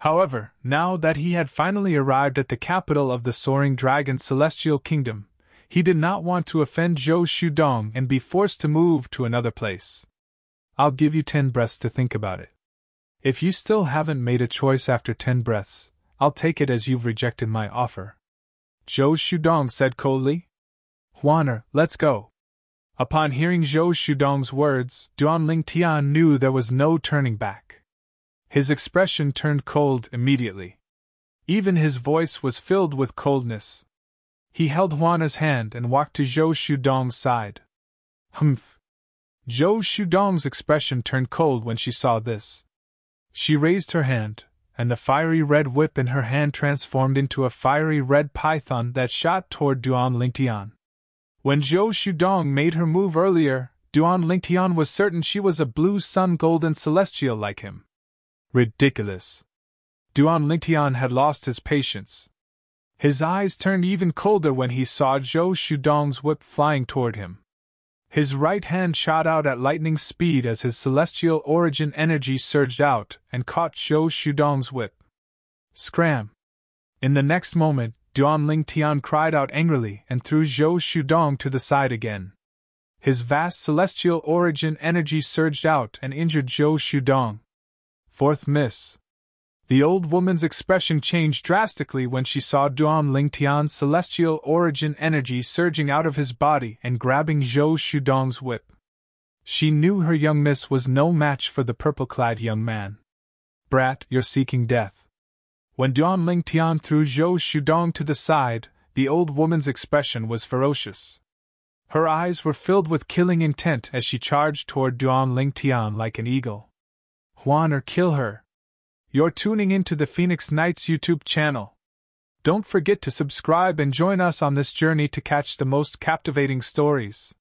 However, now that he had finally arrived at the capital of the Soaring Dragon Celestial Kingdom, he did not want to offend Zhou Shudong and be forced to move to another place. I'll give you 10 breaths to think about it. If you still haven't made a choice after 10 breaths, I'll take it as you've rejected my offer. Zhou Shudong said coldly. Juana, let's go. Upon hearing Zhou Shudong's words, Duan Lingtian knew there was no turning back. His expression turned cold immediately. Even his voice was filled with coldness. He held Juana's hand and walked to Zhou Shudong's side. Humph. Zhou Shudong's expression turned cold when she saw this. She raised her hand, and the fiery red whip in her hand transformed into a fiery red python that shot toward Duan Lingtian. When Zhou Shudong made her move earlier, Duan Lingtian was certain she was a blue sun golden celestial like him. Ridiculous. Duan Lingtian had lost his patience. His eyes turned even colder when he saw Zhou Shudong's whip flying toward him. His right hand shot out at lightning speed as his celestial origin energy surged out and caught Zhou Shudong's whip. Scram! In the next moment, Duan Lingtian cried out angrily and threw Zhou Shudong to the side again. His vast celestial origin energy surged out and injured Zhou Shudong. Fourth miss. The old woman's expression changed drastically when she saw Duan Lingtian's celestial origin energy surging out of his body and grabbing Zhou Shudong's whip. She knew her young miss was no match for the purple-clad young man. Brat, you're seeking death. When Duan Lingtian threw Zhou Shudong to the side, the old woman's expression was ferocious. Her eyes were filled with killing intent as she charged toward Duan Lingtian like an eagle. Juan, kill her. You're tuning into the Phoenix Knights YouTube channel. Don't forget to subscribe and join us on this journey to catch the most captivating stories.